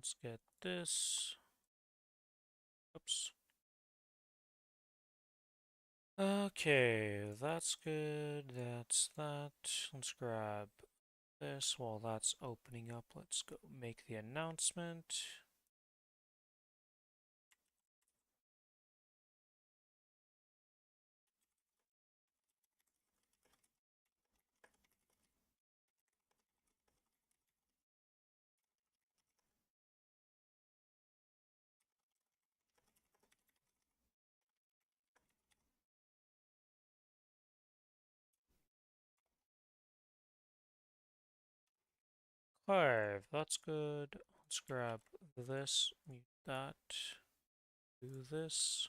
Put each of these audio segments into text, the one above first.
Let's get this. Oops. Okay, that's good. That's that. Let's grab this while that's opening up. Let's go make the announcement. Okay, that's good. Let's grab this, mute that, do this.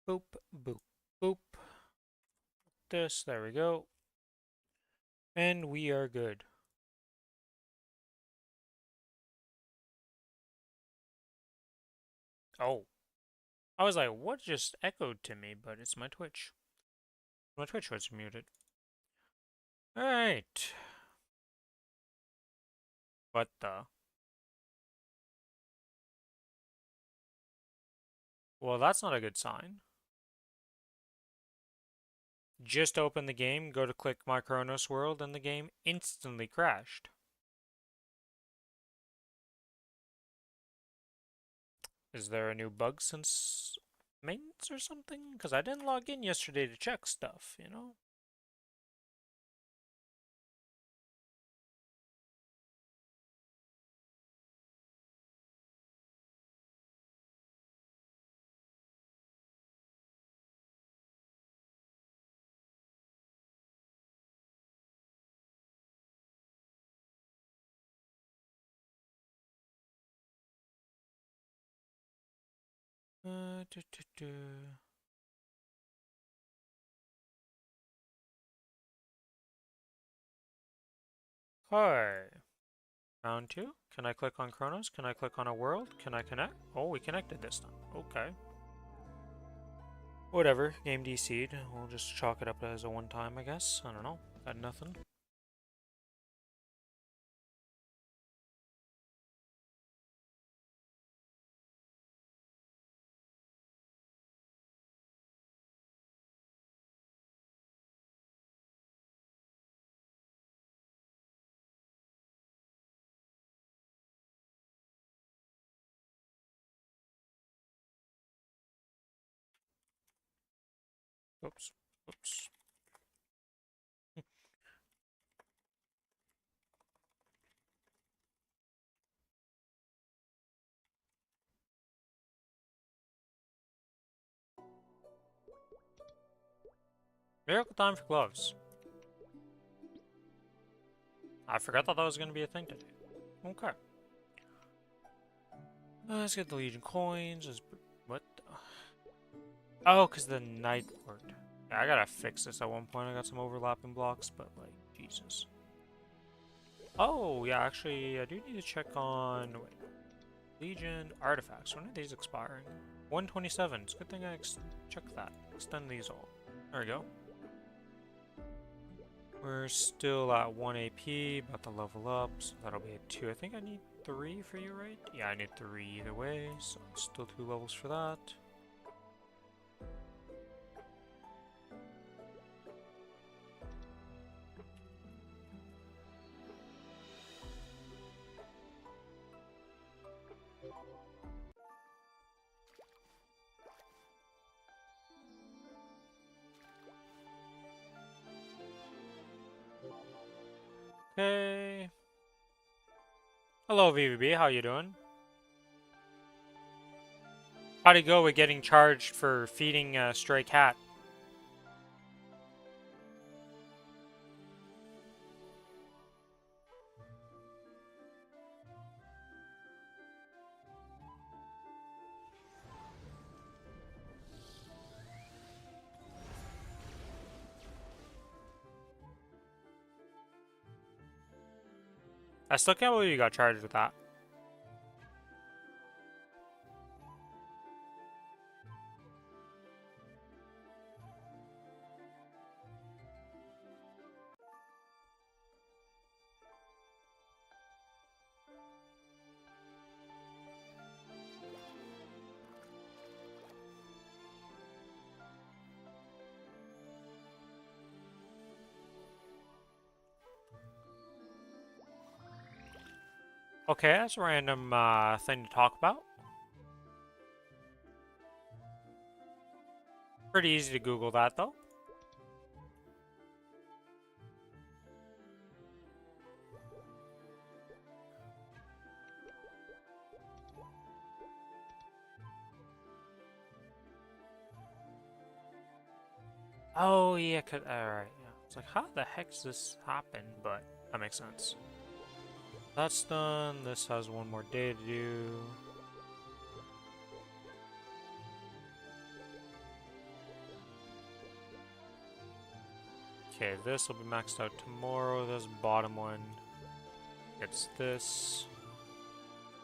Boop, boop, boop. This, there we go. And we are good. Oh, I was like, what just echoed to me? But it's my Twitch. My Twitch was muted. Alright. What the? Well, that's not a good sign. Just open the game, go to click my Kronos world, and the game instantly crashed. Is there a new bug since maintenance or something? Because I didn't log in yesterday to check stuff, you know? Uh, do, do, do. Hi. Round two. Can I click on Kronos? Can I click on a world? Can I connect? Oh, we connected this time. Okay. Whatever. Game DC'd. We'll just chalk it up as a one-time, I guess. I don't know. Got nothing. Oops. Oops. Miracle time for gloves. I forgot that was going to be a thing today. Okay. Let's get the Legion coins. What? Oh, because the night ward. Yeah, I gotta fix this at one point. I got some overlapping blocks, but like, Jesus. Oh, yeah, actually, I do need to check on. Wait. Legion artifacts. When are these expiring? 127. It's a good thing I checked that. Extend these all. There we go. We're still at 1 AP, about to level up, so that'll be a 2. I think I need 3 for you, right? Yeah, I need 3 either way, so still 2 levels for that. Okay. Hello, VVB. How you doing? How'd it go with getting charged for feeding a stray cat? I still can't believe you got charged with that. Okay, that's a random thing to talk about. Pretty easy to Google that, though. Oh, yeah, alright, yeah. It's like, how the heck does this happen? But that makes sense. That's done. This has one more day to do. Okay, this will be maxed out tomorrow. This bottom one gets this.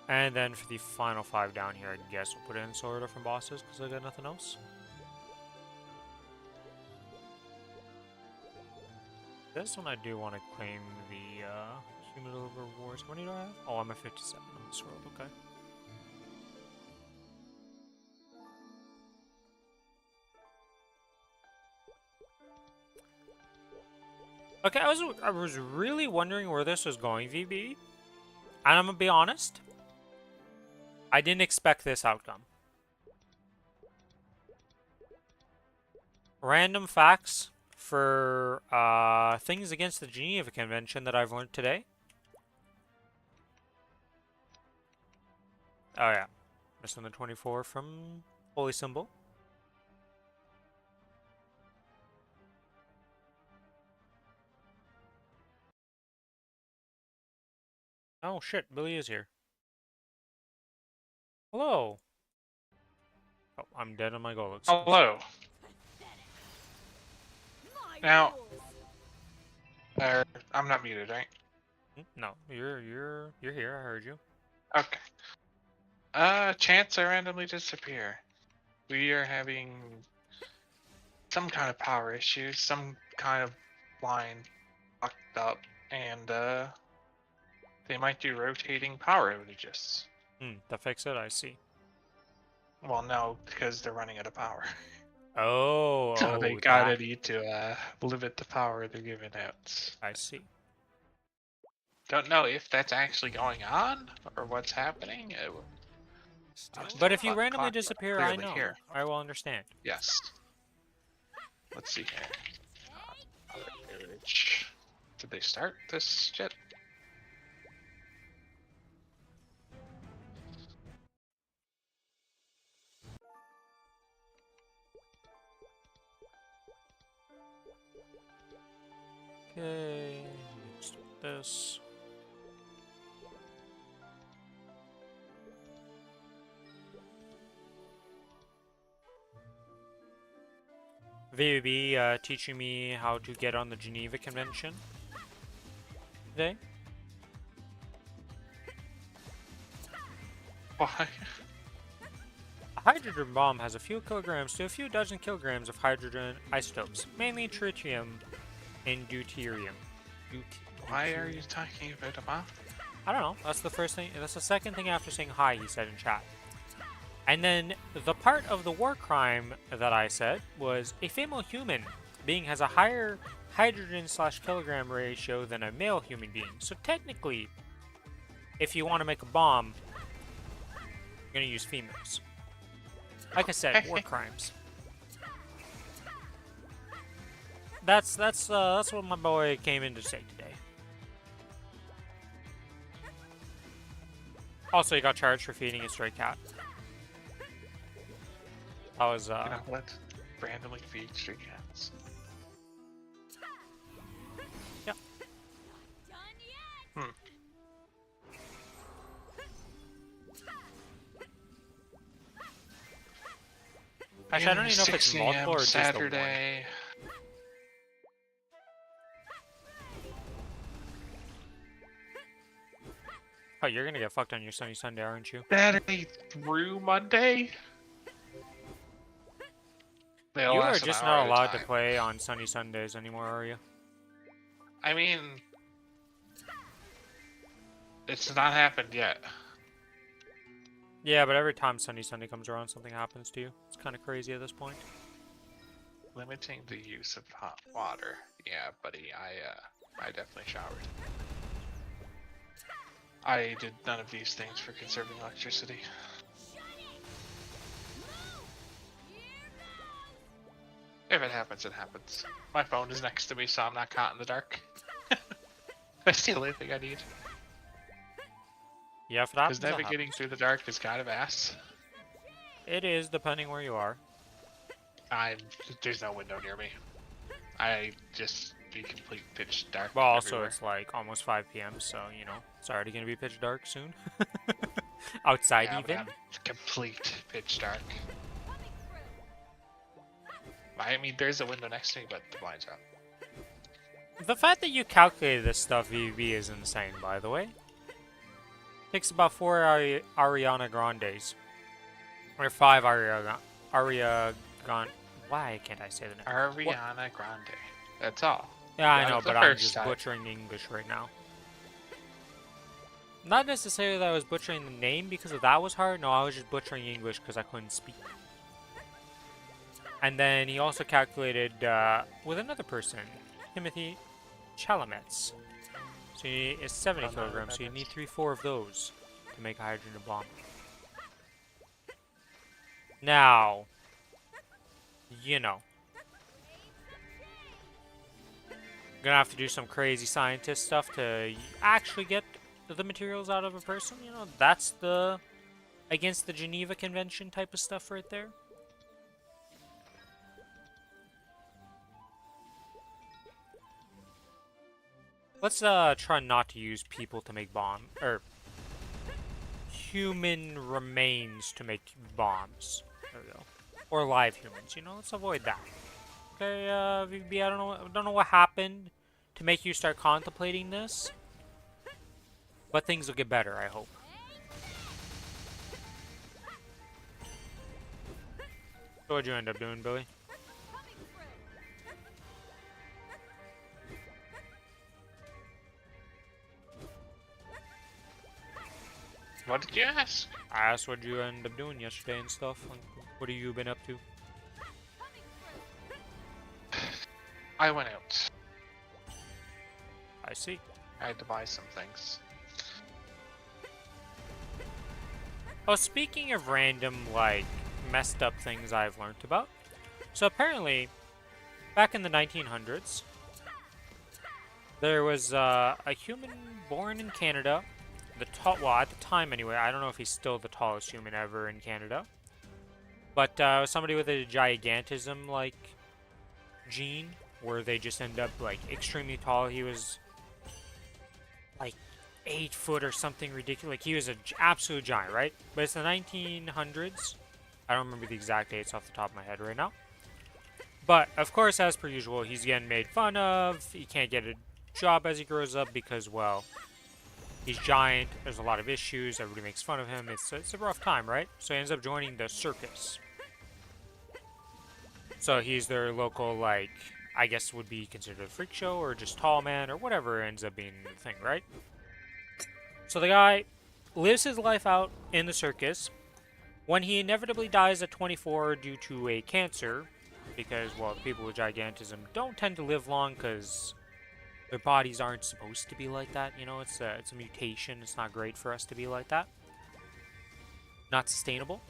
And then for the final 5 down here, I guess we'll put in sort of from bosses because I got nothing else. This one I do want to claim the cumulative rewards. How many do I have? Oh, I'm at 57 on this world, okay. Okay, I was really wondering where this was going, VB. And I'm gonna be honest. I didn't expect this outcome. Random facts for things against the Geneva Convention that I've learned today. Oh yeah, missing the 24 from Holy Symbol. Oh shit, Billy is here. Hello. Oh, I'm dead on my goal. Hello. Now, I'm not muted, right? No, you're here. I heard you. Okay. Chance I randomly disappear. We are having some kind of power issue, some kind of line fucked up, and they might do rotating power outages. To fix it, I see. Well, no, because they're running out of power. Oh, So they gotta need to limit the power they're giving out. I see. Don't know if that's actually going on or what's happening. But if you randomly disappear, I know. Here. I will understand. Yes. Let's see here. Did they start this yet? Okay, let's do this. VB teaching me how to get on the Geneva Convention today. Why? A hydrogen bomb has a few kilograms to a few dozen kilograms of hydrogen isotopes, mainly tritium and deuterium. Why are you talking about a bomb? I don't know. That's the first thing. That's the second thing after saying hi, he said in chat. And then the part of the war crime that I said was a female human being has a higher hydrogen/kilogram ratio than a male human being. So technically, if you want to make a bomb, you're going to use females. Like I said, war crimes. That's what my boy came in to say today. Also, he got charged for feeding a stray cat. I was You know what? Randomly feed stray cats. Yep. Actually, I don't even know if it's multiple or just Saturday. The one. Oh, you're gonna get fucked on your sunny Sunday, aren't you? Saturday through Monday? You are just not allowed to play on sunny Sundays anymore, are you? I mean, it's not happened yet. Yeah, but every time sunny Sunday comes around, something happens to you. It's kind of crazy at this point. Limiting the use of hot water. Yeah, buddy, I definitely showered. I did none of these things for conserving electricity. If it happens, it happens. My phone is next to me, so I'm not caught in the dark. That's the only thing I need. Yeah, if it Because happens, it navigating happens. through the dark is kind of ass. It is, depending where you are. There's no window near me. I just be complete pitch dark. Well, also, everywhere. it's like almost 5 p.m., so, you know, it's already gonna be pitch dark soon. Outside, Yeah, but even. I'm complete pitch dark. I mean, there's a window next to me, but the blinds are up. The fact that you calculated this stuff, VB, is insane, by the way. Takes about 4 Ariana Grandes. Or 5 Aria Grande. Why can't I say the name? Ariana Grande. That's all. Yeah, I Got know, it the but I'm first just time. butchering the English right now. Not necessarily that I was butchering the name because of that was hard. No, I was just butchering English because I couldn't speak. And then he also calculated with another person, Timothy Chalamet's. So it's 70 kilograms, so you need 3-4 of those to make a hydrogen bomb. Now, you know. Gonna have to do some crazy scientist stuff to actually get the materials out of a person. You know, that's the against the Geneva Convention type of stuff right there. Let's try not to use people to make bombs, or human remains to make bombs. There we go. Or live humans, you know, let's avoid that. Okay, VB, I don't know what happened to make you start contemplating this. But things will get better, I hope. So what'd you end up doing, Billy? What did you ask? I asked what'd you end up doing yesterday and stuff. Like, what have you been up to? I went out. I see. I had to buy some things. Oh, speaking of random, like, messed up things I've learned about. So apparently, back in the 1900s, there was a human born in Canada. Well, at the time anyway, I don't know if he's still the tallest human ever in Canada. But somebody with a gigantism, like, gene, where they just end up, like, extremely tall. He was, like, 8 foot or something ridiculous. Like, he was an absolute giant, right? But it's the 1900s. I don't remember the exact dates off the top of my head right now. But, of course, as per usual, he's getting made fun of. He can't get a job as he grows up because, well, he's giant. There's a lot of issues. Everybody makes fun of him. It's a rough time, right? So he ends up joining the circus. So he's their local, like, I guess would be considered a freak show or just tall man or whatever ends up being the thing, right? So the guy lives his life out in the circus. When he inevitably dies at 24 due to a cancer, because, well, people with gigantism don't tend to live long because their bodies aren't supposed to be like that. You know, it's a mutation. It's not great for us to be like that. Not sustainable.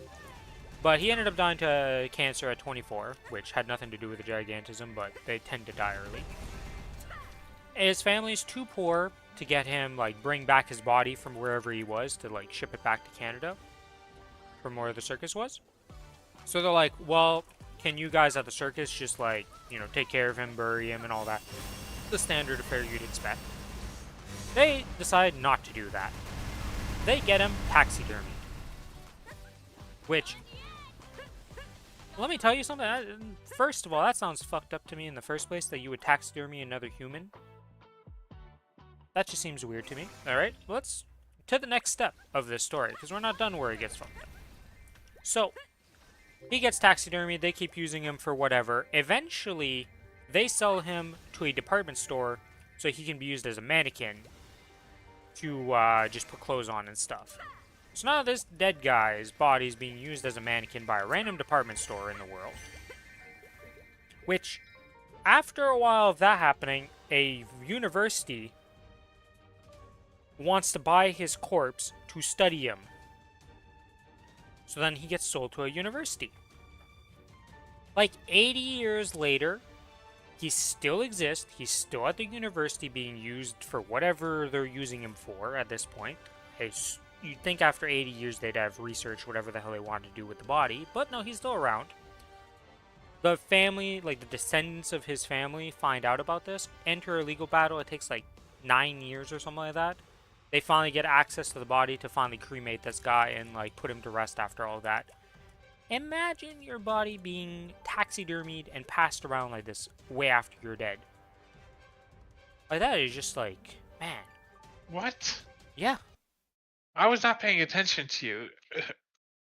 But he ended up dying to cancer at 24, which had nothing to do with the gigantism, but they tend to die early. His family's too poor to get him, like, bring back his body from wherever he was to, like, ship it back to Canada from where the circus was. So they're like, well, can you guys at the circus just, like, you know, take care of him, bury him, and all that? The standard affair you'd expect. They decide not to do that. They get him taxidermied. Which, let me tell you something. First of all, that sounds fucked up to me in the first place, that you would taxidermy another human. That just seems weird to me. Alright, let's to the next step of this story, because we're not done where it gets fucked up. So, he gets taxidermied, they keep using him for whatever. Eventually, they sell him to a department store so he can be used as a mannequin to just put clothes on and stuff. So now this dead guy's body is being used as a mannequin by a random department store in the world. Which, after a while of that happening, a university wants to buy his corpse to study him. So then he gets sold to a university. Like 80 years later, he still exists. He's still at the university being used for whatever they're using him for at this point. You'd think after 80 years they'd have researched whatever the hell they wanted to do with the body, but no, he's still around. The family, like the descendants of his family, find out about this, enter a legal battle. It takes like 9 years or something like that. They finally get access to the body to finally cremate this guy and like put him to rest after all that. Imagine your body being taxidermied and passed around like this way after you're dead. Like that is just like, man. What? Yeah. I was not paying attention to you.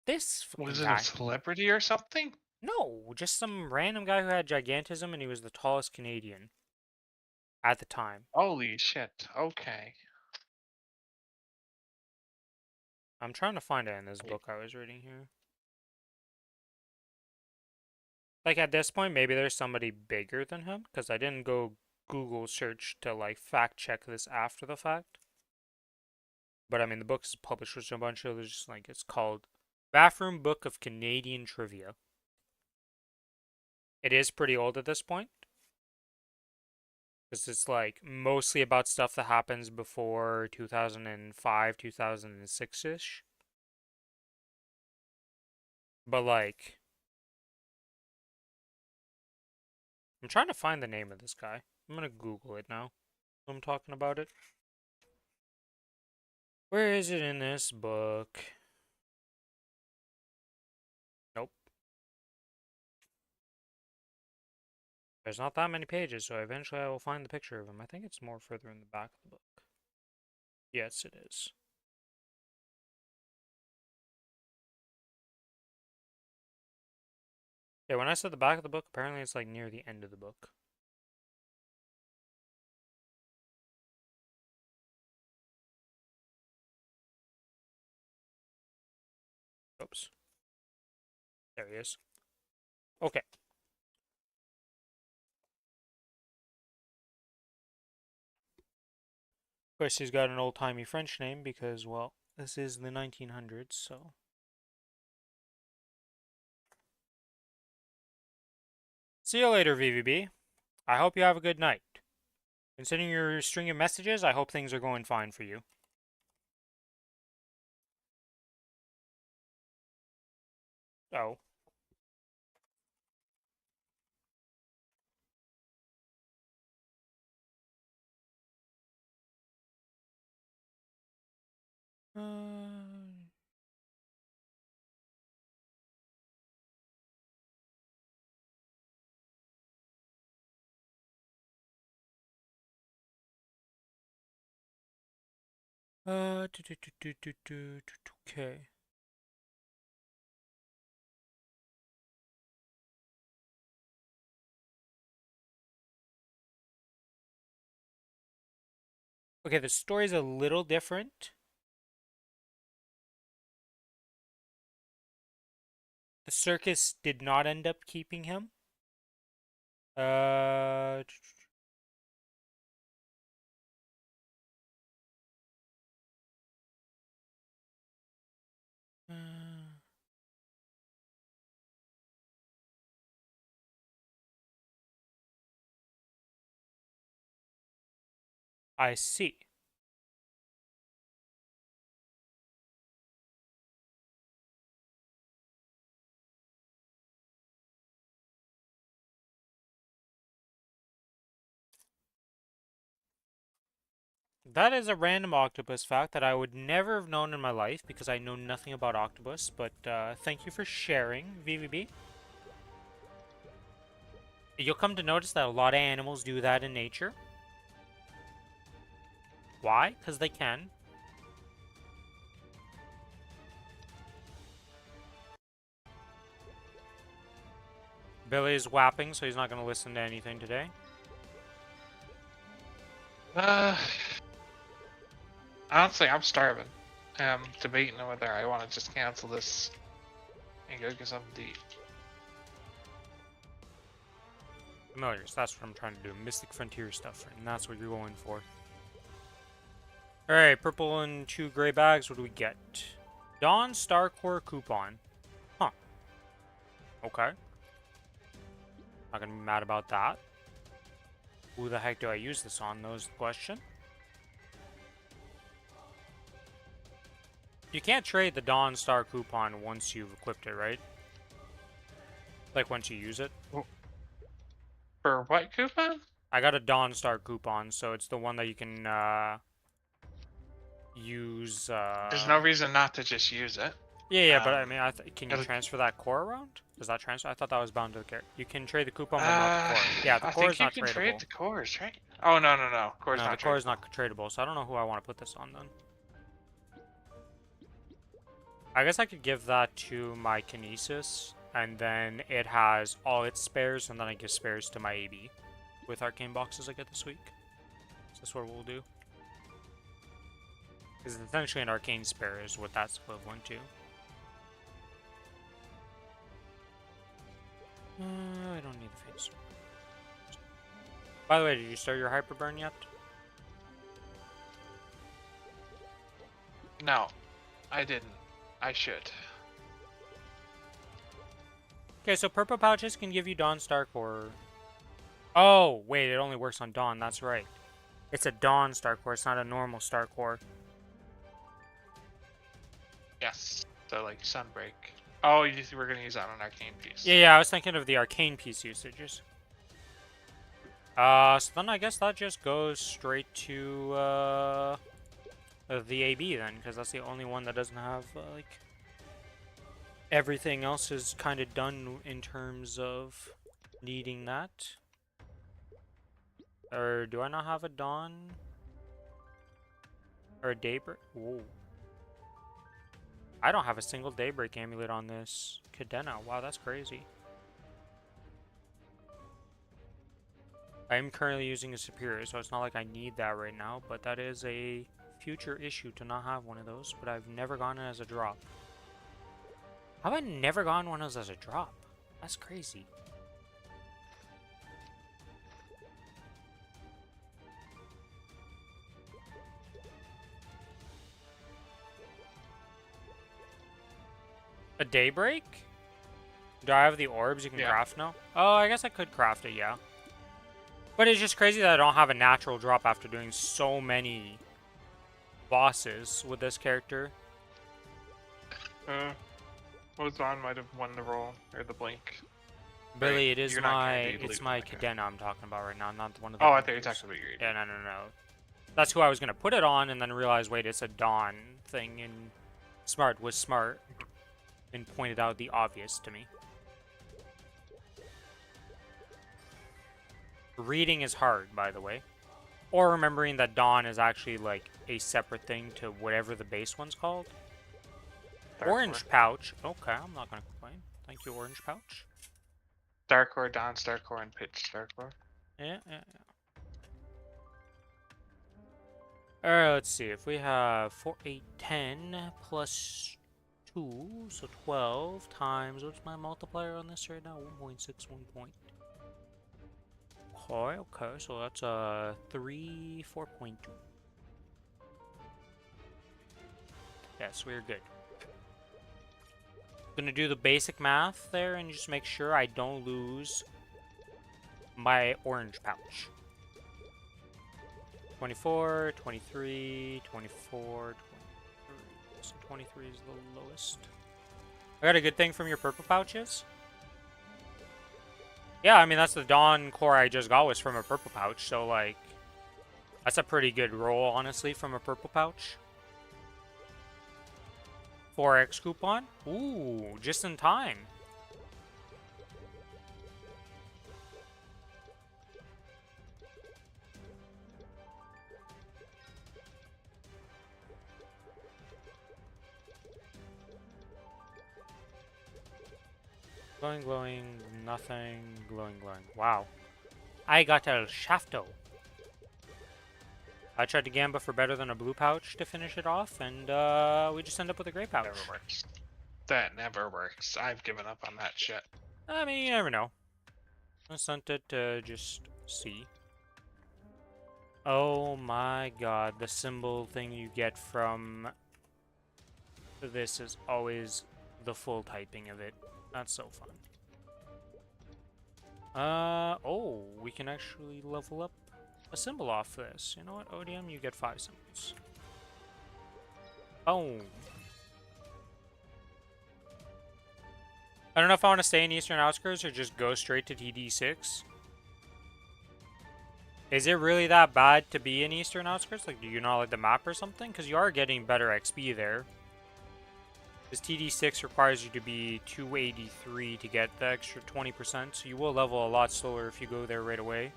This fucking Was it guy. a celebrity or something? No, just some random guy who had gigantism and he was the tallest Canadian at the time. Holy shit. Okay. I'm trying to find it in this Wait. book I was reading here. Like at this point, maybe there's somebody bigger than him because I didn't go Google search to like fact check this after the fact. But I mean, the book is published with a bunch of just like it's called Bathroom Book of Canadian Trivia. It is pretty old at this point because it's like mostly about stuff that happens before 2005, 2006 ish. But like, I'm trying to find the name of this guy. I'm gonna Google it now. I'm talking about it. Where is it in this book? Nope. There's not that many pages, so eventually I will find the picture of him. I think it's more further in the back of the book. Yes, it is. Yeah, when I said the back of the book, apparently it's like near the end of the book. Oops. There he is. Okay. Of course, he's got an old-timey French name because, well, this is the 1900s, so... See you later, VVB. I hope you have a good night. Considering your string of messages, I hope things are going fine for you. Oh. Okay. Okay, the story's a little different. The circus did not end up keeping him. Uh, I see. That is a random octopus fact that I would never have known in my life because I know nothing about octopus, but thank you for sharing, VVB. You'll come to notice that a lot of animals do that in nature. Why? Because they can. Billy is whapping, so he's not going to listen to anything today. Honestly, I'm starving. I'm debating whether I want to just cancel this and go get something to eat. Familiars, that's what I'm trying to do. Mystic Frontier stuff, and that's what you're going for. Alright, purple and 2 gray bags. What do we get? Dawn Star Core coupon. Huh. Okay. Not gonna be mad about that. Who the heck do I use this on, though, is the question. You can't trade the Dawn Star coupon once you've equipped it, right? Like, once you use it. For what coupon? I got a Dawn Star coupon, so it's the one that you can, use, There's no reason not to just use it. Yeah, but I mean, can you it'll- transfer that core around? Does that transfer? I thought that was bound to the character. You can trade the coupon, but not the core. Yeah, the I core think is you not can tradable. trade the cores, right? Oh, no. Core's No, not the core is tradable. not tradable, so I don't know who I want to put this on then. I guess I could give that to my Kinesis, and then it has all its spares, and then I give spares to my AB with arcane boxes I get this week. So that's what we'll do. Because essentially an arcane spare is what that's equivalent to. I don't need the face. By the way, did you start your hyperburn yet? No, I didn't. I should. Okay, so purple pouches can give you Dawn Star Core. Oh, wait, it only works on Dawn, that's right. It's a Dawn Star Core, it's not a normal Star Core. Yes. So, like, Sunbreak. Oh, you were going to use that on an arcane piece. Yeah, I was thinking of the arcane piece usages. So then I guess that just goes straight to, the AB then, because that's the only one that doesn't have, like... Everything else is kind of done in terms of needing that. Or do I not have a Dawn? Or a Daybreak? Whoa. I don't have a single Daybreak amulet on this Cadena. Wow, that's crazy. I'm currently using a Superior, so it's not like I need that right now, but that is a future issue to not have one of those, but I've never gotten it as a drop. How have I never gotten one of those as a drop? That's crazy. A Daybreak? Do I have the orbs you can craft now? Oh, I guess I could craft it, yeah. But it's just crazy that I don't have a natural drop after doing so many bosses with this character. Ozon might have won the roll, or the blink. Billy, it is it's my Cadena I'm talking about right now, not one of the... Oh, I thought you were talking about your... Yeah, no. That's who I was going to put it on, and then realized, wait, it's a Dawn thing, and Smart was smart, and pointed out the obvious to me. Reading is hard, by the way. Or remembering that Dawn is actually, like, a separate thing to whatever the base one's called. Orange Pouch. Okay, I'm not going to complain. Thank you, Orange Pouch. Starcore, Dawn Starcore, and Pitch Starcore. Yeah. Alright, let's see. If we have 4, 8, 10 plus 2, so 12 times, what's my multiplier on this right now? 1.6, 1 point. Okay, so that's 3, 4.2. Yes, we're good. Gonna do the basic math there and just make sure I don't lose my orange pouch. 24, 23, 24, 23. So 23 is the lowest. I got a good thing from your purple pouches. Yeah, I mean, that's the Dawn core I just got was from a purple pouch, so, like, that's a pretty good roll, honestly, from a purple pouch. 4x coupon? Ooh, just in time. Glowing, nothing, glowing. Wow. I got El Shafto. I tried to Gamba for better than a blue pouch to finish it off, and we just end up with a gray pouch. Never works. That never works. I've given up on that shit. I mean, you never know. I sent it to just see. Oh my god, the symbol thing you get from this is always the full typing of it. That's so fun. Oh, we can actually level up a symbol off this. You know what, ODM, you get 5 symbols. Boom. I don't know if I want to stay in Eastern Outskirts or just go straight to TD6. Is it really that bad to be in Eastern Outskirts? Like, do you not like the map or something? Because you are getting better XP there. This TD6 requires you to be 283 to get the extra 20%, so you will level a lot slower if you go there right away.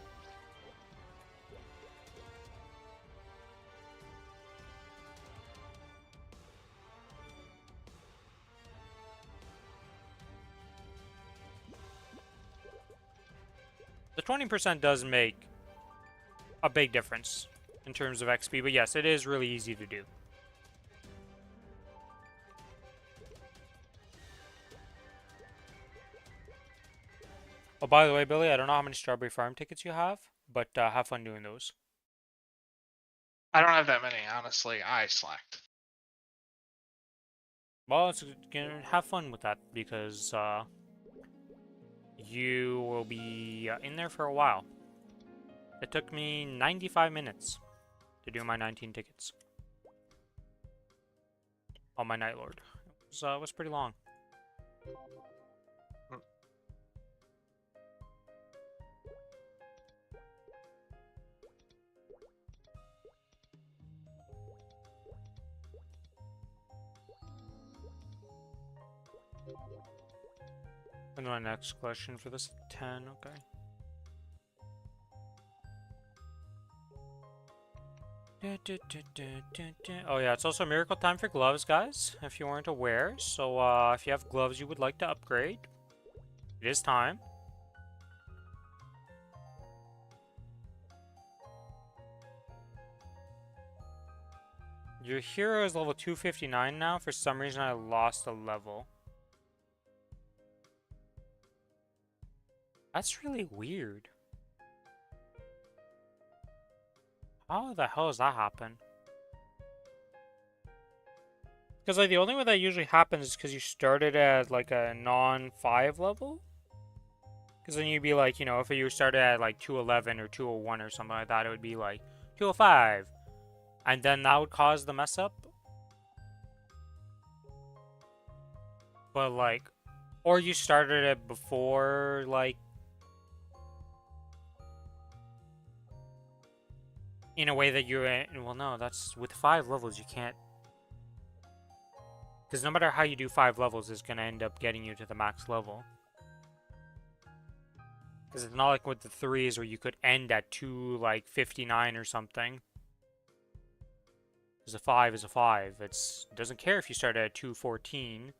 The 20% does make a big difference in terms of XP, but yes, it is really easy to do. Oh, by the way, Billy, I don't know how many Strawberry Farm tickets you have, but have fun doing those. I don't have that many, honestly. I slacked. Well, it's gonna have fun with that because you will be in there for a while. It took me 95 minutes to do my 19 tickets on my Night Lord. It was pretty long. And my next question for this 10, okay. Oh yeah, it's also miracle time for gloves, guys, if you weren't aware. So if you have gloves you would like to upgrade, it is time. Your hero is level 259 now. For some reason I lost a level. That's really weird. How the hell does that happen? Because like the only way that usually happens is because you started at like a non-5 level. Because then you'd be like, you know, if you started at like 211 or 201 or something like that, it would be like 205. And then that would cause the mess up. But like, or you started it before like, in a way that you're in, well no, that's with 5 levels you can't, because no matter how you do 5 levels it's gonna end up getting you to the max level. Because it's not like with the 3s where you could end at 259 or something. Because a 5 is a 5. It doesn't care if you start at 214.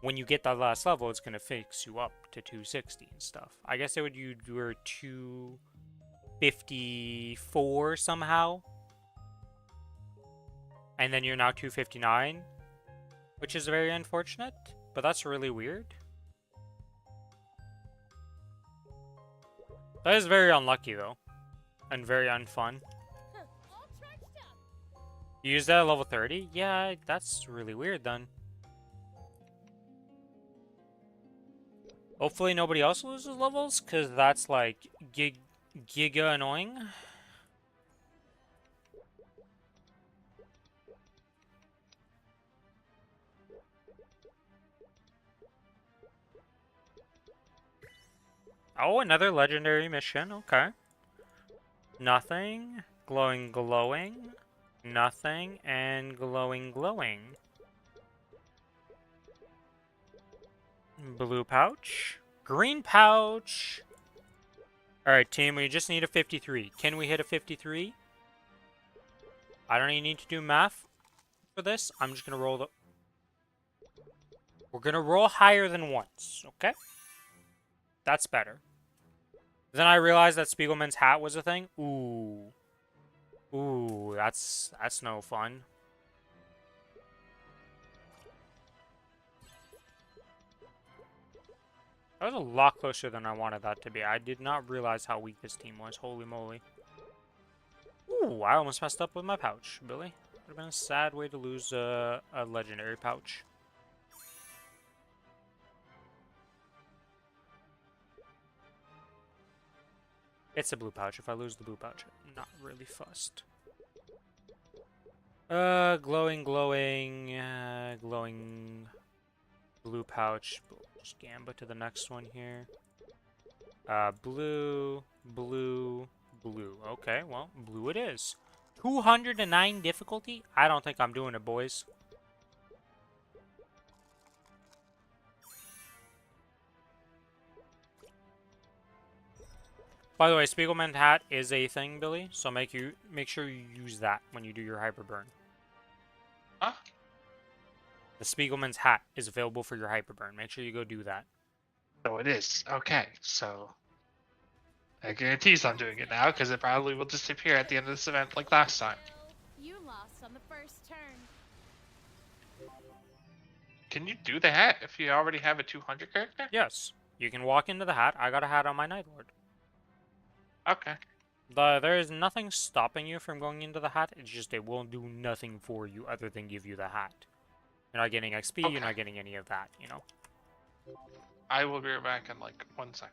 When you get that last level, it's gonna fix you up to 260 and stuff. I guess it would you were 254 somehow. And then you're now 259. Which is very unfortunate. But that's really weird. That is very unlucky though. And very unfun. You use that at level 30? Yeah, that's really weird then. Hopefully nobody else loses levels, because that's like giga annoying. Oh, another legendary mission, okay. Nothing, glowing glowing, nothing, and glowing glowing. Blue pouch, green pouch. Alright team, we just need a 53. Can we hit a 53? I don't even need to do math for this. I'm just gonna roll the... We're gonna roll higher than once, okay? That's better. Then I realized that Spiegelman's hat was a thing. Ooh. Ooh, that's no fun. That was a lot closer than I wanted that to be. I did not realize how weak this team was. Holy moly. Ooh, I almost messed up with my pouch, Billy. Would have been a sad way to lose a legendary pouch. It's a blue pouch. If I lose the blue pouch, I'm not really fussed. Glowing blue pouch. Just gambit to the next one here. Blue. Okay, well, blue it is. 209 difficulty? I don't think I'm doing it, boys. By the way, Spiegelman hat is a thing, Billy, so make sure you use that when you do your hyper burn. Huh? The Spiegelman's hat is available for your hyper burn. Make sure you go do that. So it is. Okay, so I guarantees I'm doing it now because it probably will disappear at the end of this event like last time. You lost on the first turn. Can you do the hat if you already have a 200 character? Yes, you can walk into the hat. I got a hat on my Night Lord. Okay. There is nothing stopping you from going into the hat. It's just it won't do nothing for you other than give you the hat. You're not getting XP. Okay. You're not getting any of that. You know. I will be right back in like 1 second.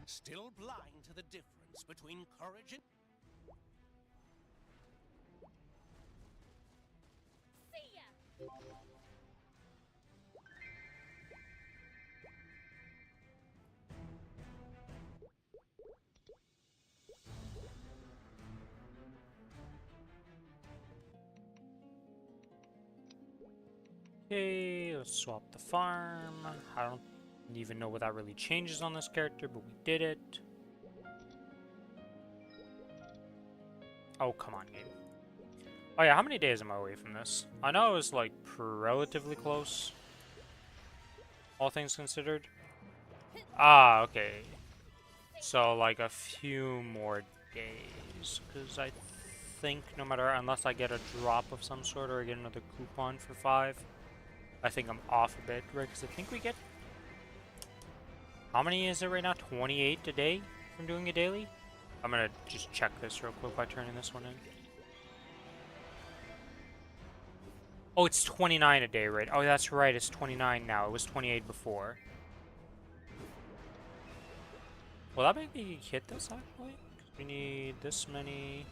Still blind to the difference between courage and... See ya! Okay, let's swap the farm. I don't even know what that really changes on this character, but we did it. Oh, come on, game. Oh yeah, how many days am I away from this? I know it was like relatively close. All things considered. Ah, okay. So like a few more days, because I think no matter, unless I get a drop of some sort or I get another coupon for 5, I think I'm off a bit, right? Because I think we get, how many is it right now? 28 a day from doing a daily? I'm gonna just check this real quick by turning this one in. Oh, it's 29 a day, right? Oh, that's right, it's 29 now. It was 28 before. Will that make me hit this, actually? We need this many...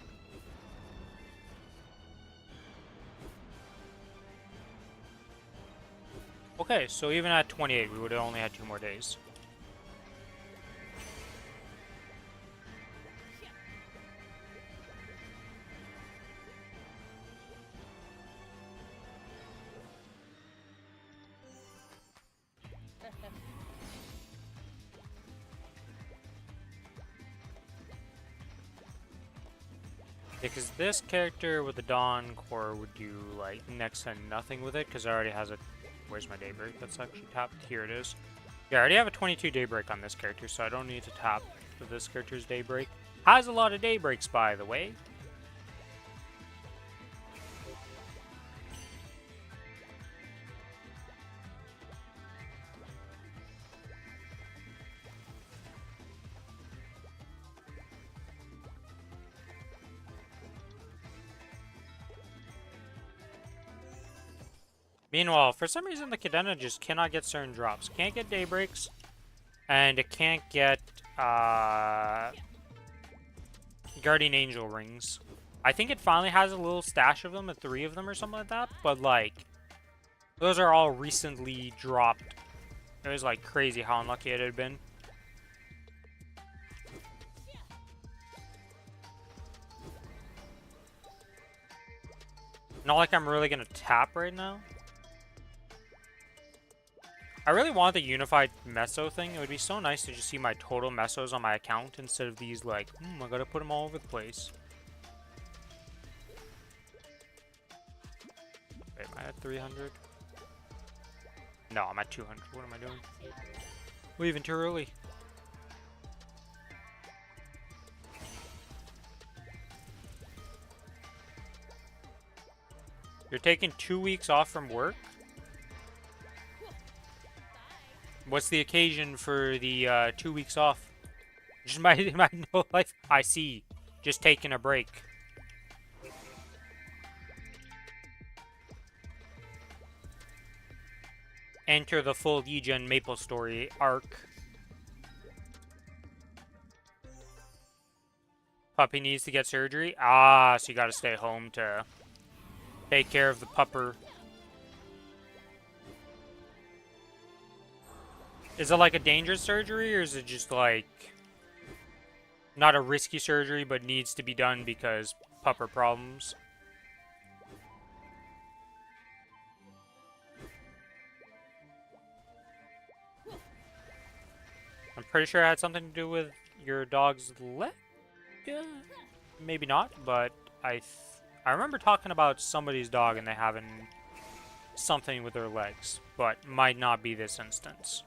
Okay, so even at 28, we would have only had 2 more days. Because this character with the Dawn Core would do, like, next to nothing with it, because it already has a... Where's my Daybreak? That's actually tapped. Here it is. Yeah, I already have a 22 Daybreak on this character, so I don't need to tap for this character's Daybreak. Has a lot of Daybreaks, by the way. Meanwhile, for some reason, the Cadena just cannot get certain drops. Can't get Daybreaks, and it can't get, Guardian Angel Rings. I think it finally has a little stash of them, 3 of them or something like that, but, like, those are all recently dropped. It was, like, crazy how unlucky it had been. Not like I'm really gonna tap right now. I really want the unified meso thing. It would be so nice to just see my total mesos on my account instead of these like, I gotta put them all over the place. Wait, am I at 300? No, I'm at 200. What am I doing? Leaving too early. You're taking 2 weeks off from work? What's the occasion for the 2 weeks off? Just my no life. I see. Just taking a break. Enter the full Legion Maplestory arc. Puppy needs to get surgery? Ah, so you gotta stay home to take care of the pupper. Is it like a dangerous surgery, or is it just like not a risky surgery, but needs to be done because pupper problems? I'm pretty sure it had something to do with your dog's leg? Maybe not, but I remember talking about somebody's dog and they having something with their legs, but might not be this instance.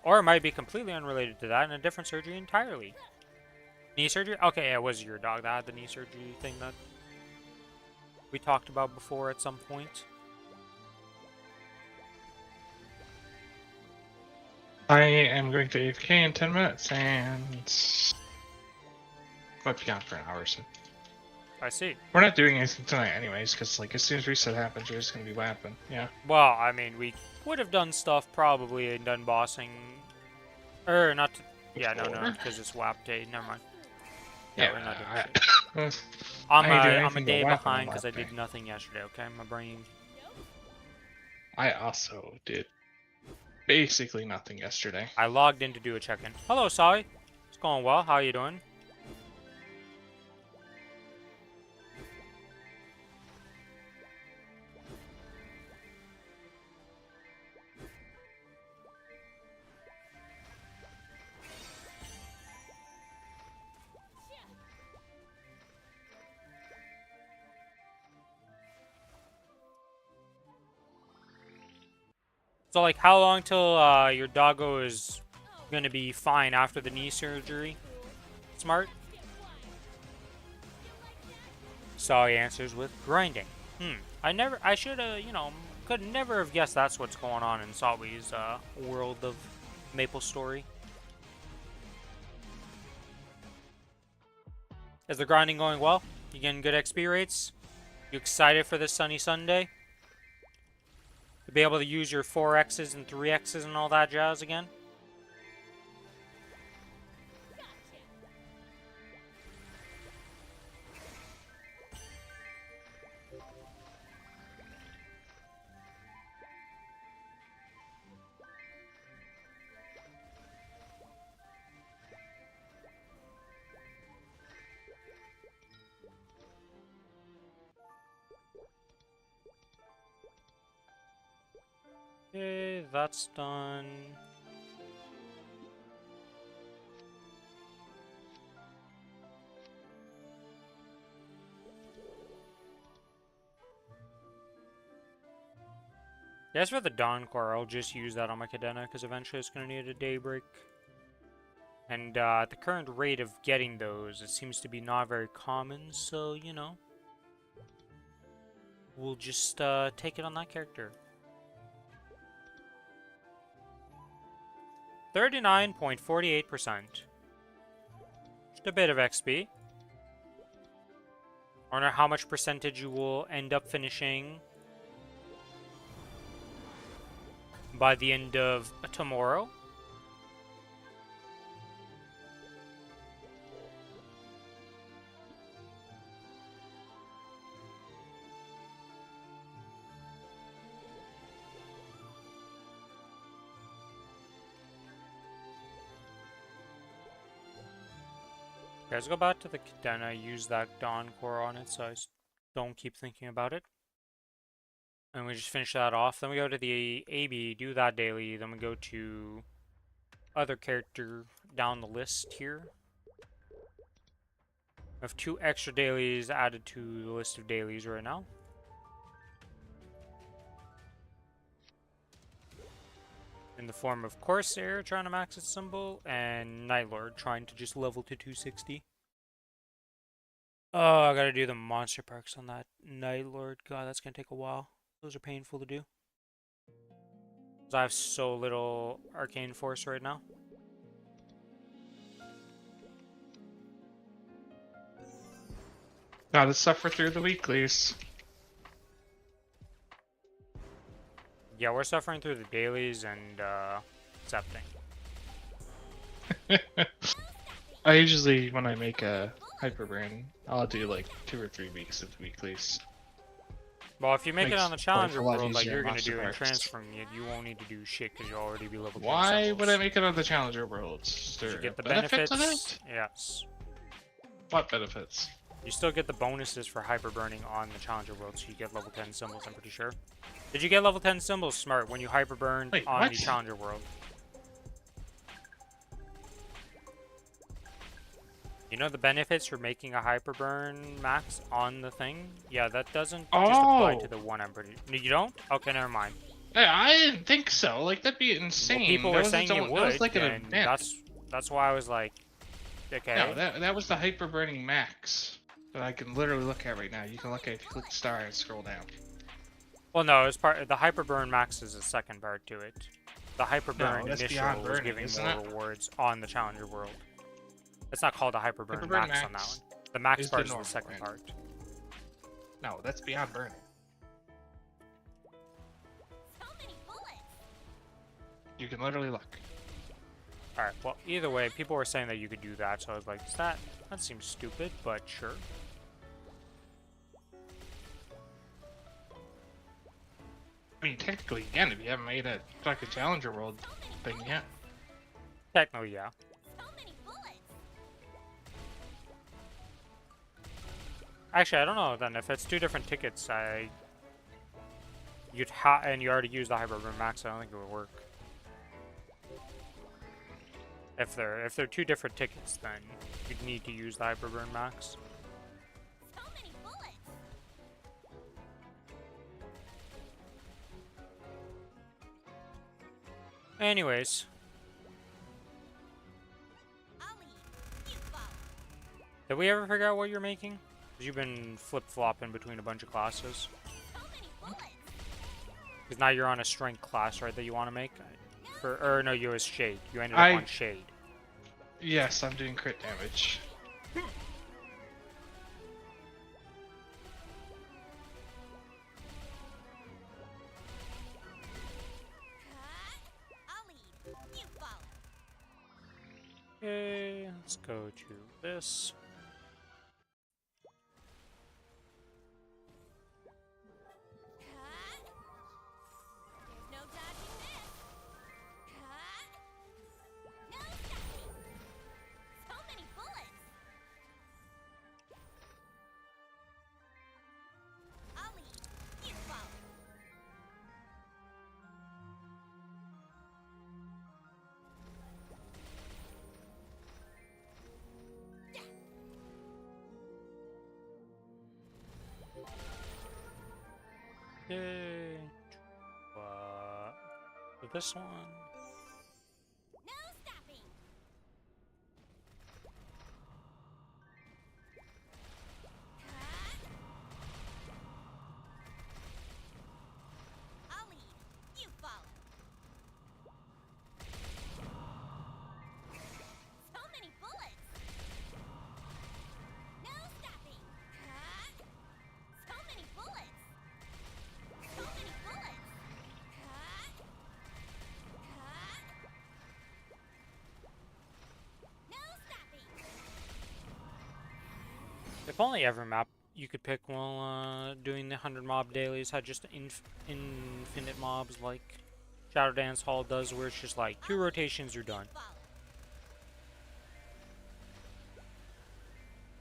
Or it might be completely unrelated to that and a different surgery entirely. Knee surgery? Okay, yeah, it was your dog that had the knee surgery thing that we talked about before at some point. I am going to AFK in 10 minutes and might be gone for an hour or so. I see. We're not doing anything tonight anyways, because like as soon as reset happens, we're just going to be wapping. Yeah. Well, I mean, we would have done stuff probably and done bossing. Or not to, yeah, no, because it's WAP day. Never mind. Yeah, we're not doing shit. I'm a day behind because I did nothing yesterday, okay? My brain. I also did basically nothing yesterday. I logged in to do a check-in. Hello, Sally. It's going well. How are you doing? So, like, how long till your doggo is gonna be fine after the knee surgery? Smart? Sally answers with grinding. I should have, could never have guessed that's what's going on in Sally's world of Maplestory. Is the grinding going well? You getting good XP rates? You excited for this sunny Sunday? To be able to use your 4Xs and 3Xs and all that jazz again? Okay, that's done. As for the Dawn Core, I'll just use that on my Cadena, because eventually it's going to need a daybreak. And at the current rate of getting those, it seems to be not very common, so, we'll just take it on that character. 39.48%. Just a bit of XP. I wonder how much percentage you will end up finishing by the end of tomorrow. Okay, let's go back to the Cadena, use that Dawn Core on it so I don't keep thinking about it. And we just finish that off. Then we go to the AB, do that daily. Then we go to other character down the list here. We have 2 extra dailies added to the list of dailies right now. in the form of Corsair trying to max its symbol, and Nightlord trying to just level to 260. Oh, I gotta do the monster perks on that Nightlord. God, that's gonna take a while. Those are painful to do. 'Cause I have so little arcane force right now. Gotta suffer through the weeklies. Yeah, we're suffering through the dailies and accepting. I usually, when I make a hyperbrain, I'll do like 2 or 3 weeks of the weeklies. Well, if you make it Makes on the life Challenger a lot World like easier you're on gonna Monster do in Parks. transferring it, you won't need to do shit because you'll already be level 10 Why symbols. would I make it on the Challenger World? Is You there get the a benefit to benefits. that? Yes. What benefits? You still get the bonuses for hyper burning on the Challenger World, so you get level 10 symbols, I'm pretty sure. Did you get level 10 symbols, Smart, when you hyper burned Wait, on what? the Challenger World? You know the benefits for making a hyper burn max on the thing? Yeah, that doesn't just apply to Oh. the one, I'm pretty... You don't? Okay, never mind. Hey, I didn't think so. Like, that'd be insane. Well, people that were was saying its you own, that was would, like an and event. that's why I was like, okay. No, that was the hyper burning max that I can literally look at right now. You can look at it if you click the star and scroll down. Well, no, it's part. The hyper burn max is the second part to it. The hyper burn that's initial beyond was burning, giving isn't more it? rewards on the Challenger World. It's not called a hyper burn Hyper burn max on that max one. The max is the part is the normal second one. part. No, that's beyond burning. So many bullets. You can literally look. All right. Well, either way, people were saying that you could do that, so I was like, that seems stupid, but sure. I mean, technically, again, if you haven't made a fucking Challenger World thing yet. Technically, yeah. So many bullets. Actually, I don't know then. If it's two different tickets, and you already used the hyper burn max, I don't think it would work. If they're two different tickets, then you'd need to use the hyper burn max. So many bullets. Anyways, I'll lead. You follow. did we ever figure out what you're making? 'Cause you've been flip-flopping between a bunch of classes. So many bullets. Because now you're on a strength class, right, that you want to make? Or no, you was Shade. You ended up I- on Shade. Yes, I'm doing crit damage. I'll lead. You follow. Okay, let's go to this. There's no dodging this. No stopping. So many bullets. I'll lead. You follow. Okay. This one. No stopping. I'll lead. You follow. So many bullets. No stopping. So many bullets. So many bullets. No stopping. If only every map you could pick while doing the 100 mob dailies had just infinite mobs like Shadow Dance Hall does, where it's just like 2 rotations, you're done.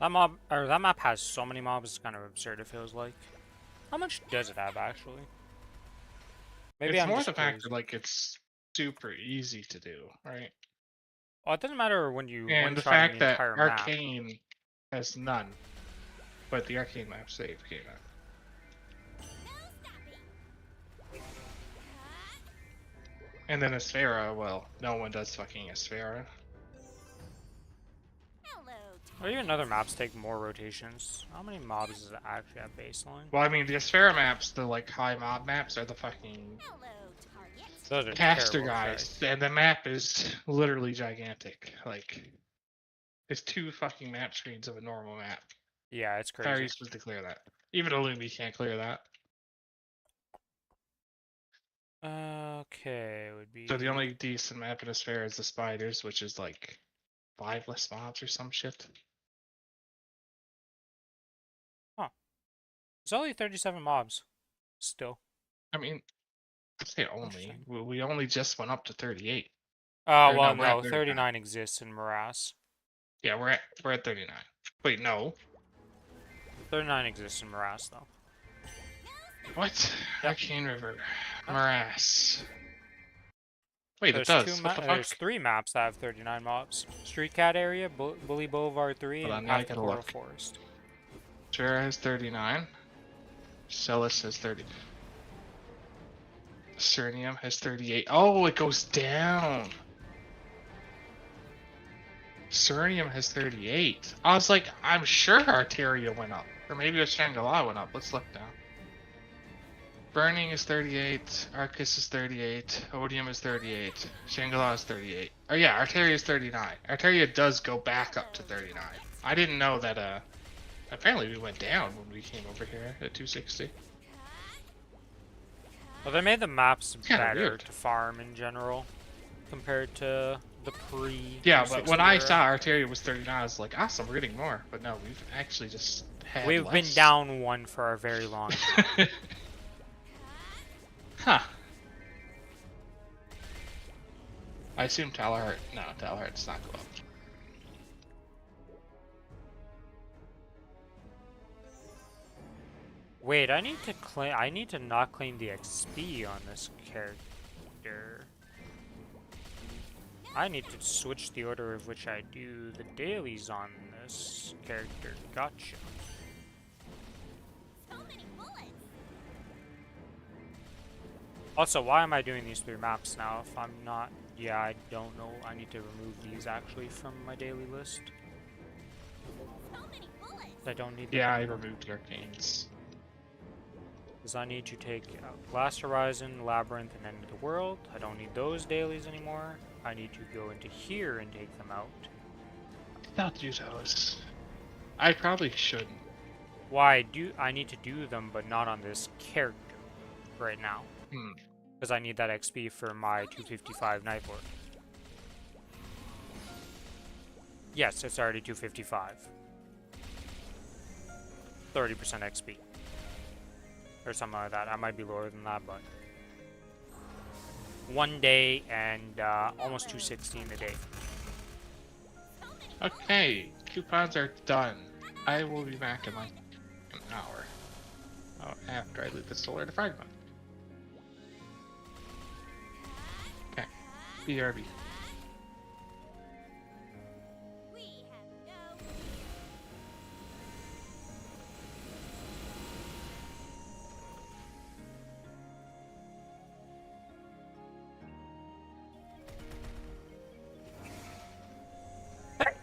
Follow. That map has so many mobs, it's kind of absurd, it feels like. How much does it have, actually? Maybe It's I'm more just the fact crazy. that, like, it's super easy to do, right? Well, it doesn't matter when you And the one-shotting fact the that entire map. Arcane has none. But the Arcane map save came out. No stopping. And then Asphera, well, no one does fucking Asphera. Hello, Or even other maps take more rotations. How many mobs is it actually at baseline? Well, I mean, the Asphera maps, the like high mob maps, are the fucking hello, target. Those are caster terrible guys, today. and the map is literally gigantic. Like, it's 2 fucking map screens of a normal map. Yeah, it's How are crazy. you supposed to clear that? Even Illumi can't clear that. Okay, it would be. So the only decent map in Asphera is the spiders, which is like 5 less mobs or some shit. It's only 37 mobs. Still. I mean, I say only. Interesting. We only just went up to 38. Oh, Or well, no, we're at no. 39. 39 exists in Morass. Yeah, we're at 39. Wait, no. 39 exists in Morass, though. What? Yep. Arcane River. Yep. Morass. Wait, There's it does. What the fuck? There's 3 maps that have 39 mobs. Street Cat area, Bully Boulevard 3, Hold on, and now I Path to gotta Coral look. Forest. Jura has 39. Celis has 30. Cernium has 38. Oh, it goes down. Cernium has 38. I was like, I'm sure Arteria went up. Or maybe it was Shangri-La went up. Let's look now. Burning is 38. Arcus is 38. Odium is 38. Shangri-La is 38. Oh yeah, Arteria is 39. Arteria does go back up to 39. I didn't know that, apparently we went down when we came over here at 260. Well, they made the maps kinda better weird. to farm in general compared to the pre. Yeah, but when I 260 saw era. Arteria was 39, I was like, awesome, we're getting more. But no, we've actually just had We've been less. down 1 for a very long time. Huh. I assume Talahart. No, Talahart does not go up. Wait, I need to claim. I need to not claim the XP on this character. I need to switch the order of which I do the dailies on this character. Gotcha. So many bullets. Also, why am I doing these 3 maps now if I'm not... Yeah, I don't know. I need to remove these actually from my daily list. So many bullets. I don't need Yeah, I removed Arcanes. Because I need to take Last Horizon, Labyrinth, and End of the World. I don't need those dailies anymore. I need to go into here and take them out. I'll do those. I probably shouldn't. Why do I need to do them, but not on this character right now? Hmm. Because I need that XP for my 255 Night Lord. Yes, it's already 255. 30% XP. Or something like that. I might be lower than that, but... 1 day and almost 260 in a day. Okay, coupons are done. I will be back in like an hour. Oh, after I loot the Solar to Fragment. Okay, BRB. We have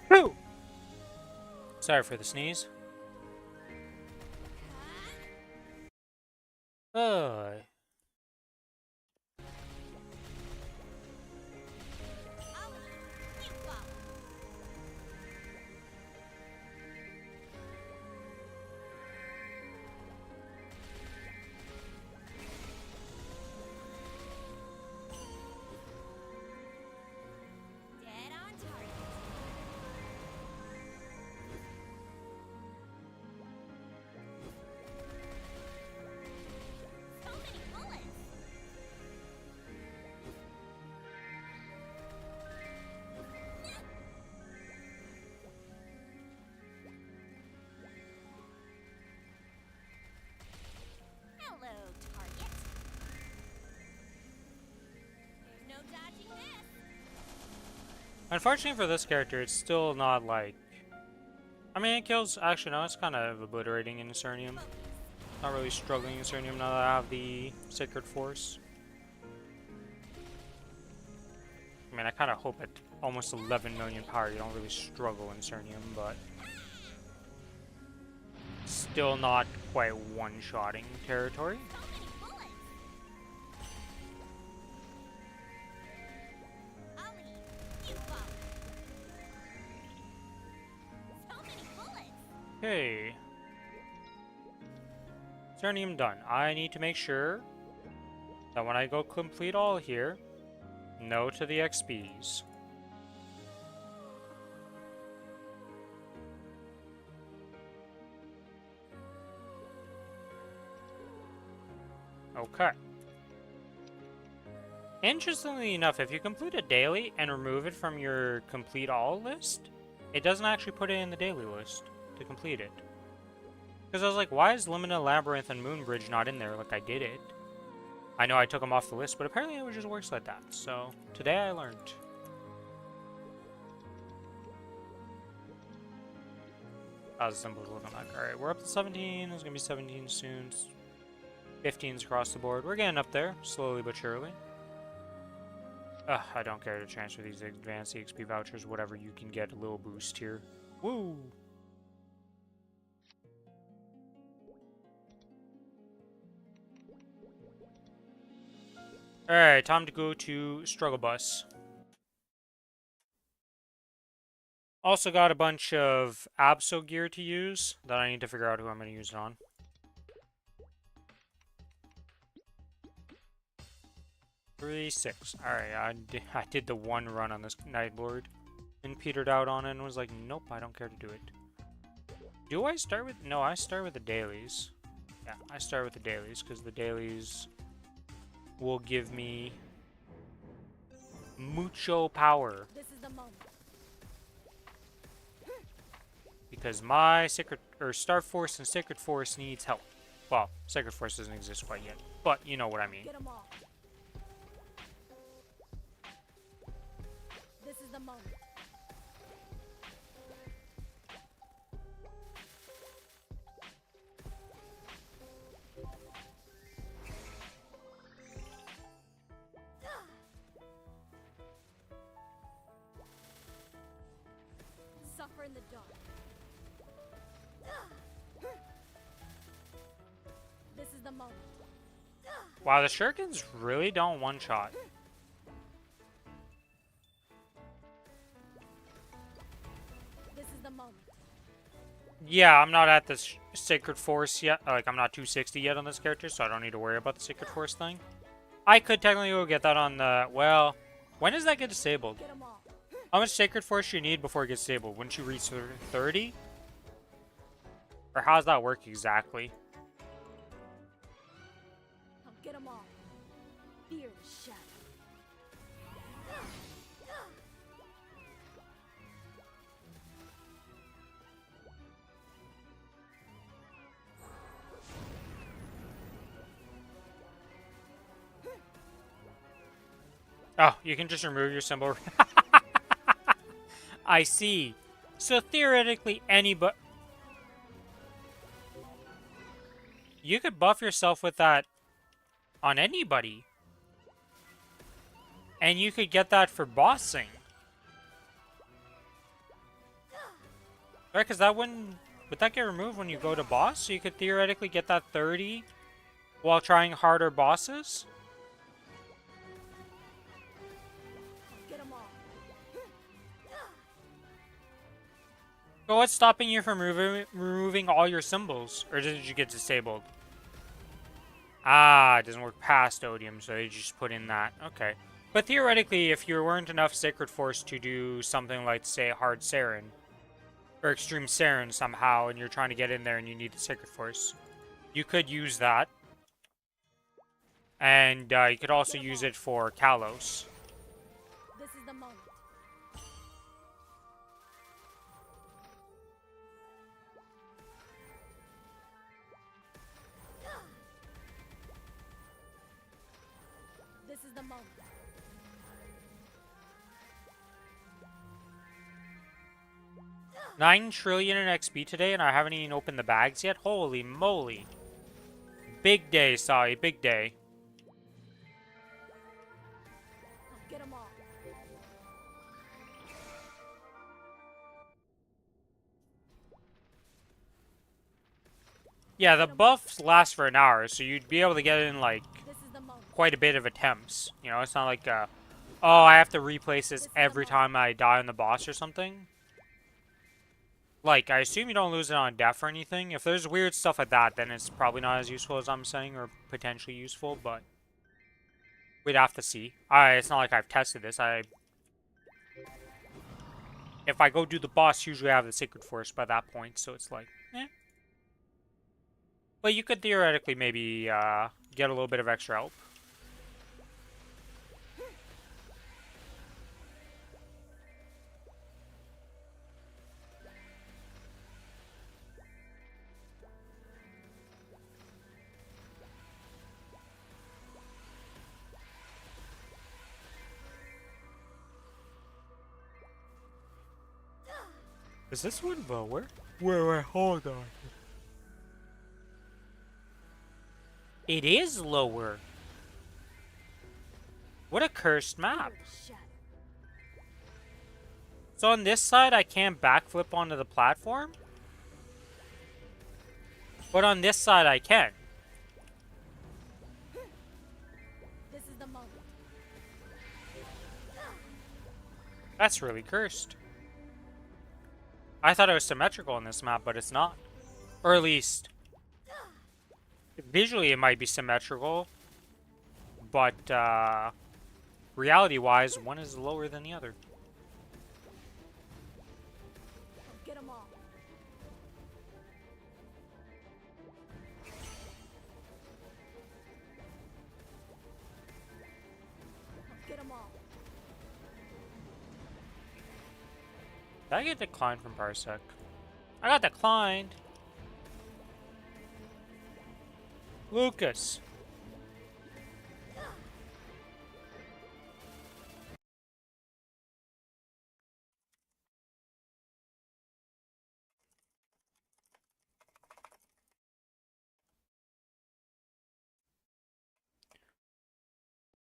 no. Sorry for the sneeze. Oh. You follow. Dead on target. So many bullets. Hello, target. There's no dodging this. Unfortunately for this character, it's still not like... I mean, it kills... Actually, no, it's kind of obliterating in Cernium. Not really struggling in Cernium now that I have the Sacred Force. mean, I kind of hope at almost 11 million power you don't really struggle in Cernium, but still not quite one-shotting territory. So many bullets. Ollie, you follow. So many bullets. Okay. Cernium done. I need to make sure that when I go complete all here, no to the XPs. Okay. Interestingly enough, if you complete a daily and remove it from your complete all list, it doesn't actually put it in the daily list to complete it. Because I was like, why is Limited Labyrinth and Moonbridge not in there? Like, I did it. I know I took them off the list, but apparently it just works like that. So, today I learned. How's the symbols looking like? Alright, we're up to 17. There's going to be 17 soon. 15s across the board. We're getting up there, slowly but surely. Ugh, I don't care to transfer these advanced EXP vouchers. Whatever, you can get a little boost here. Woo! Alright, time to go to Struggle Bus. Also got a bunch of Abso gear to use that I need to figure out who I'm going to use it on. Three, 6. Alright, I did the one run on this Night Lord and petered out on it and was like, nope, I don't care to do it. Do I start with... No, I start with the dailies. Yeah, I start with the dailies because the dailies will give me mucho power. This is the moment. Because my Star Force and Sacred Force needs help. Well, Sacred Force doesn't exist quite yet, but you know what I mean. Get 'em all. This is the moment. Suffer in the dark. This is the moment. Wow, the shurikens really don't one-shot. This is the moment. Yeah, I'm not at the Sacred Force yet. Like, I'm not 260 yet on this character, so I don't need to worry about the Sacred Force thing. I could technically go get that on the... Well, when does that get disabled? Get 'em all. How much Sacred Force do you need before it gets disabled? Wouldn't you reach 30? Or how does that work exactly? I'll get 'em all. Fear the shadow. Oh, you can just remove your symbol. I see. So theoretically, anybody... You could buff yourself with that on anybody. And you could get that for bossing. Right, because that wouldn't... Would that get removed when you go to boss? So you could theoretically get that 30 while trying harder bosses? Get 'em all. So what's stopping you from removing all your symbols? Or did you get disabled? Ah, it doesn't work past Odium, so they just put in that. Okay. But theoretically, if you weren't enough Sacred Force to do something like, say, Hard Saren, or Extreme Saren somehow, and you're trying to get in there and you need the Sacred Force, you could use that. And you could also use it for Kalos. This is the moment. This is the moment. $9 trillion in XP today, and I haven't even opened the bags yet? Holy moly. Big day, Sai. Big day. I'll get 'em all. Yeah, the buffs last for an hour, so you'd be able to get in, like, This is the moment. quite a bit of attempts. You know, it's not like, oh, I have to replace this every time I die on the boss or something. Like, I assume you don't lose it on death or anything. If there's weird stuff like that, then it's probably not as useful as I'm saying, or potentially useful, but we'd have to see. It's not like I've tested this. If I go do the boss, usually I have the Sacred Force by that point, so it's like, eh. But you could theoretically maybe get a little bit of extra help. Is this one lower? Wait, hold on. It is lower. What a cursed map. Fear is shattered. So on this side, I can't backflip onto the platform? But on this side, I can. This is the moment. That's really cursed. I thought it was symmetrical on this map, but it's not. Or at least, visually it might be symmetrical, but reality-wise, one is lower than the other. Get them all. Get them all. Did I get declined from Parsec? I got declined. Lucas.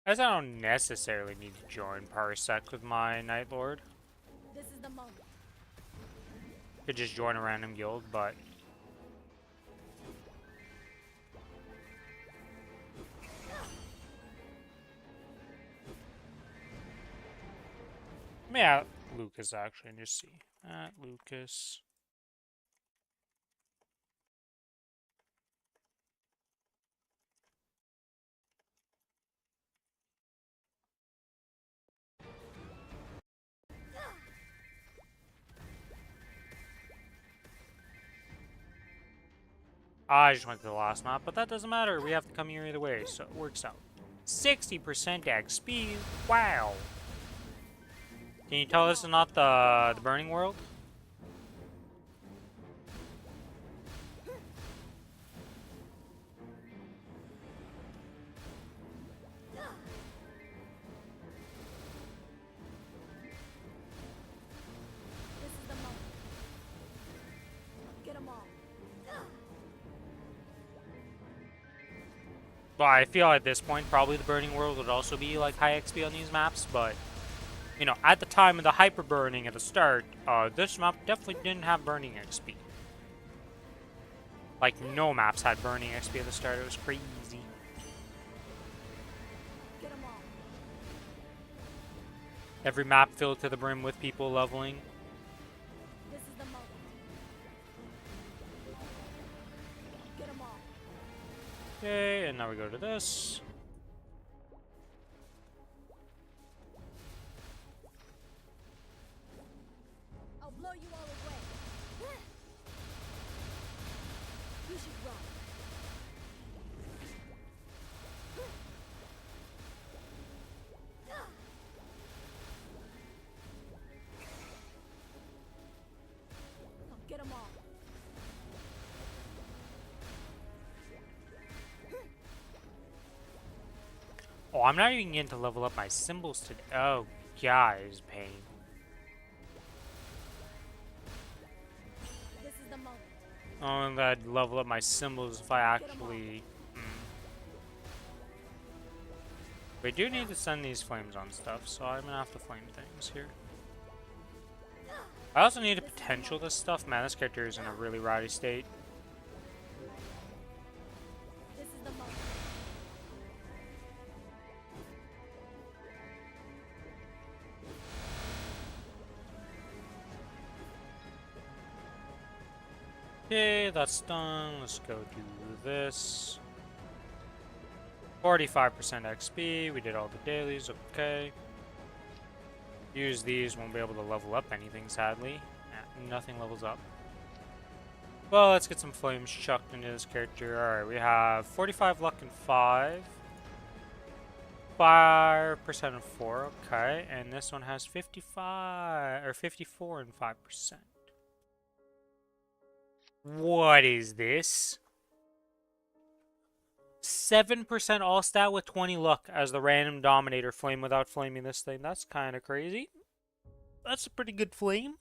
As I don't necessarily need to join Parsec with my Night Lord. This is the moment. Could just join a random guild, but let me add Lucas actually and just see. At Lucas. I just went to the last map, but that doesn't matter. We have to come here either way, so it works out. 60% XP. Wow. Can you tell this is not the Burning World? This is the moment. Get them all. Well, I feel at this point probably the Burning World would also be like high XP on these maps, but you know, at the time of the hyper burning at the start, this map definitely didn't have burning XP. Like no maps had burning XP at the start. It was crazy. Get them all. Every map filled to the brim with people leveling. This is the moment. Get them all. Okay, and now we go to this. I'll blow you all away. You should run. Get them all. Oh, I'm not even getting to level up my symbols today. Oh, guys, pain. This is the moment. Oh, and I'd level up my symbols if I actually... We do need to send these flames on stuff, so I'm gonna have to flame things here. I also need to potential this stuff. Man, this character is in a really rowdy state. Okay, that's done. Let's go do this. 45% XP. We did all the dailies. Okay. Use these. Won't be able to level up anything, sadly. Nothing levels up. Well, let's get some flames chucked into this character. Alright, we have 45 luck and 5. 5% and 4. Okay. And this one has 55 or 54 and 5%. What is this? 7% all stat with 20 luck as the random dominator flame without flaming this thing. That's kind of crazy. That's a pretty good flame.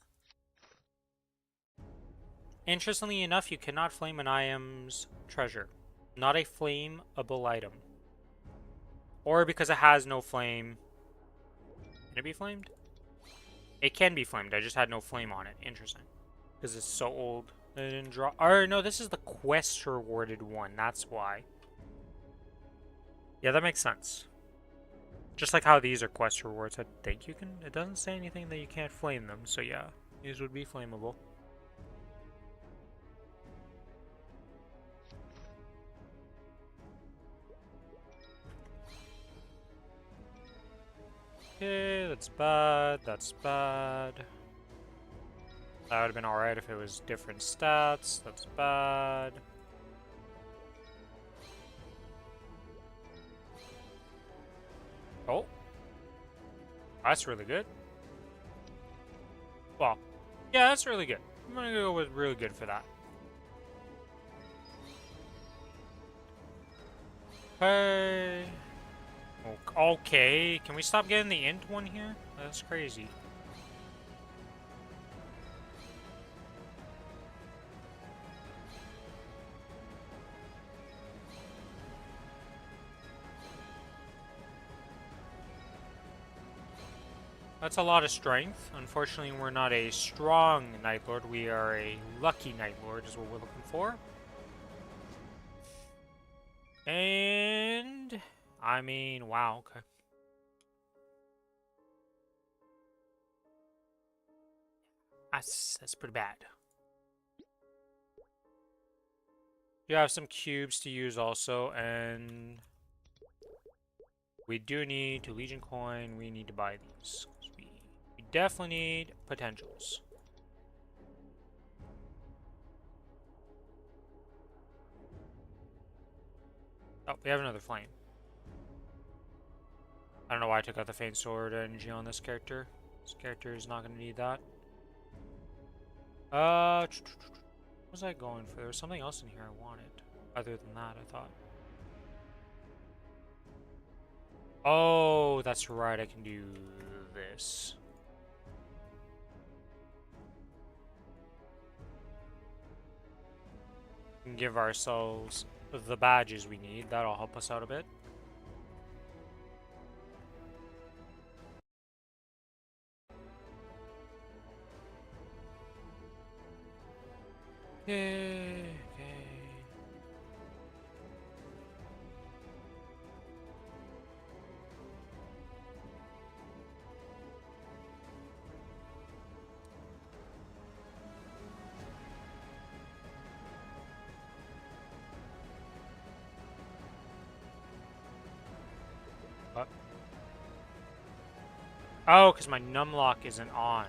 Interestingly enough, you cannot flame an item's treasure. Not a flameable item. Or because it has no flame. Can it be flamed? It can be flamed. I just had no flame on it. Interesting. Because it's so old. It didn't draw. Or no, this is the quest rewarded one. That's why. Yeah, that makes sense. Just like how these are quest rewards. I think you can. It doesn't say anything that you can't flame them. So yeah, these would be flammable. Okay, that's bad. That's bad. That would have been alright if it was different stats. That's bad. Oh. That's really good. Well, yeah, that's really good. I'm gonna go with really good for that. Hey. Okay, can we stop getting the int one here? That's crazy. That's a lot of strength. Unfortunately, we're not a strong Night Lord. We are a lucky Night Lord is what we're looking for. And... I mean, wow, okay. That's pretty bad. You have some cubes to use also, and... we do need to Legion coin. We need to buy these. We definitely need potentials. Oh, we have another flame. I don't know why I took out the Faint Sword energy on this character. This character is not going to need that. What was I going for? There was something else in here I wanted. Other than that, I thought. Oh, that's right. I can do this. We can give ourselves the badges we need. That'll help us out a bit. Yay. Okay. What? Oh, because my numlock isn't on.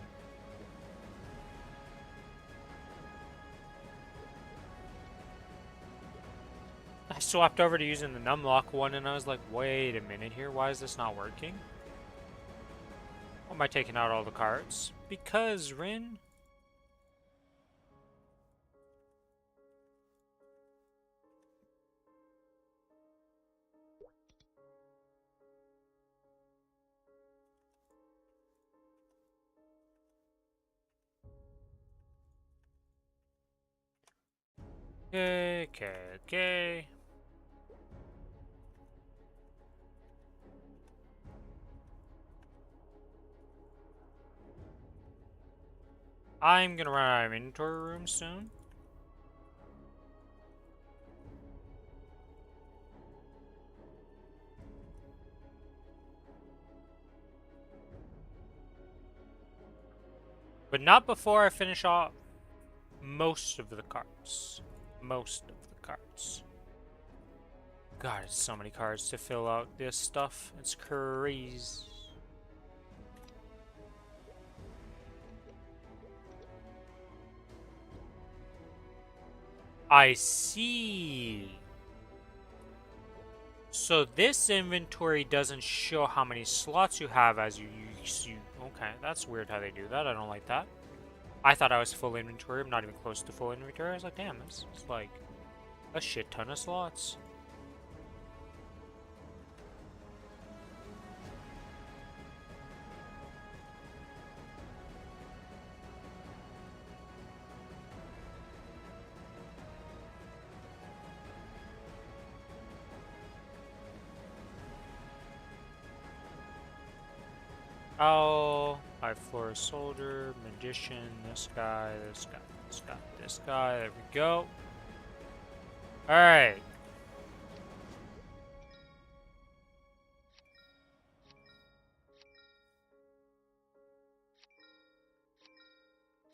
I swapped over to using the numlock one and I was like, wait a minute here, why is this not working? Why am I taking out all the cards? Because, Rin. Okay. I'm gonna run out of inventory room soon. But not before I finish off most of the carts. Most of the carts. God, it's so many cards to fill out this stuff. It's crazy. I see. So this inventory doesn't show how many slots you have as you use. Okay, that's weird how they do that. I don't like that. I thought I was full inventory. I'm not even close to full inventory. I was like, damn, it's like a shit ton of slots. Oh, High Floor Soldier, Magician, this guy, this guy, this guy, this guy. There we go. Alright.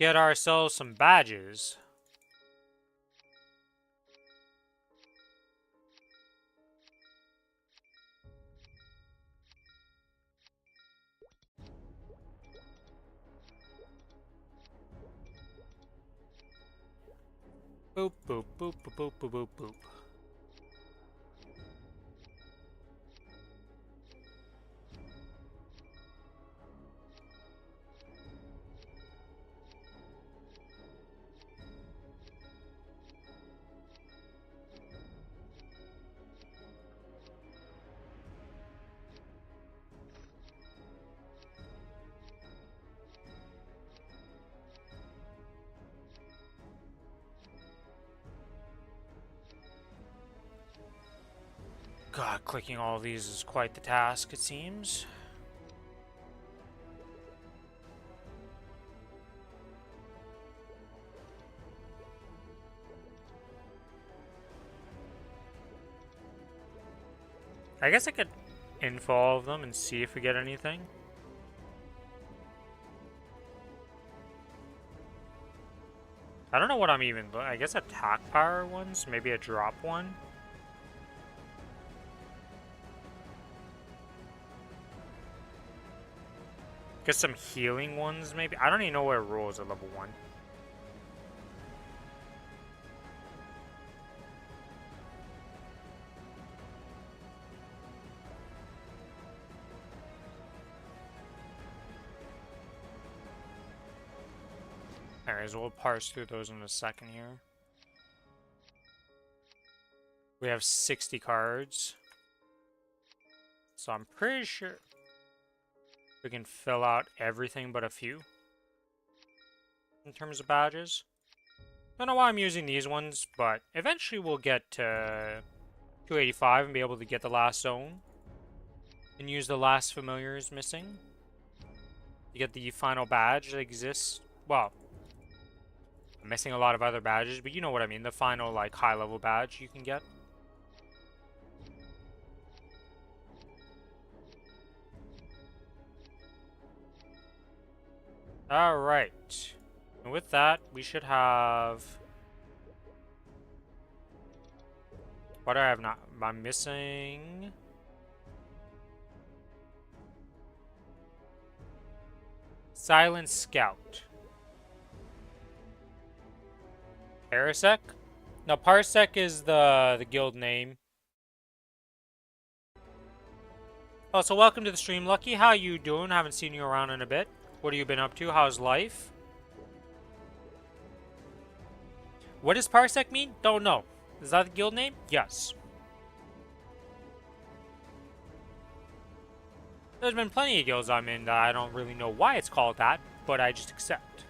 Get ourselves some badges. Boop, boop, boop, boop, boop, boop, boop, boop. God, clicking all these is quite the task, it seems. I guess I could info all of them and see if we get anything. I don't know what I'm even... I guess attack power ones? Maybe a drop one? Get some healing ones, maybe? I don't even know what it rolls at level 1. Anyways, we'll parse through those in a second here. We have 60 cards. So I'm pretty sure we can fill out everything but a few in terms of badges. Don't know why I'm using these ones, but eventually we'll get to 285 and be able to get the last zone and use the last familiars missing to get the final badge that exists. Well, I'm missing a lot of other badges, but you know what I mean. The final, like, high-level badge you can get. Alright. And with that, we should have... What do I have not? I'm missing... Silent Scout. Parsec? No, Parsec is the guild name. Oh, so welcome to the stream, Lucky. How you doing? Haven't seen you around in a bit. What have you been up to? How's life? What does Parsec mean? Don't know. Is that the guild name? Yes. There's been plenty of guilds I'm in that I don't really know why it's called that, but I just accept.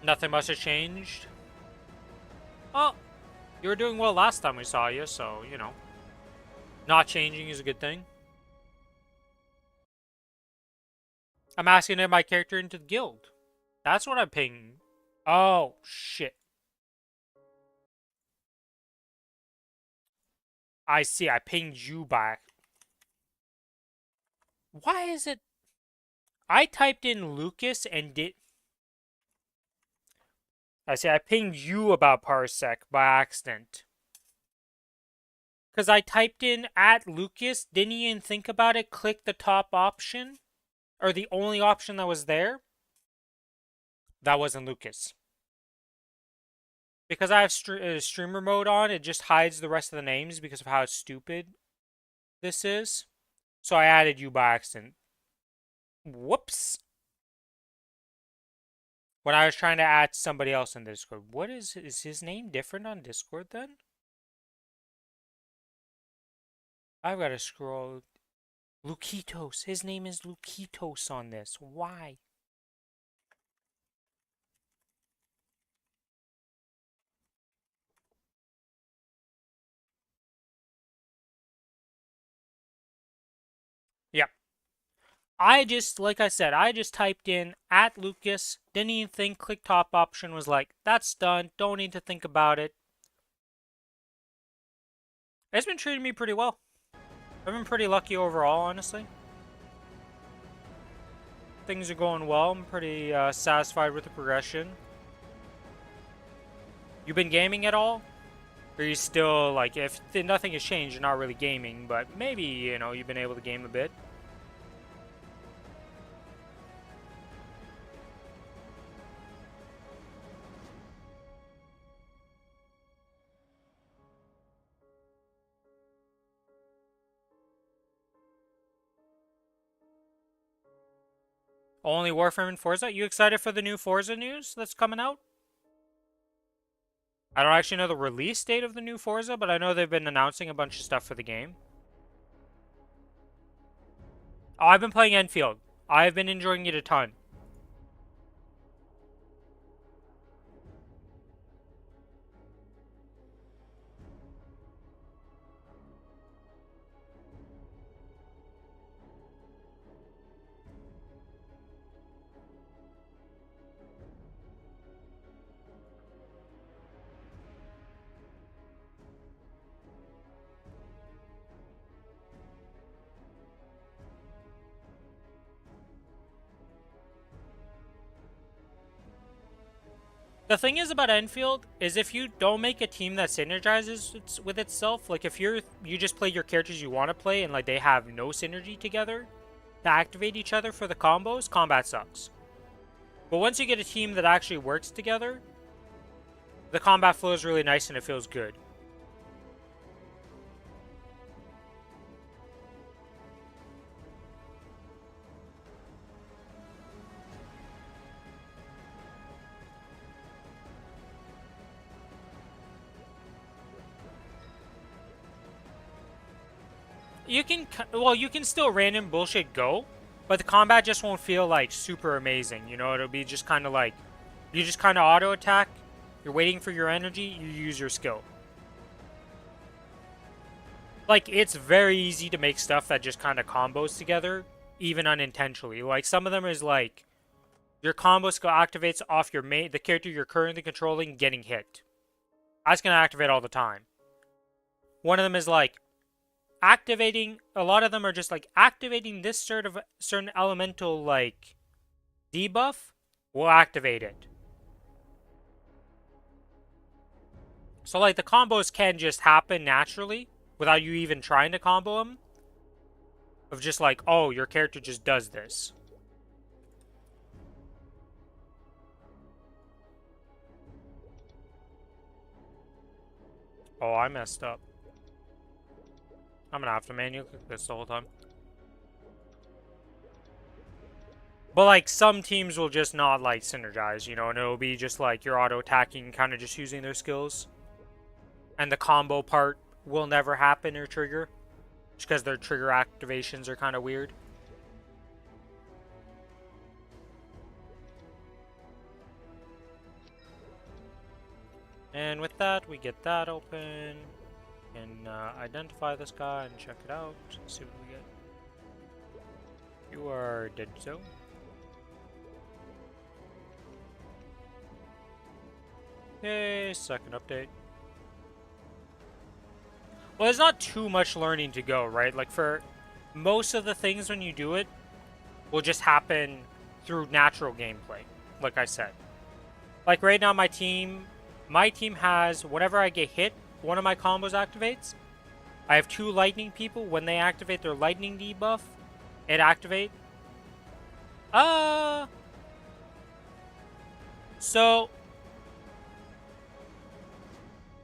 Nothing much has changed. Oh, you were doing well last time we saw you, so, you know. Not changing is a good thing. I'm asking to get my character into the guild. That's what I'm paying Oh, shit. I see. I pinged you back. Why is it? I typed in Lucas and did. I see. I pinged you about Parsec by accident. Because I typed in at Lucas, didn't even think about it, clicked the top option, or the only option that was there. That wasn't Lucas. Because I have streamer mode on, it just hides the rest of the names because of how stupid this is. So I added you by accident. Whoops. When I was trying to add somebody else in Discord. What is his name different on Discord then? I've got to scroll. Lukitos. His name is Lukitos on this. Why? Yep. Like I said, I just typed in at Lucas, didn't even think, click top option, was like, that's done, don't need to think about it. It's been treating me pretty well. I've been pretty lucky overall, honestly. Things are going well, I'm pretty satisfied with the progression. You been gaming at all? Or are you still, like, if nothing has changed, you're not really gaming, but maybe, you know, you've been able to game a bit? Only Warframe and Forza? You excited for the new Forza news that's coming out? I don't actually know the release date of the new Forza, but I know they've been announcing a bunch of stuff for the game. Oh, I've been playing Enfield. I've been enjoying it a ton. The thing is about Enfield is if you don't make a team that synergizes with itself, like if you just play your characters you want to play and like they have no synergy together to activate each other for the combos, combat sucks. But once you get a team that actually works together, the combat flows really nice and it feels good. You can still random bullshit go, but the combat just won't feel like super amazing. You know, it'll be just kind of like, you just kind of auto attack, you're waiting for your energy, you use your skill. Like, it's very easy to make stuff that just kind of combos together, even unintentionally. Like, some of them is like, your combo skill activates off the character you're currently controlling getting hit. That's gonna activate all the time. One of them is like, a lot of them are just like activating this certain elemental like debuff will activate it. So like the combos can just happen naturally without you even trying to combo them. Of just like, oh, your character just does this. Oh, I messed up. I'm gonna have to manually click this the whole time. But like some teams will just not like synergize, you know, and it'll be just like you're auto attacking, kind of just using their skills. And the combo part will never happen or trigger. Just because their trigger activations are kind of weird. And with that, we get that open. And identify this guy and check it out. See what we get. You are dead zone. Yay, second update. Well, there's not too much learning to go, right? Like, for most of the things when you do it, will just happen through natural gameplay, like I said. Like, right now, my team has, whenever I get hit, one of my combos activates. I have 2 lightning people. When they activate their lightning debuff, it activate. So,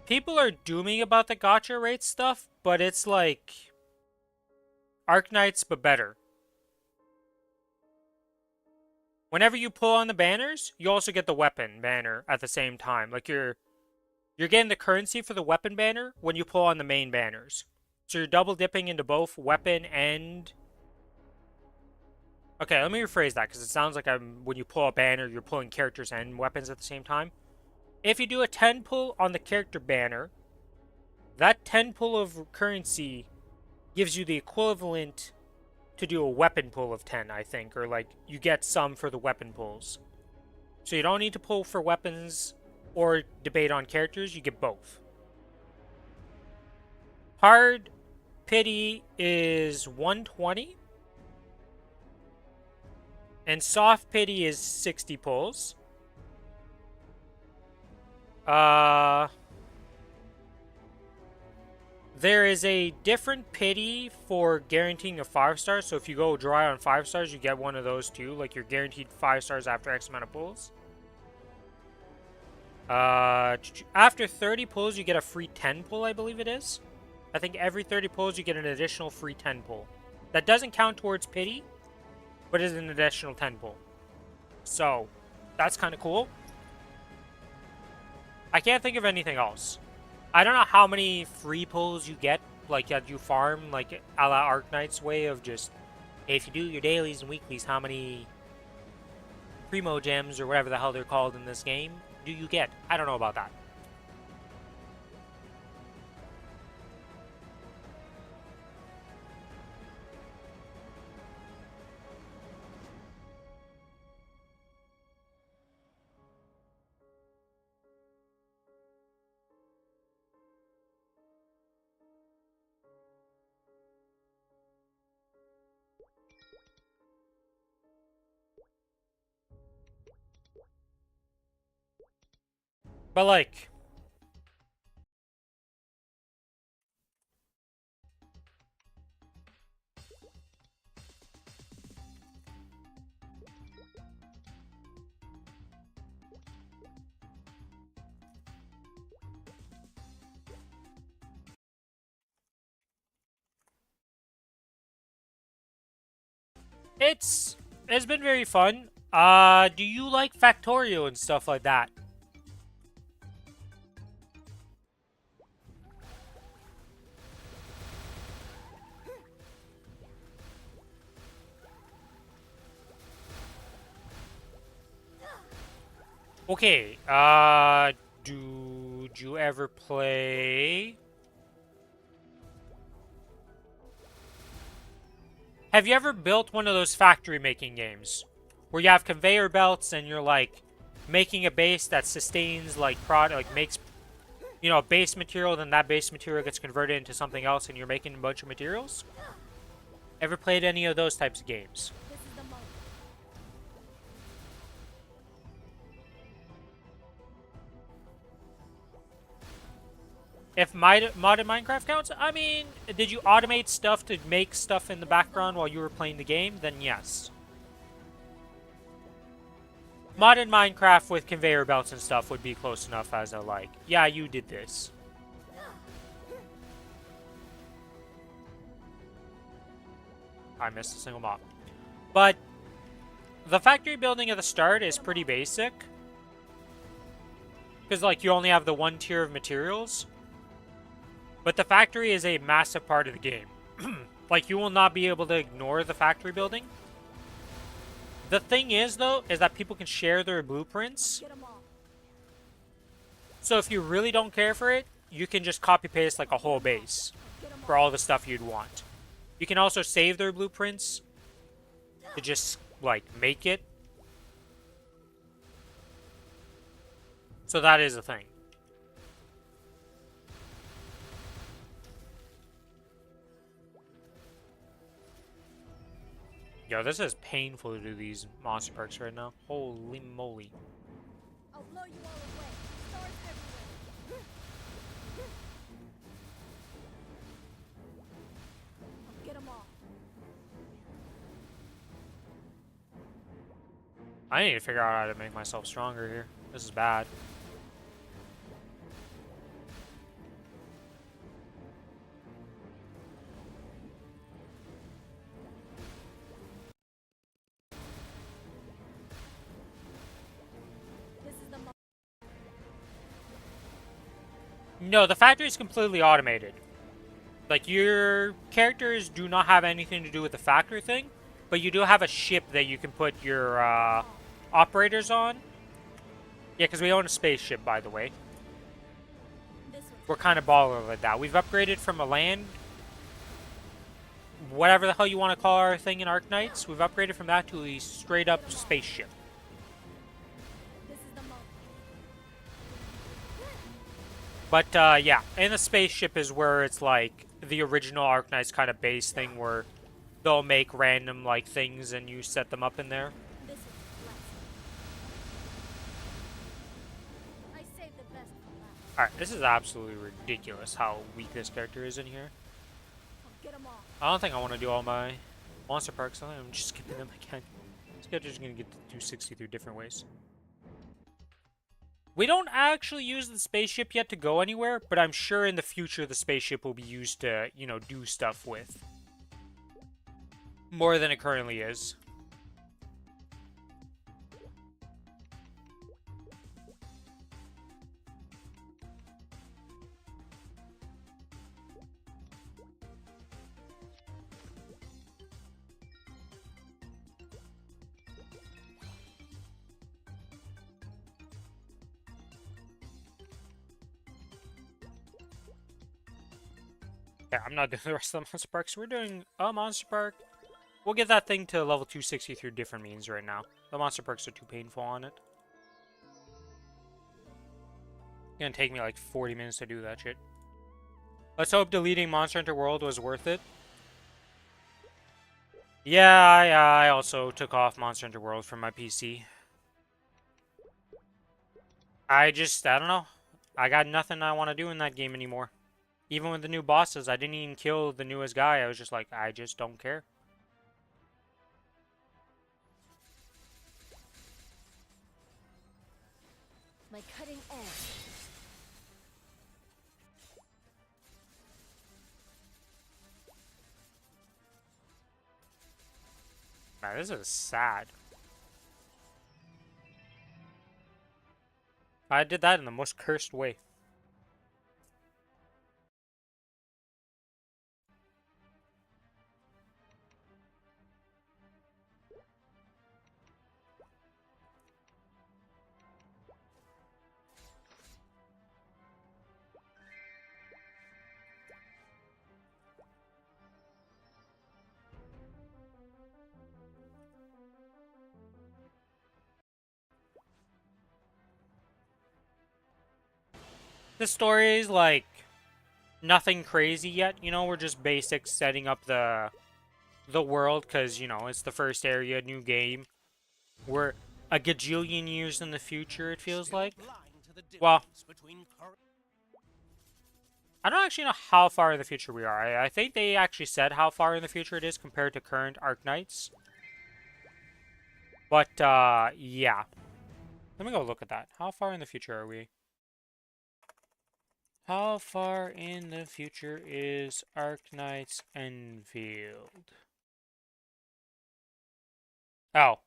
people are dooming about the gacha rate stuff, but it's like Arknights, but better. Whenever you pull on the banners, you also get the weapon banner at the same time. Like, you're getting the currency for the weapon banner when you pull on the main banners. So you're double dipping into both weapon and... Okay, let me rephrase that, because it sounds like when you pull a banner, you're pulling characters and weapons at the same time. If you do a 10 pull on the character banner, that 10 pull of currency gives you the equivalent to do a weapon pull of 10, I think. Or, like, you get some for the weapon pulls. So you don't need to pull for weapons or debate on characters, you get both. Hard pity is 120. And soft pity is 60 pulls. There is a different pity for guaranteeing a 5 stars. So if you go dry on 5 stars, you get one of those too. Like, you're guaranteed 5 stars after X amount of pulls. After 30 pulls, you get a free 10 pull, I believe it is. I think every 30 pulls, you get an additional free 10 pull. That doesn't count towards pity, but is an additional 10 pull. So, that's kind of cool. I can't think of anything else. I don't know how many free pulls you get, like, that you farm, like, a la Arknight's way of just, hey, if you do your dailies and weeklies, how many Primo Gems, or whatever the hell they're called in this game, do you get? I don't know about that. But, like, it's been very fun. Do you like Factorio and stuff like that? Okay, do you ever play... Have you ever built one of those factory making games? Where you have conveyor belts and you're, like, making a base that sustains, like, makes, you know, a base material, then that base material gets converted into something else and you're making a bunch of materials? Ever played any of those types of games? This is the moment. If modded Minecraft counts, I mean, did you automate stuff to make stuff in the background while you were playing the game? Then yes. Modded Minecraft with conveyor belts and stuff would be close enough as a, like, yeah, you did this. I missed a single mob. But the factory building at the start is pretty basic. Because, like, you only have the 1 tier of materials. But the factory is a massive part of the game. Like, you will not be able to ignore the factory building. The thing is, though, is that people can share their blueprints. Get 'em all. So if you really don't care for it, you can just copy-paste, like, a whole base for all the stuff you'd want. You can also save their blueprints to just, like, make it. So that is a thing. Yo, this is painful to do these monster perks right now. Holy moly. I'll blow you all away. Stars everywhere. I'll get them all. I need to figure out how to make myself stronger here. This is bad. This is the No, the factory is completely automated. Like, your characters do not have anything to do with the factory thing, but you do have a ship that you can put your operators on. Yeah, because we own a spaceship, by the way. this one. We're kind of baller with that. We've upgraded from a land, whatever the hell you want to call our thing in Arknights, we've upgraded from that to a straight-up spaceship. This is the moment. But, yeah, and the spaceship is where it's, like, the original Arknights kind of base thing where they'll make random, like, things and you set them up in there. This is blessed. I saved the best for last. Alright, this is absolutely ridiculous how weak this character is in here. I'll get them all. I don't think I want to do all my monster parks. I think I'm just skipping them again. This character's going to get to do 63 different ways. We don't actually use the spaceship yet to go anywhere, but I'm sure in the future the spaceship will be used to, you know, do stuff with. More than it currently is. Yeah, I'm not doing the rest of the monster parks. We're doing a monster park. We'll get that thing to level 260 through different means right now. The monster perks are too painful on it. It's gonna take me like 40 minutes to do that shit. Let's hope deleting Monster Hunter World was worth it. Yeah, I also took off Monster Hunter World from my PC. I don't know. I got nothing I want to do in that game anymore. Even with the new bosses, I didn't even kill the newest guy. I was just like, I just don't care. My cutting edge. Man, this is sad. I did that in the most cursed way. The story is like nothing crazy yet, you know, we're just basic setting up the world because, you know, it's the first area, new game. We're a gajillion years in the future, it feels Still like. blind to the Well, difference between courage. I don't actually know how far in the future we are. I think they actually said how far in the future it is compared to current Arknights. But, yeah. Let me go look at that. How far in the future are we? How far in the future is Arknights Enfield? Oh.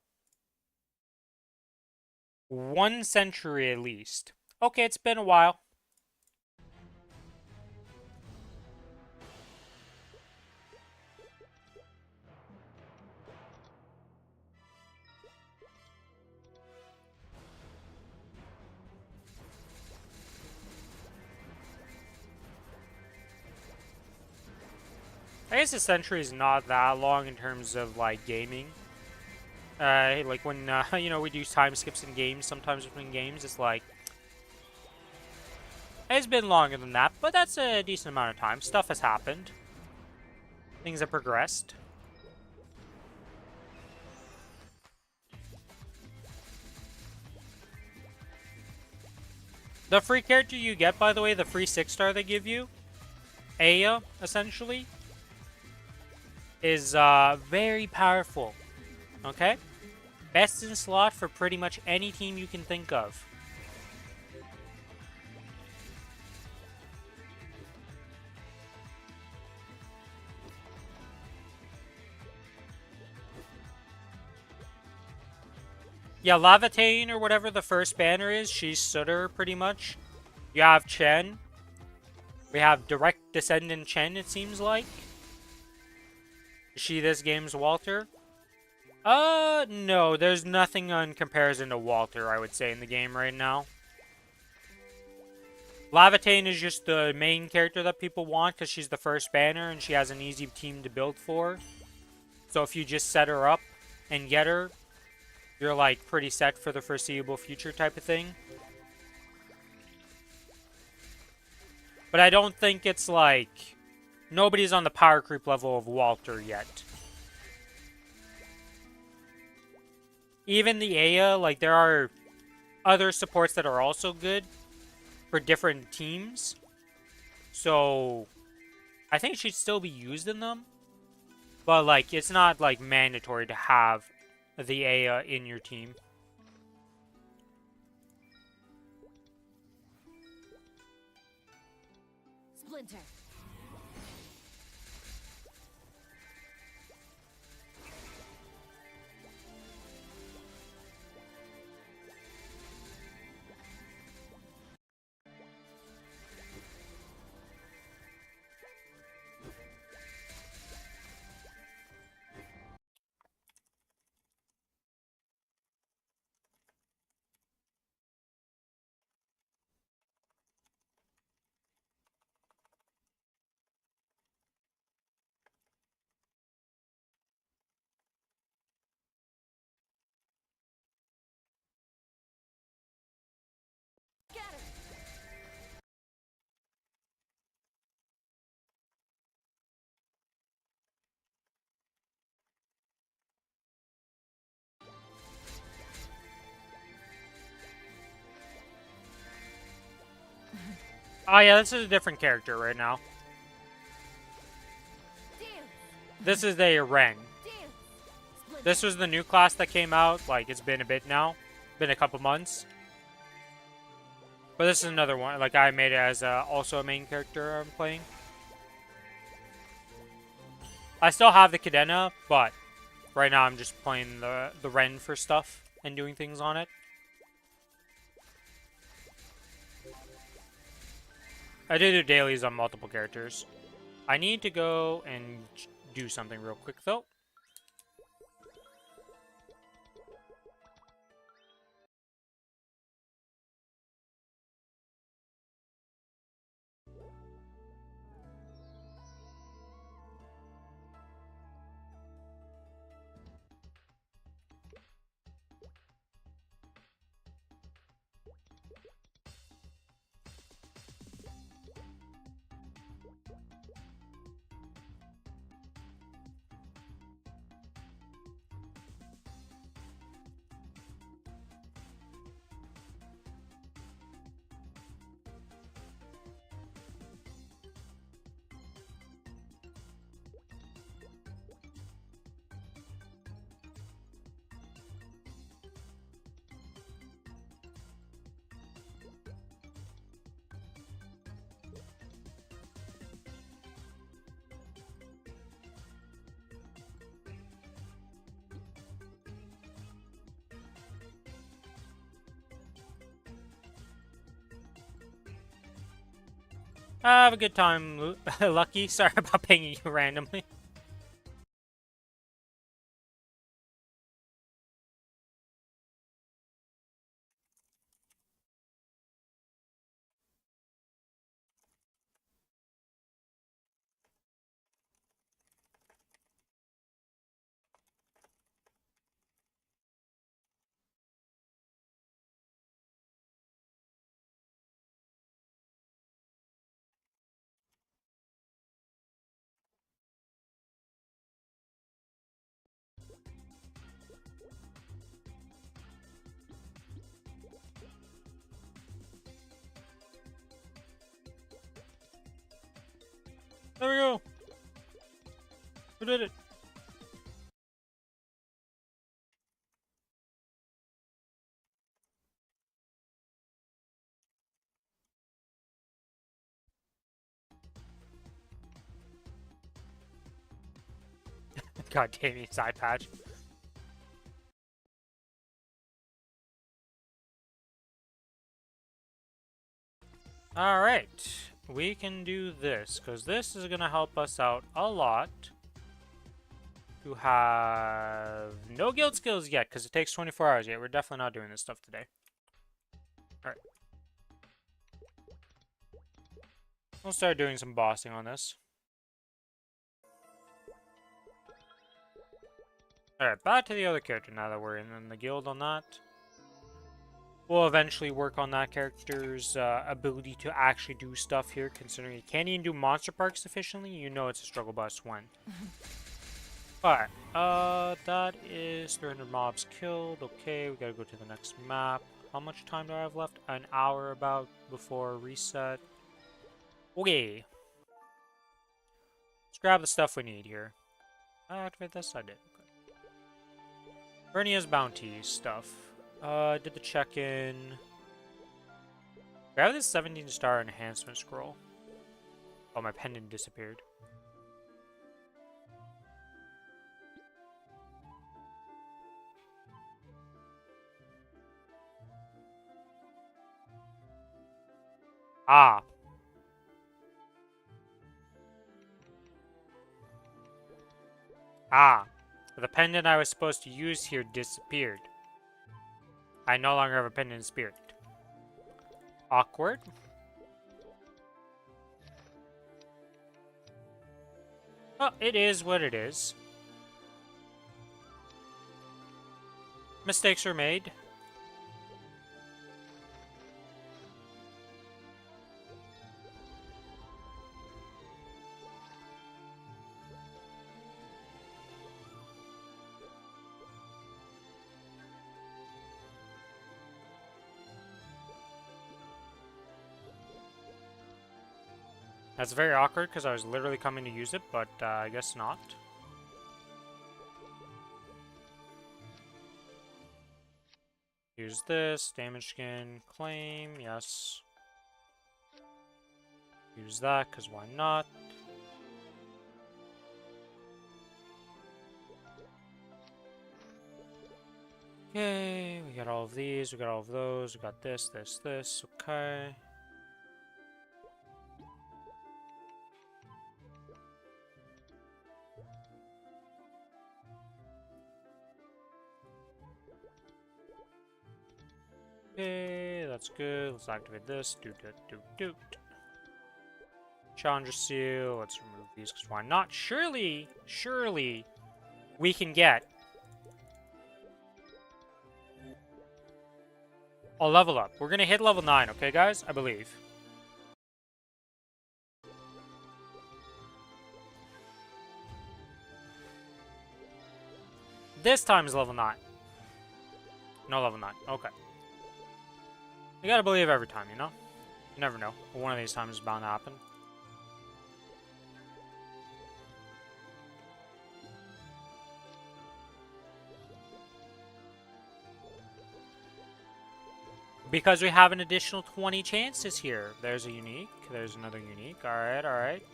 1 century at least. Okay, it's been a while. I guess a century is not that long in terms of, like, gaming. Like, when, you know, we do time skips in games, sometimes between games, it's like... It's been longer than that, but that's a decent amount of time. Stuff has happened. Things have progressed. The free character you get, by the way, the free 6-star they give you, Aya, essentially, is very powerful. Okay? Best in slot for pretty much any team you can think of. Yeah, Lavatane or whatever the first banner is, she's Sutter pretty much. You have Chen. We have direct descendant Chen, it seems like. Is she this game's Walter? No, there's nothing on comparison to Walter, I would say, in the game right now. Lavatane is just the main character that people want because she's the first banner and she has an easy team to build for. So if you just set her up and get her, you're like pretty set for the foreseeable future type of thing. But I don't think it's like nobody's on the power creep level of Walter yet. Even the Aya, like there are other supports that are also good for different teams. So I think it should still be used in them. But like it's not like mandatory to have the Aya in your team. Splinter. Scatter. Oh yeah, this is a different character right now. Dance. This is a Ren. Dance. Splinter. This was the new class that came out. Like, it's been a bit now. Been a couple months. But this is another one. Like, I made it as also a main character I'm playing. I still have the Cadena, but right now I'm just playing the Ren for stuff and doing things on it. I do dailies on multiple characters. I need to go and do something real quick, though. Have a good time, Lucky. Sorry about pinging you randomly. There we go. Who did it? God damn it, side patch. Alright, we can do this, because this is going to help us out a lot. To have no guild skills yet, because it takes 24 hours yet. We're definitely not doing this stuff today. Alright. We'll start doing some bossing on this. Alright, back to the other character now that we're in the guild on that. We'll eventually work on that character's ability to actually do stuff here, considering he can't even do monster parks efficiently. You know it's a struggle bus when. But, that is 300 mobs killed. Okay, we gotta go to the next map. How much time do I have left? An hour about before reset. Okay. Let's grab the stuff we need here. Did I activate this? I did. Okay. Vernia's bounty stuff. Did the check-in. Grab this 17-star enhancement scroll. Oh, my pendant disappeared. Ah. Ah. The pendant I was supposed to use here disappeared. I no longer have a pendant spirit. Awkward. Well, it is what it is. Mistakes were made. That's very awkward because I was literally coming to use it, but I guess not. Use this, damage skin, claim, yes. Use that, because why not? Okay, we got all of these, we got all of those, we got this, okay. Okay, that's good. Let's activate this. Doot. Challenger seal. Let's remove these because why not? Surely, we can get a level up. We're gonna hit level 9, okay, guys? I believe. This time is level 9. No, level 9. Okay. You gotta believe every time, you know? You never know. But one of these times is bound to happen. Because we have an additional 20 chances here. There's a unique. There's another unique. Alright.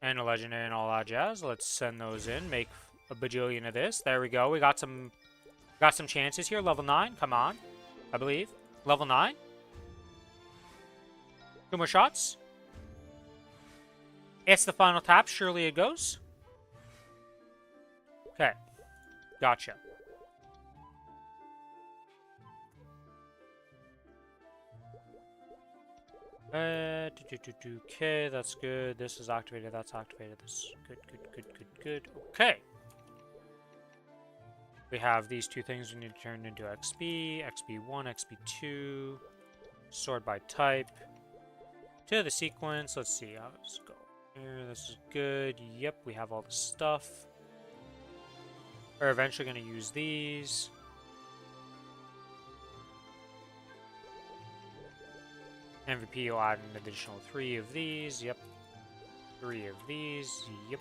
And a legendary and all that jazz. Let's send those in. Make a bajillion of this. There we go. We got some chances here. Level 9. Come on. I believe. Level 9. 2 more shots. It's the final tap. Surely it goes. Okay. Gotcha. Okay, that's good. This is activated. That's activated. This is good. Okay. We have these two things we need to turn into XP. XP1, XP2. Sort by type. To the sequence. Let's see. Let's go here. This is good. Yep, we have all the stuff. We're eventually going to use these. MVP will add an additional 3 of these. Yep. 3 of these, yep.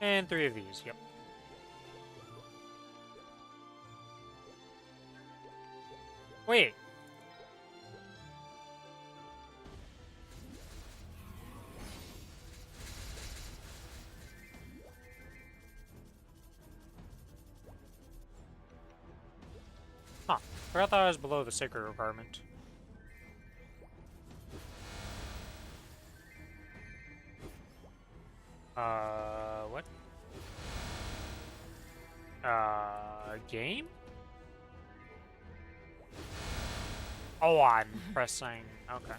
And 3 of these, yep. Wait. Huh. Forgot that I was below the sacred requirement. What? Game? Oh, I'm pressing. Okay.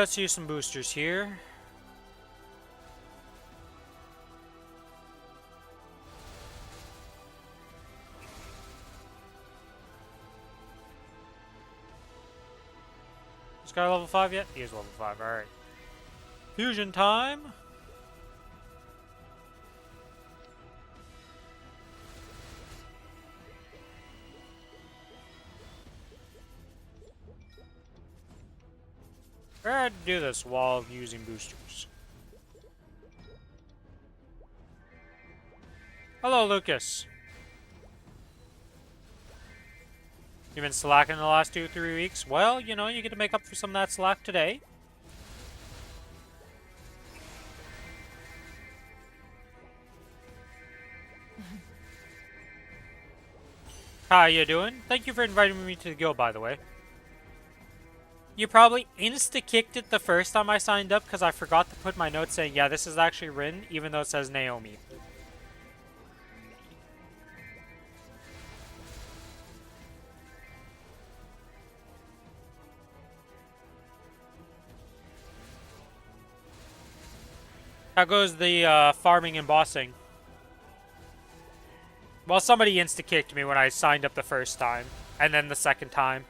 Let's use some boosters here. This guy level 5 yet? He is level 5, alright. Fusion time! I had to do this while using boosters. Hello, Lucas. You've been slacking the last 2-3 weeks? Well, you know, you get to make up for some of that slack today. How you doing? Thank you for inviting me to the guild, by the way. You probably insta-kicked it the first time I signed up because I forgot to put my note saying, yeah, this is actually Rin, even though it says Naomi. How goes the farming and bossing? Well, somebody insta-kicked me when I signed up the first time, and then the second time.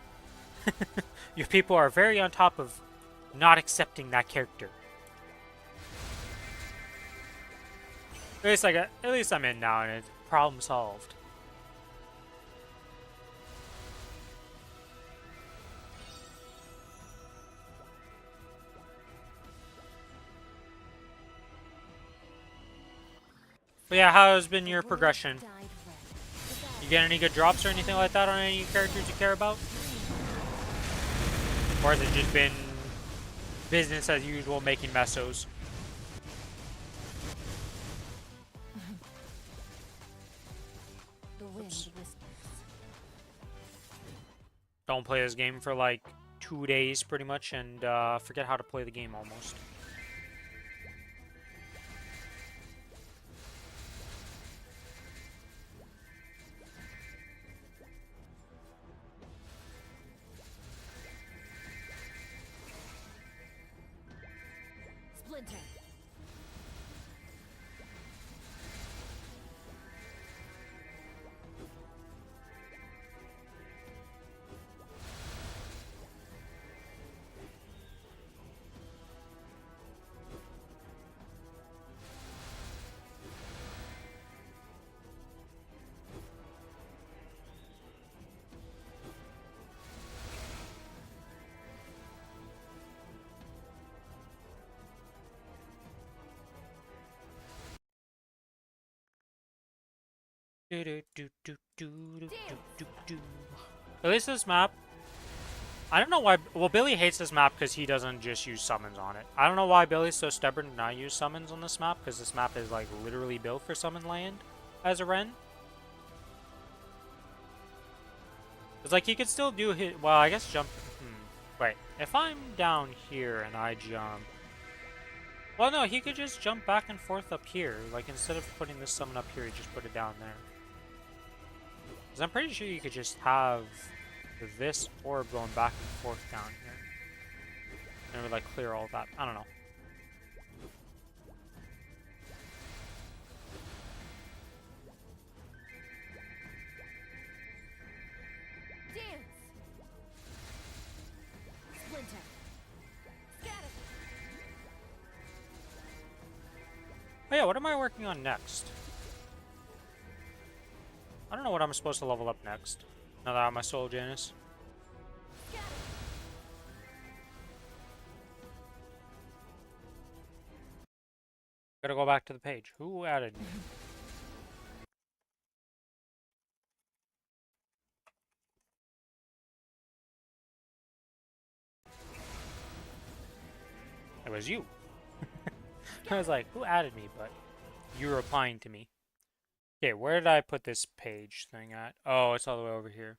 You people are very on top of not accepting that character. At least I'm in now, and it's problem solved. But yeah, how's been your progression? You get any good drops or anything like that on any characters you care about? Or has it just been business as usual, making mesos? Don't play this game for like 2 days pretty much, and forget how to play the game almost. Splinter. At least this map, I don't know why. Well, Billy hates this map because he doesn't just use summons on it. I don't know why Billy's so stubborn to not use summons on this map, because this map is like literally built for summon land as a Ren. It's like he could still do his. Well, I guess jump. Wait, if I'm down here and I jump. Well, no, he could just jump back and forth up here. Like instead of putting this summon up here, he just put it down there. Because I'm pretty sure you could just have this orb going back and forth down here. And it would like clear all that. I don't know. Oh yeah, what am I working on next? I don't know what I'm supposed to level up next. Now that I have my soul Janus. Gotta go back to the page. Who added me? It was you. I was like, who added me? But you're replying to me. Okay, where did I put this page thing at? Oh, it's all the way over here.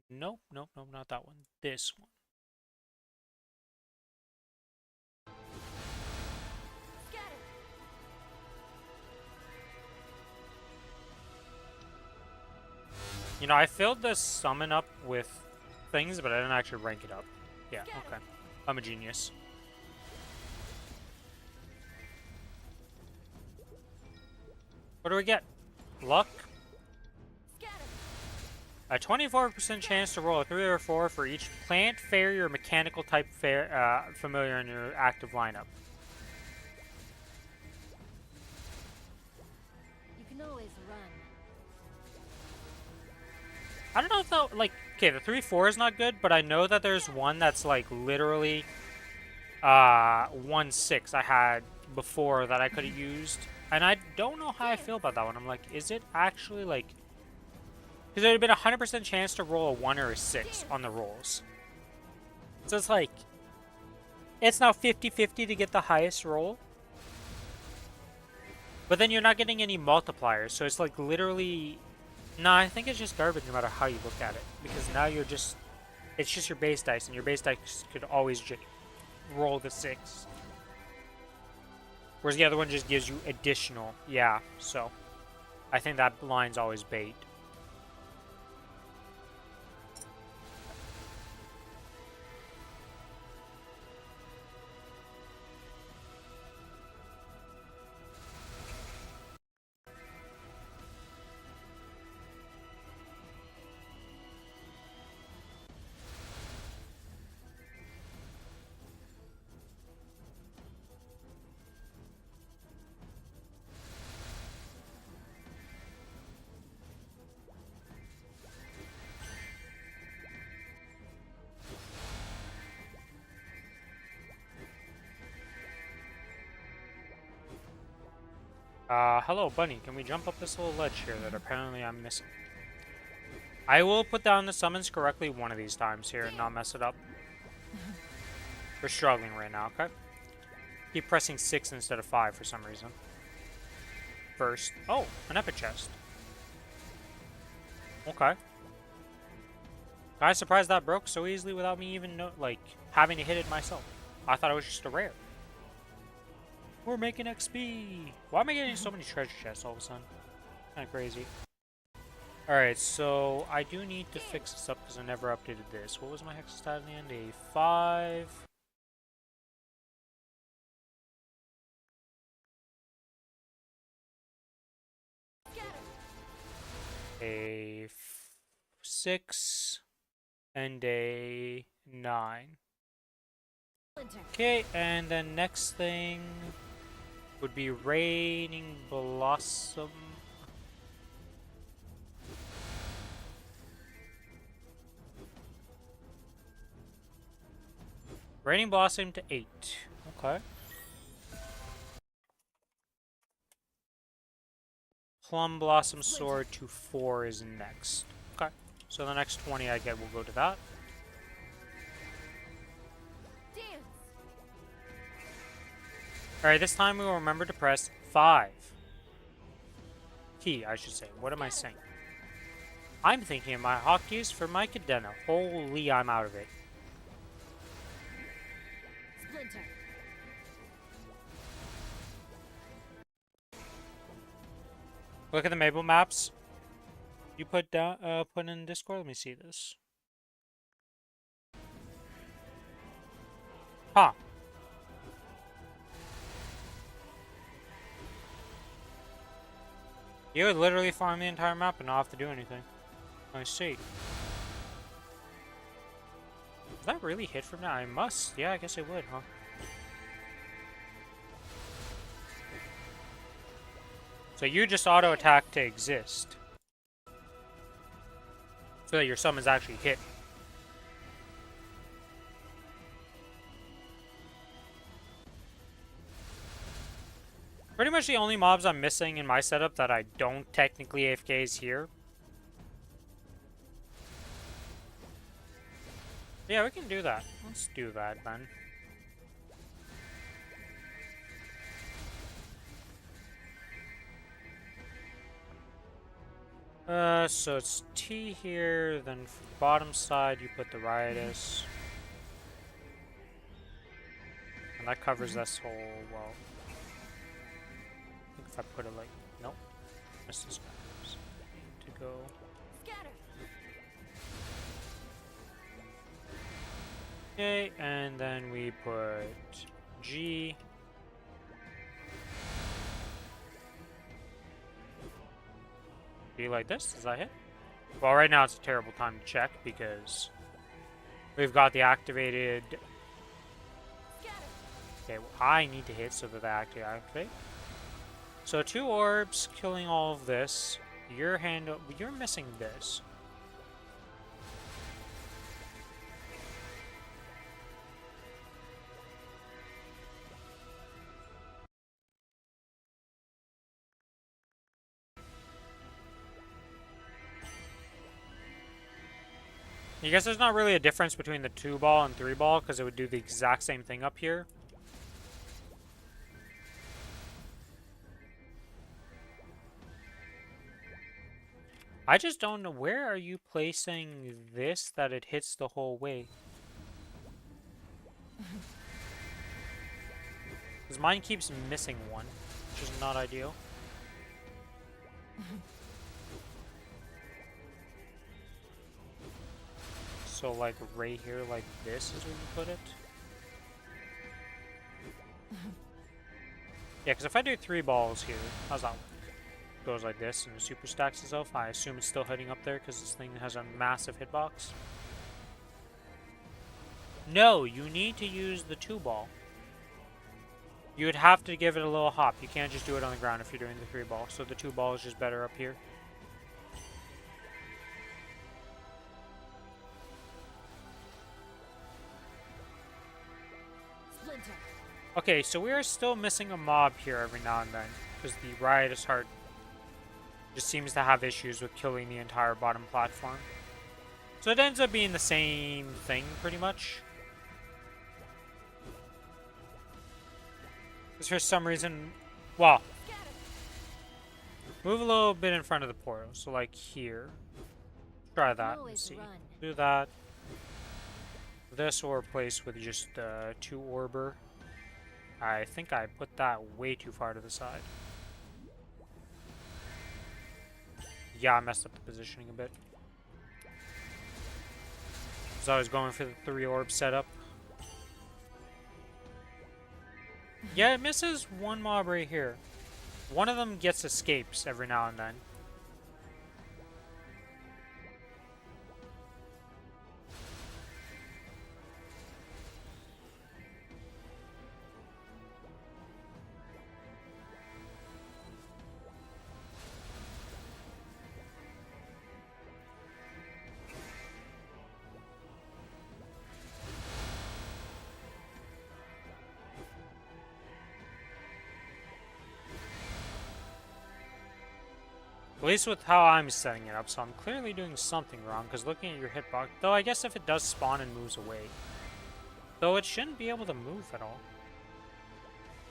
Nope, nope, nope, not that one. This one. You know, I filled the summon up with things, but I didn't actually rank it up. Yeah, okay. I'm a genius. What do we get? Luck? A 24% chance to roll a 3 or 4 for each plant, fairy, or mechanical type familiar in your active lineup. You can always run. I don't know if that, like, okay, the 3-4 is not good, but I know that there's one that's, like, literally, 1-6 I had before that I could have used. And I don't know how I feel about that one. I'm like, is it actually, like... Because there would have been a 100% chance to roll a 1 or a 6 on the rolls. So it's like... It's now 50-50 to get the highest roll. But then you're not getting any multipliers, so it's like literally... Nah, I think it's just garbage no matter how you look at it. Because now you're just... It's just your base dice, and your base dice could always just roll the 6. Whereas the other one just gives you additional. Yeah, so... I think that line's always bait. Hello, Bunny. Can we jump up this little ledge here that apparently I'm missing? I will put down the summons correctly one of these times here and not mess it up. We're struggling right now, okay? Keep pressing 6 instead of 5 for some reason. First. Oh, an epic chest. Okay. I'm surprised that broke so easily without me even, having to hit it myself. I thought it was just a rare. We're making XP! Why am I getting so many treasure chests all of a sudden? Kinda crazy. Alright, so I do need to fix this up because I never updated this. What was my hex stat in the end? A 5. A 6. And a 9. Okay, and then next thing would be Raining Blossom. Raining Blossom to 8. Okay. Plum Blossom Sword to 4 is next. Okay. So the next 20 I get will go to that. Alright, this time we will remember to press 5. Key, I should say. What am I saying? I'm thinking of my hotkeys for my Cadena. Holy, I'm out of it. Splinter. Look at the Maple maps. You put down, put in Discord. Let me see this. Huh. You would literally farm the entire map and not have to do anything. I see. that really hit from now? I must. Yeah, I guess it would, huh? So you just auto attack to exist. So that your summons actually hit. Pretty much the only mobs I'm missing in my setup that I don't technically AFK is here. Yeah, we can do that. Let's do that then. So it's T here, then for the bottom side you put the Riotous. And that covers this whole, well... I think if I put it like... Nope. Missed this guy. So I need to go... Scatter. Okay, and then we put G. Be like this. Does that hit? Well, right now it's a terrible time to check because we've got the activated. Okay, well, I need to hit so that they actually activate. So 2 orbs killing all of this. You're missing this. I guess there's not really a difference between the 2-ball and 3-ball because it would do the exact same thing up here. I just don't know. Where are you placing this that it hits the whole way? Because mine keeps missing one, which is not ideal. So like right here, like this is where you put it? Yeah, because if I do 3 balls here, how's that work? Goes like this and it super stacks itself. I assume it's still hitting up there because this thing has a massive hitbox. No, you need to use the 2-ball. You would have to give it a little hop. You can't just do it on the ground if you're doing the 3-ball. So the 2-ball is just better up here. Splinter. Okay, so we are still missing a mob here every now and then because the Riotous Heart just seems to have issues with killing the entire bottom platform. So it ends up being the same thing pretty much. Because for some reason, well, move a little bit in front of the portal. So like here, try that and see. Do that. This will replace with just 2 Orber. I think I put that way too far to the side. Yeah, I messed up the positioning a bit. So I was going for the 3 orb setup. Yeah, it misses one mob right here. One of them gets escapes every now and then. At least with how I'm setting it up, so I'm clearly doing something wrong, because looking at your hitbox... Though I guess if it does spawn and moves away. Though it shouldn't be able to move at all.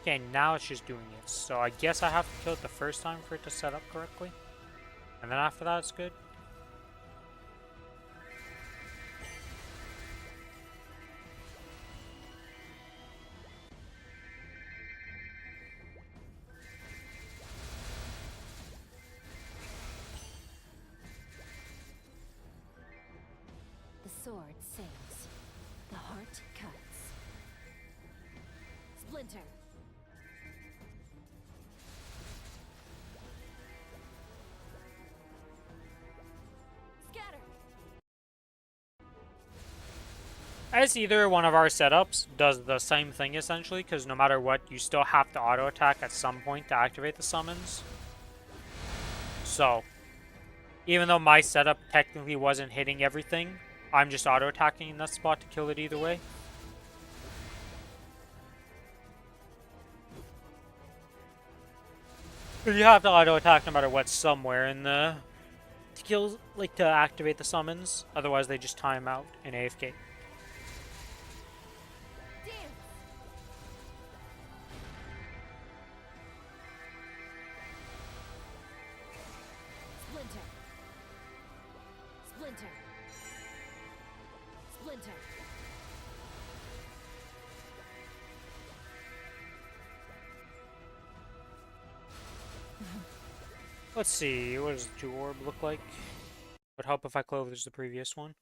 Okay, now it's just doing it. So I guess I have to kill it the first time for it to set up correctly. And then after that, it's good. The sword sings. The heart cuts. Splinter. Scatter. As either one of our setups does the same thing essentially, because no matter what, you still have to auto attack at some point to activate the summons. So, even though my setup technically wasn't hitting everything, I'm just auto attacking in that spot to kill it either way. You have to auto attack no matter what somewhere in the to kill, like, to activate the summons. Otherwise, they just time out in AFK. Splinter. Splinter. Splinter. Let's see, what does the 2 orb look like? Would help if I closed the previous one.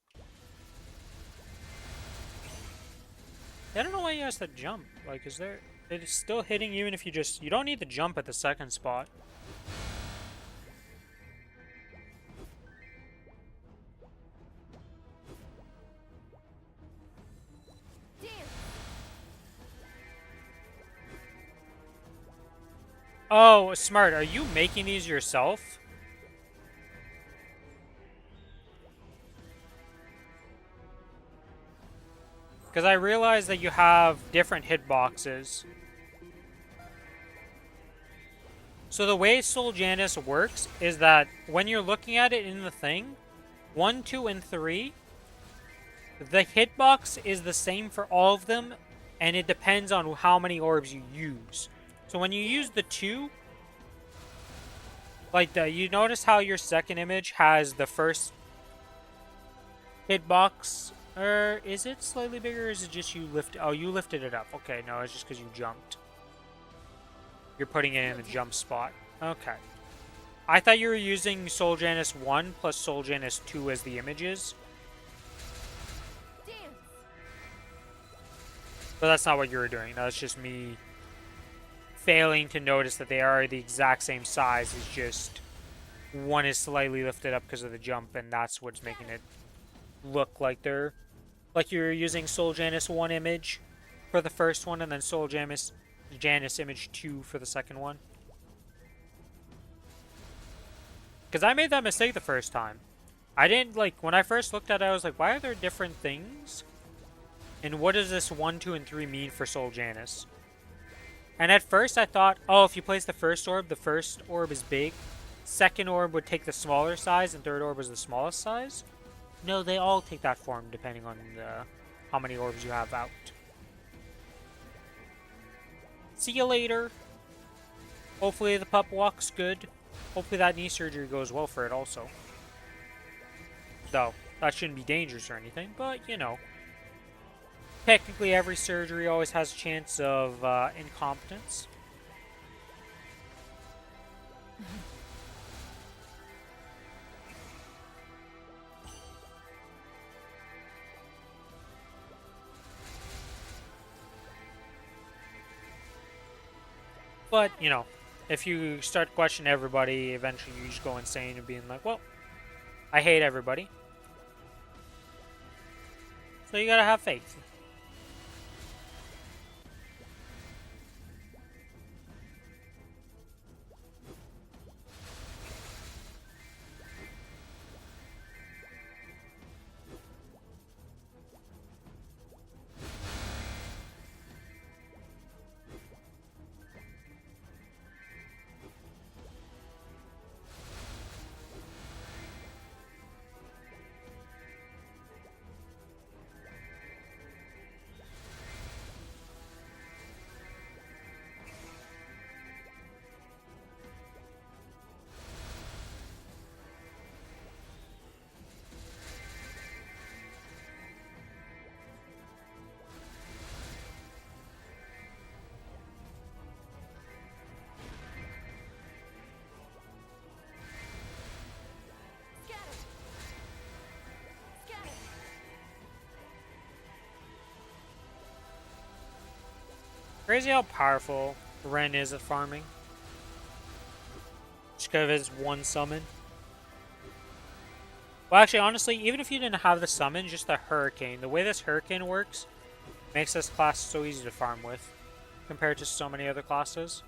I don't know why he has to jump. Like, is there... It's still hitting even if you just... You don't need to jump at the second spot. Oh, smart. Are you making these yourself? Because I realize that you have different hitboxes. So the way Soul Janus works is that when you're looking at it in the thing, 1, 2, and 3, the hitbox is the same for all of them, and it depends on how many orbs you use. So when you use the 2, like you notice how your second image has the first hitbox, or is it slightly bigger, or is it just you lift? Oh, you lifted it up. Okay, no, it's just because you jumped. You're putting it in the jump spot. Okay. I thought you were using Soul Janus 1 plus Soul Janus 2 as the images. But that's not what you were doing. That's just me failing to notice that they are the exact same size. It's just one is slightly lifted up because of the jump, and that's what's making it look like they're... Like you're using Soul Janus 1 image for the first one, and then Soul Janus image 2 for the second one. Because I made that mistake the first time. I didn't, like, when I first looked at it, I was like, why are there different things? And what does this 1, 2, and 3 mean for Soul Janus? And at first I thought, oh, if you place the first orb is big. Second orb would take the smaller size, and third orb was the smallest size. No, they all take that form depending on how many orbs you have out. See you later. Hopefully the pup walks good. Hopefully that knee surgery goes well for it also. Though, that shouldn't be dangerous or anything, but, you know. Technically, every surgery always has a chance of incompetence. But, you know, if you start questioning everybody, eventually you just go insane and being like, well, I hate everybody. So you gotta have faith. Crazy how powerful Ren is at farming. Just because of his one summon. Well, actually, honestly, even if you didn't have the summon, just the Hurricane, the way this Hurricane works makes this class so easy to farm with compared to so many other classes.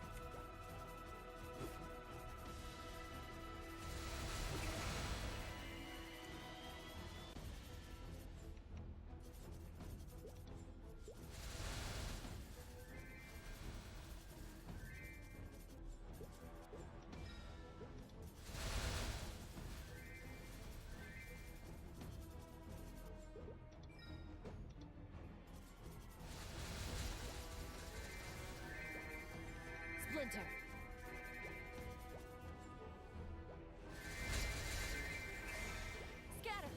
Splinter. Scatter.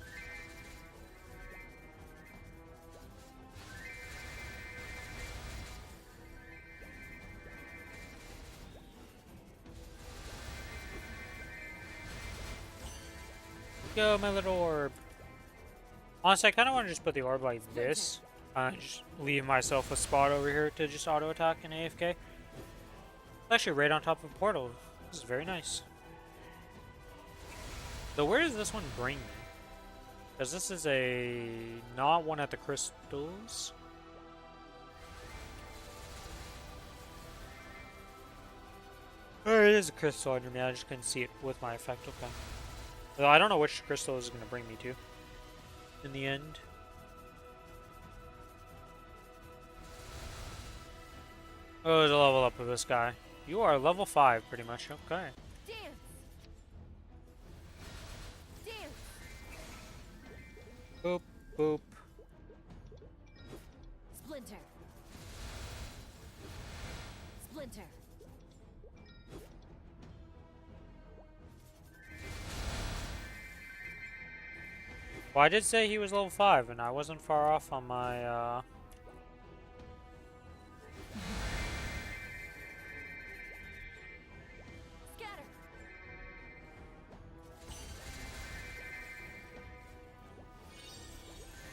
Go, my little orb. Honestly, I kind of want to just put the orb like this. Just leave myself a spot over here to just auto attack and AFK. It's actually right on top of a portal. This is very nice. So where does this one bring me? Because this is a... not one at the crystals. There it is a crystal under me. I just couldn't see it with my effect. Okay. Though I don't know which crystal is going to bring me to in the end. Oh, there's a level up of this guy. You are level 5 pretty much. Okay. Dance. Dance. Boop, boop. Splinter. Splinter. Well, I did say he was level 5, and I wasn't far off on my, Scatter.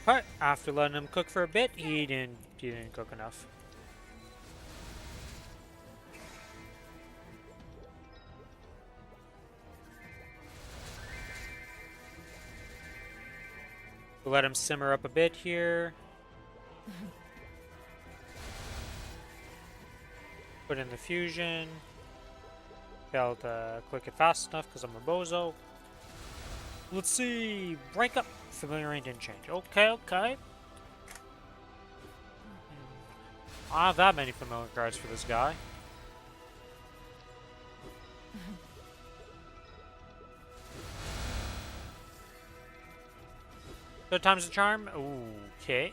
But after letting him cook for a bit, he didn't cook enough. We'll let him simmer up a bit here. Put in the fusion. Failed to click it fast enough because I'm a bozo. Let's see. Rank up. Familiar rank didn't change. Okay, okay. I don't have that many familiar cards for this guy. Third time's the charm. Okay.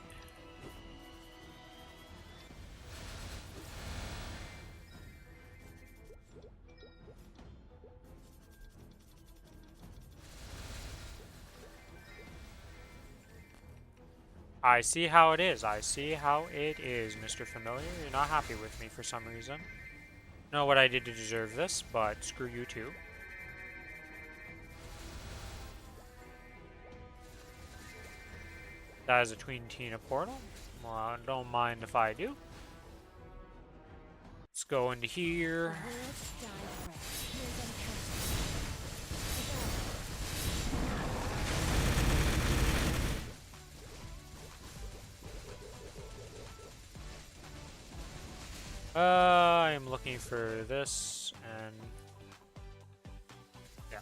I see how it is. I see how it is, Mr. Familiar. You're not happy with me for some reason. Know what I did to deserve this, but screw you too. That is a Tween Tina portal. Well, I don't mind if I do. Let's go into here. I'm looking for this, and yeah,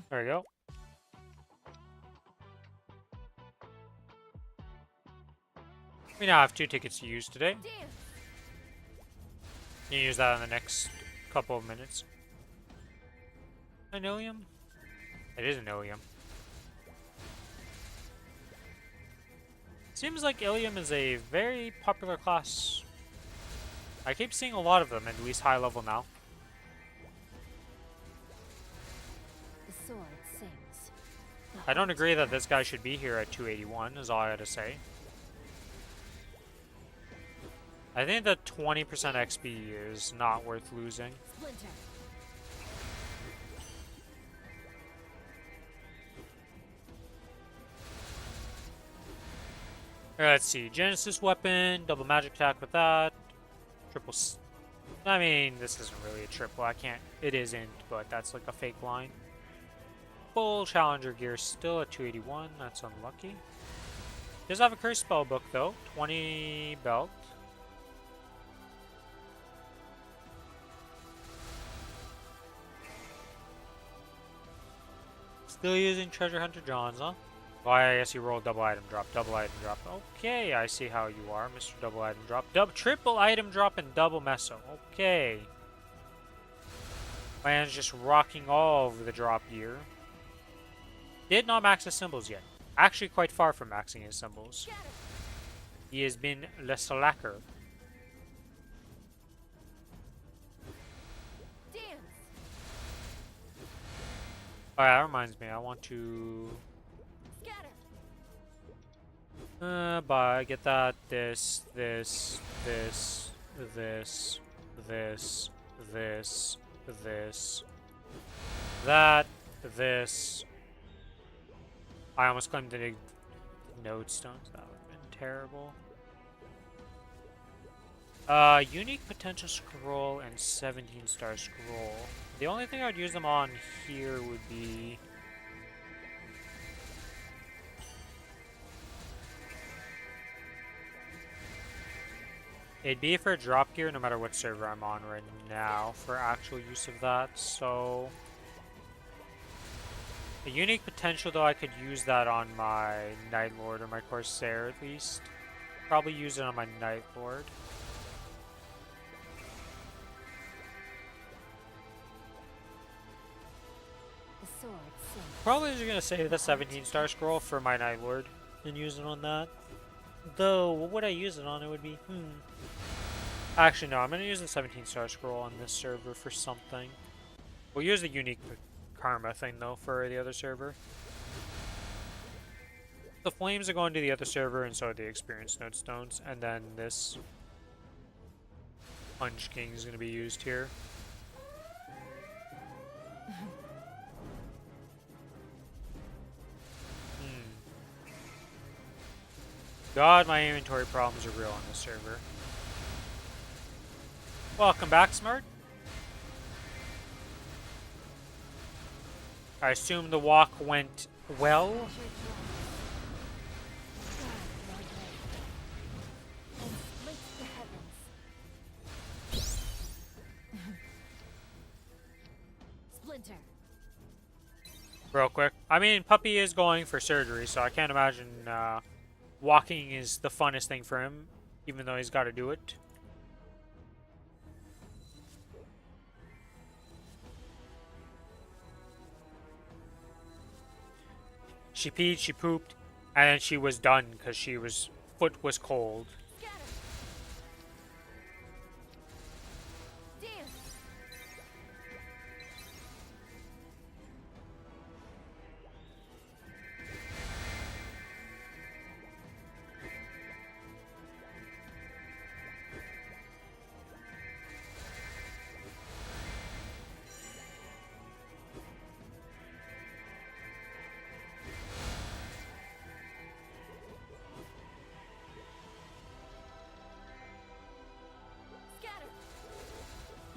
there we go. We now have 2 tickets to use today. You can use that in the next couple of minutes. An Ilium? It is an Ilium. Seems like Ilium is a very popular class. I keep seeing a lot of them, at least high level now. The sword sings. I don't agree that this guy should be here at 281, is all I gotta say. I think the 20% XP is not worth losing. Splinter. Let's see, Genesis weapon, double magic attack with that, triple. I mean, this isn't really a triple. I can't. It isn't, but that's like a fake line. Full Challenger gear, still at 281. That's unlucky. Does have a curse spell book though. 20 belt. Still using Treasure Hunter Johns, huh? Well, I guess you rolled double item drop. Double item drop. Okay, I see how you are, Mr. Double item drop. Triple item drop and double meso. Okay. Man's just rocking all of the drop gear. Did not max his symbols yet. Actually quite far from maxing his symbols. He has been le slacker. Oh yeah, that reminds me, I want to get that, this, this, that, this. I almost claimed the node stones, that would have been terrible. Unique potential scroll and 17-star scroll. The only thing I'd use them on here would be... It'd be for drop gear no matter what server I'm on right now for actual use of that, so... A unique potential though, I could use that on my Night Lord or my Corsair at least. Probably use it on my Night Lord. Probably just gonna save the 17-star scroll for my Night Lord and use it on that. Though, what would I use it on? It would be, Actually, no, I'm gonna use the 17-star scroll on this server for something. We'll use the unique karma thing though for the other server. The flames are going to the other server, and so are the experience node stones, and then this Punch King is gonna be used here. God, my inventory problems are real on this server. Welcome back, Smart. I assume the walk went well. Real quick. I mean, Puppy is going for surgery, so I can't imagine walking is the funnest thing for him, even though he's got to do it. She peed, she pooped, and then she was done because foot was cold.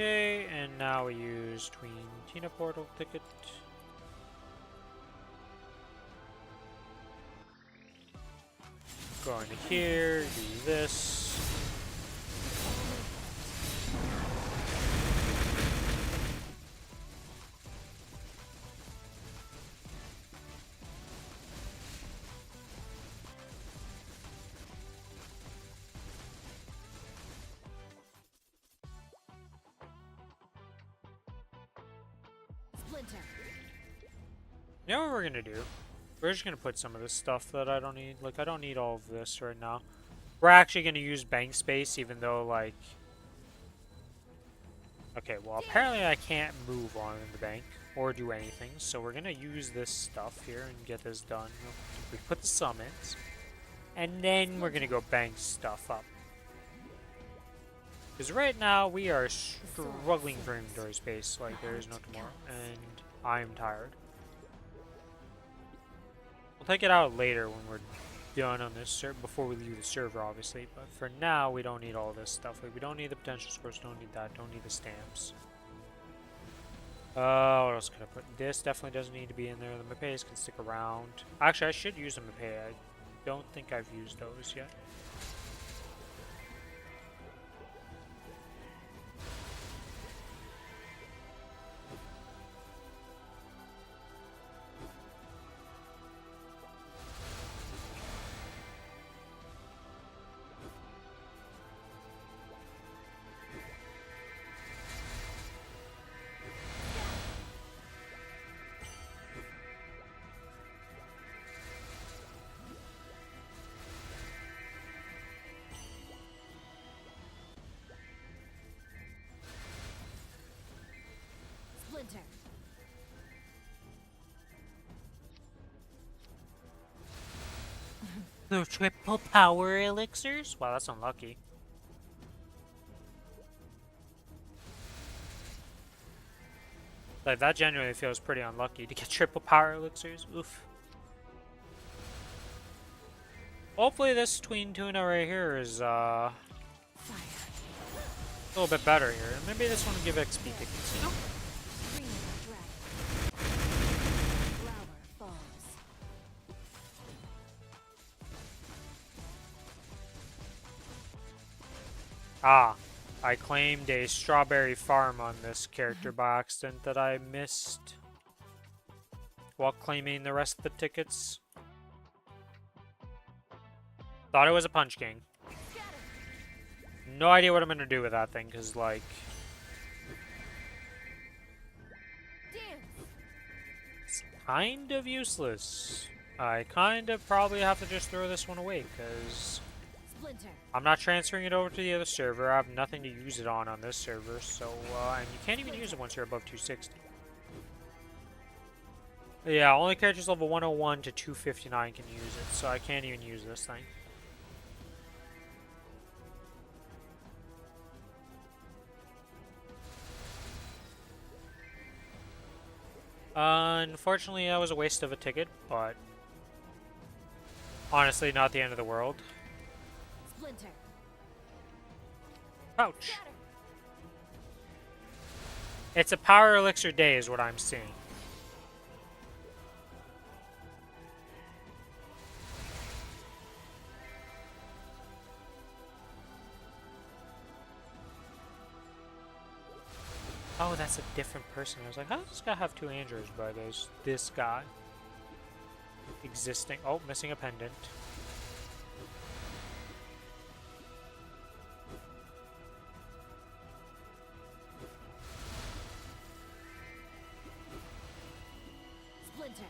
Okay, and now we use Tween Tina Portal ticket. Go into here, do this. You know what we're gonna do? We're just gonna put some of this stuff that I don't need. Like, I don't need all of this right now. We're actually gonna use bank space, even though, like... Okay, well, apparently I can't move on in the bank or do anything, so we're gonna use this stuff here and get this done. We put the summons, and then we're gonna go bank stuff up. Because right now, we are struggling for inventory space like there is no tomorrow, and I'm tired. We'll take it out later when we're done on this server, before we leave the server, obviously. But for now, we don't need all this stuff. Like, we don't need the potential scores, don't need that, don't need the stamps. What else could I put? This definitely doesn't need to be in there. The Mapeys can stick around. Actually, I should use a Mapei. I don't think I've used those yet. Splinter. The triple power elixirs? Wow, that's unlucky. Like, that genuinely feels pretty unlucky to get triple power elixirs. Oof. Hopefully this tween tuna right here is, a little bit better here. Maybe this one will give XP tickets, you know? Ah, I claimed a strawberry farm on this character by accident that I missed while claiming the rest of the tickets. Thought it was a Punch King. No idea what I'm gonna do with that thing, because, like... It's kind of useless. I kind of probably have to just throw this one away, because... I'm not transferring it over to the other server. I have nothing to use it on this server, so, and you can't even use it once you're above 260. Yeah, only characters level 101 to 259 can use it, so I can't even use this thing. Unfortunately, that was a waste of a ticket, but honestly, not the end of the world. Splinter. Ouch. It's a power elixir day is what I'm seeing. Oh, that's a different person. I was like, how does this guy have two androids, but there's this guy existing. Oh, missing a pendant. Splinter.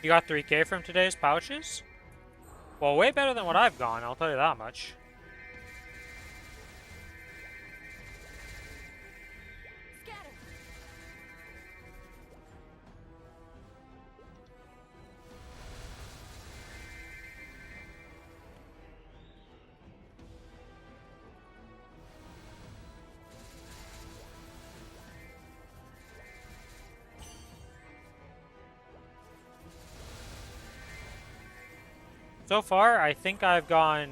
You got 3K from today's pouches? Well, way better than what I've gone, I'll tell you that much. So far, I think I've gone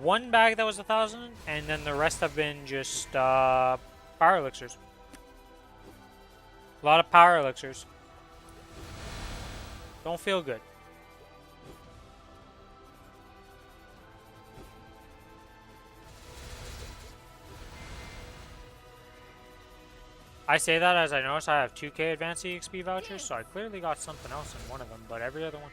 one bag that was 1,000, and then the rest have been just power elixirs. A lot of power elixirs. Don't feel good. I say that as I notice I have 2K advanced EXP vouchers, so I clearly got something else in one of them, but every other one.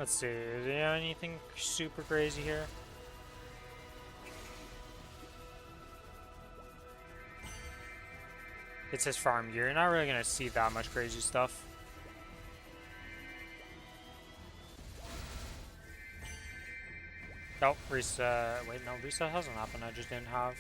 Let's see, is there anything super crazy here? It says farm gear. You're not really gonna see that much crazy stuff. Oh, reset. Wait, no, reset hasn't happened. I just didn't have.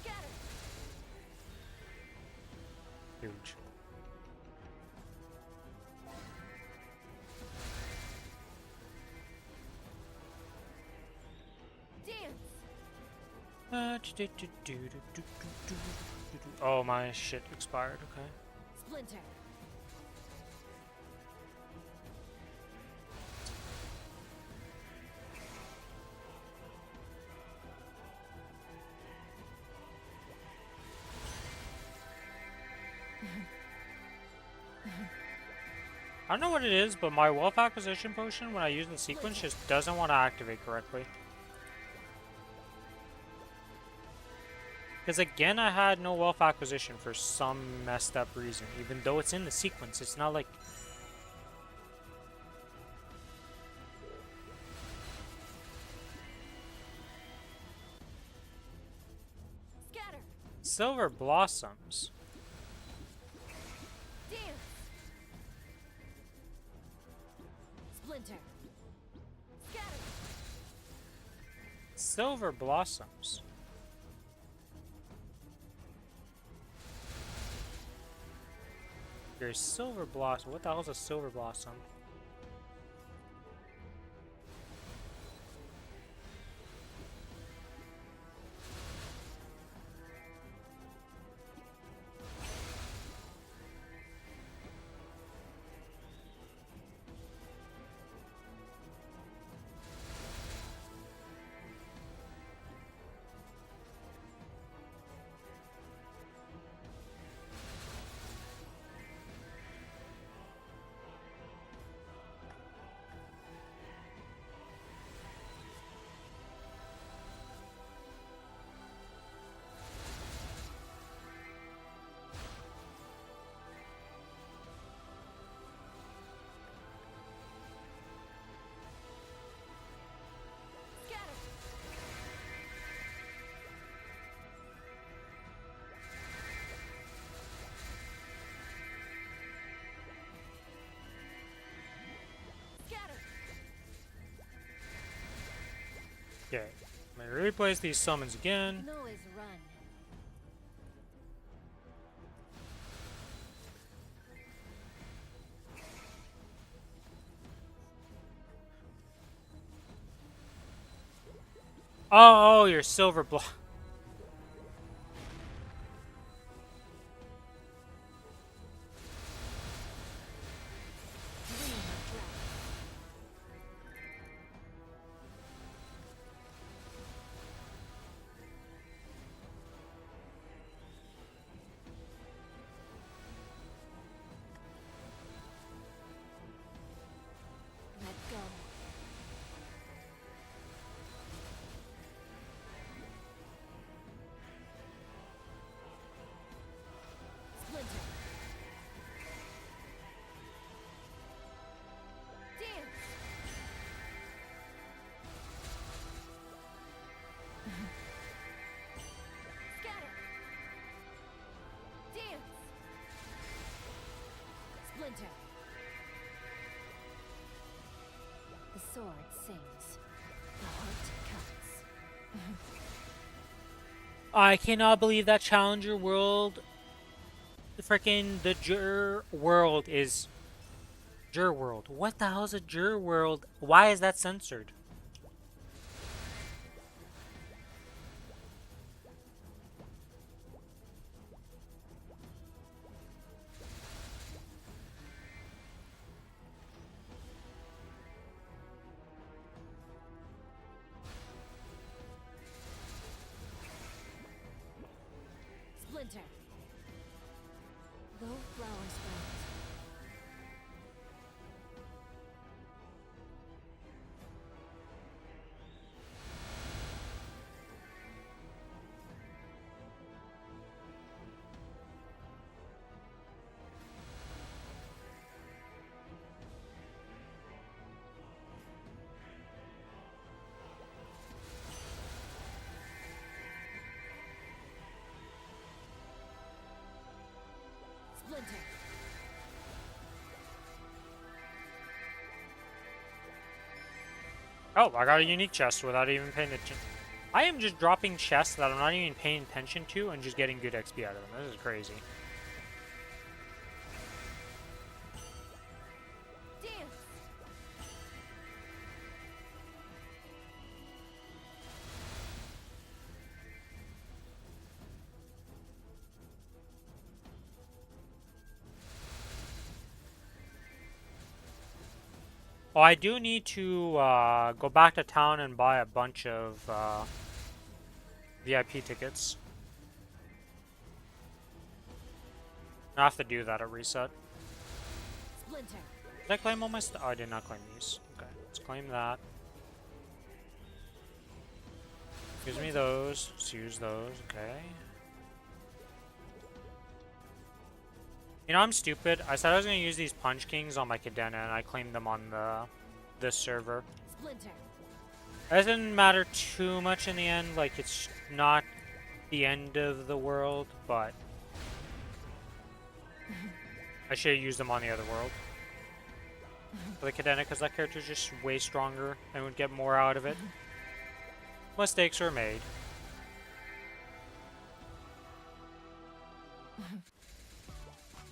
Scatter. Huge. Oh, my shit expired. Okay. Splinter. I don't know what it is, but my wealth acquisition potion, when I use the sequence, just doesn't want to activate correctly. Because again, I had no wealth acquisition for some messed up reason. Even though it's in the sequence, it's not like... Scatter. Silver blossoms. Dance. Splinter. Scatter. Silver blossoms. There's silver blossom. What the hell is a silver blossom? Scatter. Scatter. Okay. I'm gonna replace these summons again. Noise run. Oh, your silver block. Dream of dragon. Let go. Splinter. Dance. Scatter. Dance. Splinter. The sword sings. The heart cuts. I cannot believe that Challenger World, the Jur World is Jur World. What the hell is a Jur World? Why is that censored? Splinter. Go flower sprout. Splinter. Oh, I got a unique chest without even paying attention. I am just dropping chests that I'm not even paying attention to and just getting good XP out of them. This is crazy. Dance. Oh, I do need to go back to town and buy a bunch of VIP tickets. I have to do that at reset. Splinter. Did I claim all my stuff? Oh, I did not claim these. Okay, let's claim that. Gives me those. Let's use those. Okay. You know, I'm stupid. I said I was going to use these Punch Kings on my Cadena, and I claimed them on this server. Splinter. It doesn't matter too much in the end. Like, it's not the end of the world, but I should have used them on the other world. For the Cadena, because that character is just way stronger and would get more out of it. Mistakes were made.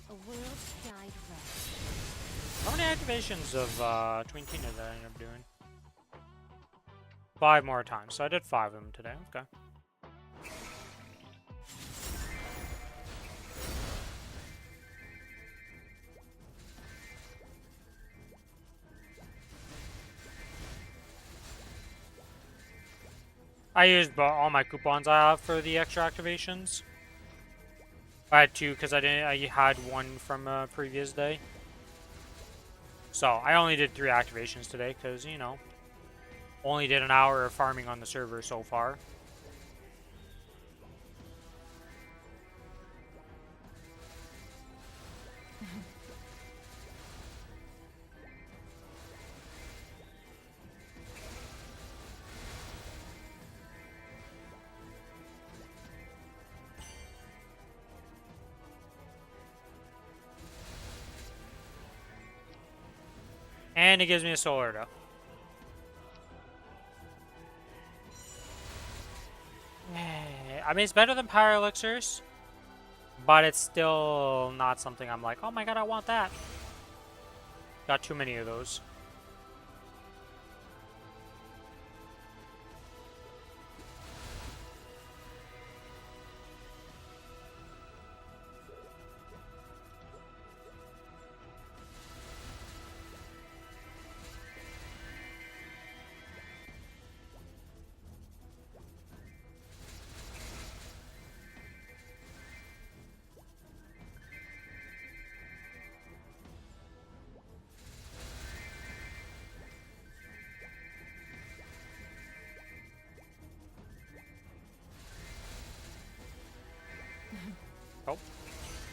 A world dyed red. How many activations of Twin Tina did I end up doing? 5 more times, so I did 5 of them today. Okay. I used all my coupons I have for the extra activations. I had 2 because I had 1 from a previous day. So I only did 3 activations today because, you know, only did an hour of farming on the server so far. And it gives me a solar though. I mean, it's better than power elixirs, but it's still not something I'm like, oh my god, I want that. Got too many of those. Oh,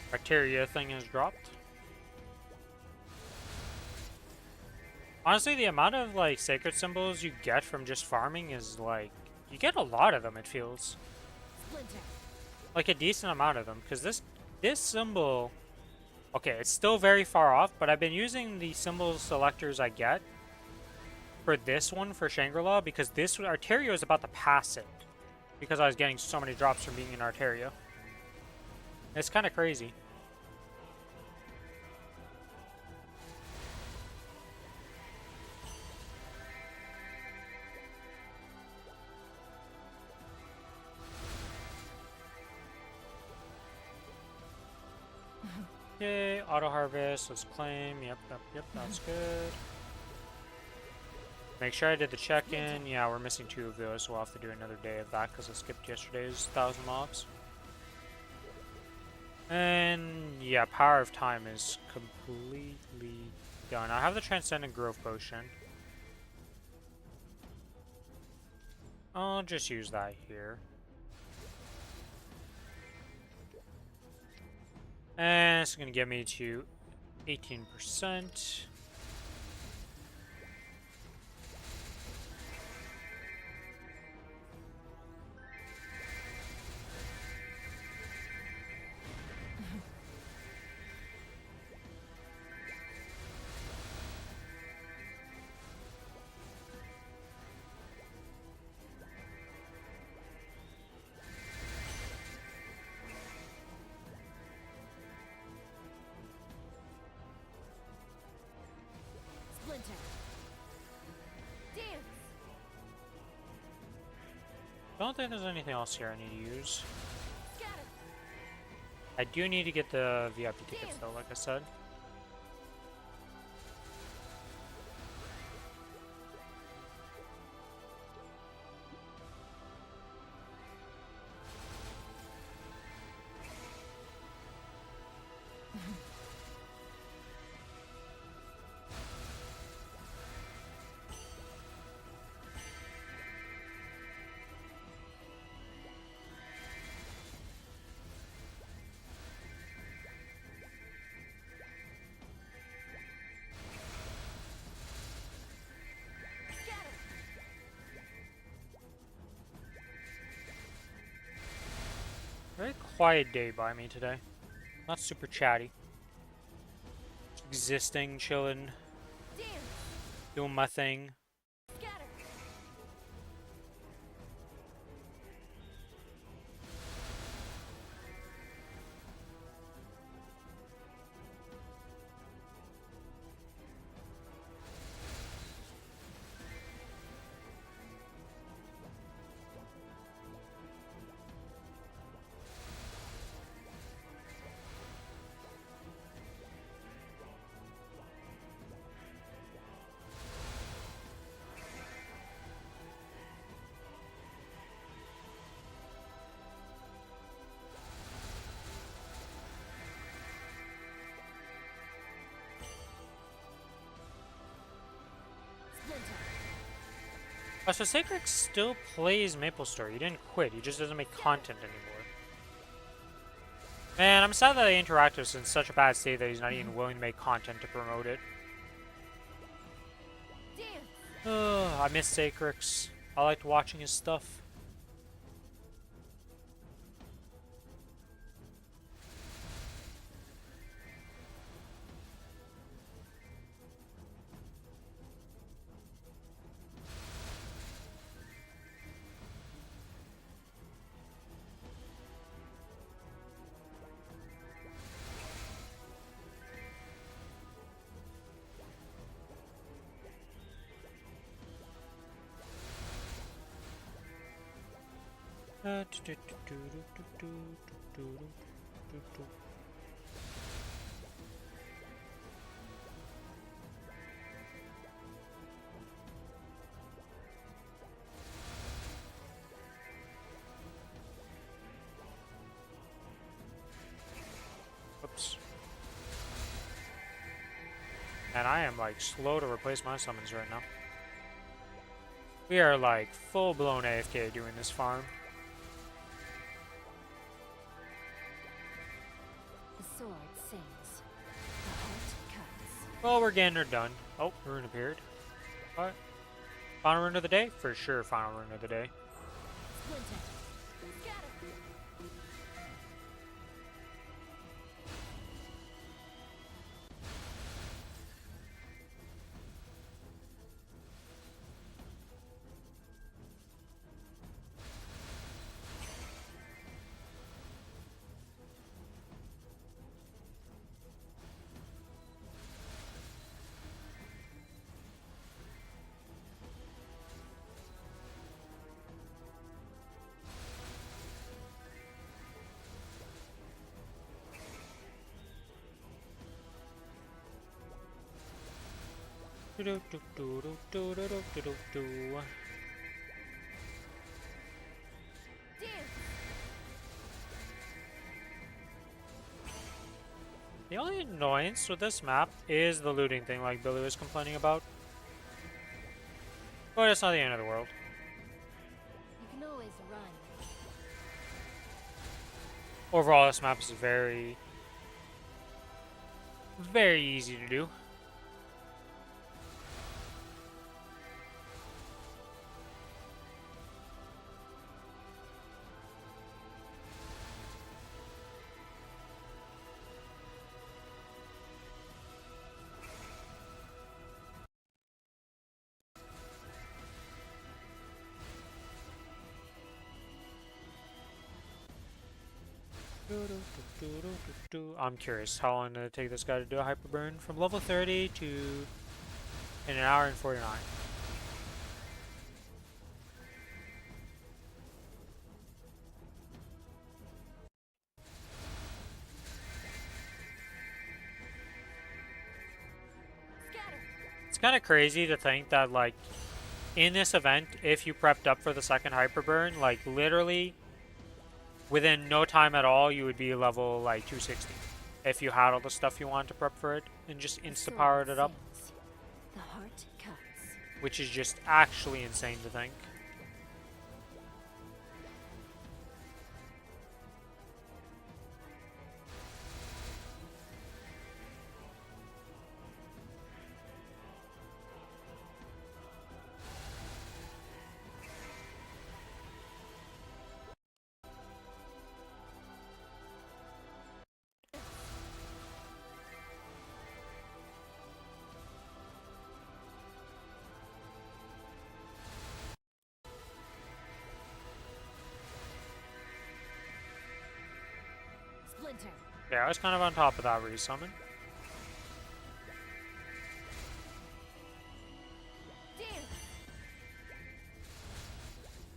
criteria thing has dropped. Honestly, the amount of like sacred symbols you get from just farming is like, you get a lot of them, it feels. Splinter. Like a decent amount of them, because this symbol, okay, it's still very far off, but I've been using the symbol selectors I get for this one for Shangri-La, because this Arteria is about to pass it, because I was getting so many drops from being in Arteria. It's kind of crazy. Okay, auto harvest, let's claim. Yep, that's good. Make sure I did the check-in. Yeah, we're missing 2 of those, so we'll have to do another day of that because I skipped yesterday's 1,000 mobs. And Yeah, Power of Time is completely done. I have the Transcendent Growth Potion. I'll just use that here. And it's gonna get me to 18%. Splinter. Dance. Don't think there's anything else here I need to use. Scatter. I do need to get the VIP tickets though, like I said. Scatter. Very quiet day by me today. Not super chatty. Existing, chilling, Dance. doing my thing. Scatter. Splinter. Oh, so Sacred still plays Maplestory. He didn't quit. He just doesn't make content anymore. Man, I'm sad that Interactive's in such a bad state that he's not even willing to make content to promote it. Dance. I miss Sacrix. I liked watching his stuff. Oops. And I am like slow to replace my summons right now. We are like full-blown AFK doing this farm. The sword sings. The heart cuts. Well, we're getting her done. Oh, rune appeared. What? Final rune of the day? For sure, final rune of the day. Splinter. Scatter. Dance. The only annoyance with this map is the looting thing, like Billy was complaining about. But it's not the end of the world. You can always run. Overall, this map is very, very easy to do. I'm curious, how long did it take this guy to do a hyper burn from level 30 to in an hour and 49? Scatter. It's kind of crazy to think that, like, in this event, if you prepped up for the second hyper burn, like, literally within no time at all, you would be level, like, 260. If you had all the stuff you wanted to prep for it and just The insta-powered sword it up, sings. The heart cuts. which is just actually insane to think. Splinter. Yeah, I was kind of on top of that resummon. Dance.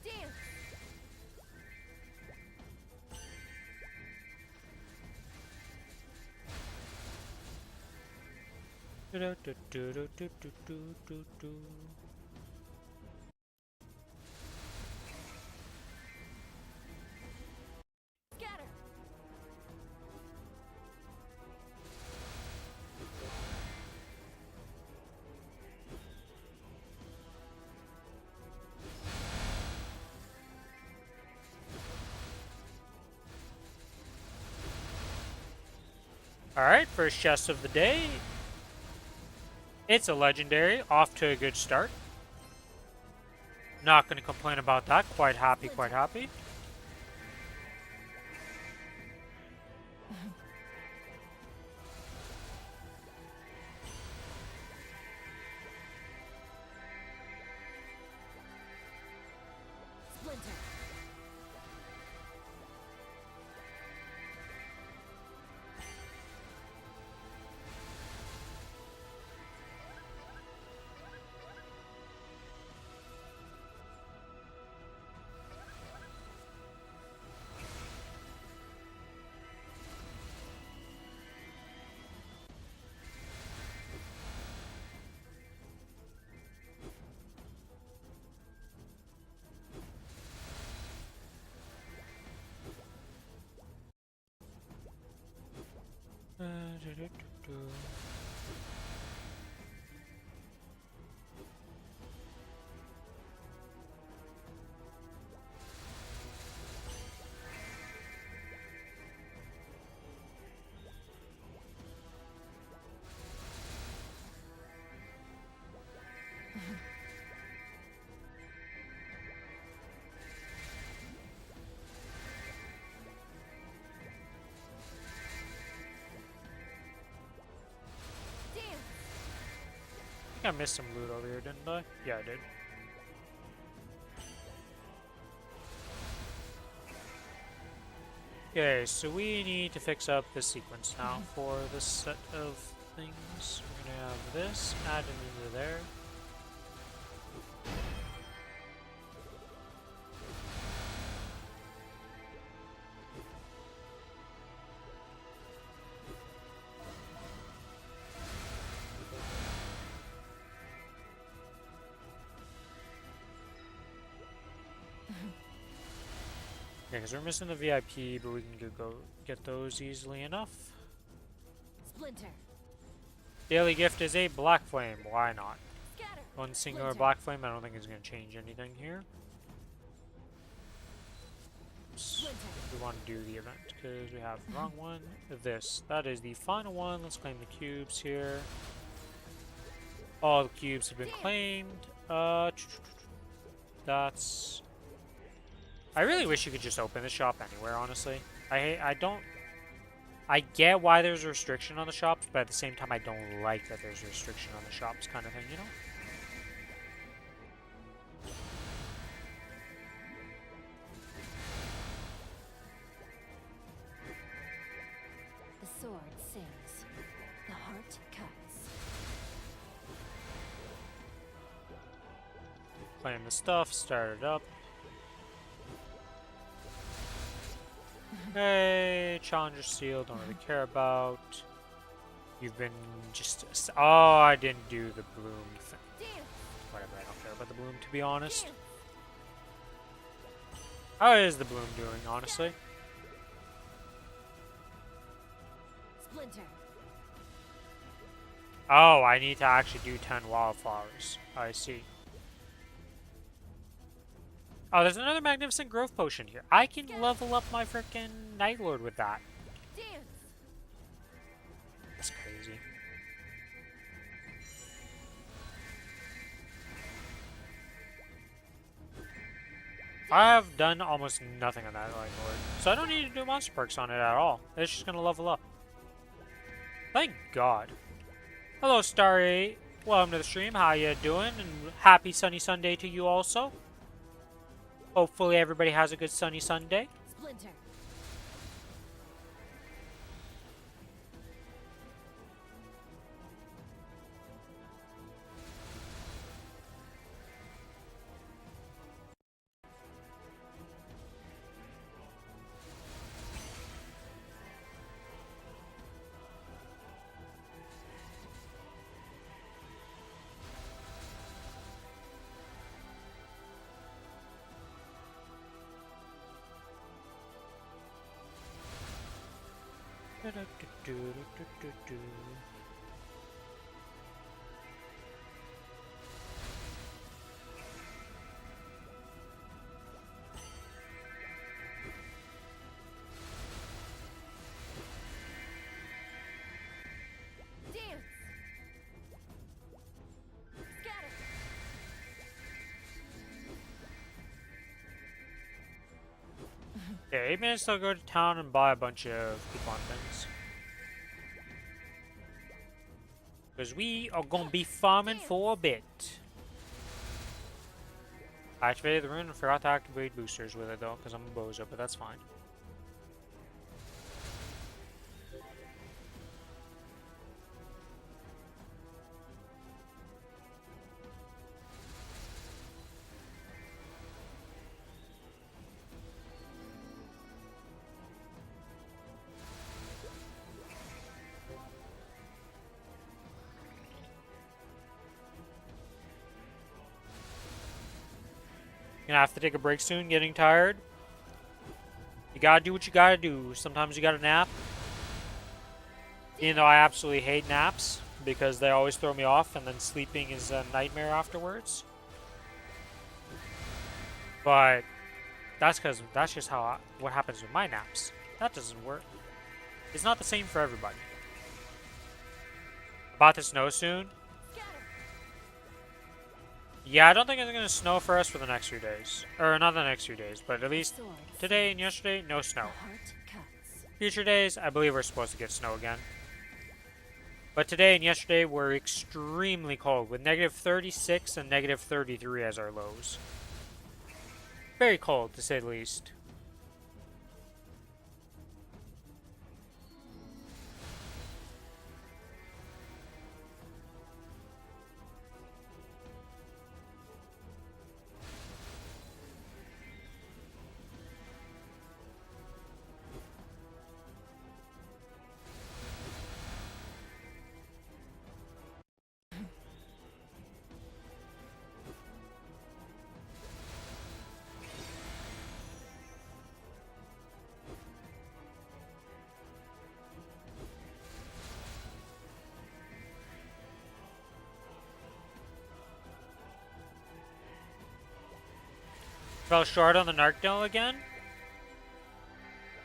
Dance. Scatter. Alright, first chest of the day. It's a legendary, off to a good start. Not going to complain about that. Quite happy, quite happy. Splinter. Dance. I think I missed some loot over here, didn't I? Yeah, I did. Okay, so we need to fix up this sequence now for this set of things. We're gonna have this, add it into there. Yeah, because we're missing the VIP, but we can go get those easily enough. Splinter. Daily gift is a black flame. Why not? Scatter. One singular Splinter. black flame. I don't think it's going to change anything here. Splinter. We want to do the event because we have the wrong one. This. That is the final one. Let's claim the cubes here. All the cubes have been claimed. That's... I really wish you could just open the shop anywhere, honestly. I get why there's a restriction on the shops, but at the same time I don't like that there's a restriction on the shops kind of thing, you know? The sword sings. The heart cuts. Claim the stuff, start it up. Hey, Challenger Seal, don't really care about. You've been just... Oh, I didn't do the bloom thing. Dance. Whatever, I don't care about the bloom, to be honest. Dance. How is the bloom doing, honestly? Splinter. Oh, I need to actually do 10 wildflowers. I see. Oh, there's another magnificent growth potion here. I can level up my frickin' Night Lord with that. Dance. That's crazy. I have done almost nothing on that Night Lord, so I don't need to do monster perks on it at all. It's just gonna level up. Thank God. Hello, Starry. Welcome to the stream. How you doing? And happy sunny Sunday to you also. Hopefully everybody has a good sunny Sunday. Splinter. Dance. Scatter. Yeah, 8 minutes I'll go to town and buy a bunch of coupon things. Because we are going to be farming for a bit. I activated the rune and forgot to activate boosters with it though, because I'm a bozo, but that's fine. Gonna have to take a break soon, getting tired. You gotta do what you gotta do. Sometimes you gotta nap. Even though I absolutely hate naps, because they always throw me off, and then sleeping is a nightmare afterwards. But that's because that's just how what happens with my naps. That doesn't work. It's not the same for everybody. About to snow soon. Scatter. Yeah, I don't think it's gonna snow for us for the next few days. Or not the next few days, but at least Sword today and sings. yesterday, no The snow. heart cuts. Future days, I believe we're supposed to get snow again. But today and yesterday were extremely cold, with negative 36 and negative 33 as our lows. Very cold, to say the least. fell short on the Narc again.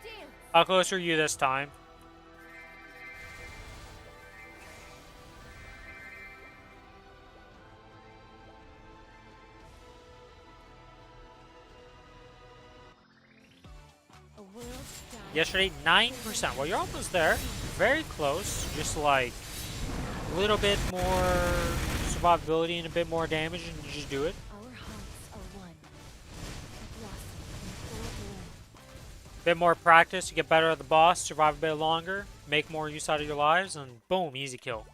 Dance. How close are you this time? A world down. Yesterday, 9%. Well, you're almost there. Very close. Just like a little bit more survivability and a bit more damage, and you just do it. Our hearts are one. A blossom in full bloom. Bit more practice, you get better at the boss, survive a bit longer, make more use out of your lives, and boom, easy kill.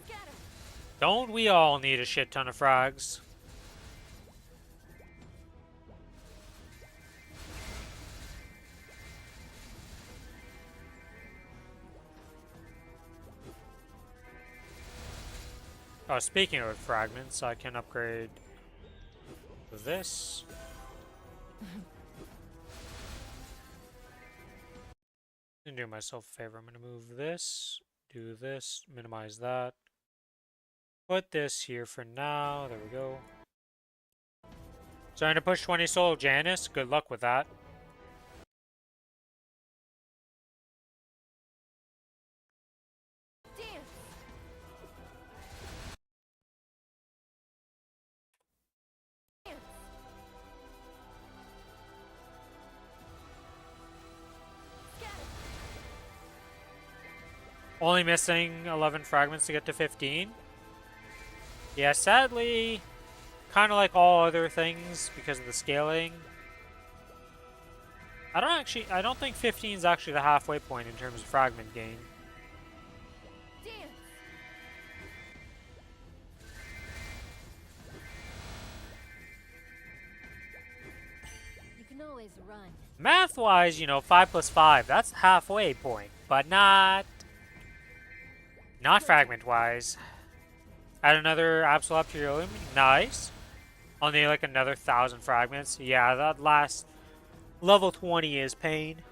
Scatter. Don't we all need a shit ton of frags? Oh, speaking of fragments, I can upgrade this. I'm gonna do myself a favor. I'm gonna move this, do this, minimize that. Put this here for now. There we go. So I'm gonna push 20 solo Janice. Good luck with that. Dance. Dance. Scatter. Only missing 11 fragments to get to 15. Yeah, sadly, kind of like all other things because of the scaling. I don't think 15 is actually the halfway point in terms of fragment gain. Dance. You can always run. Math-wise, you know, 5 plus 5, that's the halfway point, but not fragment-wise. Add another Absolute Purium, nice. Only like another 1,000 fragments. Yeah, that last level 20 is pain.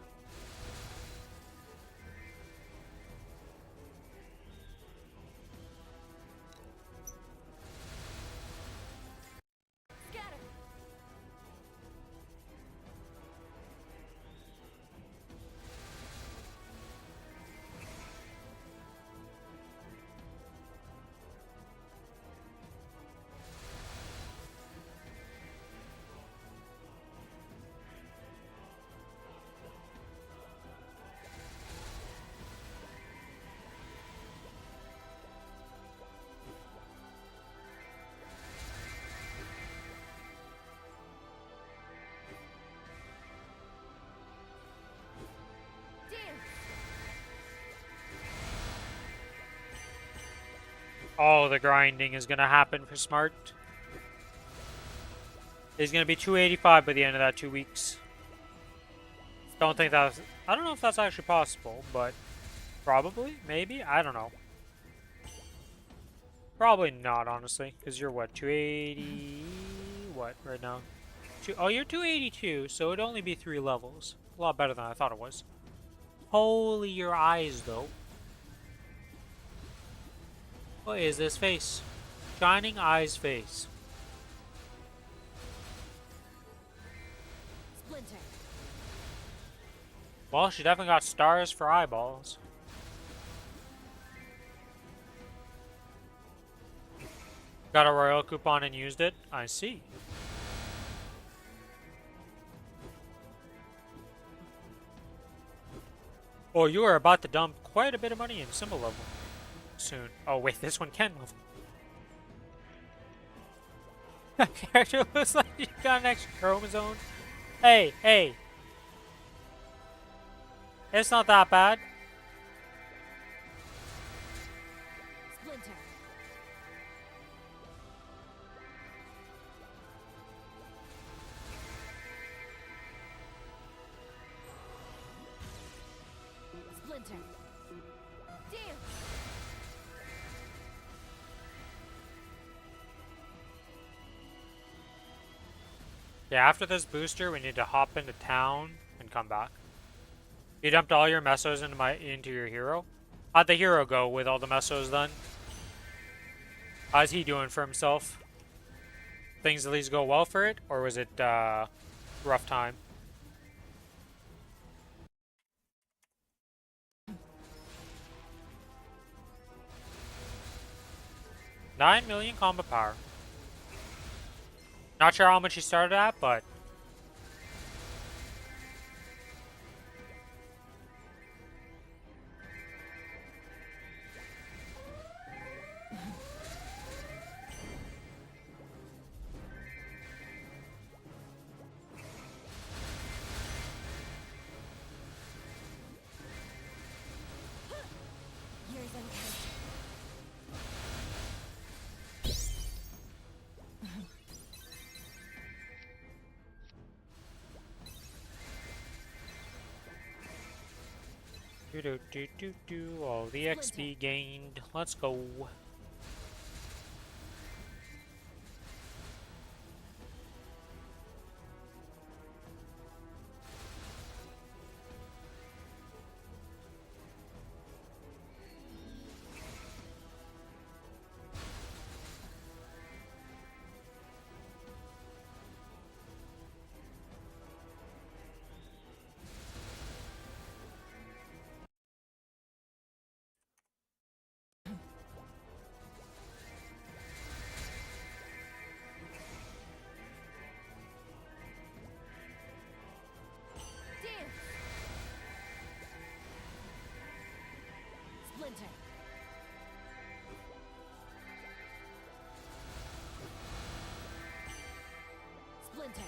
Scatter. Dance. Oh, the grinding is gonna happen for Smart. He's gonna be 285 by the end of that 2 weeks. Don't think that's... I don't know if that's actually possible, but probably, maybe, I don't know. Probably not, honestly, because you're what, 280... what, right now? Oh, you're 282, so it'd only be 3 levels. A lot better than I thought it was. Holy your eyes, though. What is this face? Shining Eyes face. Splinter. Well, she definitely got stars for eyeballs. Got a royal coupon and used it? I see. Oh, you are about to dump quite a bit of money in symbol level soon. Oh wait, this one can level. That character looks like you got an extra chromosome. Hey, hey. It's not that bad. Splinter. Splinter. Dance. Yeah, after this booster, we need to hop into town and come back. You dumped all your mesos into your hero. How'd the hero go with all the mesos done? How's he doing for himself? Things at least go well for it, or was it rough time? $9 million combat power. Not sure how much he started at, but Years uncounted. all the XP gained. Let's go. Dance. Splinter. Splinter.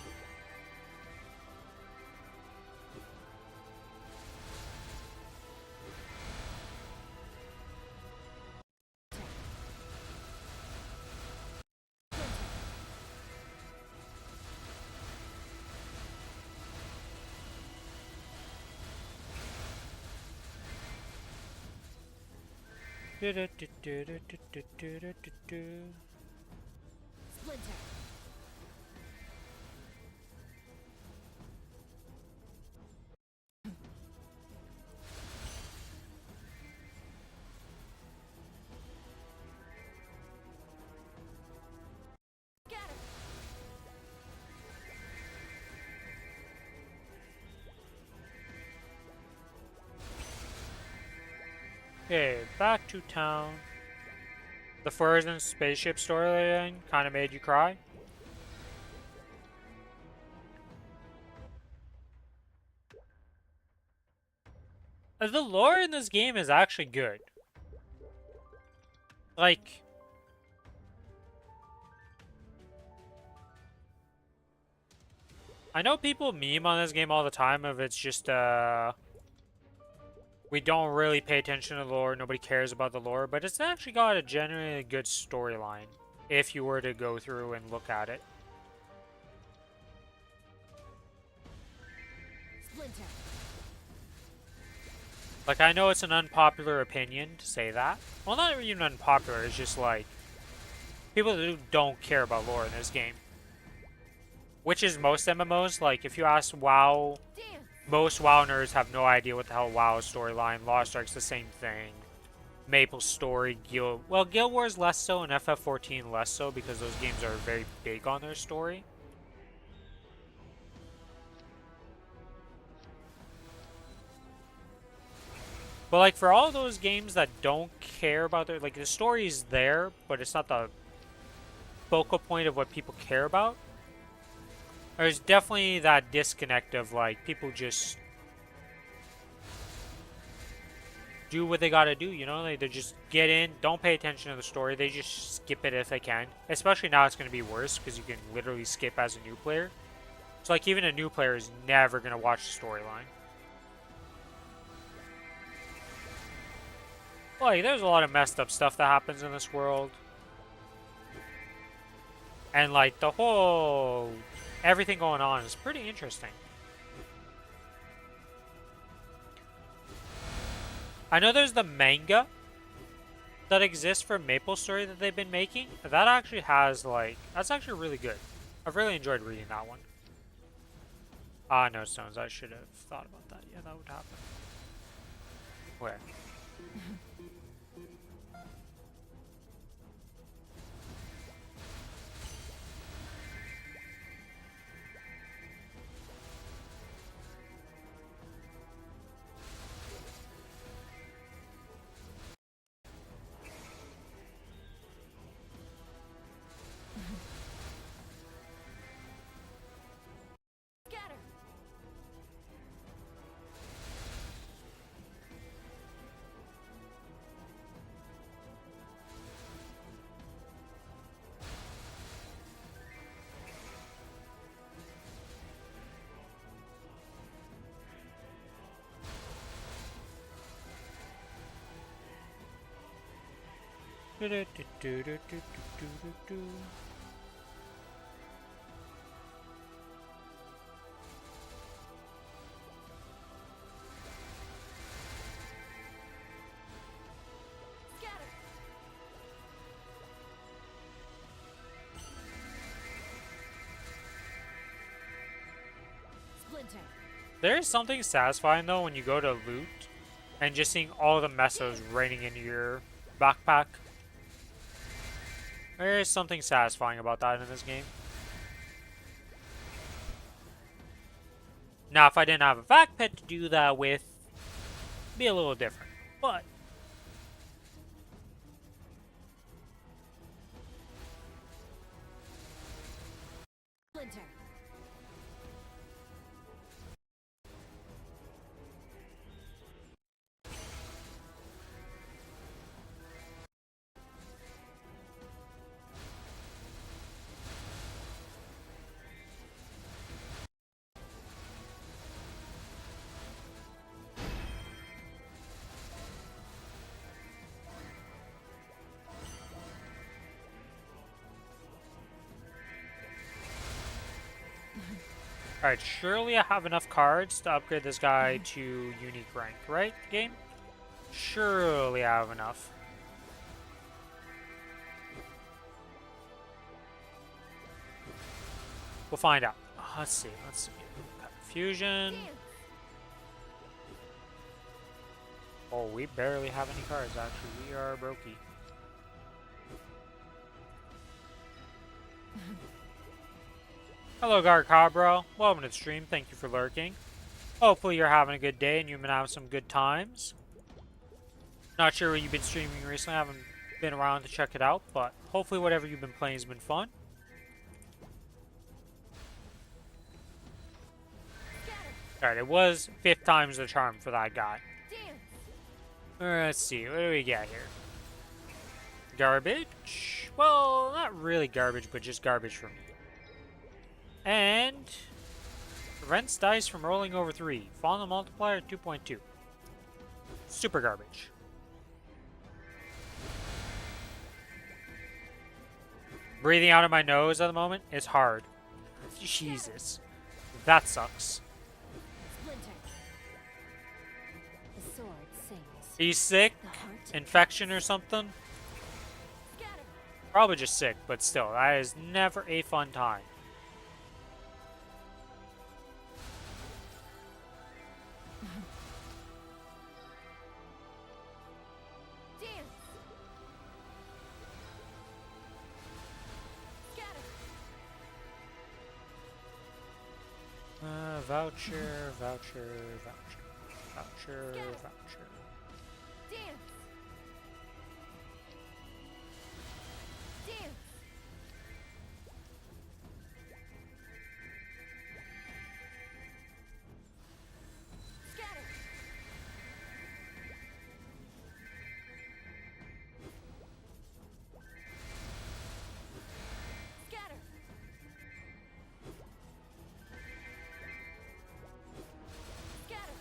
Splinter. Got him. Okay, back to town. The Frozen spaceship storyline kind of made you cry. The lore in this game is actually good. Like, I know people meme on this game all the time if it's just, we don't really pay attention to the lore, nobody cares about the lore, but it's actually got a genuinely good storyline if you were to go through and look at it. Splinter. Like, I know it's an unpopular opinion to say that. Well, not even unpopular, it's just like, people who don't care about lore in this game. Which is most MMOs. Like, if you ask WoW, Dance. most WoW nerds have no idea what the hell WoW is storyline. Lost Ark's the same thing. Maplestory, Guild Wars less so, and FF14 less so, because those games are very big on their story. But like for all those games that don't care about their, like the story's there, but it's not the focal point of what people care about. There's definitely that disconnect of like people just do what they gotta do, you know? They just get in, don't pay attention to the story, they just skip it if they can. Especially now it's gonna be worse because you can literally skip as a new player. So like even a new player is never gonna watch the storyline. Like, there's a lot of messed up stuff that happens in this world. And, like, the whole... everything going on is pretty interesting. I know there's the manga that exists for Maplestory that they've been making. That actually has, like... that's actually really good. I've really enjoyed reading that one. Ah, no stones. I should have thought about that. Yeah, that would happen. Where? Scatter. Do-do-do-do-do-do-do-do-do. Scatter. Splinter. There's something satisfying though when you go to loot and just seeing all the mesos raining into your backpack. There is something satisfying about that in this game. Now, if I didn't have a vac pet to do that with, it'd be a little different. But Splinter. alright, surely I have enough cards to upgrade this guy to unique rank, right, game? Surely I have enough. We'll find out. Let's see. Fusion. Dance. Oh, we barely have any cards, actually. We are brokey. Hello, Garcabro. Welcome to the stream. Thank you for lurking. Hopefully you're having a good day and you've been having some good times. Not sure what you've been streaming recently. I haven't been around to check it out, but hopefully whatever you've been playing has been fun. Alright, it was 5th time's the charm for that guy. Dance. Let's see, what do we got here? Garbage? Well, not really garbage, but just garbage for me. And prevents dice from rolling over 3. Final multiplier 2.2. Super garbage. Breathing out of my nose at the moment is hard. Jesus. That sucks. Splinter. The sword sings. He's sick? The heart. Infection or something? Scatter. Probably just sick, but still, that is never a fun time. Dance. Scatter. Voucher. Dance. Dance. Scatter. Scatter. Scatter.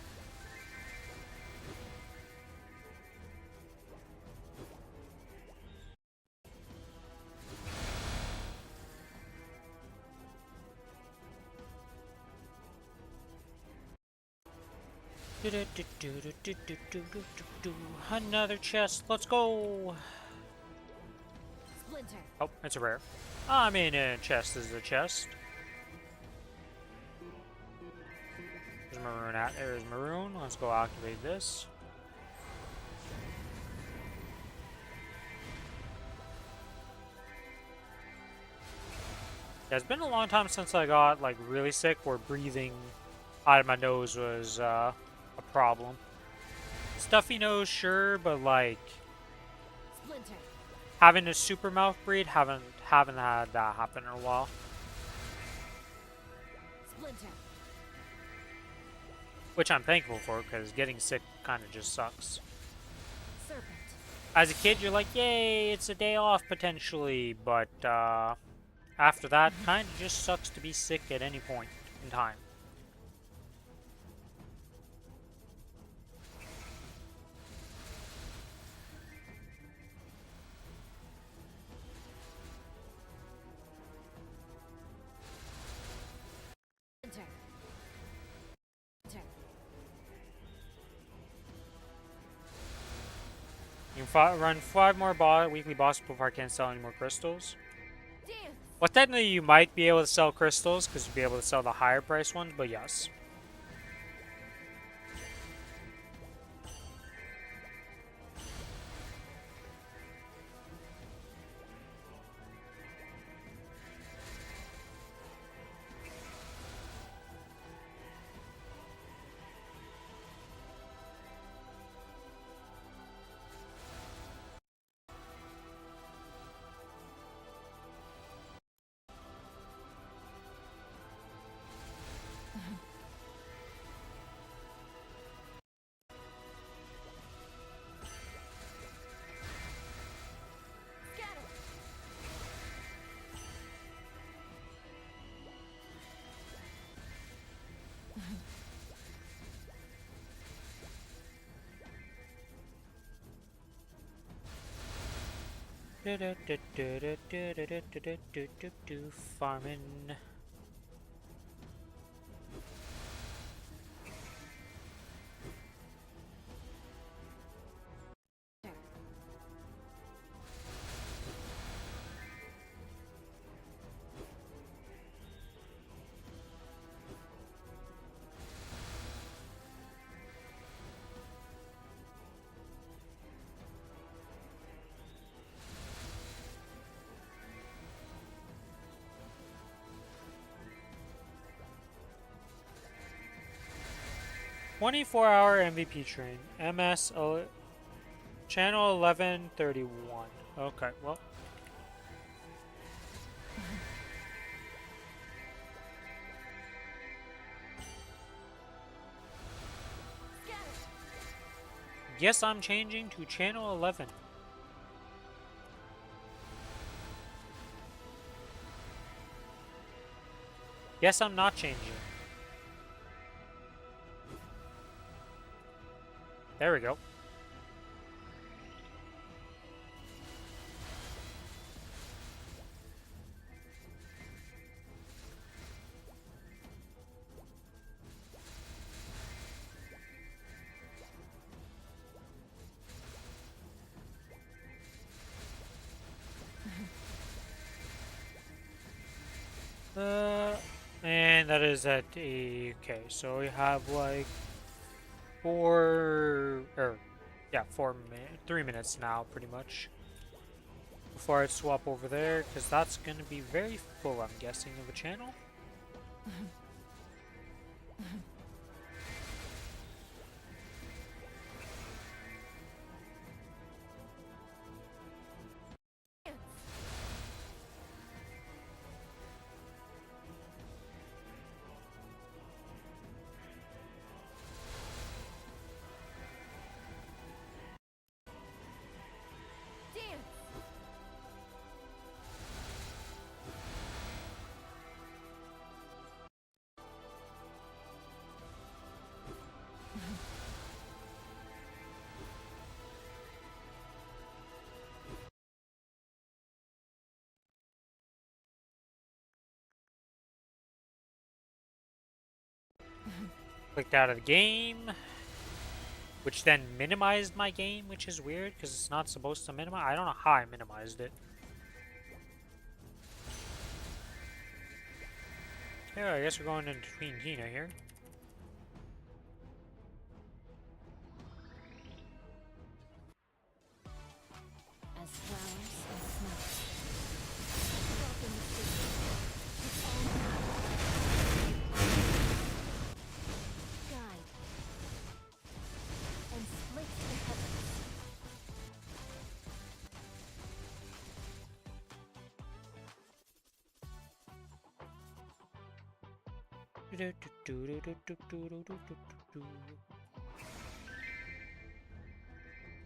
Another chest. Let's go. Splinter. Oh, it's a rare. I mean, a chest is a chest. Where's Maroon at? There's Maroon. Let's go activate this. Yeah, it's been a long time since I got like really sick where breathing out of my nose was a problem. Stuffy nose, sure, but like Splinter. having a super mouth breathe, haven't had that happen in a while. Splinter. Which I'm thankful for, because getting sick kind of just sucks. Serpent. As a kid, you're like, yay, it's a day off potentially, but after that, kind of just sucks to be sick at any point in time. Splinter. Splinter. You can run 5 more weekly bosses before I can't sell any more crystals. Dance. Well, technically you might be able to sell crystals, because you'll be able to sell the higher price ones, but yes. Scatter. Farming. "24-hour MVP train. Channel 1131. Okay, well. Scatter. Guess I'm changing to channel 11. Guess I'm not changing. There we go. And that is at a, okay, so we have like 3 minutes now, pretty much, before I swap over there, because that's going to be very full, I'm guessing, of a channel. Dance. Clicked out of the game, which then minimized my game, which is weird, because it's not supposed to minimize. I don't know how I minimized it. Yeah, I guess we're going in between Tina here.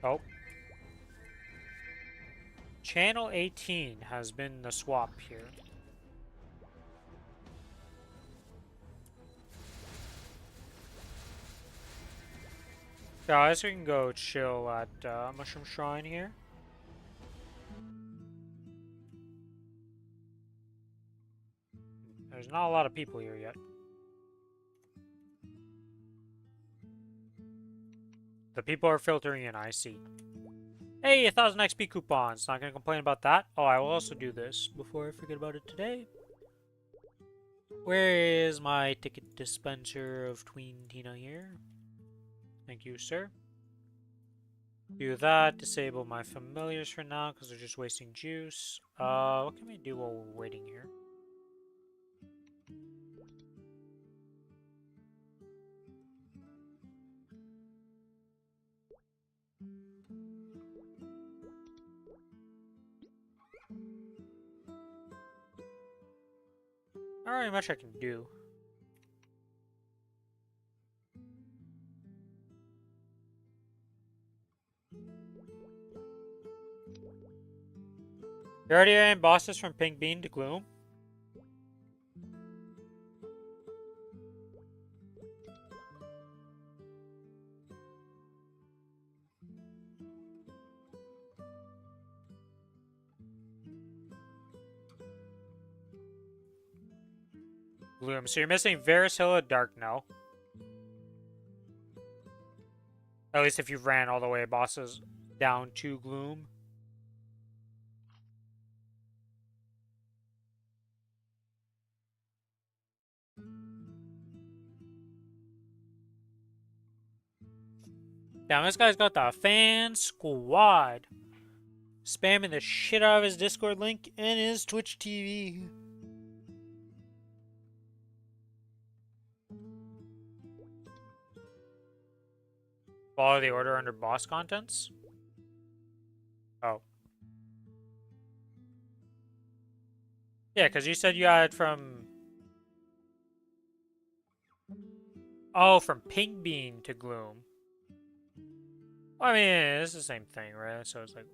Oh. Channel 18 has been the swap here. Guys, we can go chill at Mushroom Shrine here. There's not a lot of people here yet. The people are filtering in, I see. Hey, 1,000 XP coupons. Not gonna complain about that. Oh, I will also do this before I forget about it today. Where is my ticket dispenser of Tween Tina here? Thank you, sir. Do that. Disable my familiars for now because they're just wasting juice. What can we do while we're waiting here? Not really much I can do. You already ran bosses from Pink Bean to Gloom? Gloom. So you're missing Varicilla Dark now. At least if you ran all the way bosses down to Gloom. Damn, this guy's got the fan squad. Spamming the shit out of his Discord link and his Twitch TV. Follow the order under boss contents? Oh. Yeah, because you said you had from... Oh, from Pink Bean to Gloom. I mean, it's the same thing, right? So it's like...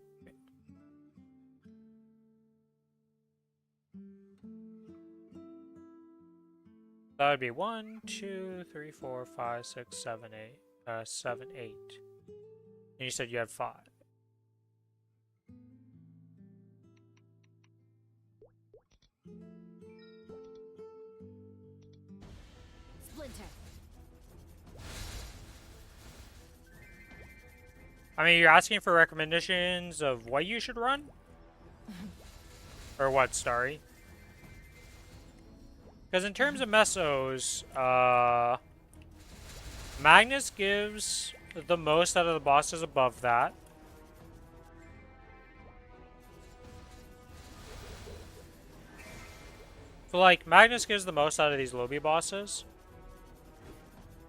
That would be 1, 2, 3, 4, 5, 6, 7, 8. 7, 8. And you said you had 5. Splinter. I mean, you're asking for recommendations of what you should run? Or what, Starry? Because in terms of mesos, Magnus gives the most out of the bosses above that. So, like, Magnus gives the most out of these lobby bosses.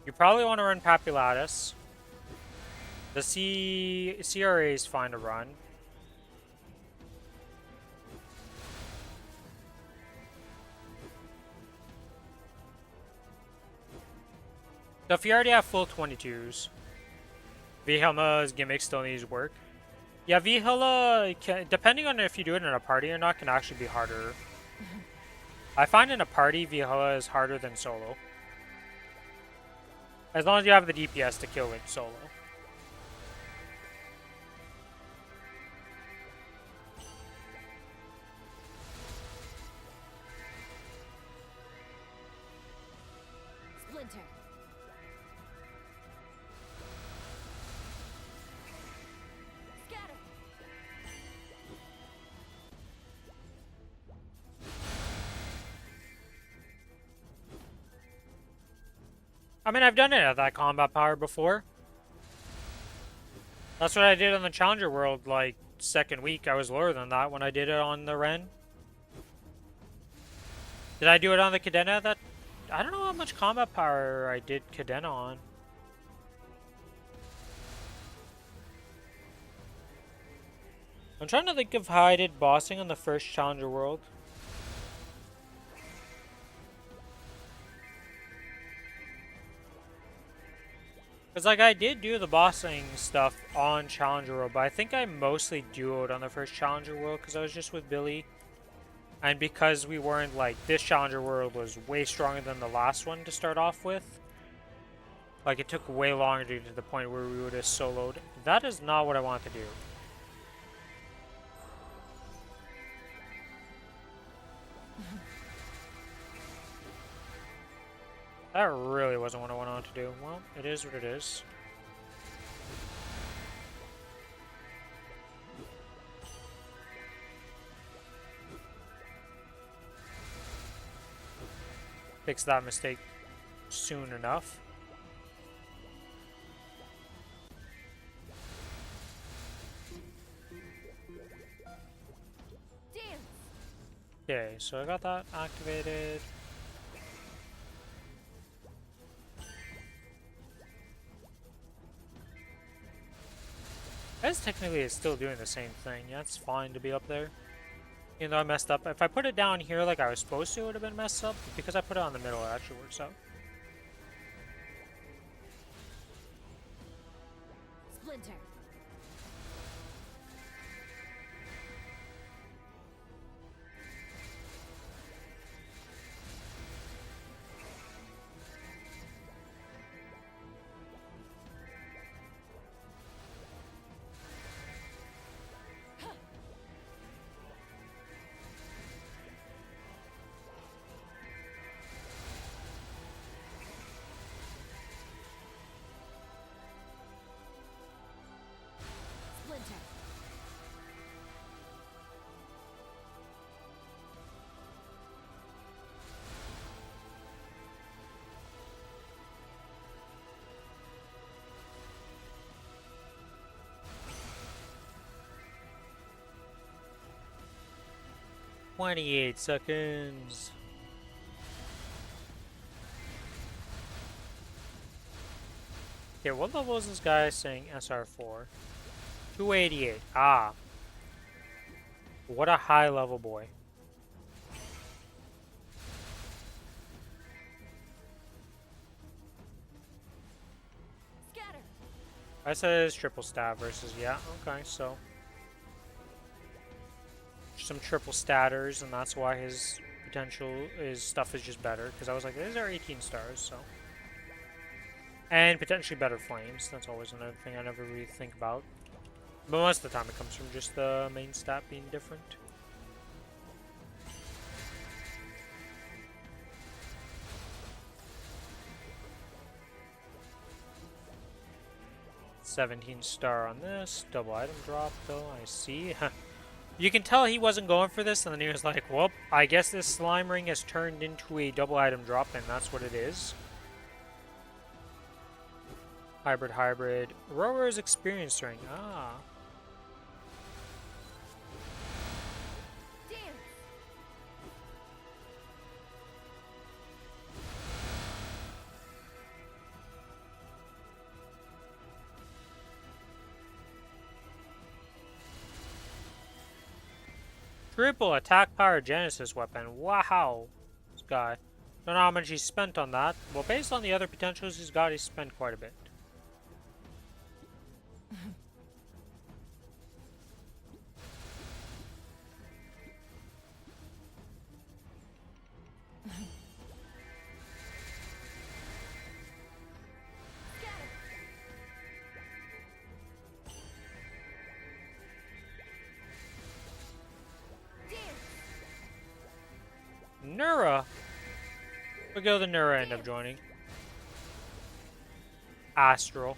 You probably want to run Papulatus. The CRA is fine to run. So if you already have full 22s, Vihelma's gimmick still needs work. Yeah, Vihela, depending on if you do it in a party or not, can actually be harder. I find in a party, Vihela is harder than solo. As long as you have the DPS to kill it solo. Splinter. Scatter. I mean, I've done it at that combat power before. That's what I did on the Challenger World, like, second week. I was lower than that when I did it on the Ren. Did I do it on the Cadena? That I don't know how much combat power I did Cadena on. I'm trying to think of how I did bossing on the first Challenger World. Because, like, I did do the bossing stuff on Challenger World, but I think I mostly duoed on the first Challenger World because I was just with Billy. And because we weren't, like, this Challenger World was way stronger than the last one to start off with. Like, it took way longer to get to the point where we would have soloed. That is not what I want to do. That really wasn't what I wanted to do. Well, it is what it is. Fix that mistake soon enough. Dance. Okay, so I got that activated. I guess technically it's still doing the same thing. Yeah, it's fine to be up there. Even though I messed up. If I put it down here like I was supposed to, it would have been messed up. But because I put it on the middle, it actually works out. Splinter. Splinter. "28 seconds." Okay, what level is this guy saying SR4? 288. Ah. What a high level boy. Scatter. I said it's triple stab versus, yeah, okay, so. Some triple statters, and that's why his stuff is just better. Because I was like, these are 18 stars, so. And potentially better flames. That's always another thing I never really think about. But most of the time it comes from just the main stat being different. $17 on this. Double item drop, though, I see. You can tell he wasn't going for this, and then he was like, well, I guess this slime ring has turned into a double item drop, and that's what it is. Hybrid. Rower's experience ring. Ah. Dance. Triple attack power Genesis weapon. Wow. This guy. Don't know how much he spent on that. Well, based on the other potentials he's got, he spent quite a bit. Scatter. Dance. Nura. Look how the Nura end up joining. Astral.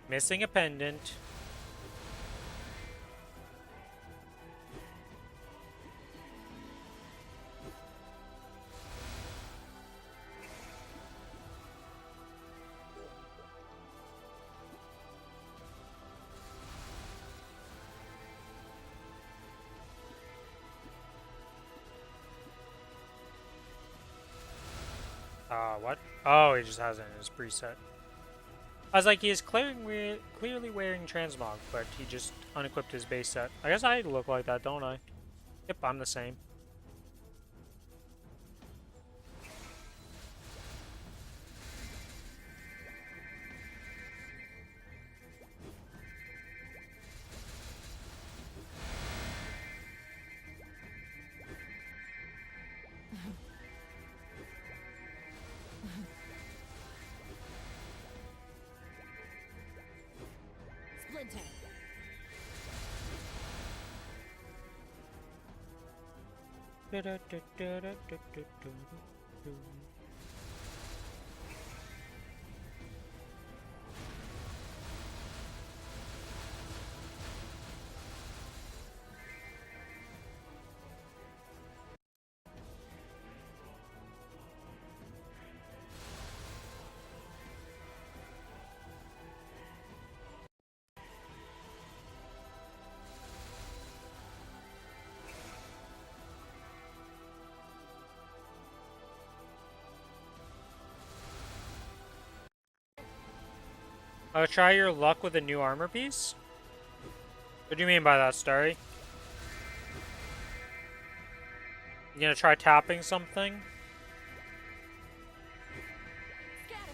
Missing a pendant. What? Oh, he just has it in his preset. I was like, he is clearly wearing transmog, but he just unequipped his base set. I guess I look like that, don't I? Yep, I'm the same. Splinter. Try your luck with a new armor piece? What do you mean by that, Starry? You gonna try tapping something? Scatter.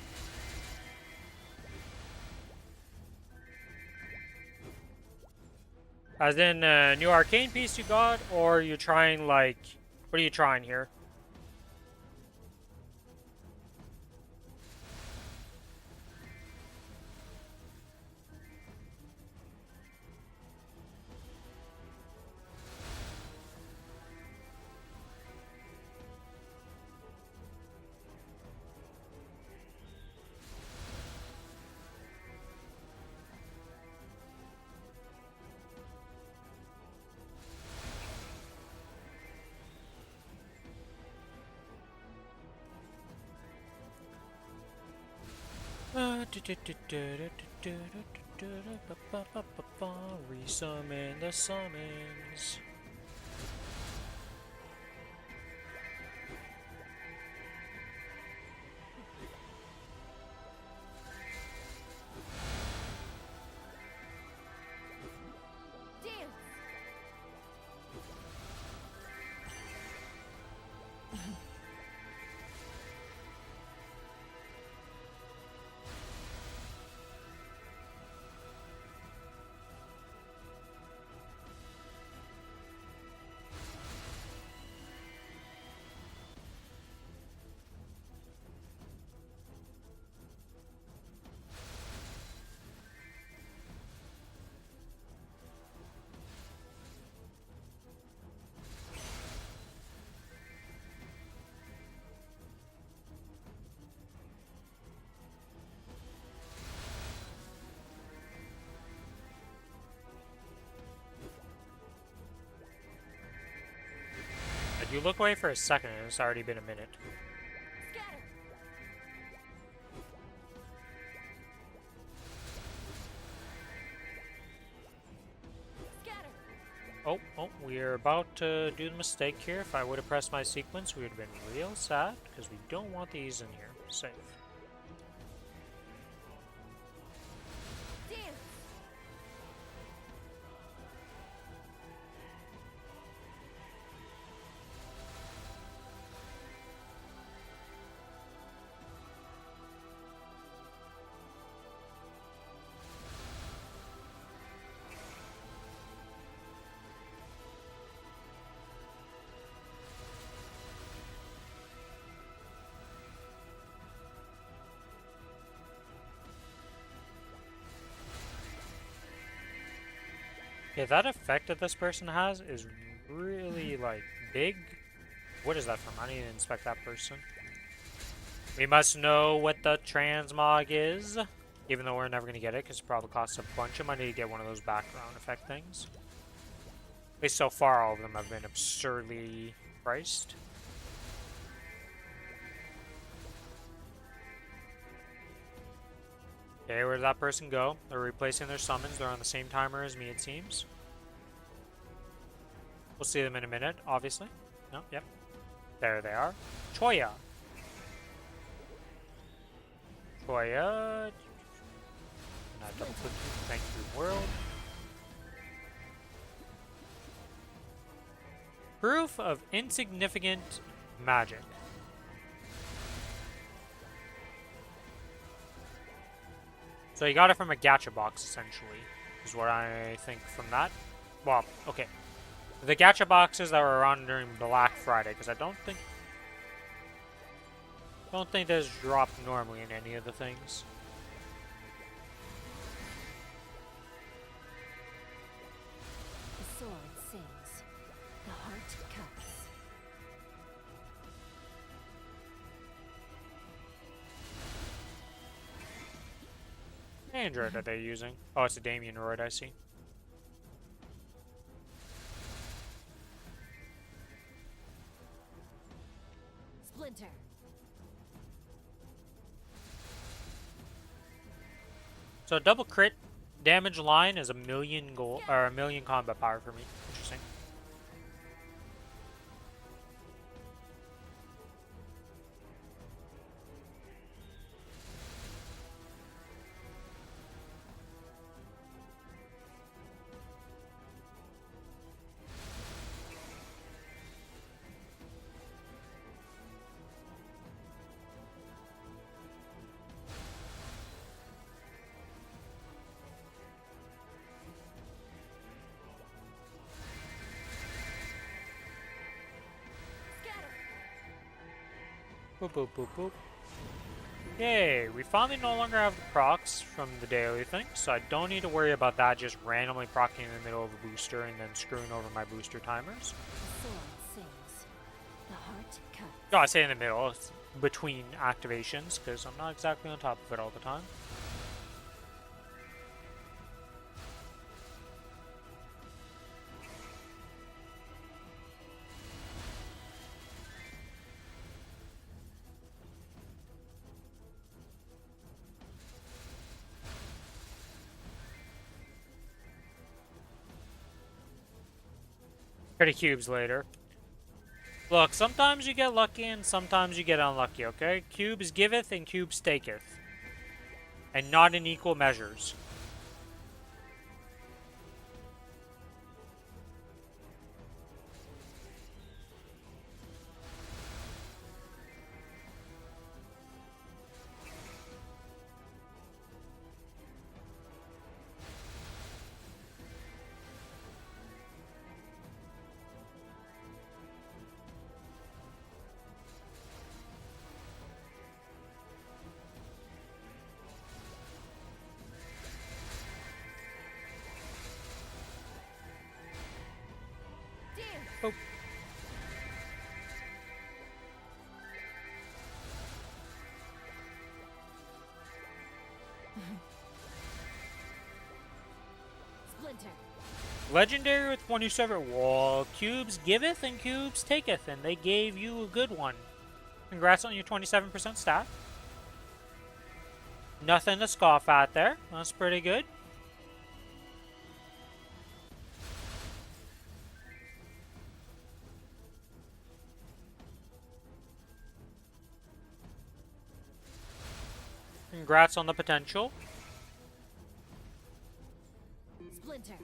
As in a new arcane piece you got, or you trying like, what are you trying here? Resummon the summons. Dance. You look away for a second and it's already been a minute. Scatter. Scatter. Oh, we're about to do the mistake here. If I would have pressed my sequence, we would have been real sad, because we don't want these in here. Safe. Dance. Yeah, that effect that this person has is really, like, big. What is that from? I need to inspect that person. We must know what the transmog is, even though we're never going to get it, because it probably costs a bunch of money to get one of those background effect things. At least so far, all of them have been absurdly priced. Okay, where did that person go? They're replacing their summons. They're on the same timer as me, it seems. We'll see them in a minute, obviously. No, yep. There they are. Choya. Choya. And I double click you. Thank you, world. Proof of insignificant magic. So you got it from a gacha box, essentially, is what I think from that. Well, okay. The gacha boxes that were around during Black Friday, because I don't think there's drop normally in any of the things. The sword sings. The heart cuts. Android are they using? Oh, it's a Damien Royd, I see. Splinter. So double crit damage line is 1,000,000 gold or 1,000,000 combat power for me. Interesting. Boop, boop, boop, boop. Yay, we finally no longer have the procs from the daily thing, so I don't need to worry about that just randomly proccing in the middle of a booster and then screwing over my booster timers. The sword sings. The heart cuts. No, I say in the middle, it's between activations, because I'm not exactly on top of it all the time. Pretty cubes later. Look, sometimes you get lucky and sometimes you get unlucky, okay? Cubes giveth and cubes taketh. And not in equal measures. Oh. Splinter. Legendary with one new server. Well, cubes giveth and cubes taketh, and they gave you a good one. Congrats on your 27% stat. Nothing to scoff at there. That's pretty good. Congrats on the potential. Splinter.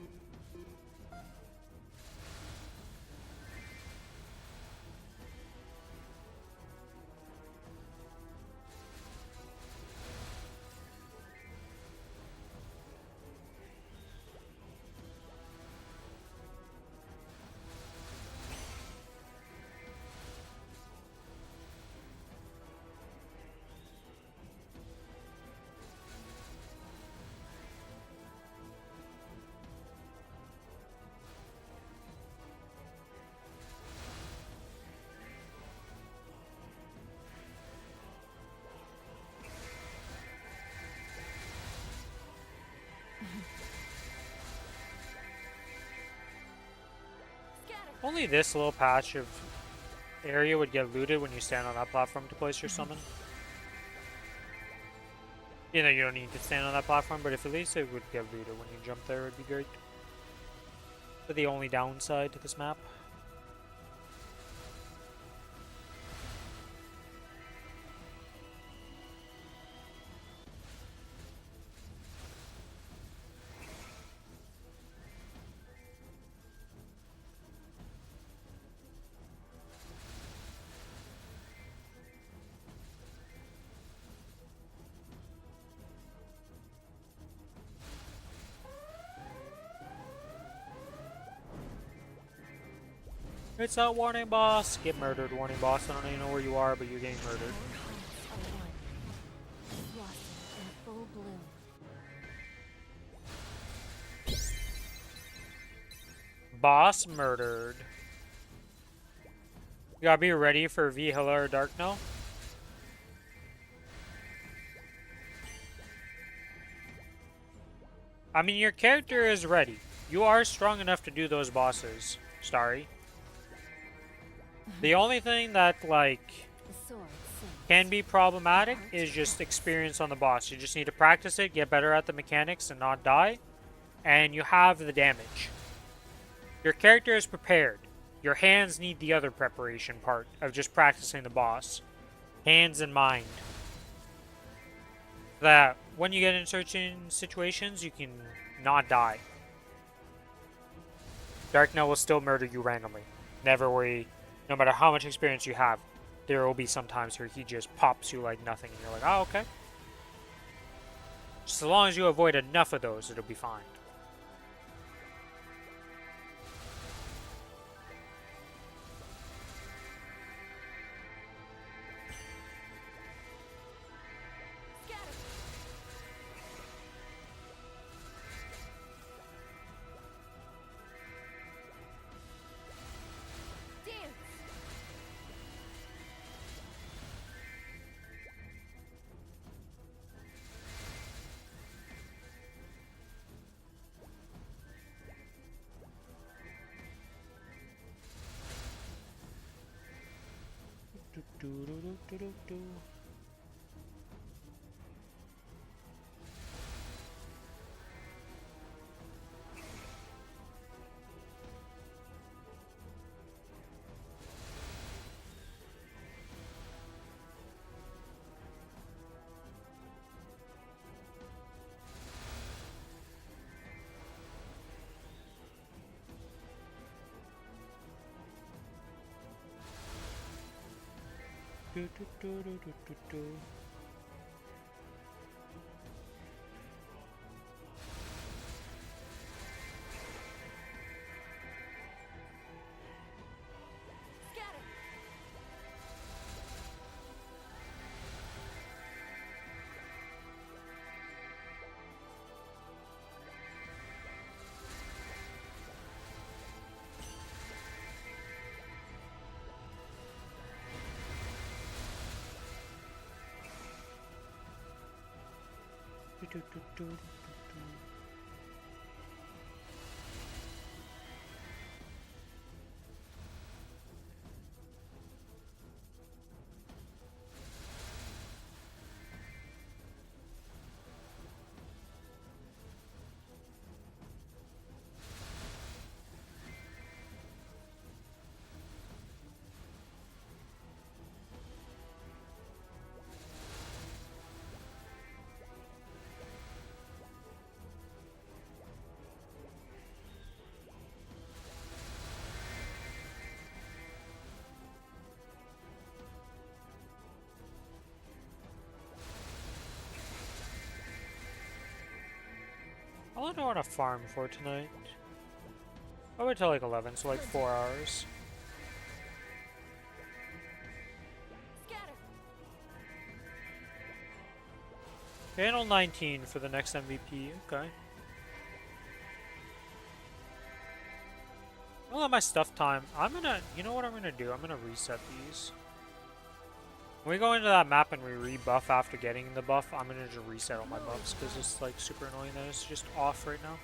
Only this little patch of area would get looted when you stand on that platform to place your summon. You know, you don't need to stand on that platform, but if at least it would get looted when you jump there, it would be great. But the only downside to this map. It's a warning boss. Get murdered, warning boss. I don't even know where you are, but you're getting murdered. Our hearts are one. A blossom in full bloom. Boss murdered. You gotta be ready for Vihila or Darkno. I mean, your character is ready. You are strong enough to do those bosses, Starry. The only thing that, like, The sword sings. can be problematic is just experience on the boss. You just need to practice it, get better at the mechanics, and not die. And you have the damage. Your character is prepared. Your hands need the other preparation part of just practicing the boss. Hands and mind. That when you get in certain situations, you can not die. Darknell will still murder you randomly. Never worry. No matter how much experience you have, there will be some times where he just pops you like nothing, and you're like, oh, okay. Just as long as you avoid enough of those, it'll be fine. All I don't want to farm for tonight. I'll wait till like 11, so like 4 hours. Channel 19 for the next MVP, okay. I'll let my stuff time. You know what I'm gonna do? I'm gonna reset these. When we go into that map and we rebuff after getting the buff, I'm gonna just reset all my buffs because it's like super annoying that it's just off right now.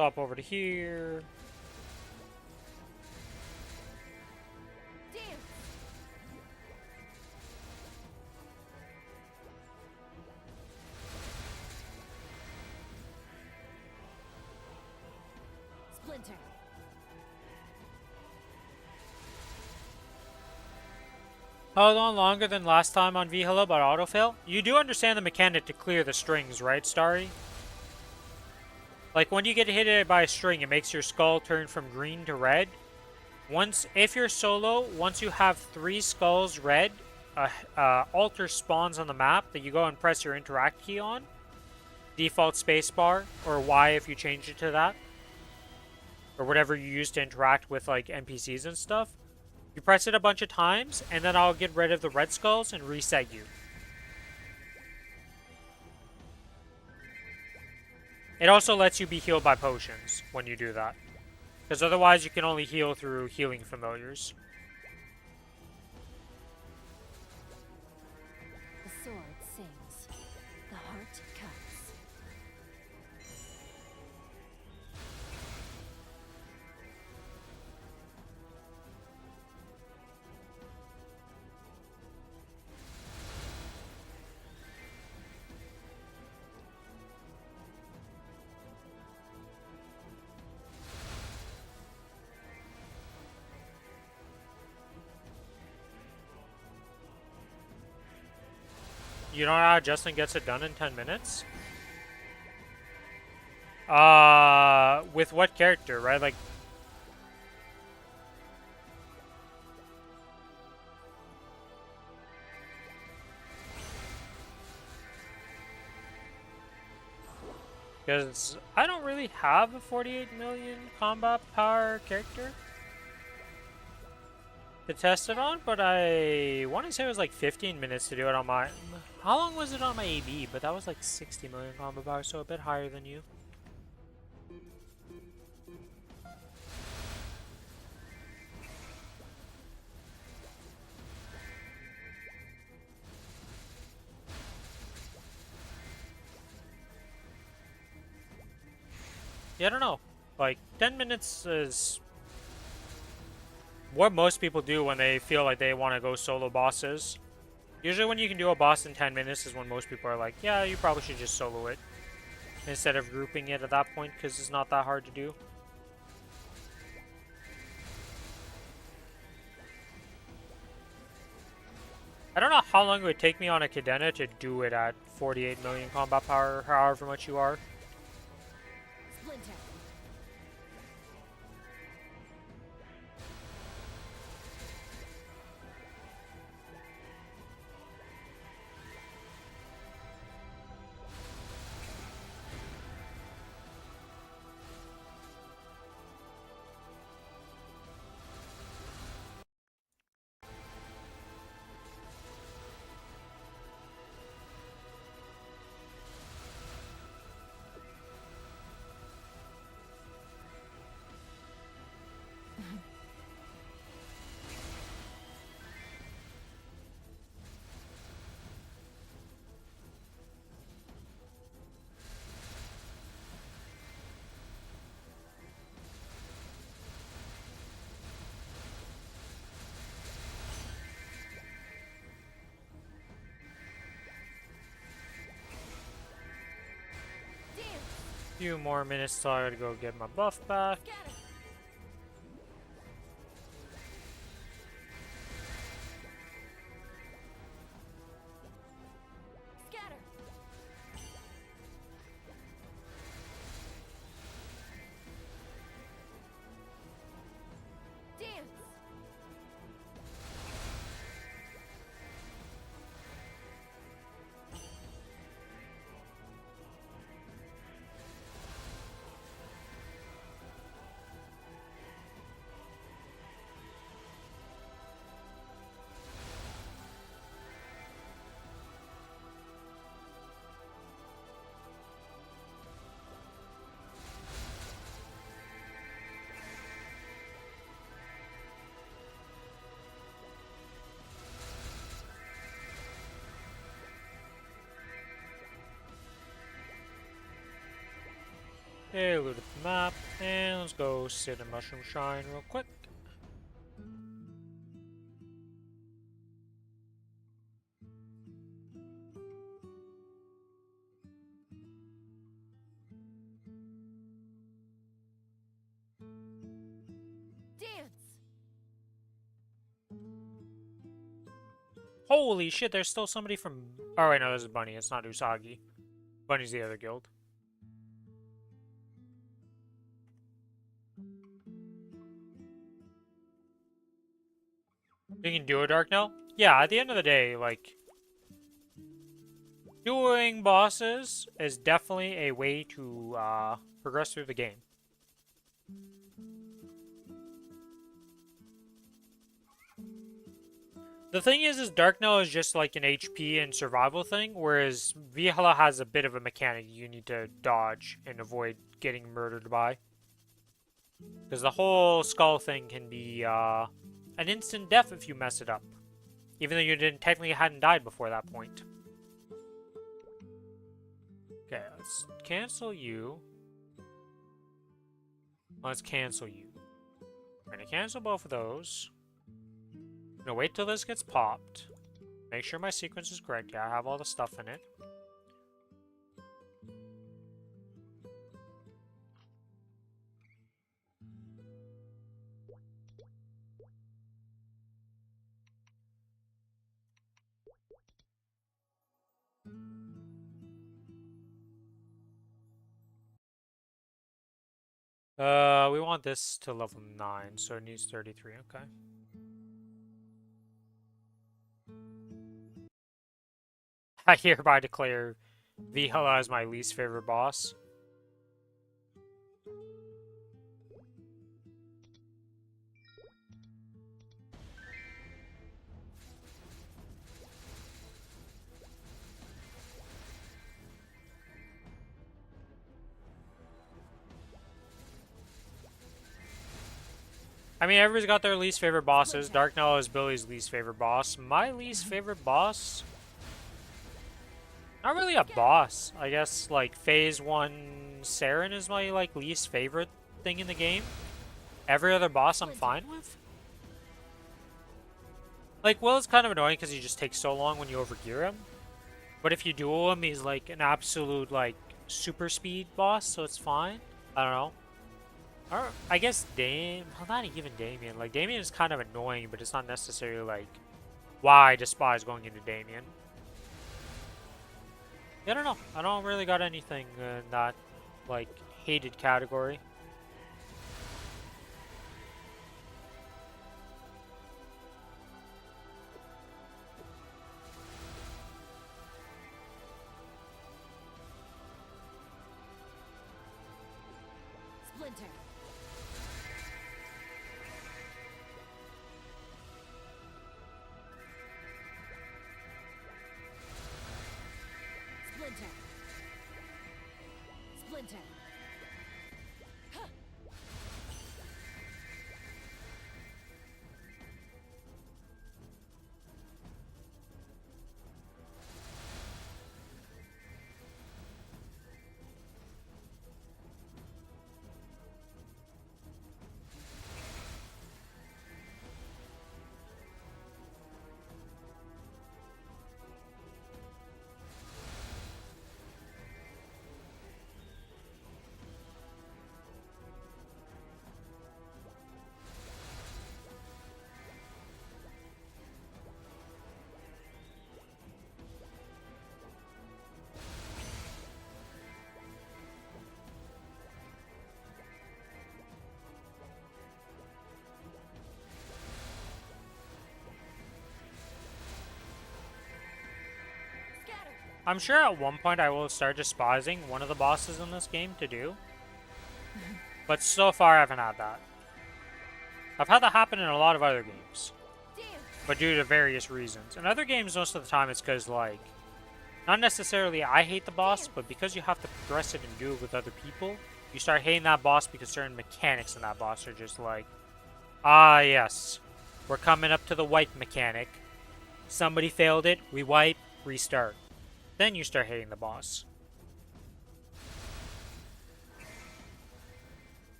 Swap over to here. Dance. Splinter. Hold on longer than last time on V-Hello about autofill. You do understand the mechanic to clear the strings, right, Starry? Like, when you get hit by a string, it makes your skull turn from green to red. If you're solo, once you have 3 skulls red, altar spawns on the map that you go and press your interact key on. Default spacebar, or Y if you change it to that. Or whatever you use to interact with, like, NPCs and stuff. You press it a bunch of times, and then I'll get rid of the red skulls and reset you. It also lets you be healed by potions when you do that. Because otherwise you can only heal through healing familiars. The sword sings. The heart cuts. You know how Justin gets it done in 10 minutes? With what character, right? Like, because I don't really have a 48 million combat power character to test it on, but I want to say it was like 15 minutes to do it on my... How long was it on my AB? But that was like 60 million combat power, so a bit higher than you. Yeah, I don't know. Like, 10 minutes is what most people do when they feel like they want to go solo bosses. Usually when you can do a boss in 10 minutes is when most people are like, yeah, you probably should just solo it. Instead of grouping it at that point, because it's not that hard to do. I don't know how long it would take me on a Cadena to do it at 48 million combat power, however much you are. Splinter. Few more minutes till I gotta go get my buff back. Scatter. Scatter. Dance. Hey, loot at the map, and let's go sit in Mushroom Shrine real quick. Dance! Holy shit, there's still somebody from... Oh wait, no, this is Bunny, it's not Usagi. Bunny's the other guild. You can do a Dark Knell? Yeah, at the end of the day, like... doing bosses is definitely a way to, progress through the game. The thing is Dark Knell is just like an HP and survival thing, whereas Valhalla has a bit of a mechanic you need to dodge and avoid getting murdered by. Because the whole skull thing can be an instant death if you mess it up. Even though you technically hadn't died before that point. Okay, let's cancel you. Let's cancel you. I'm gonna cancel both of those. I'm gonna wait till this gets popped. Make sure my sequence is correct. Yeah, I have all the stuff in it. We want this to level 9, so it needs 33, okay. I hereby declare Valhalla as my least favorite boss. I mean, everybody's got their least favorite bosses. Dark Knell is Billy's least favorite boss. My least favorite boss? Not really a boss. I guess, like, Phase 1 Saren is my, like, least favorite thing in the game. Every other boss I'm fine with. Like, Will is kind of annoying because he just takes so long when you overgear him. But if you duel him, he's, like, an absolute, like, super speed boss, so it's fine. I don't know. Or, I guess well, not even Damien. Like, Damien is kind of annoying, but it's not necessarily, like, why I despise going into Damien. I don't know. I don't really got anything in that, like, hated category. Splinter. Splinter. Splinter. Huh. Scatter. I'm sure at one point I will start despising one of the bosses in this game to do. But so far I haven't had that. I've had that happen in a lot of other games. Dance. But due to various reasons. In other games, most of the time it's because, like, not necessarily I hate the boss, but because you have to progress it and do it with other people, you start hating that boss because certain mechanics in that boss are just like, ah, yes, we're coming up to the wipe mechanic. Somebody failed it, we wipe, restart. Then you start hating the boss.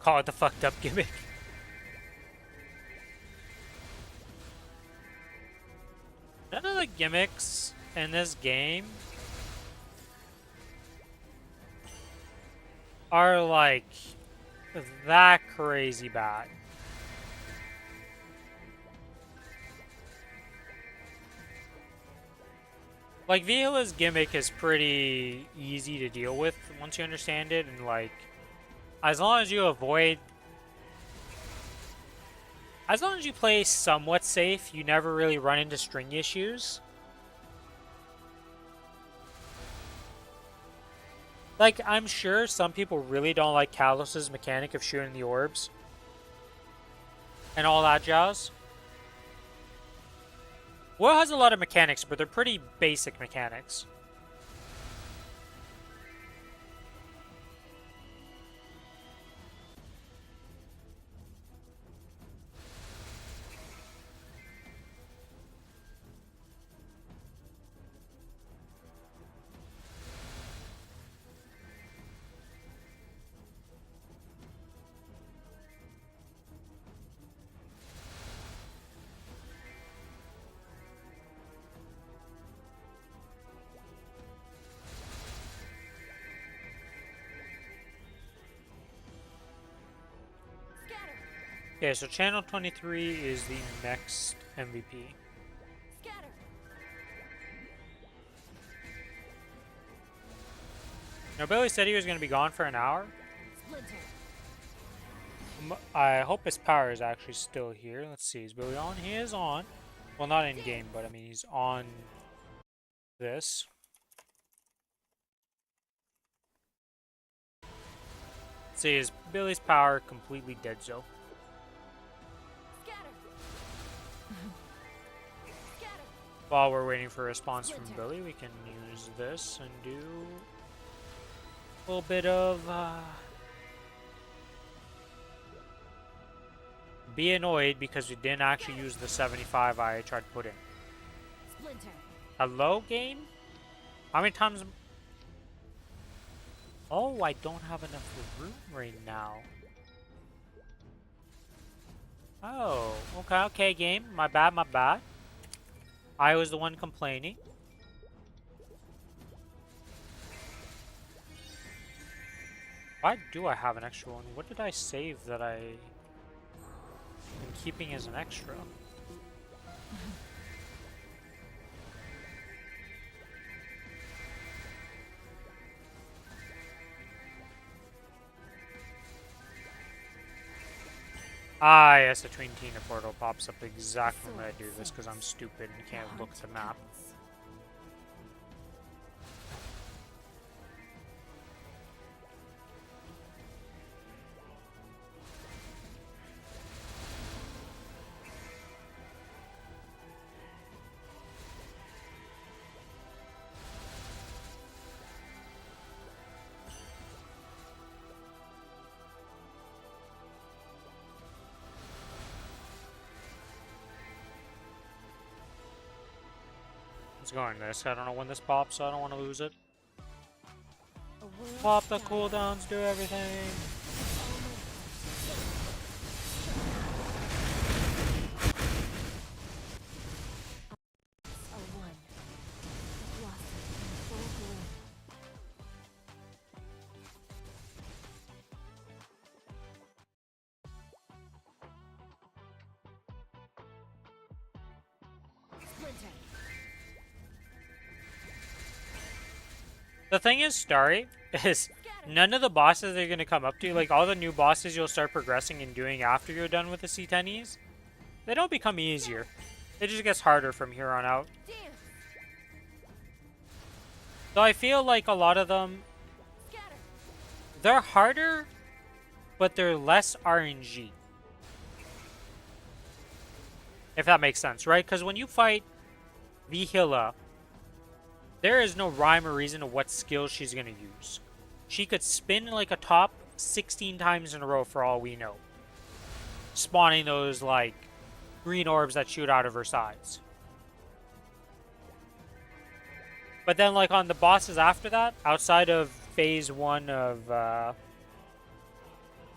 call it the fucked up gimmick. None of the gimmicks in this game are like that crazy bad. Like, Viola's gimmick is pretty easy to deal with once you understand it, and like, as long as you avoid... As long as you play somewhat safe, you never really run into string issues. Like, I'm sure some people really don't like Kalos's mechanic of shooting the orbs. And all that jazz. Will has a lot of mechanics, but they're pretty basic mechanics. Okay, so Channel 23 is the next MVP. Scatter. Now, Billy said he was going to be gone for an hour. Splinter. I hope his power is actually still here. Let's see, is Billy on? He is on. Well, not in game, but I mean, he's on this. Let's see, is Billy's power completely dead, Joe? While we're waiting for a response from Billy, we can use this and do a little bit of be annoyed because we didn't actually use the 75 I tried to put in. Splinter. Hello, game? How many times? Oh, I don't have enough room right now. Oh, okay, game. My bad. I was the one complaining. Why do I have an extra one? What did I save that I am keeping as an extra? Ah, yes, the Twin Tina portal pops up exactly when I do this because I'm stupid and can't look at the map. Let's go on this. I don't know when this pops, so I don't want to lose it. Pop the cooldowns, do everything. The thing is, Starry, is none of the bosses they're going to come up to, like all the new bosses you'll start progressing and doing after you're done with the C10Es, they don't become easier. It just gets harder from here on out. So I feel like a lot of them, they're harder, but they're less RNG. If that makes sense, right? Because when you fight Vihila, there is no rhyme or reason to what skill she's going to use. She could spin like a top 16 times in a row for all we know. Spawning those like green orbs that shoot out of her sides. But then like on the bosses after that, outside of phase 1 of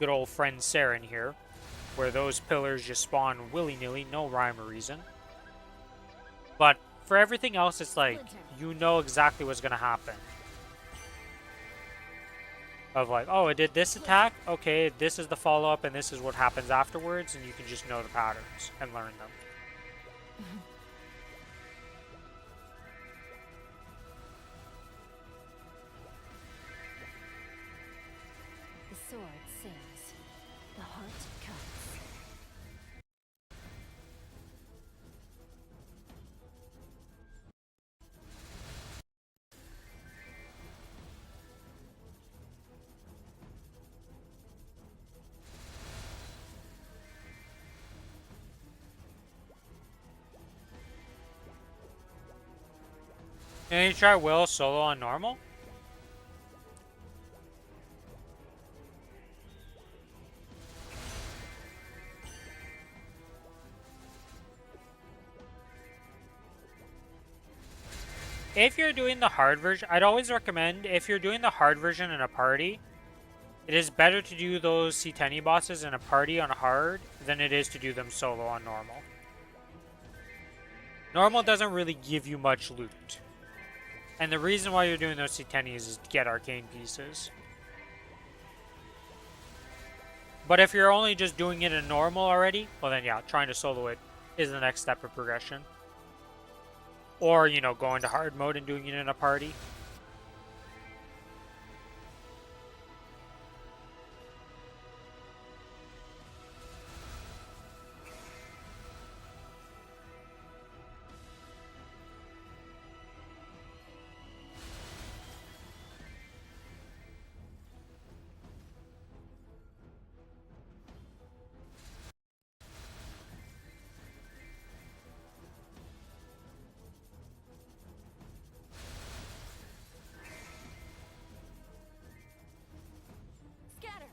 good old friend Saren here, where those pillars just spawn willy-nilly, no rhyme or reason. But for everything else, it's like, you know exactly what's gonna happen. Of like, oh, it did this attack, okay, this is the follow-up, and this is what happens afterwards, and you can just know the patterns and learn them. The sword sings. The heart cuts. Can you try Will solo on normal? If you're doing the hard version, I'd always recommend, if you're doing the hard version in a party, it is better to do those C10 bosses in a party on hard than it is to do them solo on normal. Normal doesn't really give you much loot. And the reason why you're doing those C10s is to get arcane pieces. But if you're only just doing it in normal already, well then yeah, trying to solo it is the next step of progression. Or, you know, going to hard mode and doing it in a party. Scatter.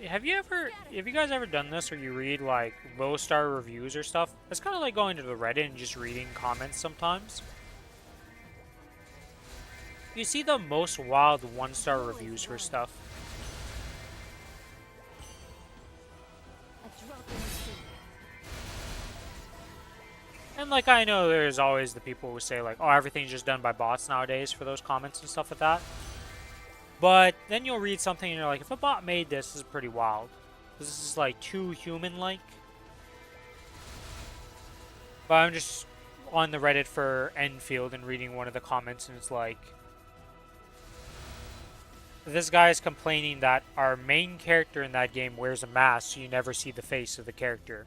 Have you guys ever done this where you read like low star reviews or stuff? It's kind of like going to the Reddit and just reading comments sometimes. You see the most wild 1-star reviews for stuff. A drop in the sea. And like I know there's always the people who say like, oh, everything's just done by bots nowadays for those comments and stuff like that. But then you'll read something and you're like, if a bot made this, this is pretty wild. This is like too human-like. But I'm just on the Reddit for Enfield and reading one of the comments and it's like, this guy is complaining that our main character in that game wears a mask so you never see the face of the character.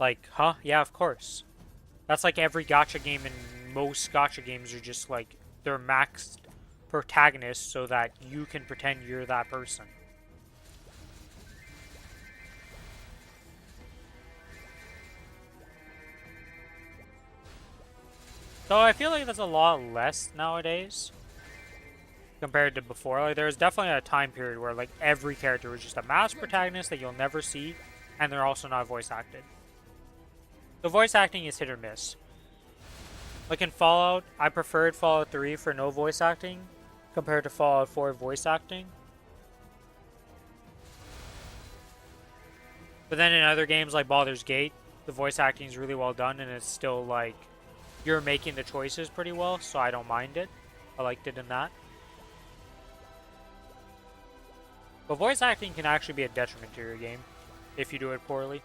Like, huh? Yeah, of course. That's like every gacha game, and most gacha games are just like, they're maxed protagonists so that you can pretend you're that person. So I feel like that's a lot less nowadays compared to before. Like there was definitely a time period where like every character was just a masked protagonist that you'll never see, and they're also not voice acted. The voice acting is hit or miss. Like in Fallout, I preferred Fallout 3 for no voice acting compared to Fallout 4 voice acting. But then in other games like Baldur's Gate, the voice acting is really well done and it's still like you're making the choices pretty well, so I don't mind it. I liked it in that. But voice acting can actually be a detriment to your game if you do it poorly.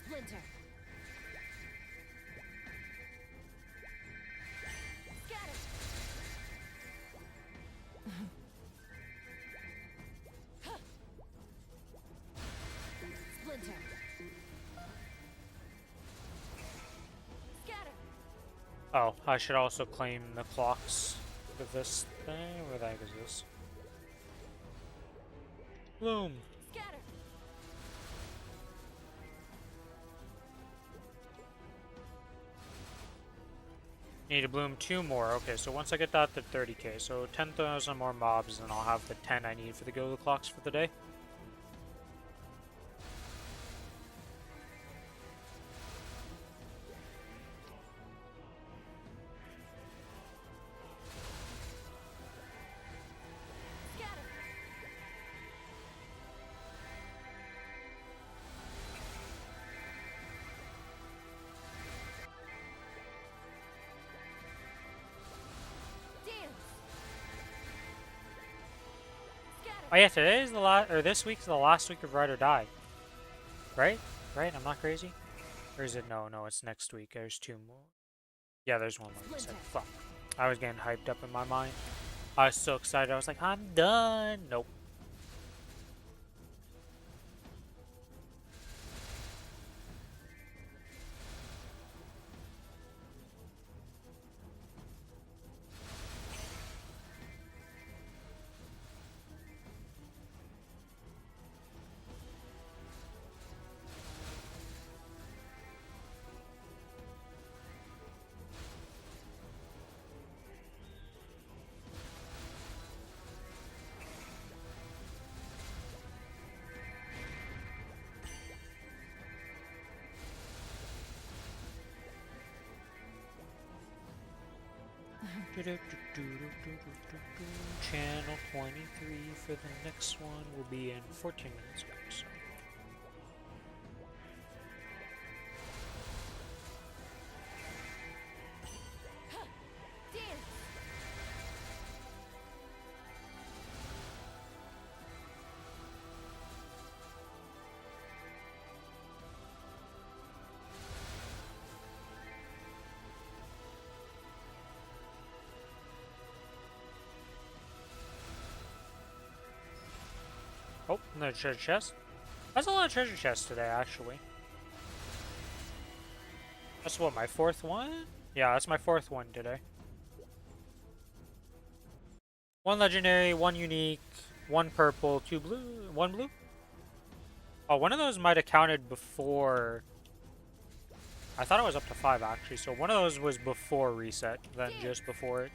Splinter. Scatter. Oh, I should also claim the clocks for this thing. Where the heck is this? Bloom. Scatter. Need to bloom 2 more. Okay, so once I get that to 30k, so 10,000 more mobs, and I'll have the 10 I need for the go clocks for the day. Scatter. Dance. Scatter. Oh yeah, today is the last, or this week's the last week of Ride or Die. Right? Right? I'm not crazy? Or is it? No, no, it's next week. There's 2 more. Yeah, there's 1 more. Like I said. Fuck. I was getting hyped up in my mind. I was so excited. I was like, I'm done. Nope. Channel 23 for the next one will be in 14 minutes. So. Dance. Oh, another treasure chest. That's a lot of treasure chests today, actually. That's what, my 4th one? Yeah, that's my 4th one today. 1 legendary, 1 unique, 1 purple, 2 blue, 1 blue? Oh, one of those might have counted before... I thought it was up to 5, actually, so one of those was before reset, then just before it.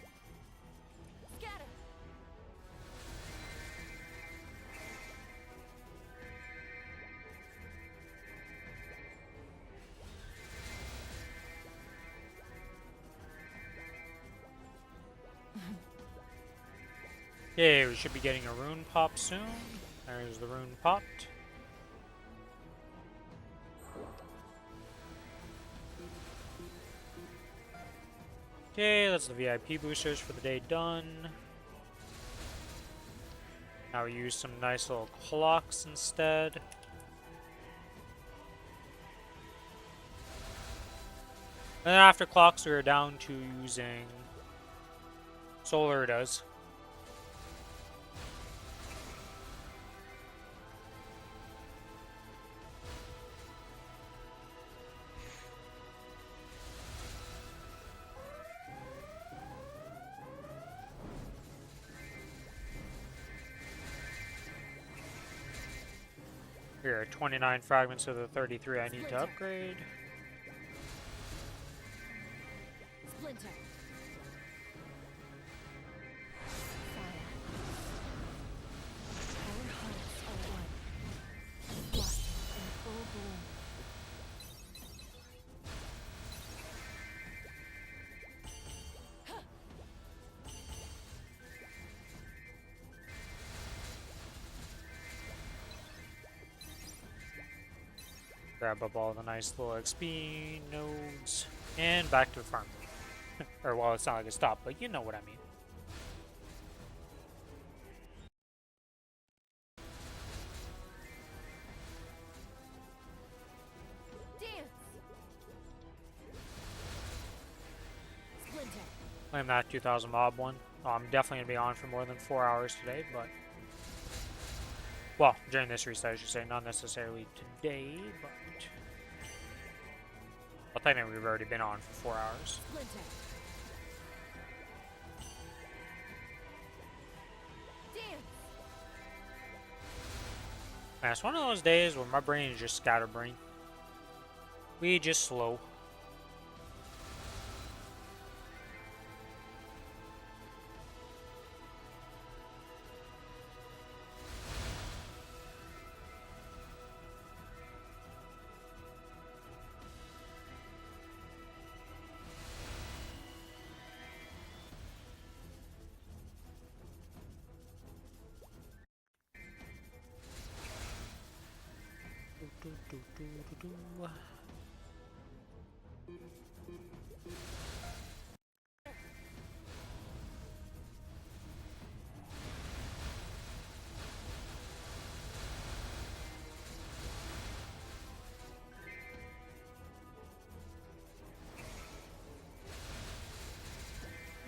Scatter. Okay, we should be getting a rune pop soon. There's the rune popped. Okay, that's the VIP boosters for the day done. Now we use some nice little clocks instead. And then after clocks, we are down to using solar does. Here are 29 fragments of the 33 I need to upgrade. Splinter. Fire. Our hearts are one. Blossom in full bloom. Grab up all the nice little XP nodes. And back to the farm. Or, well, it's not like a stop, but you know what I mean. Dance. Splinter. Claim that 2000 mob one. Oh, I'm definitely going to be on for more than 4 hours today, but... Well, during this reset, I should say, not necessarily today, but... Well, technically we've already been on for 4 hours. Splinter. Man, it's one of those days where my brain is just scatterbrain. We just slow.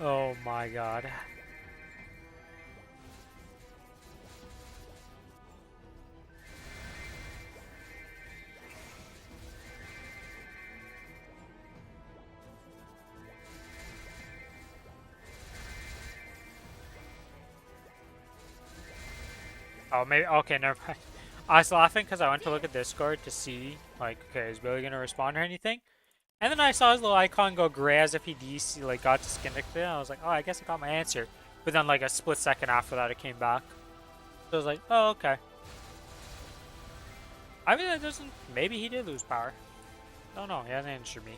Oh my god. Oh, maybe. Okay, never mind. I was laughing because I went to look at Discord to see, like, okay, is Billy gonna respond or anything? And then I saw his little icon go gray as if he DC, like, got disconnected. And I was like, oh, I guess I got my answer. But then, like, a split second after that, it came back. So I was like, oh, okay. I mean, that doesn't. Maybe he did lose power. I don't know. He hasn't answered me.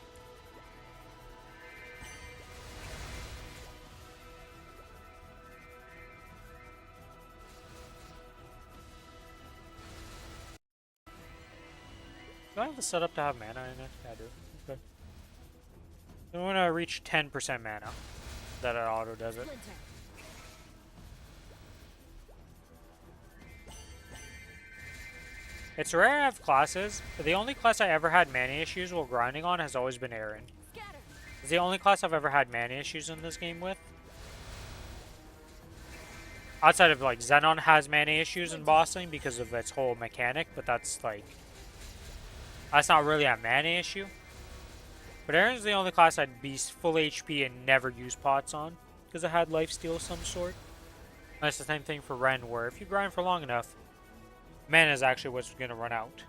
Do I have the setup to have mana in it? Yeah, I do. Okay. I'm gonna reach 10% mana. That it auto does it. Splinter. It's rare I have classes, but the only class I ever had mana issues while grinding on has always been Aaron. Scatter. It's the only class I've ever had mana issues in this game with. Outside of, like, Xenon has mana issues in bossing because of its whole mechanic, but that's, like... That's not really a mana issue. But Aaron's the only class I'd be full HP and never use pots on, because it had lifesteal of some sort. And that's the same thing for Ren, where if you grind for long enough, mana is actually what's going to run out.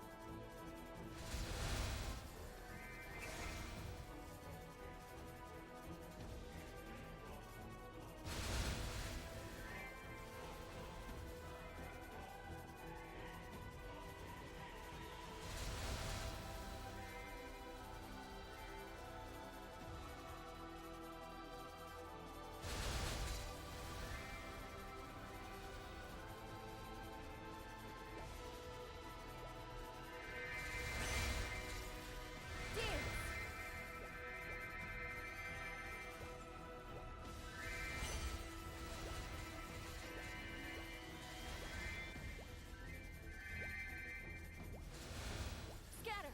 Scatter.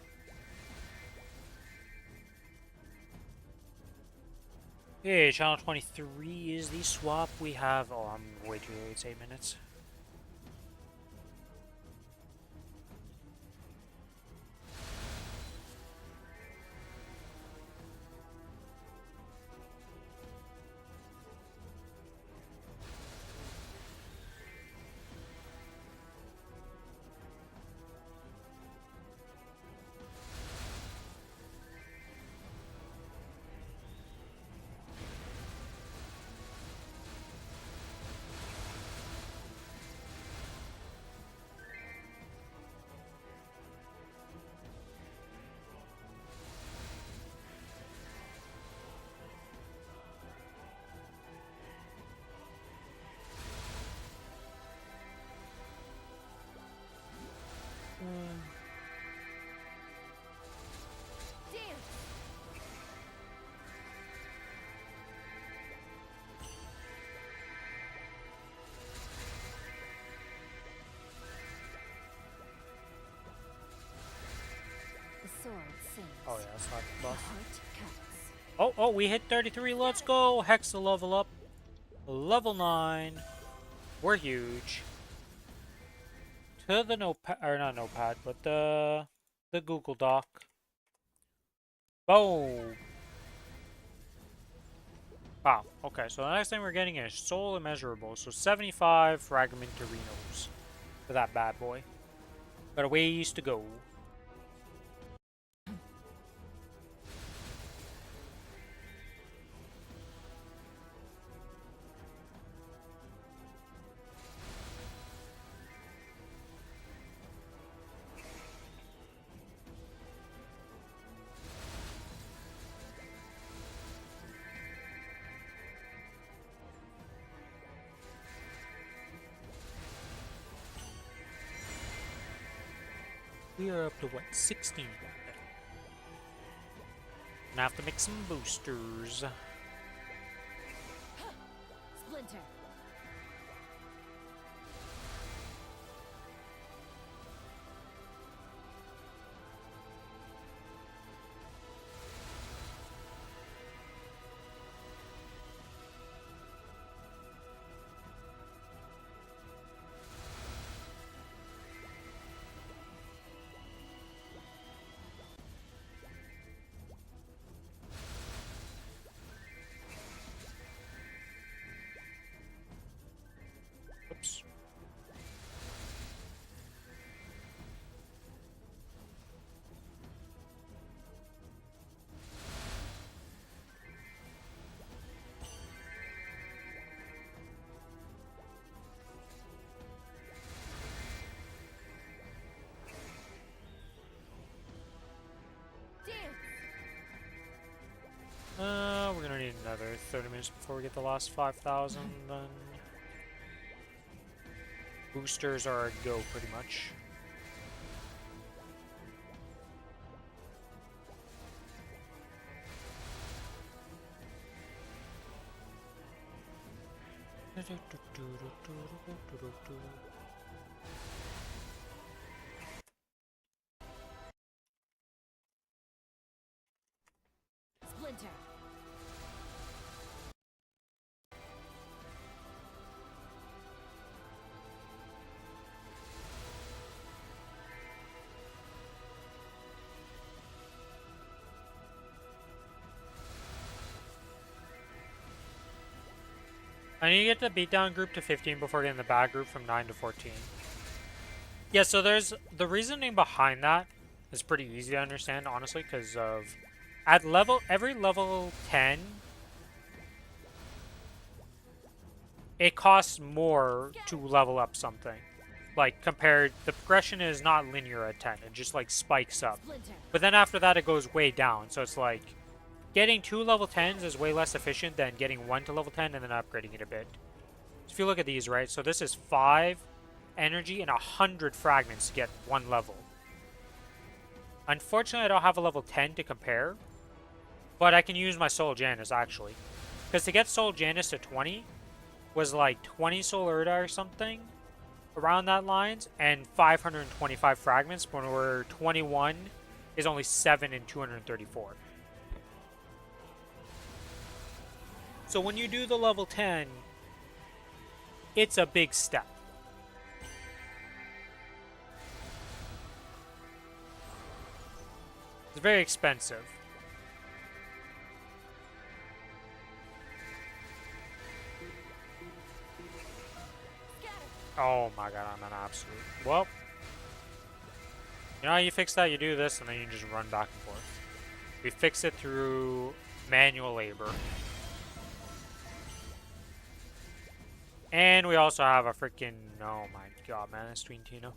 Okay, channel 23 is the swap we have. Oh, I'm way too early, it's 8 minutes. Dance. The sword sings. Oh yeah, that's not The buff. heart counts. Oh, we hit 33, let's go! Hexa level up. Level 9. We're huge. To the notepad, or not notepad, but the Google Doc. Boom! Wow, okay, so the next thing we're getting is Soul Immeasurable. So 75 Fragmentarinos for that bad boy. Got a ways to go. We are up to what, 16? Gonna have to make some boosters. Splinter. Oops. We're gonna need another 30 minutes before we get the last 5,000, then... Boosters are a go, pretty much. Splinter. I need to get the beatdown group to 15 before getting the bad group from 9 to 14. Yeah, so there's the reasoning behind that is pretty easy to understand, honestly, because of at every level 10, it costs more to level up something. Like, compared, the progression is not linear at 10, it just like spikes up. Splinter. But then after that, it goes way down, so it's like getting 2 level 10s is way less efficient than getting 1 to level 10 and then upgrading it a bit. So if you look at these, right, so this is 5 energy and 100 fragments to get 1 level. Unfortunately, I don't have a level 10 to compare, but I can use my Soul Janus, actually. Because to get Soul Janus to 20 was like 20 Soul Urda or something, around that lines, and 525 fragments, when we're 21 is only 7 and 234. So when you do the level 10, it's a big step. It's very expensive. Oh my god, I'm an absolute... Well, you know how you fix that? You do this, and then you just run back and forth. We fix it through manual labor. And we also have a freaking... Oh my god, man, this Twintino.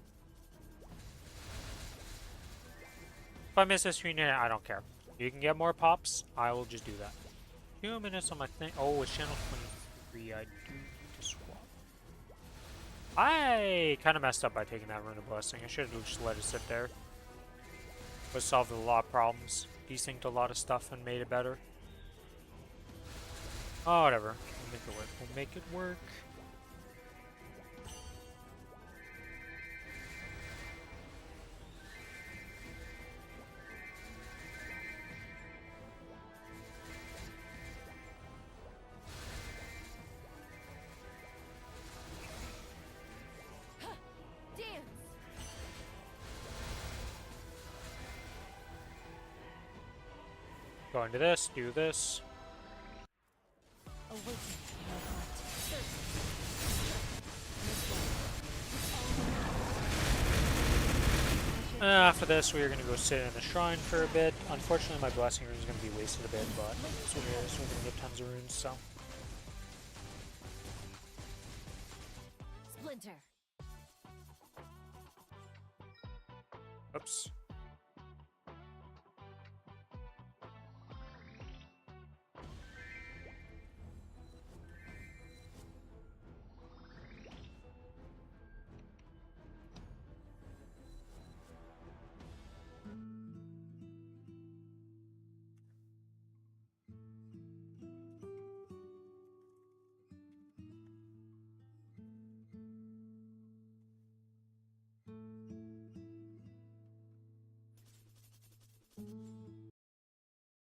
If I miss this Twintino, I don't care. You can get more pops, I will just do that. 2 minutes on my thing. Oh, it's channel 23. I do need to swap. I kind of messed up by taking that Rune of Blessing. I should have just let it sit there. But solved a lot of problems. Desynced a lot of stuff and made it better. Oh, whatever. We'll make it work. We'll make it work. Go into this, do this. Awaken your heart. After this, we are going to go sit in the shrine for a bit. Unfortunately, my blessing rune is going to be wasted a bit, but that's what it is. We're going to get tons of runes, so. Splinter. Oops.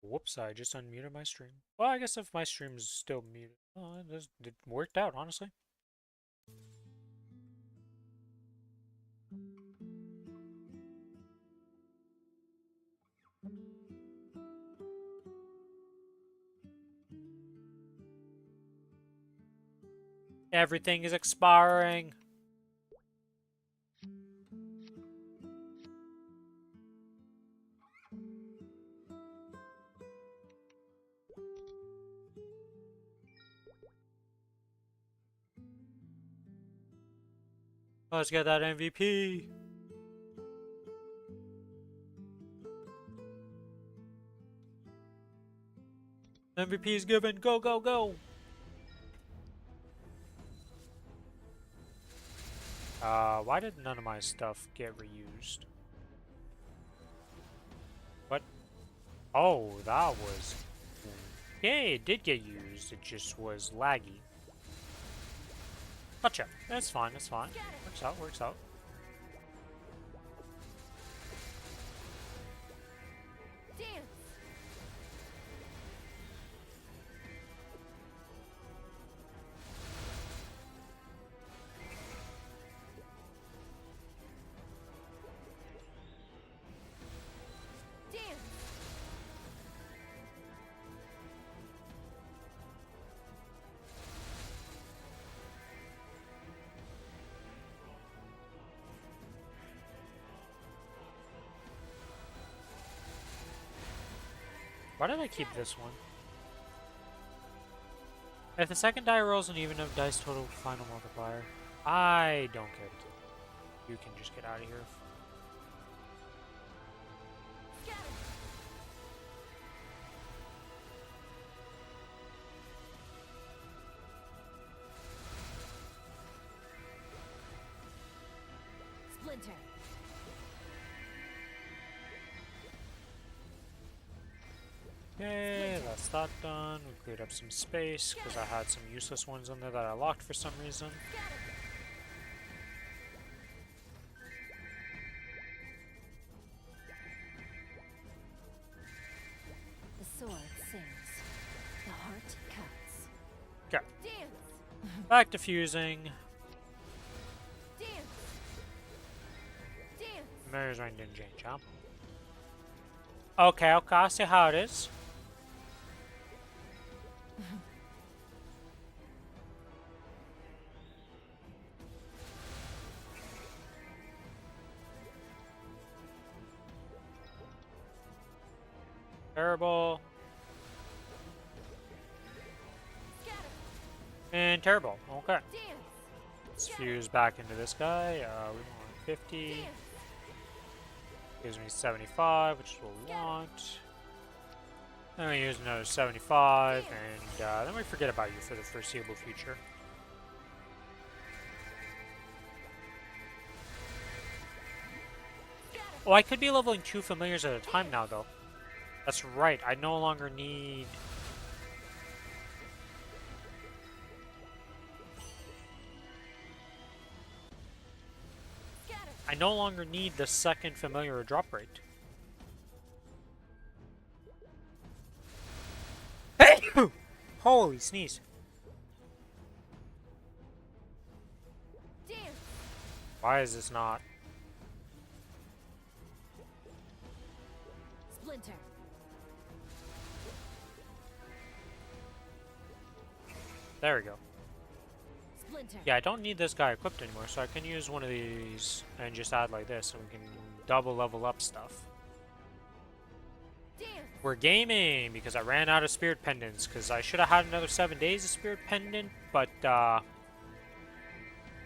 Whoops, I just unmuted my stream. Well, I guess if my stream is still muted. Oh, it worked out, honestly. Everything is expiring. Let's get that MVP. MVP is given. Go, go, go. Why did none of my stuff get reused? What? Oh, that was... Yeah, it did get used. It just was laggy. Gotcha. That's fine, that's fine. Works out, works out. Dance. Dance. Why did I keep this one? If the second die rolls an even of dice total final multiplier, I don't care. You can just get out of here. Scatter. Splinter. Okay, that's that done. We cleared up some space because I had some useless ones in there that I locked for some reason. Scatter. The sword sings. The heart cuts. Okay, Dance. back to fusing. Dance. Dance. Mary's ring didn't change, huh? Okay, okay, I see how it is. Terrible. Scatter. And terrible. Okay. Dance. Let's fuse back into this guy. We want 50. Dance. Gives me 75, which is what we want. Then we use another 75, and then we forget about you for the foreseeable future. Oh, I could be leveling 2 familiars at a time now, though. That's right, I no longer need... Scatter. I no longer need the second familiar drop rate. Hey! Holy sneeze. Dance. Why is this not? Splinter. There we go. Splinter. Yeah, I don't need this guy equipped anymore, so I can use one of these and just add like this, and we can double level up stuff. Dance. We're gaming because I ran out of spirit pendants because I should have had another 7 days of spirit pendant, but I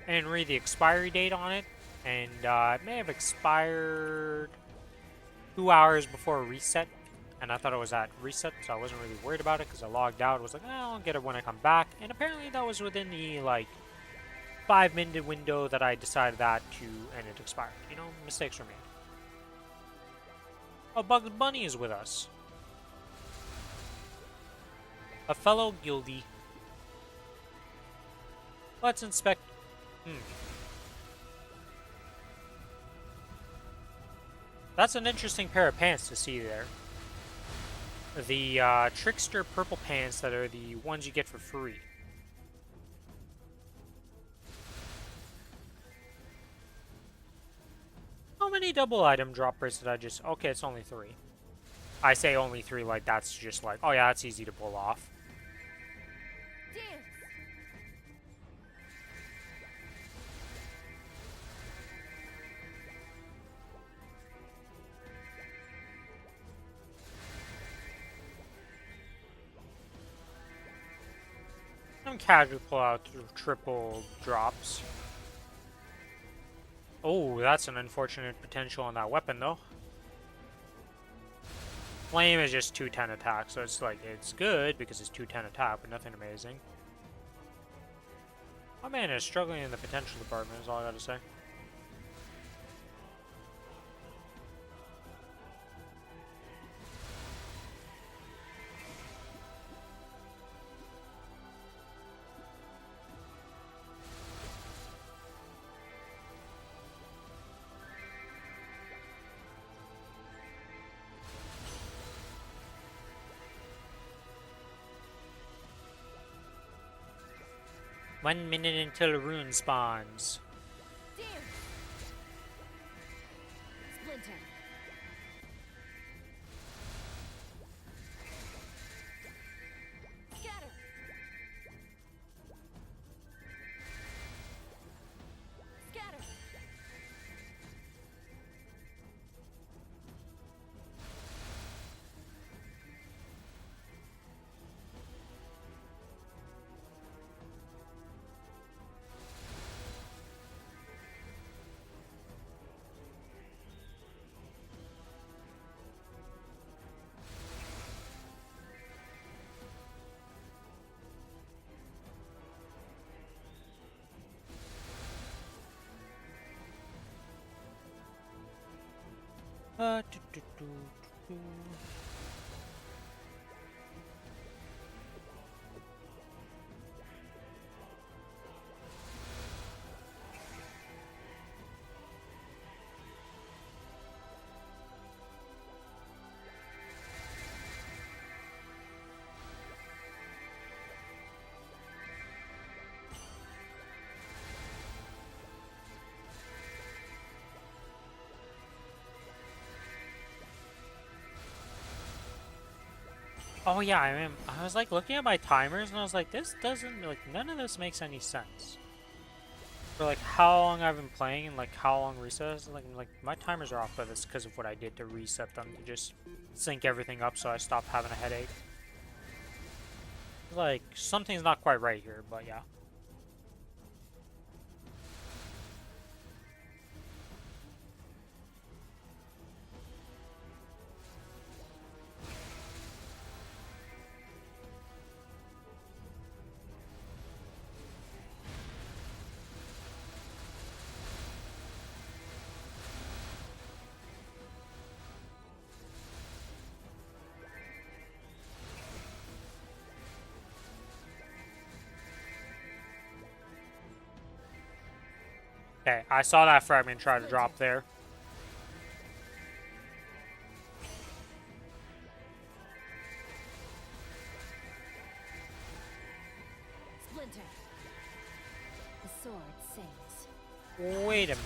didn't read the expiry date on it, and it may have expired 2 hours before reset, and I thought it was at reset, so I wasn't really worried about it because I logged out. I was like, I'll get it when I come back, and apparently that was within the like 5-minute window that I decided that to, and it expired. You know, mistakes were made. Oh, Bugs Bunny is with us. A fellow guildie. Let's inspect. That's an interesting pair of pants to see there. The trickster purple pants that are the ones you get for free. How many double item droppers did I just... Okay, it's only 3. I say only 3 like that's just like, oh yeah, that's easy to pull off. Dance. I'm casually pull out triple drops. Oh, that's an unfortunate potential on that weapon, though. Flame is just 210 attack, so it's like, it's good because it's 210 attack, but nothing amazing. My man is struggling in the potential department, is all I gotta say. One minute until a rune spawns. Dance. Splinter. Scatter. Scatter. Do, do, do, do. Oh yeah, I was like looking at my timers and I was like, this doesn't, like, none of this makes any sense. For like how long I've been playing and like how long reset is, like my timers are off, but it's because of what I did to reset them to just sync everything up so I stopped having a headache. Like, something's not quite right here, but yeah. Okay, I saw that fragment try to drop there. Splinter. The sword sings. Wait a minute.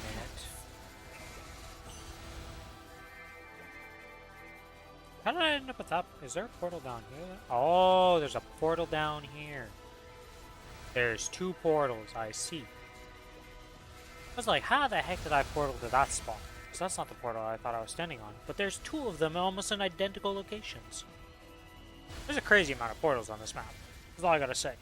How did I end up with that? Is there a portal down here? Oh, there's a portal down here. There's 2 portals, I see. I was like, how the heck did I portal to that spot? because that's not the portal I thought I was standing on. But there's two of them almost in identical locations. There's a crazy amount of portals on this map. That's all I gotta say.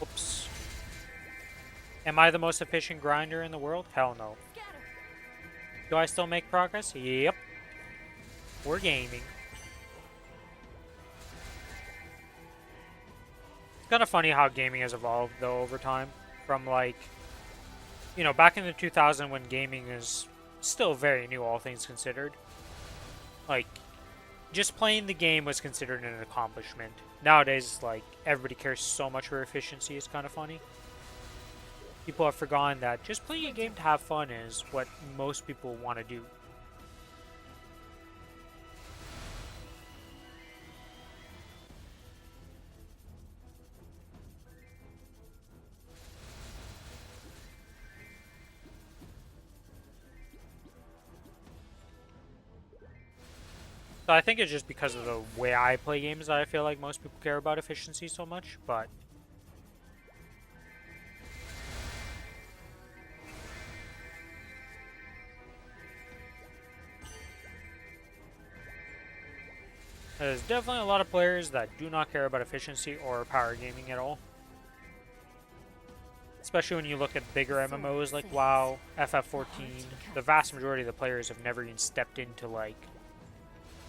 Oops. Am I the most efficient grinder in the world? Hell no. Scatter. Do I still make progress? Yep. We're gaming. It's kind of funny how gaming has evolved, though, over time. From, like, you know, back in the 2000s when gaming is still very new, all things considered. Like, just playing the game was considered an accomplishment. Nowadays, like, everybody cares so much for efficiency. It's kind of funny. People have forgotten that just playing a game to have fun is what most people want to do. So I think it's just because of the way I play games that I feel like most people care about efficiency so much, but there's definitely a lot of players that do not care about efficiency or power gaming at all. Especially when you look at bigger MMOs like WoW, FF14, the vast majority of the players have never even stepped into, like,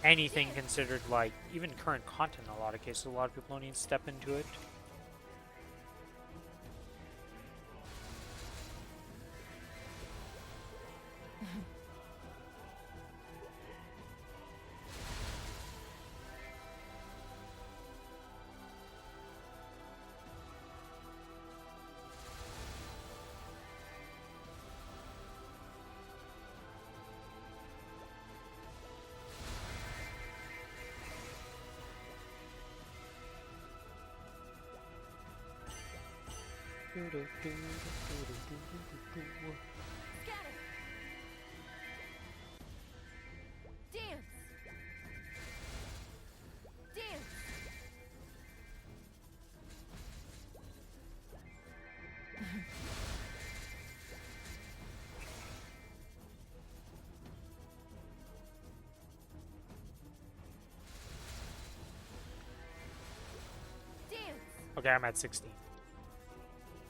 anything considered, like, even current content in a lot of cases. A lot of people don't even step into it. Scatter. Dance. Dance. Dance. Okay, I'm at 16.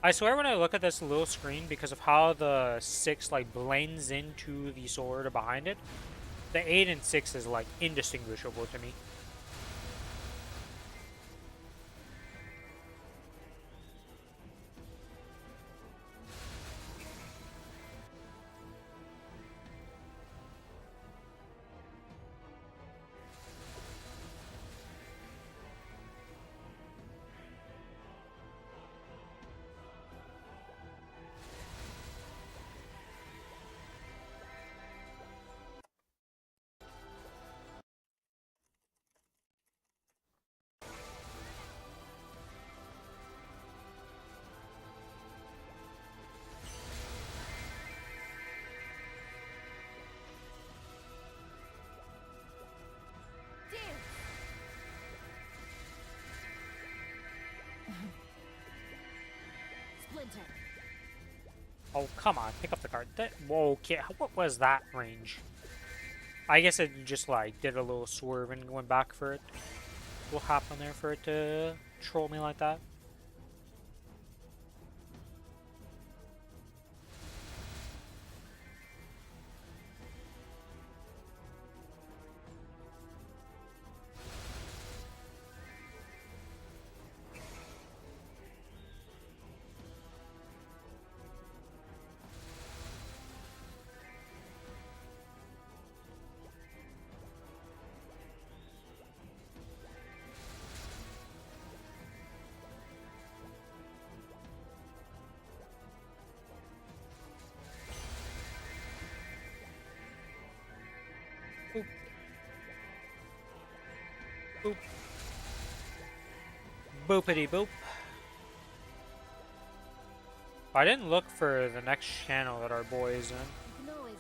I swear when I look at this little screen, because of how the 6 like blends into the sword behind it, the 8 and 6 is like indistinguishable to me. Splinter. Oh, come on, pick up the card. Whoa, okay, what was that range? I guess it just like did a little swerve and went back for it. What happened there for it to troll me like that? Boop. Boopity boop. I didn't look for the next channel that our boy is in. You can always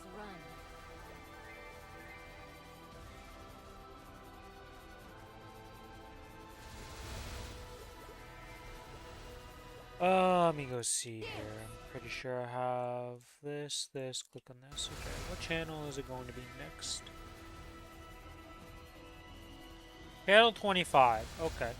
run. Let me go see here. I'm pretty sure I have this, click on this. Okay, what channel is it going to be next? Channel 25, okay.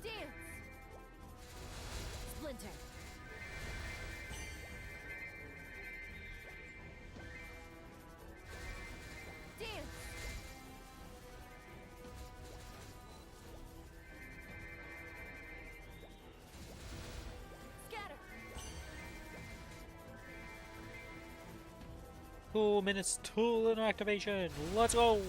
Dance! Splinter! Dance! Scatter! 2 minutes till an activation. Let's go!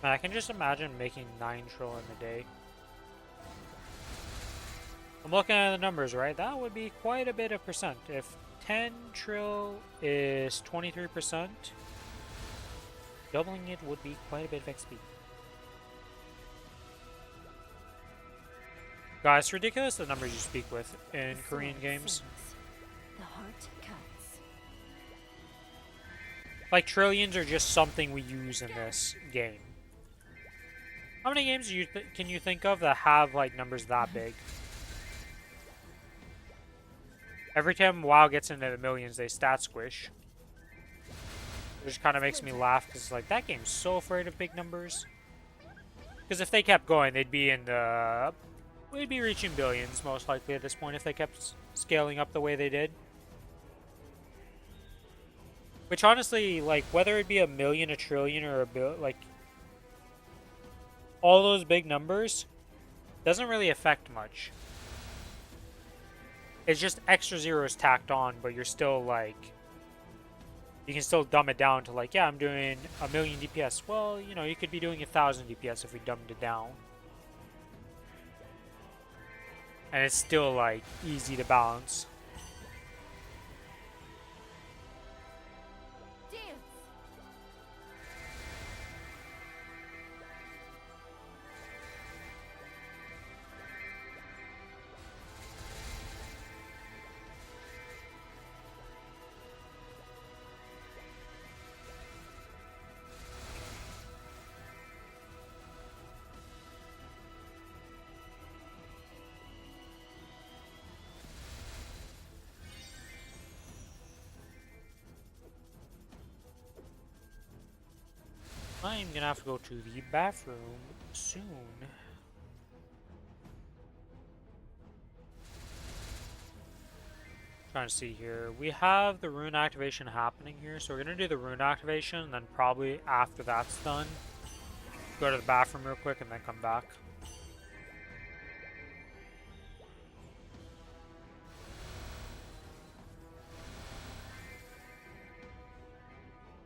Man, I can just imagine making 9 trill in a day. I'm looking at the numbers, right? That would be quite a bit of percent. If 10 trill is 23%, doubling it would be quite a bit of XP. Guys, it's ridiculous the numbers you speak with in Korean Sword games. sings. The heart cuts. Like, trillions are just something we use in this game. How many games can you think of that have, like, numbers that big? Every time WoW gets into the millions, they stat squish. Which kind of makes me laugh, because, like, that game's so afraid of big numbers. Because if they kept going, they'd be in the... We'd be reaching billions, most likely, at this point, if they kept scaling up the way they did. Which, honestly, like, whether it be a million, a trillion, or a bill, like... all those big numbers doesn't really affect much. It's just extra zeros tacked on, but you're still, like... You can still dumb it down to, like, yeah, I'm doing a million DPS. Well, you know, you could be doing 1,000 DPS if we dumbed it down. And it's still, like, easy to balance. Dance! I'm gonna have to go to the bathroom soon. Trying to see here. We have the rune activation happening here, so we're gonna do the rune activation, and then probably after that's done, go to the bathroom real quick and then come back.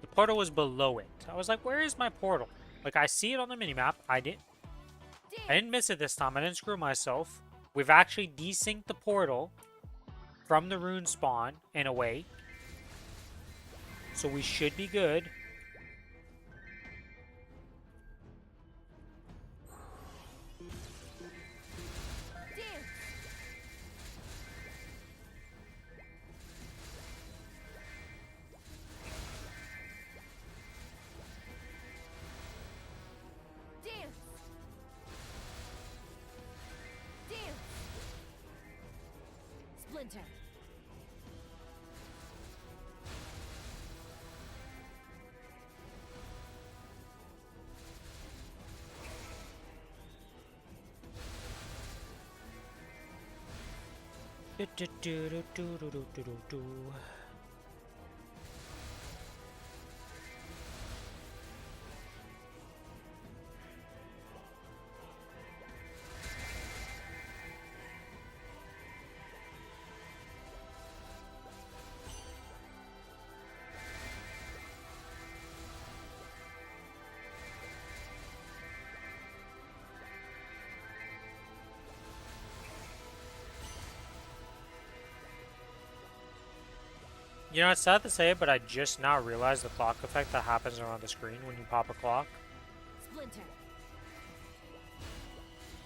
The portal was below it. I was like, where is my portal? Like, I see it on the minimap. I didn't miss it this time. I didn't screw myself. We've actually desynced the portal from the rune spawn in a way. So we should be good. Dance! Dance! Dance! Splinter! You know, it's sad to say, but I just now realized the clock effect that happens around the screen when you pop a clock. Splinter.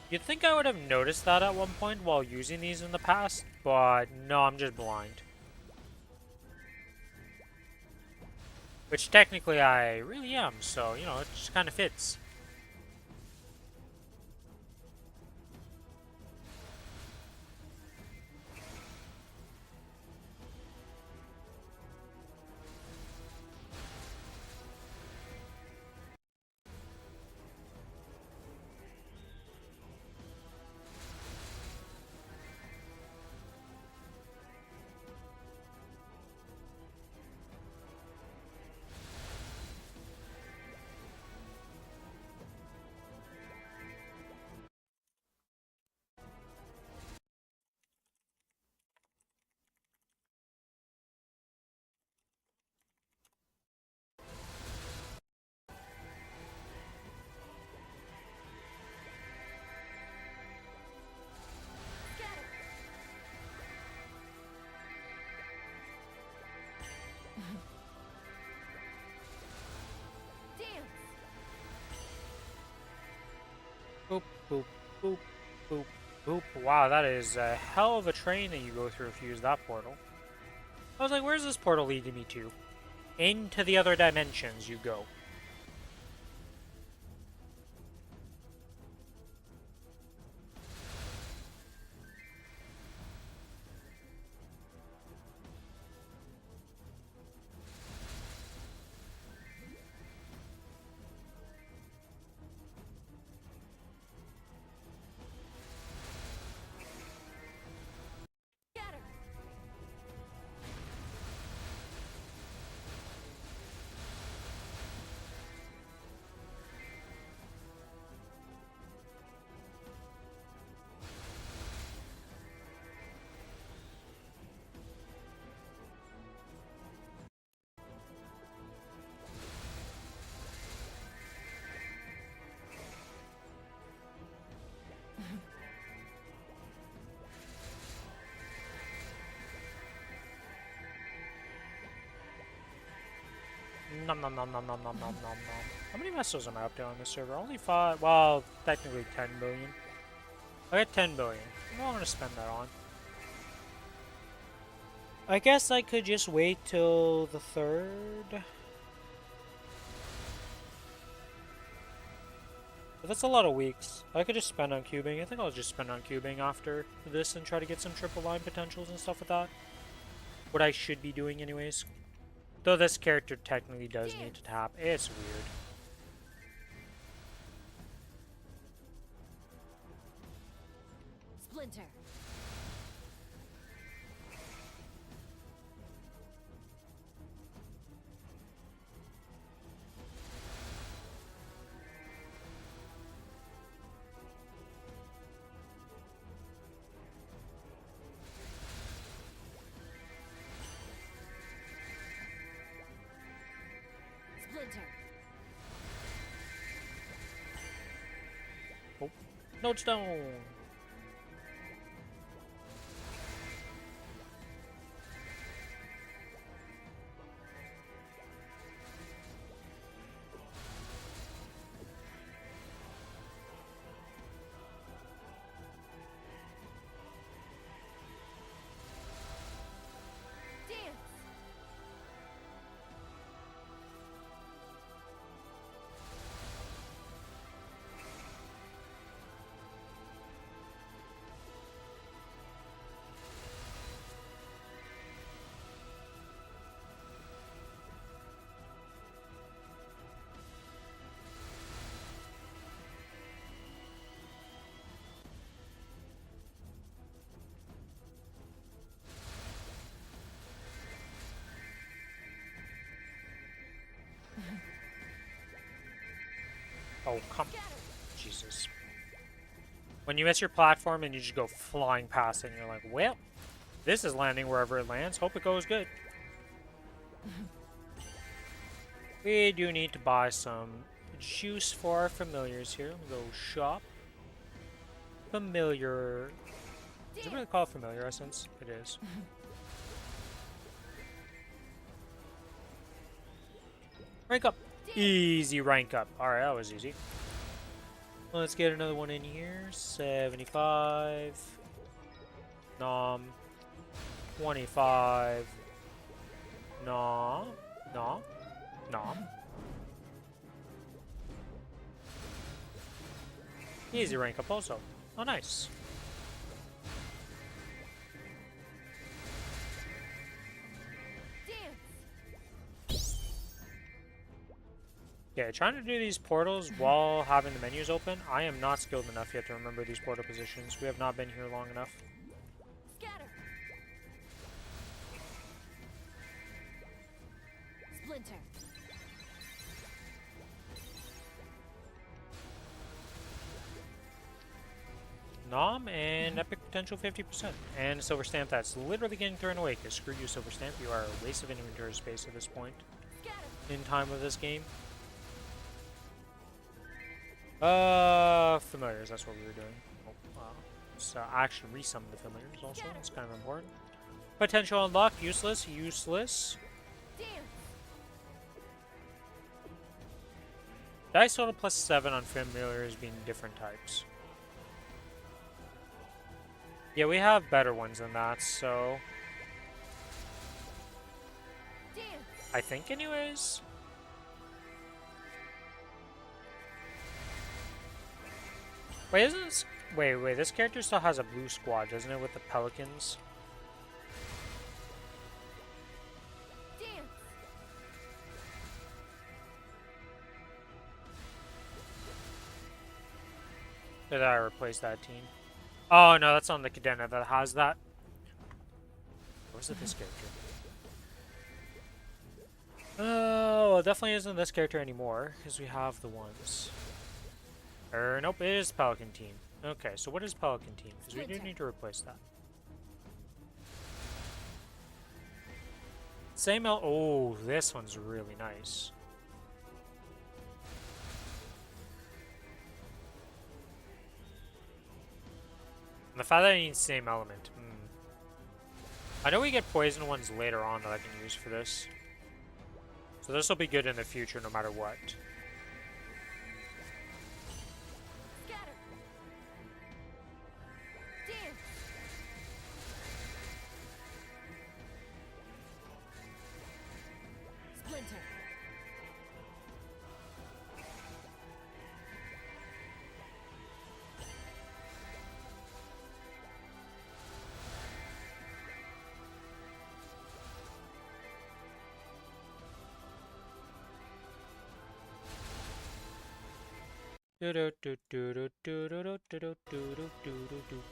You'd think I would have noticed that at one point while using these in the past, but no, I'm just blind. Which technically I really am, so, you know, it just kind of fits. Dance. Boop, boop, boop, boop, boop. Wow, that is a hell of a train that you go through if you use that portal. I was like, where's this portal leading me to? Into the other dimensions you go. Scatter. Nom nom nom nom nom nom nom nom nom. How many vessels am I up to on this server? Only 5. Well, technically 10 billion. I got 10 billion. What am I going to spend that on? I guess I could just wait till the 3rd. But that's a lot of weeks. I could just spend on cubing. I think I'll just spend on cubing after this and try to get some triple line potentials and stuff with that. What I should be doing anyways. Though this character technically does need to tap. It's weird. Splinter. Splinter. Oh, Nodestone! Dance. Oh, come. Scatter. Jesus. When you miss your platform and you just go flying past it and you're like, well, this is landing wherever it lands. Hope it goes good. We do need to buy some juice for our familiars here. We'll go shop. Familiar. Is it really called familiar essence? It is. Rank up. Easy rank up. Alright, that was easy. Let's get another one in here. 75. Nom. 25. Nom. Nom. Nom. Easy rank up also. Oh, nice. Yeah, trying to do these portals while having the menus open, I am not skilled enough yet to remember these portal positions. We have not been here long enough. Scatter. Splinter. Nom and epic potential 50%. And silver stamp that's literally getting thrown away because screw you, silver stamp. You are a waste of inventory space at this point Scatter. in time of this game. Familiars, that's what we were doing. Oh, let's actually resummon the familiars also, it's kind of important. Potential unlock, useless, useless. Dance. Dice total plus 7 on familiars being different types. Yeah, we have better ones than that, so... Dance. I think anyways? Wait, isn't this... Wait, this character still has a blue squad, doesn't it, with the pelicans? Dance. Did I replace that team? Oh, no, that's on the Cadena that has that. Or is it this character? Oh, it definitely isn't this character anymore, because we have the ones. Nope, it is Pelican Team. Okay, so what is Pelican Team? Because we do need to replace that. Same oh, this one's really nice. And the fact that I need same element. I know we get poison ones later on that I can use for this. So this will be good in the future no matter what. Scatter. Dance. Splinter.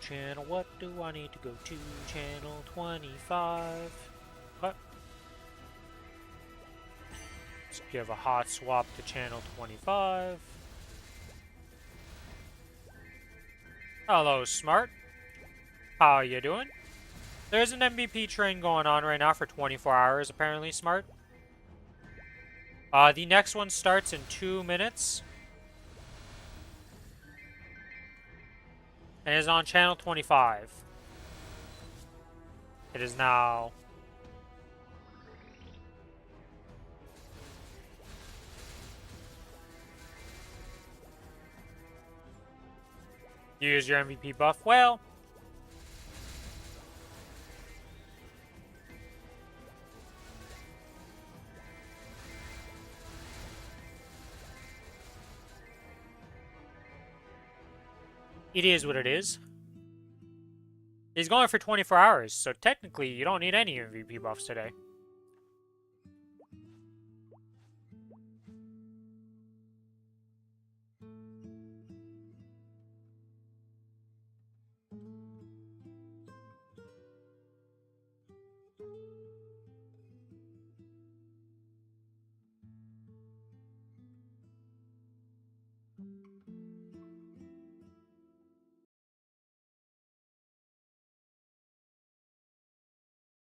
Channel, what do I need to go to? Channel 25. What? Let's give a hot swap to channel 25. Hello, Smart. How you doing? There's an MVP train going on right now for 24 hours, apparently, Smart. The next one starts in 2 minutes. And is on channel 25. It is now... Use your MVP buff. Well... It is what it is. He's going for 24 hours, so technically you don't need any MVP buffs today.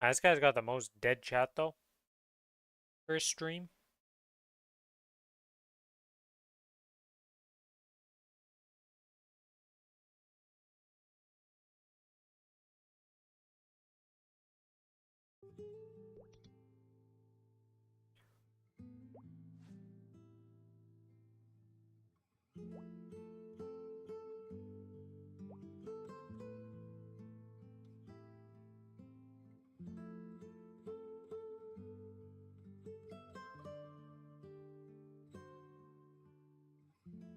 This guy's got the most dead chat, though, for his stream.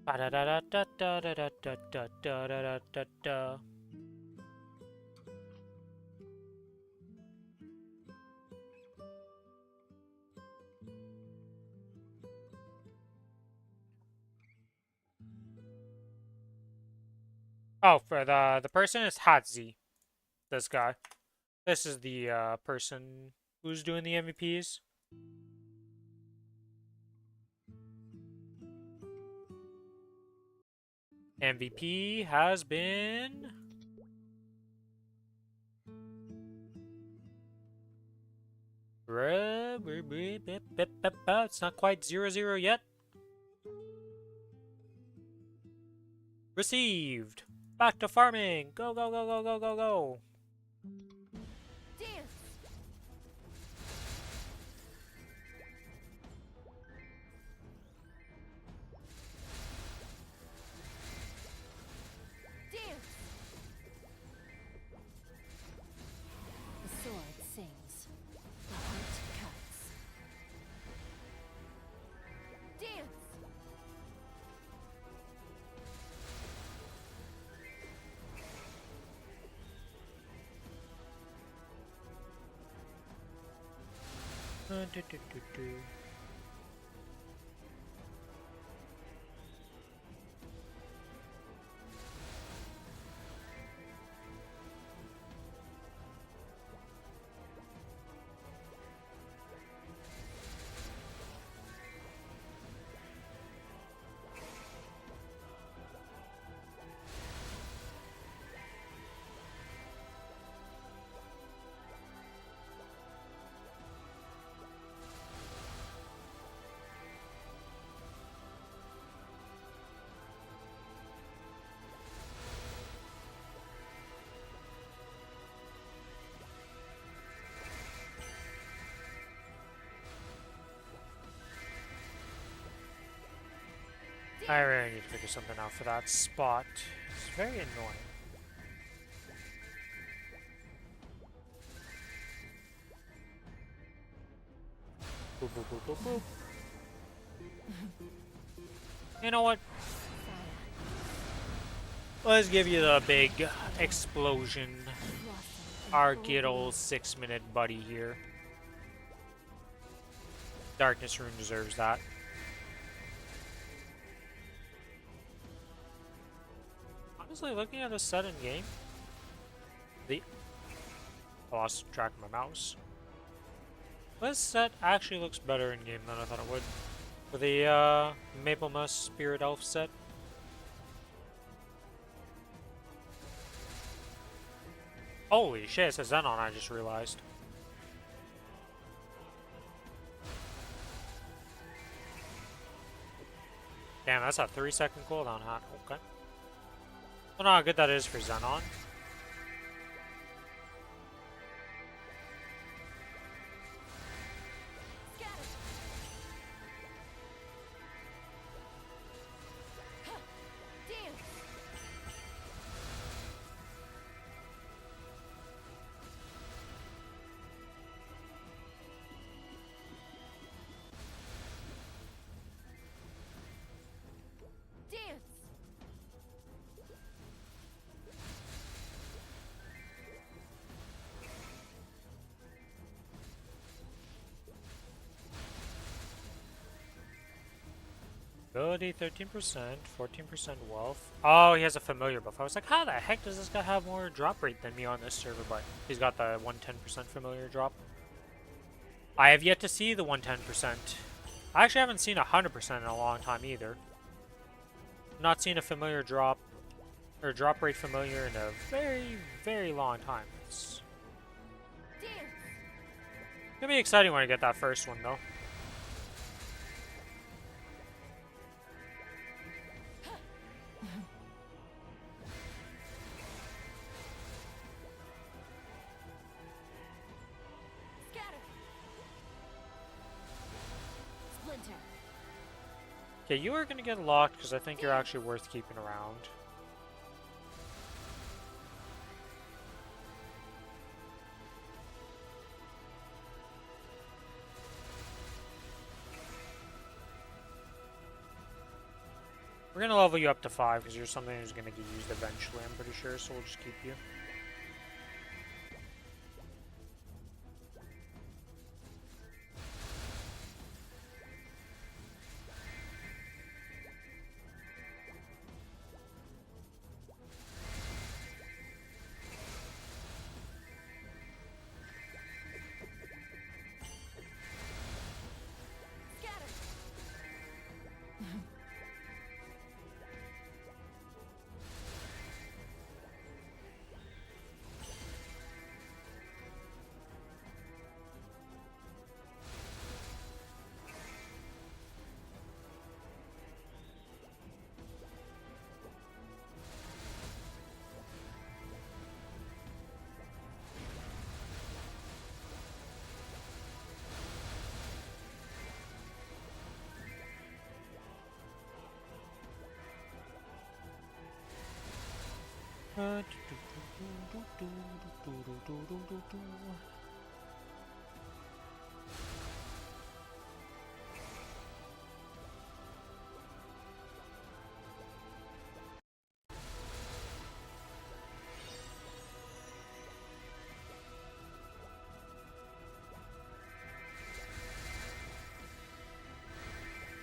Ba-da-da-da-da-da-da-da-da-da-da-da. Oh, for the person is Hatzi. This guy. This is the person who's doing the MVPs. MVP has been it's not quite 0-0 yet. Received. Back to farming. Go, go, go, go, go, go, go. Dance. Dance. The sword sings. The heart cuts. Dance. I really need to figure something out for that spot. It's very annoying. Boop, boop, boop, boop, boop. You know what? Let's give you the big explosion. Our good old 6-minute buddy here. Darkness Rune deserves that. Honestly, looking at the set in game, I lost track of my mouse. This set actually looks better in game than I thought it would. For the Maple Moss Spirit Elf set. Holy shit, it says Xenon, I just realized. Damn, that's a 3-second cooldown hat. Okay. I don't know how good that is for Xenon. Ability 13%, 14% wealth. Oh, he has a familiar buff. I was like, how the heck does this guy have more drop rate than me on this server? But he's got the 110% familiar drop. I have yet to see the 110%. I actually haven't seen 100% in a long time either. Not seen a familiar drop, or drop rate familiar in a very, very long time. It's gonna be exciting when I get that first one, though. Yeah, you are gonna get locked because I think you're actually worth keeping around. We're gonna level you up to 5 because you're something that's gonna get used eventually, I'm pretty sure, so we'll just keep you.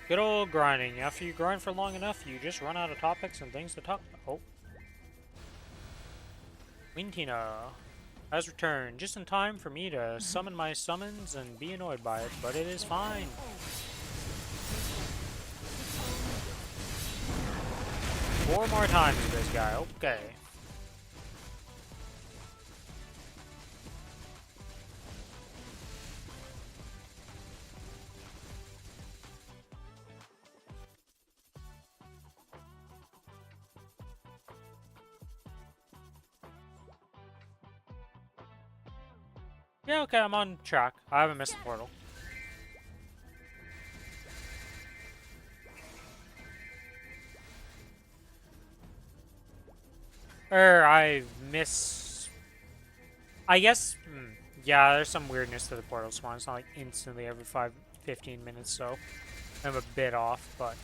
Good old grinding. After you grind for long enough, you just run out of topics and things to talk about. Oh. Wintina has returned just in time for me to summon my summons and be annoyed by it, but it is fine. 4 more times with this guy. Okay. Yeah, okay, I'm on track. I haven't missed the portal. I miss... I guess... yeah, there's some weirdness to the portal spawn. It's not like instantly every 15 minutes, so I'm a bit off, but...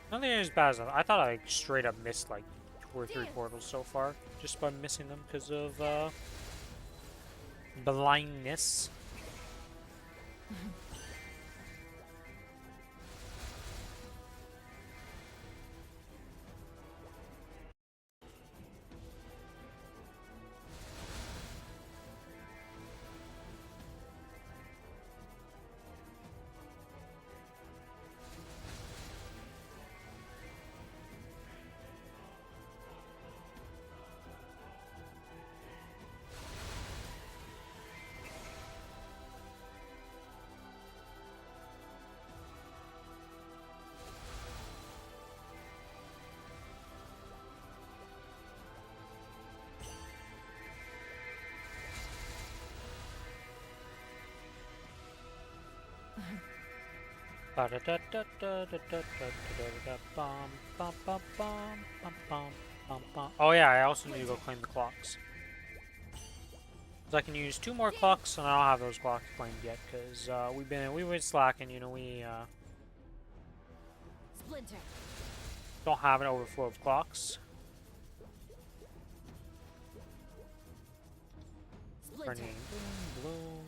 I don't think it's as bad as I thought. I like, straight up missed like 2 or 3 portals so far, just by missing them because of, blindness. Oh yeah, I also need to go claim the clocks. So I can use 2 more clocks, and I don't have those clocks claimed yet, because we've been slacking. You know, we Splinter. don't have an overflow of clocks. Splinter. Burning bloom.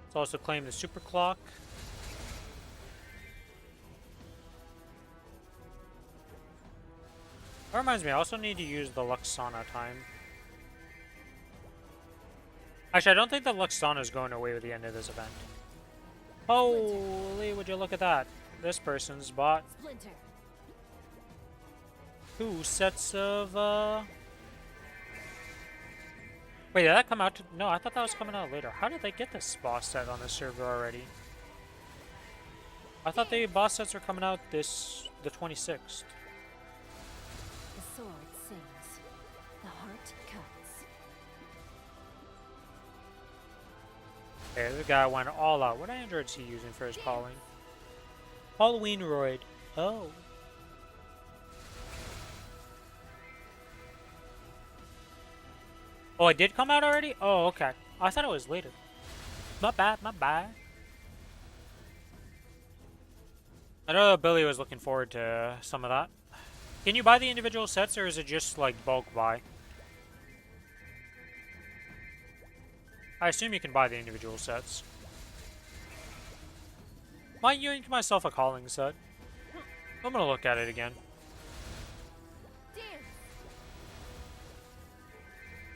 Let's also claim the super clock. That reminds me, I also need to use the Luxana time. Actually, I don't think the Luxana is going away with the end of this event. Holy, would you look at that? This person's bought Splinter. 2 sets of, Wait, did that come out? No, I thought that was coming out later. How did they get this boss set on the server already? I thought the boss sets were coming out the 26th. The sword sings. The heart cuts. Okay, this guy went all out. What android is he using for his calling? Halloween roid. Oh. Oh, it did come out already? Oh, okay. I thought it was later. My bad, my bad. I know that Billy was looking forward to some of that. Can you buy the individual sets, or is it just like bulk buy? I assume you can buy the individual sets. Might yank myself a calling set. I'm gonna look at it again. Dance.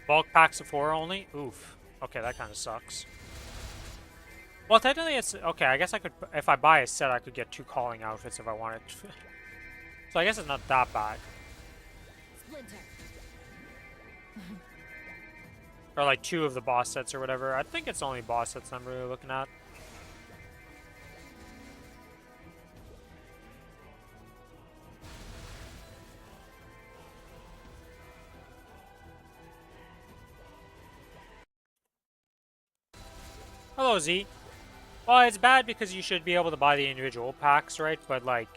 Bulk packs of 4 only? Oof. Okay, that kind of sucks. Well, technically it's... Okay, I guess I could... If I buy a set, I could get 2 calling outfits if I wanted. So I guess it's not that bad. Splinter. Or like 2 of the boss sets or whatever. I think it's only boss sets I'm really looking at. Hello, Z. Well, it's bad because you should be able to buy the individual packs, right? But, like,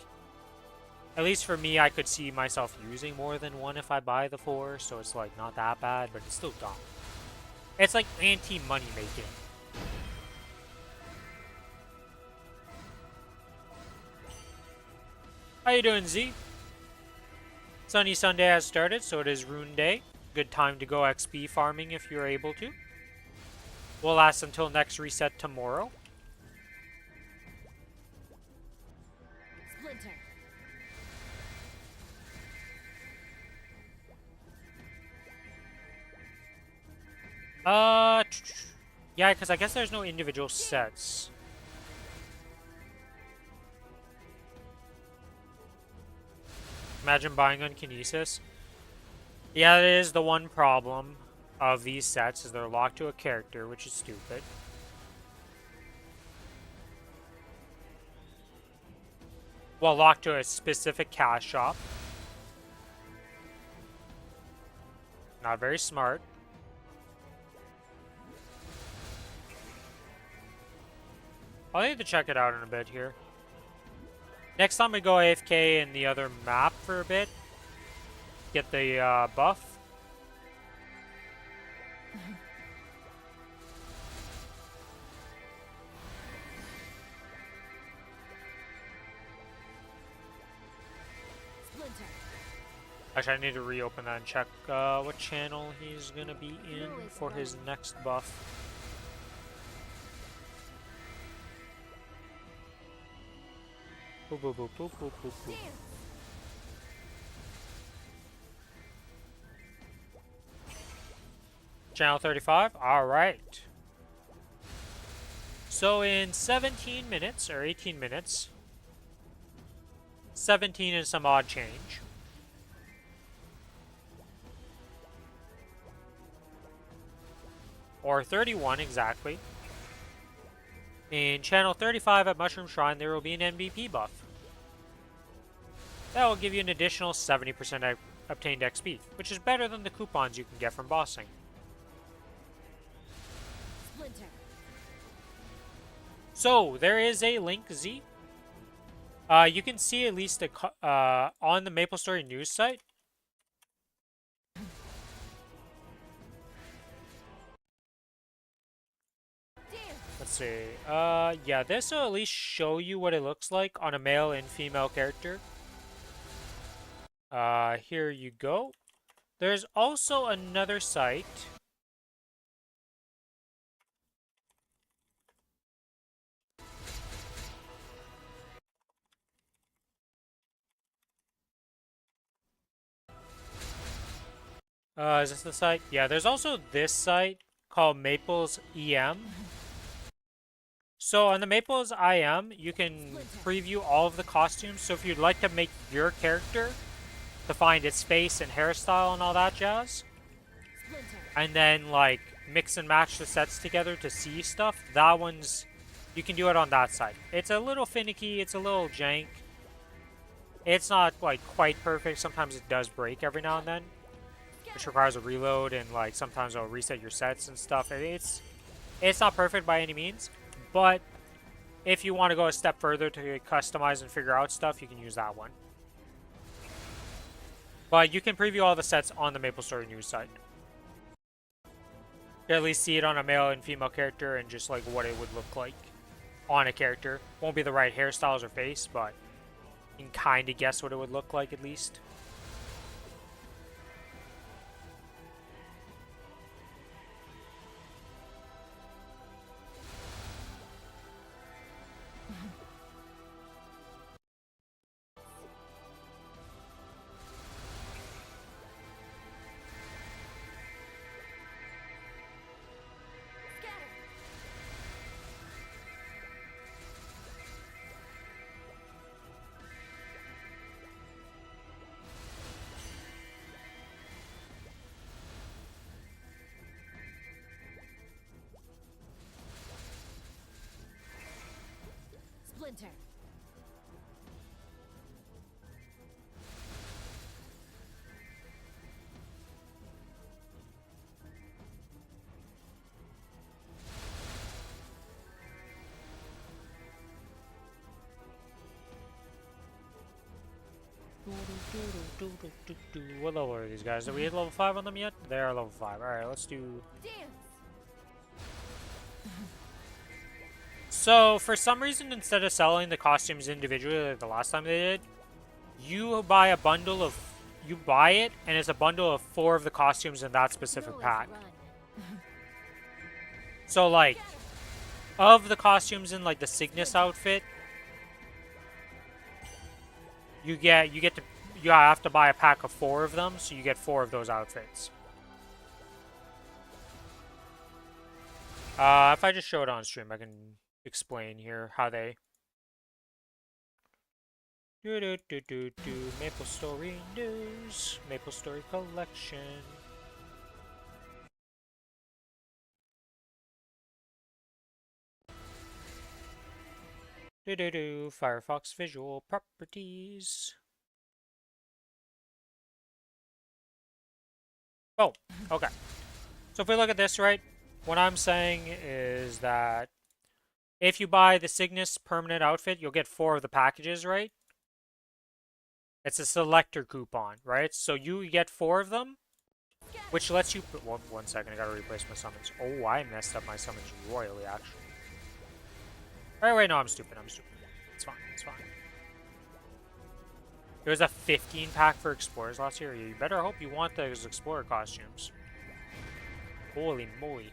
at least for me, I could see myself using more than one if I buy the 4, so it's, like, not that bad, but it's still dumb. It's, like, anti-money making. How you doing, Z? Sunny Sunday has started, so it is Rune Day. Good time to go XP farming if you're able to. Will last until next reset tomorrow. Splinter. Yeah, because I guess there's no individual sets. Imagine buying on Kinesis. Yeah, that is the one problem of these sets, is they're locked to a character, which is stupid. Well, locked to a specific cash shop. Not very smart. I'll need to check it out in a bit here. Next time we go AFK in the other map for a bit, get the buff. Splinter. Actually, I need to reopen that and check what channel he's gonna be in for his next buff. Boop, boop, boop, boop, boop, boop, boop. Dance. Channel 35? Alright. So in 17 minutes, or 18 minutes, 17 and some odd change, or 31 exactly, in Channel 35 at Mushroom Shrine, there will be an MVP buff. That will give you an additional 70% obtained XP, which is better than the coupons you can get from bossing. Splinter. So, there is a link, Z. You can see at least on the Maplestory news site. Dance. Let's see. Yeah, this will at least show you what it looks like on a male and female character. Here you go. There's also another site. Is this the site? Yeah, there's also this site called Maples EM. So on the Maples IM, you can preview all of the costumes. So if you'd like to make your character, to find its face and hairstyle and all that jazz, Splinter. and then like mix and match the sets together to see stuff, that one's, you can do it on that site. It's a little finicky, it's a little jank. It's not like quite perfect. Sometimes it does break every now and then, which requires a reload, and like sometimes it'll reset your sets and stuff. It's It's not perfect by any means, but if you want to go a step further to customize and figure out stuff, you can use that one. But you can preview all the sets on the Maplestory news site. You at least see it on a male and female character and just like what it would look like on a character. Won't be the right hairstyles or face, but you can kind of guess what it would look like at least. Splinter. What level are these guys? Did we hit level 5 on them yet? They are level 5. Alright, let's do... Dance. So, for some reason, instead of selling the costumes individually like the last time they did, you buy a bundle of... You buy it, and it's a bundle of 4 of the costumes in that specific Know as pack. run. So, like, of the costumes in, like, the Cygnus outfit, you have to buy a pack of 4 of them, so you get 4 of those outfits. If I just show it on stream, I can explain here how they... Maplestory news, Maplestory collection. Firefox visual properties. Oh, okay. So if we look at this, right, what I'm saying is that if you buy the Cygnus permanent outfit, you'll get 4 of the packages, right? It's a selector coupon, right? So you get 4 of them, which lets you... One second, I gotta replace my summons. Oh, I messed up my summons royally, actually. Alright, wait, no, I'm stupid. It's fine, it's fine. There was a 15 pack for Explorers last year. You better hope you want those Explorer costumes. Holy moly.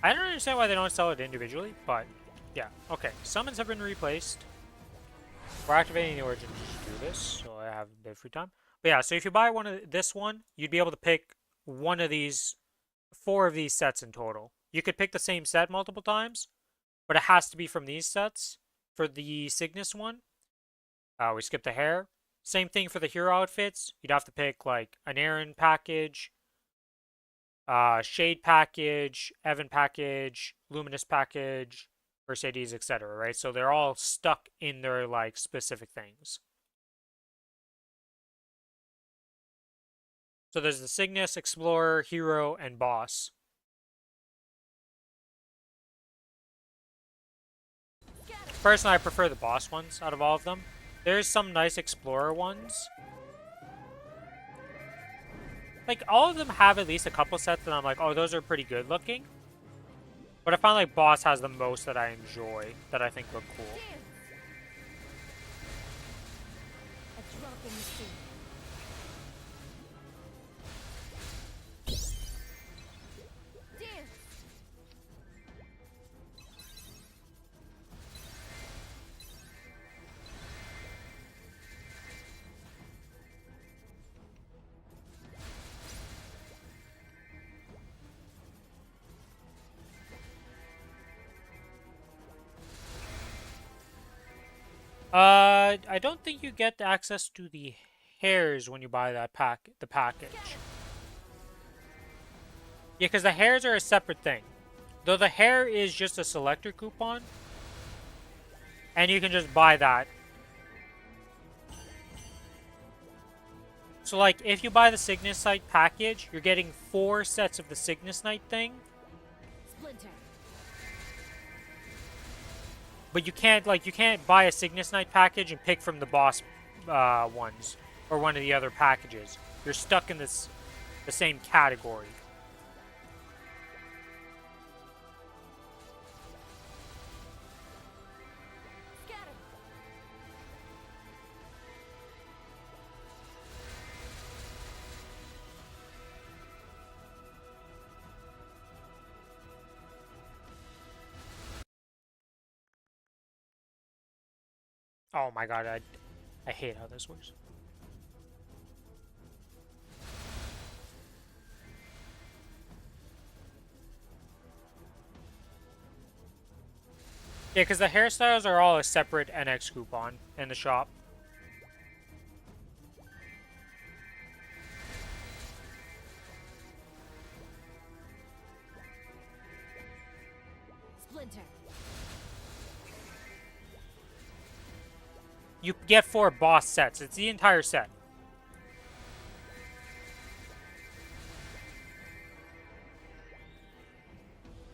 I don't understand why they don't sell it individually, but yeah. Okay, summons have been replaced. We're activating the origin to do this, so I have a bit of free time. But yeah, so if you buy this one, you'd be able to pick one of these, 4 of these sets in total. You could pick the same set multiple times, but it has to be from these sets. For the Cygnus one, we skipped the hair. Same thing for the hero outfits. You'd have to pick like an Aaron package, Shade package, Evan package, Luminous package, Mercedes, etc. Right? So they're all stuck in their like specific things. So there's the Cygnus, Explorer, Hero, and Boss. Personally, I prefer the Boss ones out of all of them. There's some nice Explorer ones. Like, all of them have at least a couple sets that I'm like, oh, those are pretty good looking. But I find like Boss has the most that I enjoy, that I think look cool. A drop in the sea. Dance. I don't think you get access to the hairs when you buy the package. Yeah, because the hairs are a separate thing. Though the hair is just a selector coupon. And you can just buy that. So, like, if you buy the Cygnus Knight package, you're getting 4 sets of the Cygnus Knight thing. Splinter. But you can't buy a Cygnus Knight package and pick from the boss ones or one of the other packages. You're stuck in the same category. Scatter. Oh my god, I hate how this works. Yeah, because the hairstyles are all a separate NX coupon in the shop. Splinter. You get 4 boss sets. It's the entire set.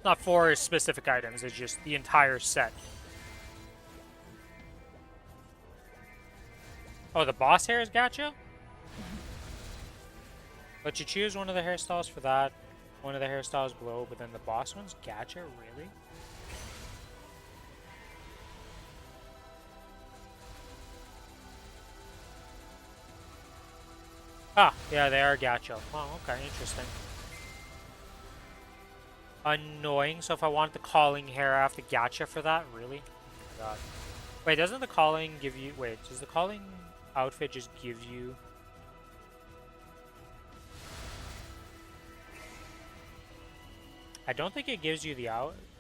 Not 4 specific items, it's just the entire set. Oh, the boss hairs gotcha? Let you choose one of the hairstyles for that. One of the hairstyles below, but then the boss ones gotcha? Really? Ah, yeah, they are gacha. Oh, okay, interesting. Annoying, so if I want the calling hair, I have to gacha for that? Really? Oh my god. Wait, doesn't the calling give you... Wait, does the calling outfit just give you... I don't think it gives you the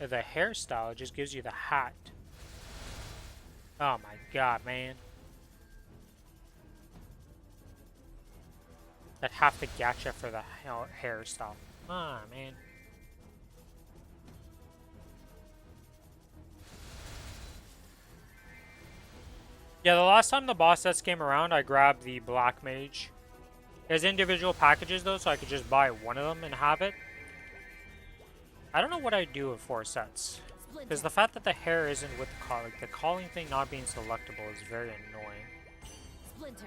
hairstyle, it just gives you the hat. Oh my god, man. I'd have to gacha for the hairstyle. Ah, man. Yeah, the last time the boss sets came around, I grabbed the Black Mage. There's individual packages though, so I could just buy one of them and have it. I don't know what I'd do with 4 sets. Because the fact that the hair isn't with the calling, the calling thing not being selectable is very annoying. Splinter.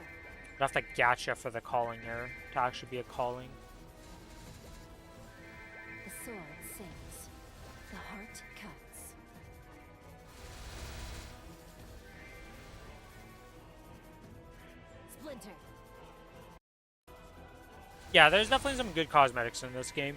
I'd have to gacha for the calling hair to actually be a calling. The sword sings. The heart cuts. Splinter. Yeah, there's definitely some good cosmetics in this game.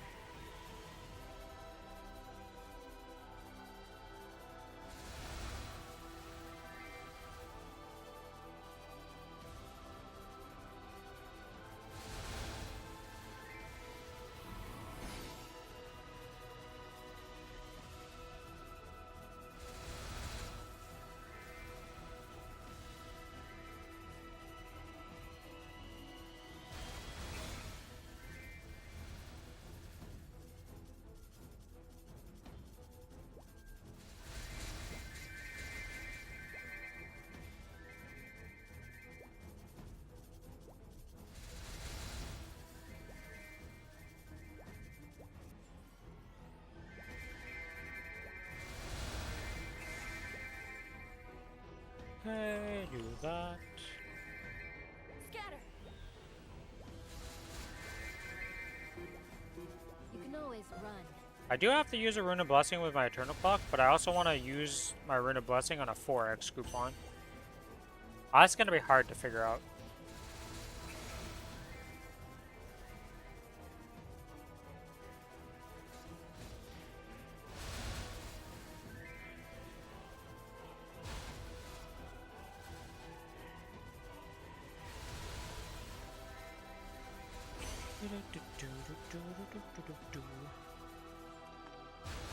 Okay, do that. Scatter. You can always run. I do have to use a Rune of Blessing with my Eternal Clock, but I also want to use my Rune of Blessing on a 4x coupon. That's going to be hard to figure out.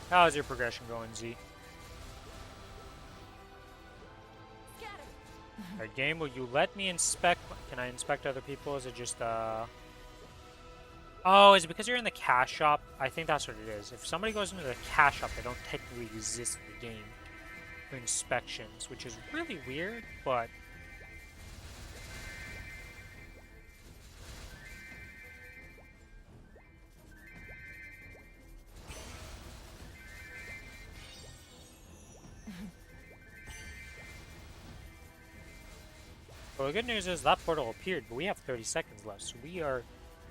How's your progression going, Z? Scatter. Alright, game, will you let me inspect? Can I inspect other people? Is it just, Oh, is it because you're in the cash shop? I think that's what it is. If somebody goes into the cash shop, they don't technically exist in the game for inspections, which is really weird, but... Well, the good news is that portal appeared, but we have 30 seconds left, so we are...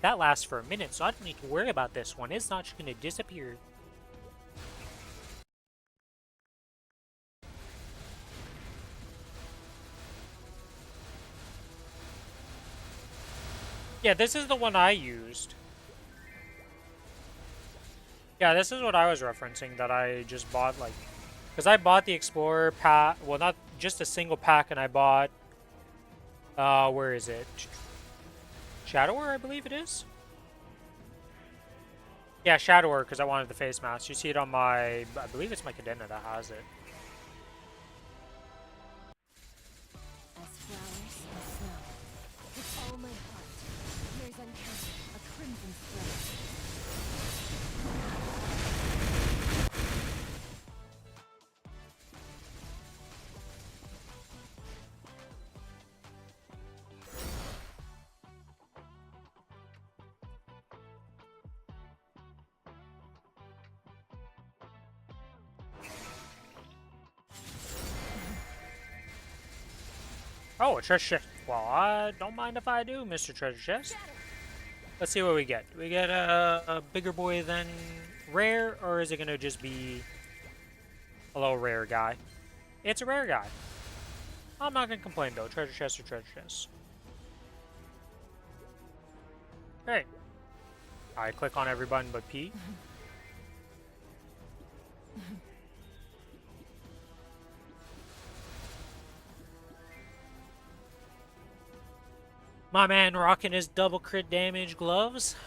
That lasts for a minute, so I don't need to worry about this one. It's not just gonna disappear. Yeah, this is the one I used. Yeah, this is what I was referencing that I just bought, like... Because I bought the Explorer pack... Well, not just a single pack, and I bought... where is it? Shadower, I believe it is? Yeah, Shadower, because I wanted the face mask. You see it on my... I believe it's my Cadena that has it. As flowers and snow, with all my heart, here's uncounted, a crimson thread. Oh, a treasure chest. Well, I don't mind if I do, Mr. Treasure Chest. Let's see what we get. We get a bigger boy than rare, or is it going to just be a little rare guy? It's a rare guy. I'm not going to complain, though. Treasure chest or treasure chest. Great. I click on every button but P. My man rocking his double crit damage gloves.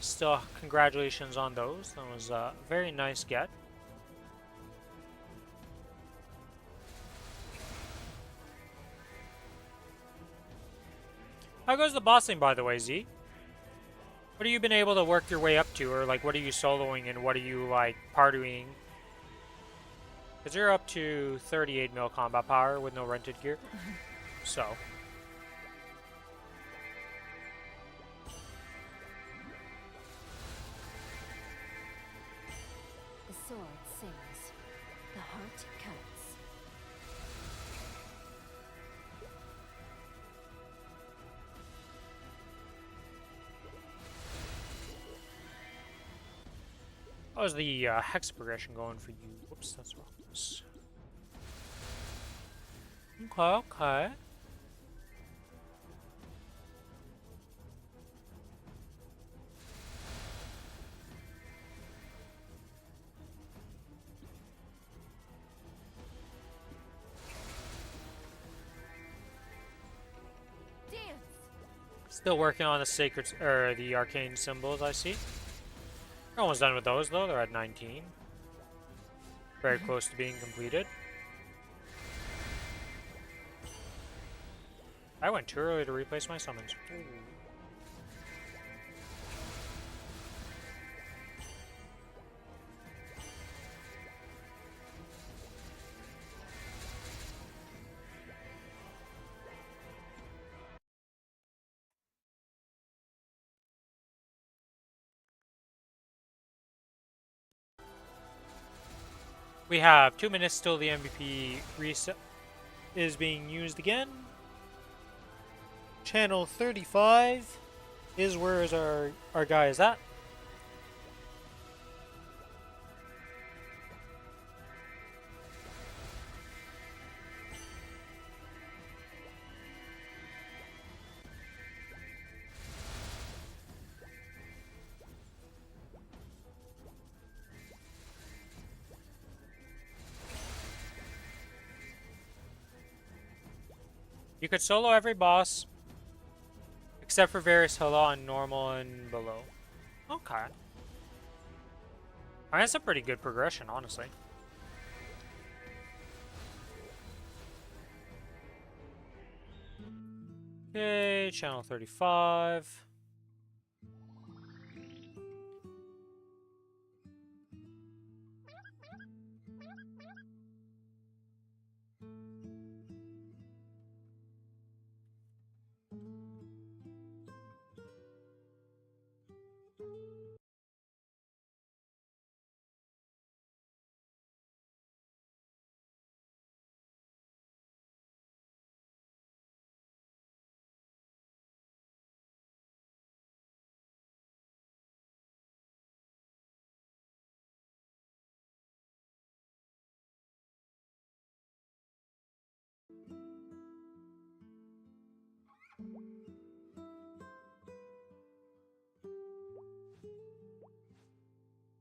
Still, congratulations on those. That was a very nice get. How goes the bossing, by the way, Z? What have you been able to work your way up to? Or, like, what are you soloing and what are you, like, partying? Because you're up to 38 mil combat power with no rented gear. So... The sword sings, the heart cuts. How's the hex progression going for you? Whoops, that's wrong. Okay, okay. Dance! Still working on the sacred, or the arcane symbols, I see. We're almost done with those, though. They're at 19. Very close to being completed. I went too early to replace my summons. Ooh. We have 2 minutes till the MVP reset is being used again. Channel 35 is where is our guy is at. You could solo every boss except for various Hela on normal and below. Okay. I mean, that's a pretty good progression, honestly. Okay, channel 35.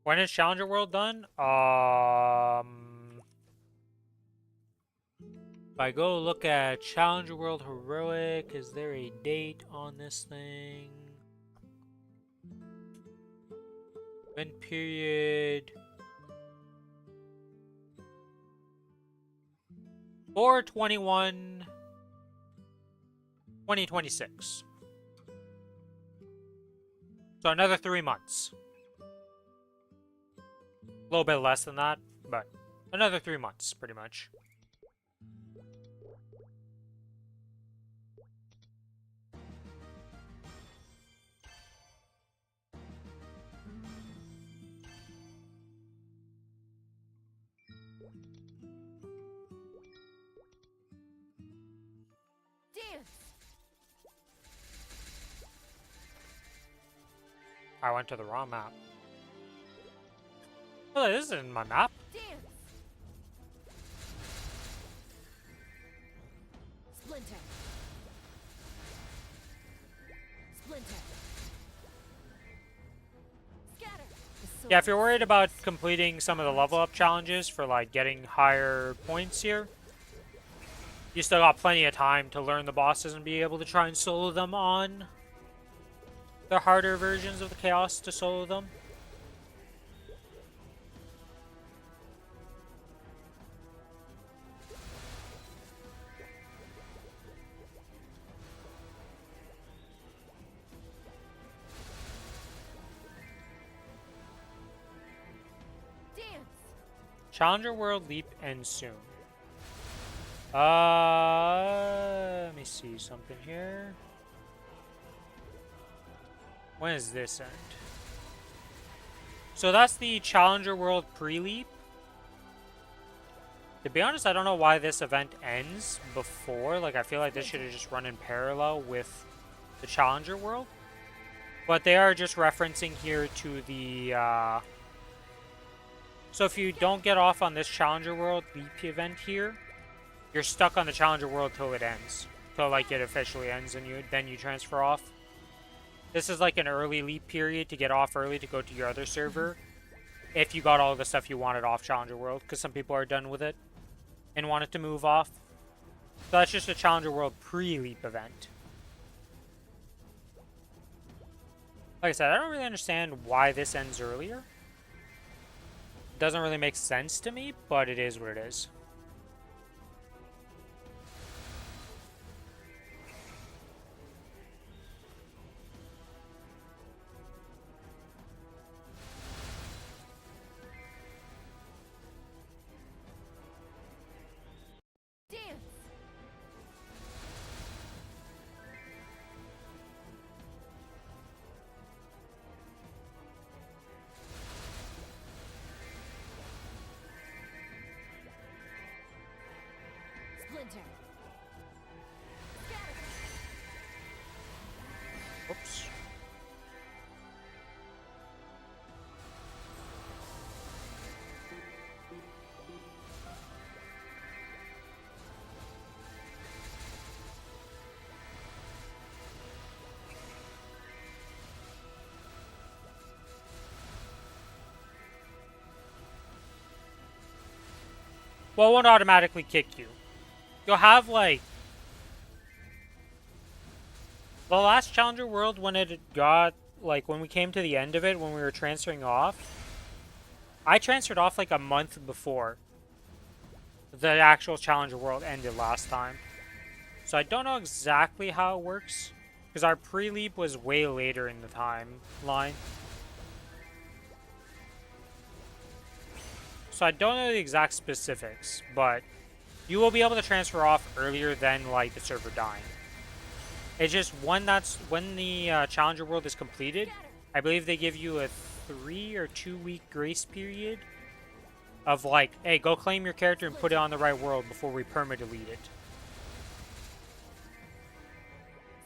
When is Challenger World done? If I go look at Challenger World Heroic, is there a date on this thing? Event period. 4/21/2026. So another 3 months. A little bit less than that, but another 3 months, pretty much. Dance! I went to the wrong map. Oh, this isn't my map. Dance! Splinter! Splinter! Scatter! The Yeah, if you're sword. worried about completing some of the level up challenges for like getting higher points here, you still got plenty of time to learn the bosses and be able to try and solo them on the harder versions of the Chaos to solo them. Dance! Challenger World Leap ends soon. Let me see something here. When does this end? So that's the Challenger World pre-leap. To be honest, I don't know why this event ends before. Like, I feel like this should have just run in parallel with the Challenger World. But they are just referencing here to the, So if you don't get off on this Challenger World Leap event here, you're stuck on the Challenger World till it ends. Till, like, it officially ends and then you transfer off. This is like an early leap period to get off early to go to your other server. If you got all the stuff you wanted off Challenger World, because some people are done with it and want it to move off. So that's just a Challenger World pre-leap event. Like I said, I don't really understand why this ends earlier. It doesn't really make sense to me, but it is what it is. Dance! Splinter! Scatter! Oops. Well, it won't automatically kick you. You'll have, like... The last Challenger World, when it got... Like, when we came to the end of it, when we were transferring off... I transferred off, like, a month before the actual Challenger World ended last time. So I don't know exactly how it works. Because our pre-leap was way later in the timeline. So I don't know the exact specifics, but you will be able to transfer off earlier than, like, the server dying. It's just when the Challenger World is completed, I believe they give you a 3 or 2 week grace period of, like, hey, go claim your character and put it on the right world before we perma-delete it.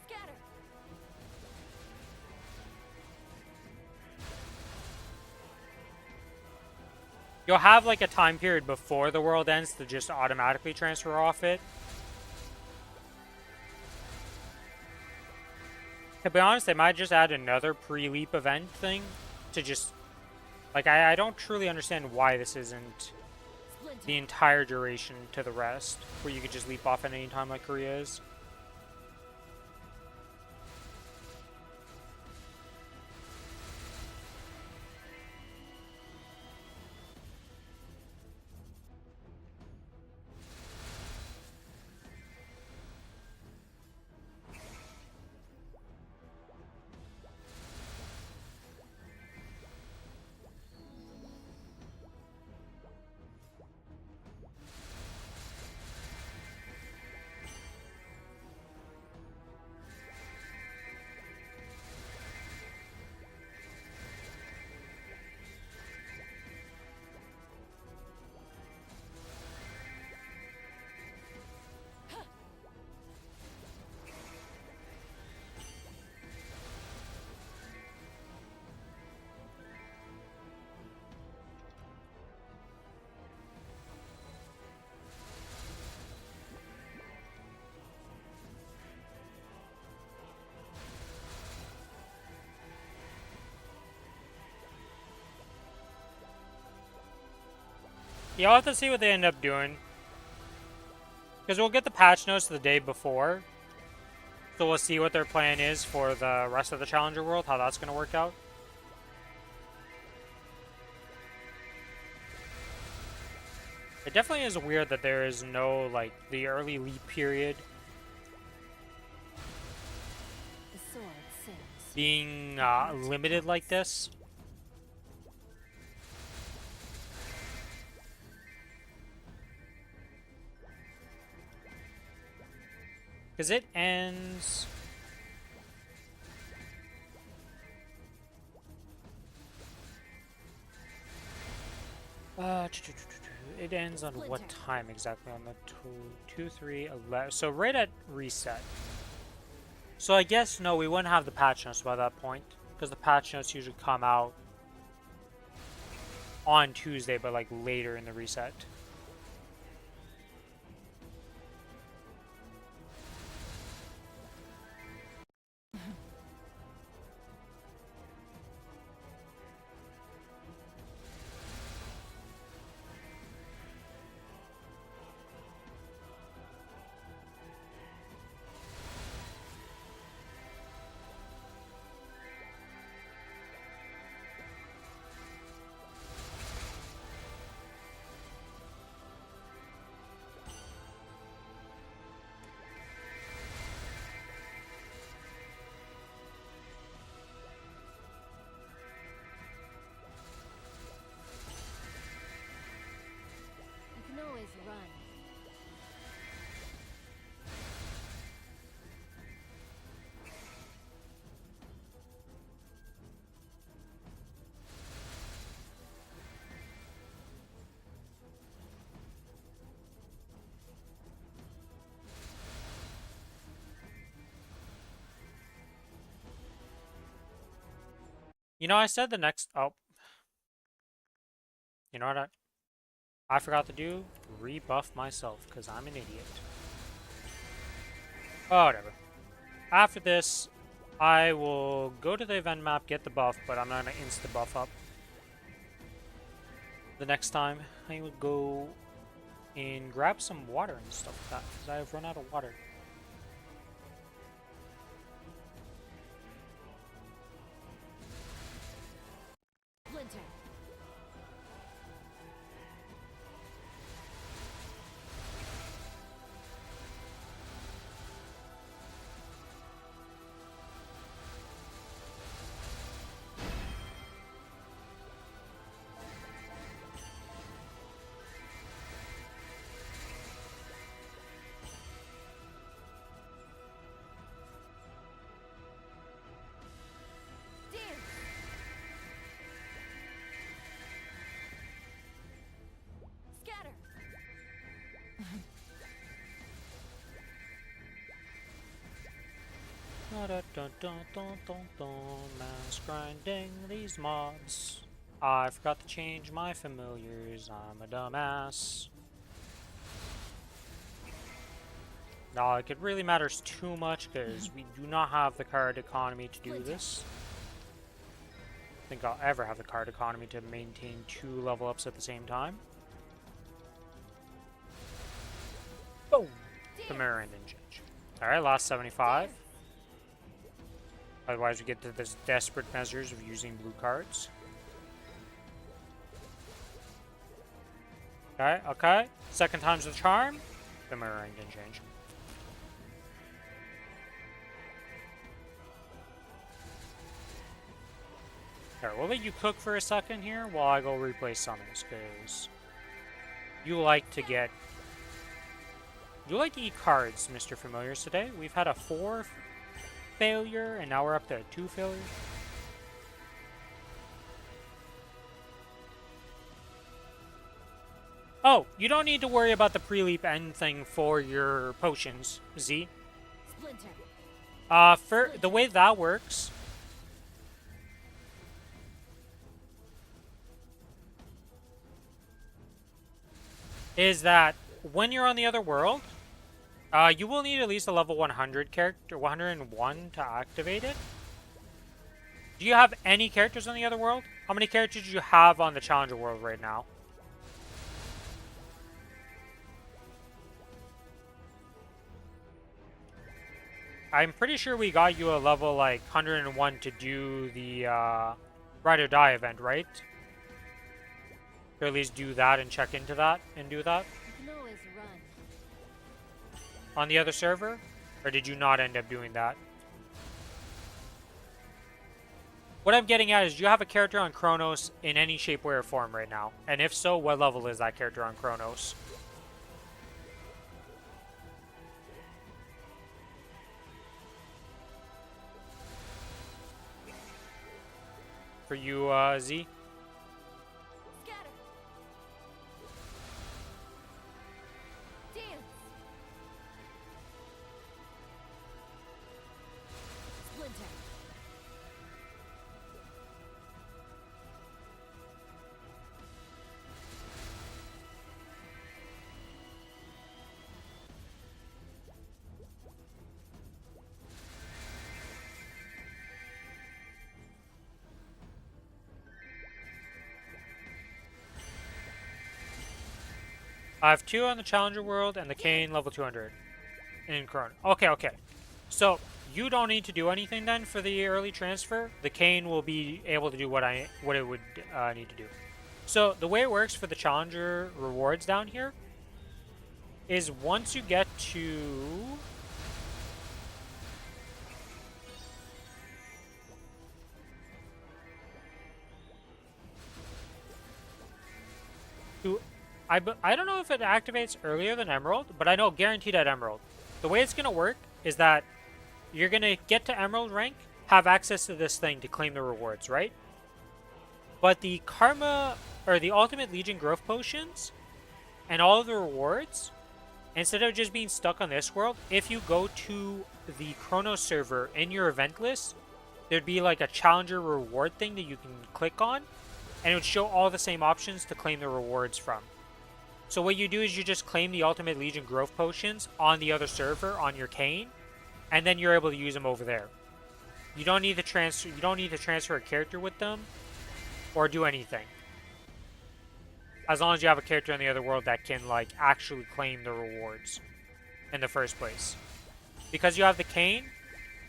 Scatter! You'll have, like, a time period before the world ends to just automatically transfer off it. To be honest, they might just add another pre-leap event thing to just Like, I don't truly understand why this isn't Splinter. the entire duration to the rest, where you could just leap off at any time like Korea is. Yeah, I'll have to see what they end up doing. Because we'll get the patch notes the day before. So we'll see what their plan is for the rest of the Challenger world, how that's going to work out. It definitely is weird that there is no, like, the early leap period The sword sings. being limited like this. Because it ends... it ends on what time exactly? On the 2, 3, 11. So right at reset. So I guess, no, we wouldn't have the patch notes by that point. Because the patch notes usually come out on Tuesday, but like later in the reset. You can always run. You know, I said the next... Oh. You know what I forgot to do? Rebuff myself, because I'm an idiot. Oh, whatever. After this, I will go to the event map, get the buff, but I'm not going to insta-buff up. The next time, I will go and grab some water and stuff like that, because I have run out of water. Splinter. Scatter. Mass grinding these mobs. I forgot to change my familiars. I'm a dumbass. Not like it really matters too much because we do not have the card economy to do this. think I'll ever have the card economy to maintain 2 level ups at the same time. Boom! The mirror end change. Alright, last 75. Otherwise we get to this desperate measures of using blue cards. Okay, okay. Second time's the charm. The mirror end change. Alright, we'll let you cook for a second here while I go replay summons, because you like to get... You like to eat cards, Mr. Familiars, today. We've had a 4 failure, and now we're up to a 2 failure. Oh, you don't need to worry about the pre-leap end thing for your potions, Z. Splinter. For the way that works... is that when you're on the other world, you will need at least a level 100 character, 101 to activate it. Do you have any characters on the other world? How many characters do you have on the Challenger world right now? I'm pretty sure we got you a level like 101 to do the Ride or Die event, right? Or at least do that and check into that and do that You can always run. on the other server? Or did you not end up doing that? What I'm getting at is, do you have a character on Kronos in any shape, way, or form right now? And if so, what level is that character on Kronos? For you, Z? Scatter. Dance. Splinter. I have 2 on the Challenger world and the Kane level 200 in Kronos. Okay, okay. So, you don't need to do anything then for the early transfer. The Kane will be able to do what it would need to do. So, the way it works for the Challenger rewards down here is once you get to... I don't know if it activates earlier than Emerald, but I know guaranteed at Emerald. The way it's going to work is that you're going to get to Emerald rank, have access to this thing to claim the rewards, right? But the Karma, or the Ultimate Legion growth potions, and all of the rewards, instead of just being stuck on this world, if you go to the Kronos server in your event list, there'd be like a Challenger reward thing that you can click on, and it would show all the same options to claim the rewards from. So what you do is you just claim the Ultimate Legion growth potions on the other server on your Kane, and then you're able to use them over there. You don't need to transfer. You don't need to transfer a character with them, or do anything. As long as you have a character in the other world that can like actually claim the rewards in the first place. Because you have the Kane,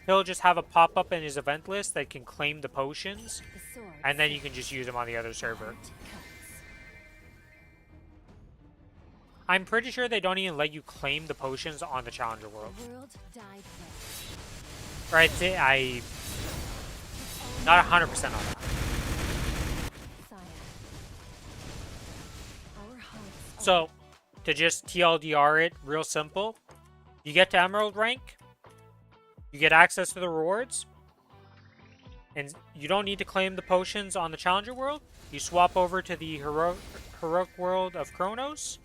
he'll just have a pop-up in his event list that can claim the potions, The sword. and then you can just use them on the other server. Cuts. I'm pretty sure they don't even let you claim the potions on the Challenger world. The world died first. Right, I'm not 100% on that. Sire. Our hearts are So, to just TLDR it, real simple, you get to Emerald rank, you get access to the rewards, and you don't need to claim the potions on the Challenger world. You swap over to the Heroic world of Kronos.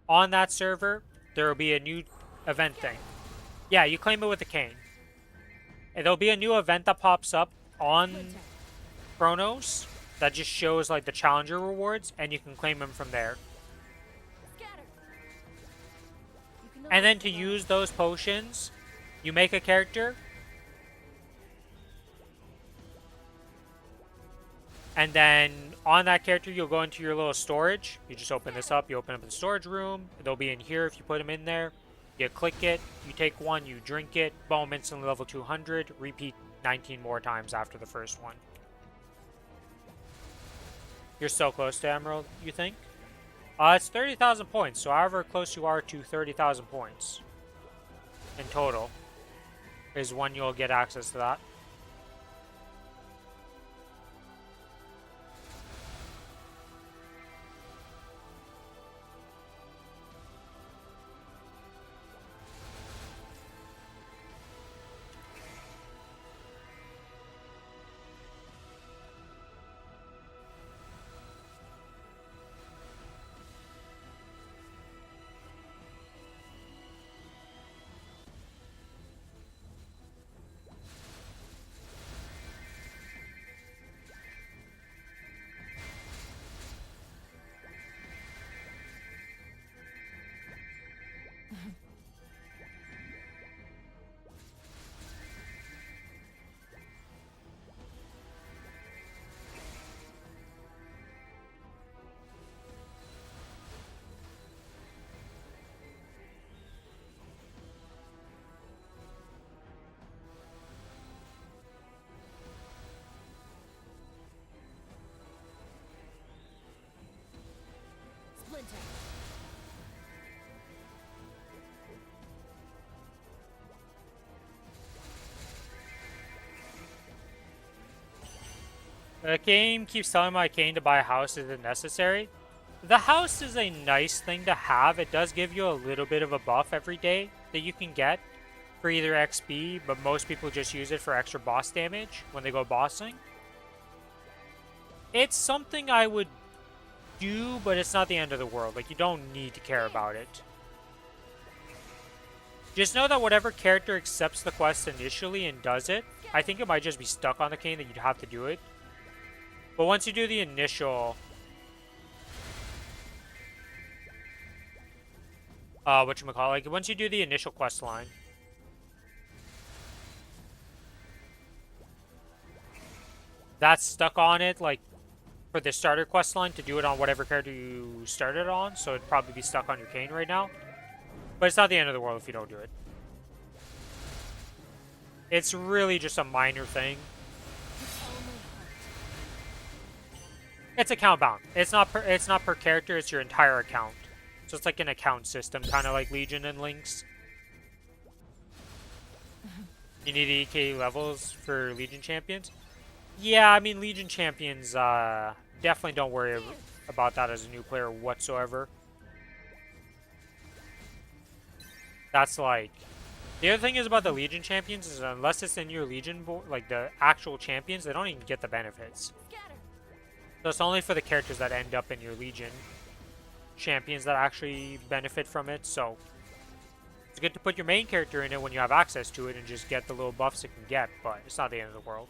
On that server, there will be a new event thing. Yeah, you claim it with the Kane. And there'll be a new event that pops up on Splinter. Kronos that just shows like the Challenger rewards, and you can claim them from there. Scatter. You can And then always to run. use those potions, you make a character. And then on that character, you'll go into your little storage. You just open this up. You open up the storage room. They'll be in here if you put them in there. You click it. You take one. You drink it. Boom, instantly level 200. Repeat 19 more times after the first one. You're so close to Emerald, you think? It's 30,000 points. So however close you are to 30,000 points in total is when you'll get access to that. Splinter. The game keeps telling my Kane to buy a house. Is it necessary? The house is a nice thing to have. It does give you a little bit of a buff every day that you can get for either XP, but most people just use it for extra boss damage when they go bossing. It's something I would do, but it's not the end of the world. Like, you don't need to care about it. Just know that whatever character accepts the quest initially and does it, I think it might just be stuck on the Kane that you'd have to do it. But once you do the initial... like, once you do the initial quest line... That's stuck on it, like, for the starter quest line to do it on whatever character you started on, so it'd probably be stuck on your Kane right now. But it's not the end of the world if you don't do it. It's really just a minor thing. It's account bound. It's not per character, it's your entire account. So it's like an account system, kind of like Legion and Lynx. You need EK levels for Legion champions? Yeah, I mean, Legion champions, definitely don't worry about that as a new player whatsoever. That's like... The other thing is about the Legion champions is unless it's in your Legion board, like the actual champions, they don't even get the benefits. So it's only for the characters that end up in your Legion champions that actually benefit from it. So it's good to put your main character in it when you have access to it and just get the little buffs it can get, but it's not the end of the world.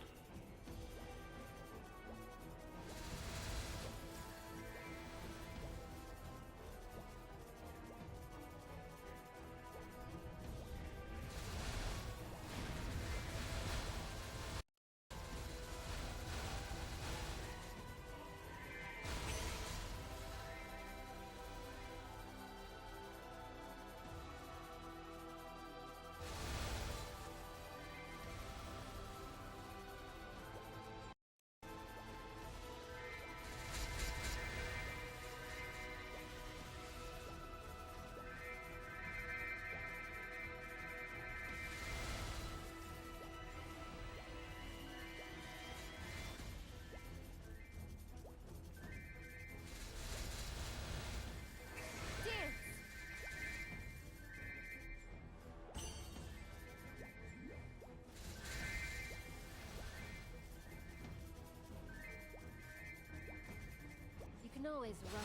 You can always run.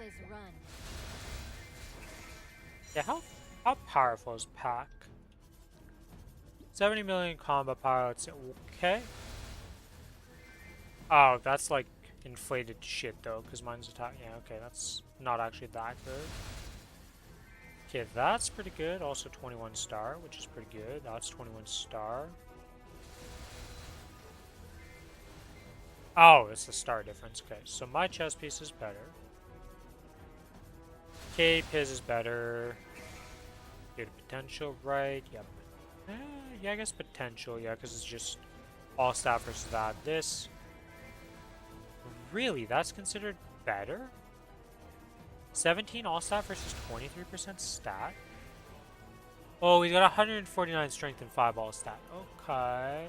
always run. Yeah, how powerful is Pack? 70 million combat pilots. Okay. Oh, that's like inflated shit though, because mine's attack. Yeah, okay, that's not actually that good. Okay, that's pretty good. Also 21 star, which is pretty good. That's 21 star. Oh, it's the star difference. Okay, so my chess piece is better. Cape, his is better. Get a potential, right? Yep. Yeah, I guess potential, yeah, because it's just all stat versus that. This, really, that's considered better? 17 all stat versus 23% stat? Oh, he's got 149 strength and 5 all stat. Okay.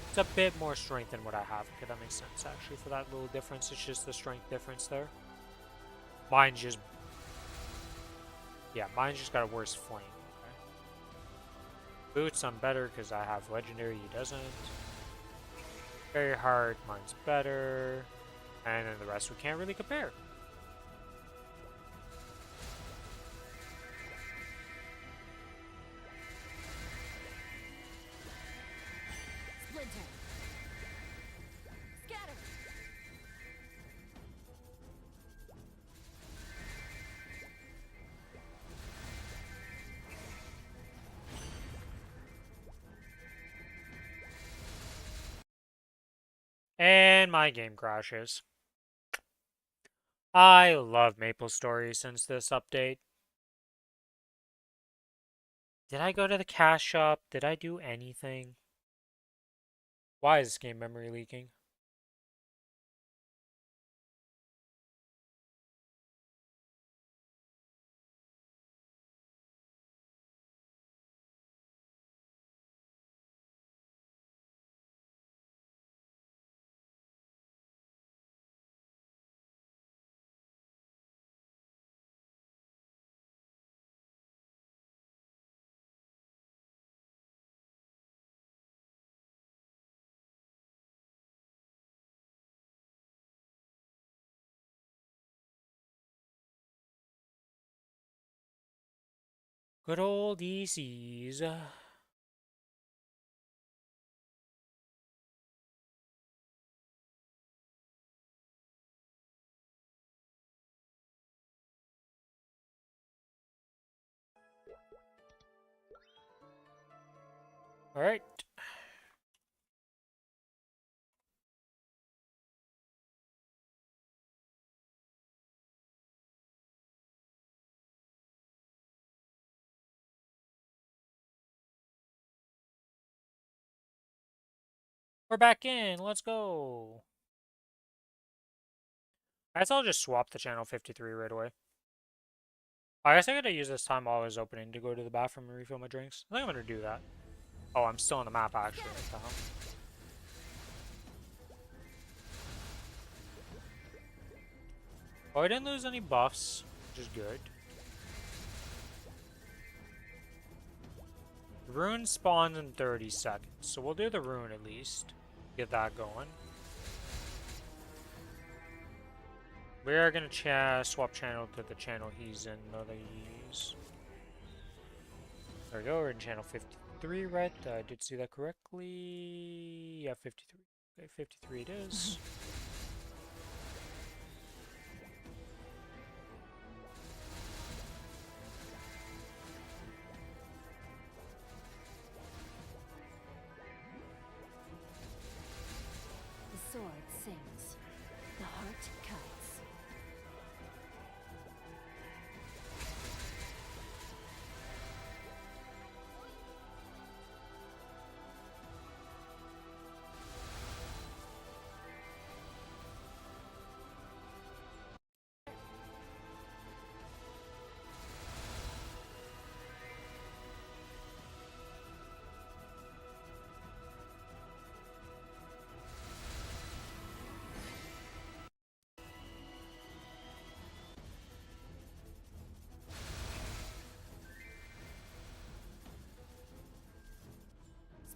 It's a bit more strength than what I have. Okay, that makes sense, actually, for that little difference. It's just the strength difference there. Mine's just... Yeah, mine's just got a worse flame. Okay. Boots, I'm better because I have legendary, he doesn't. Very hard, mine's better. And then the rest we can't really compare. Splinter. Scatter. And my game crashes. I love Maplestory since this update. Did I go to the cash shop? Did I do anything? Why is this game memory leaking? Good old ECs. Alright. We're back in. Let's go. I guess I'll just swap the channel 53 right away. I guess I gotta use this time while I was opening to go to the bathroom and refill my drinks. I think I'm gonna do that. Oh, I'm still on the map actually. What the hell? Oh, I didn't lose any buffs, which is good. Rune spawns in 30 seconds, so we'll do the rune at least. Get that going. We are gonna swap channel to the channel he's in, these. There we go, we're in channel 53, right? I did see that correctly. Yeah, 53. Okay, 53 it is. The sword sings. The heart cuts.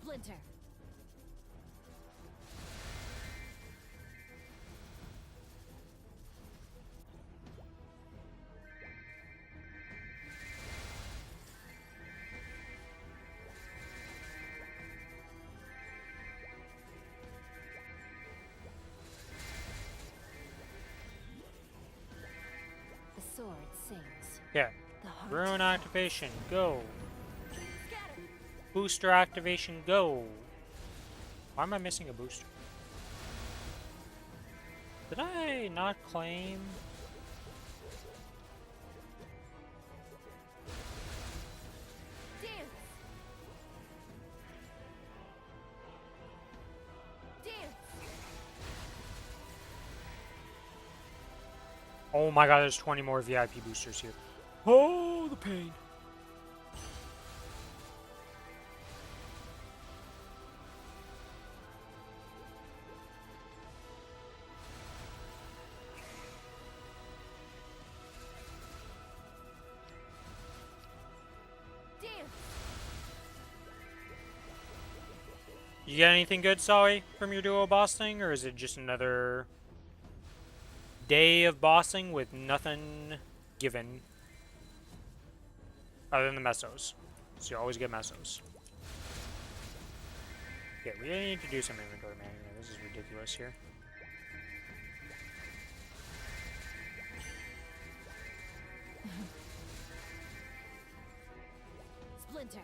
Splinter. sword sings. Yeah. The heart Ruin falls. activation, go. Scatter. Booster activation, go. Why am I missing a booster? Did I not claim? Dance. Dance. Oh my god, there's 20 more VIP boosters here. Oh, the pain. Dance. You get anything good, Sully, from your duo bossing, or is it just another day of bossing with nothing given other than the mesos? So you always get mesos. Yeah, we really need to do some inventory management. This is ridiculous here. Splinter.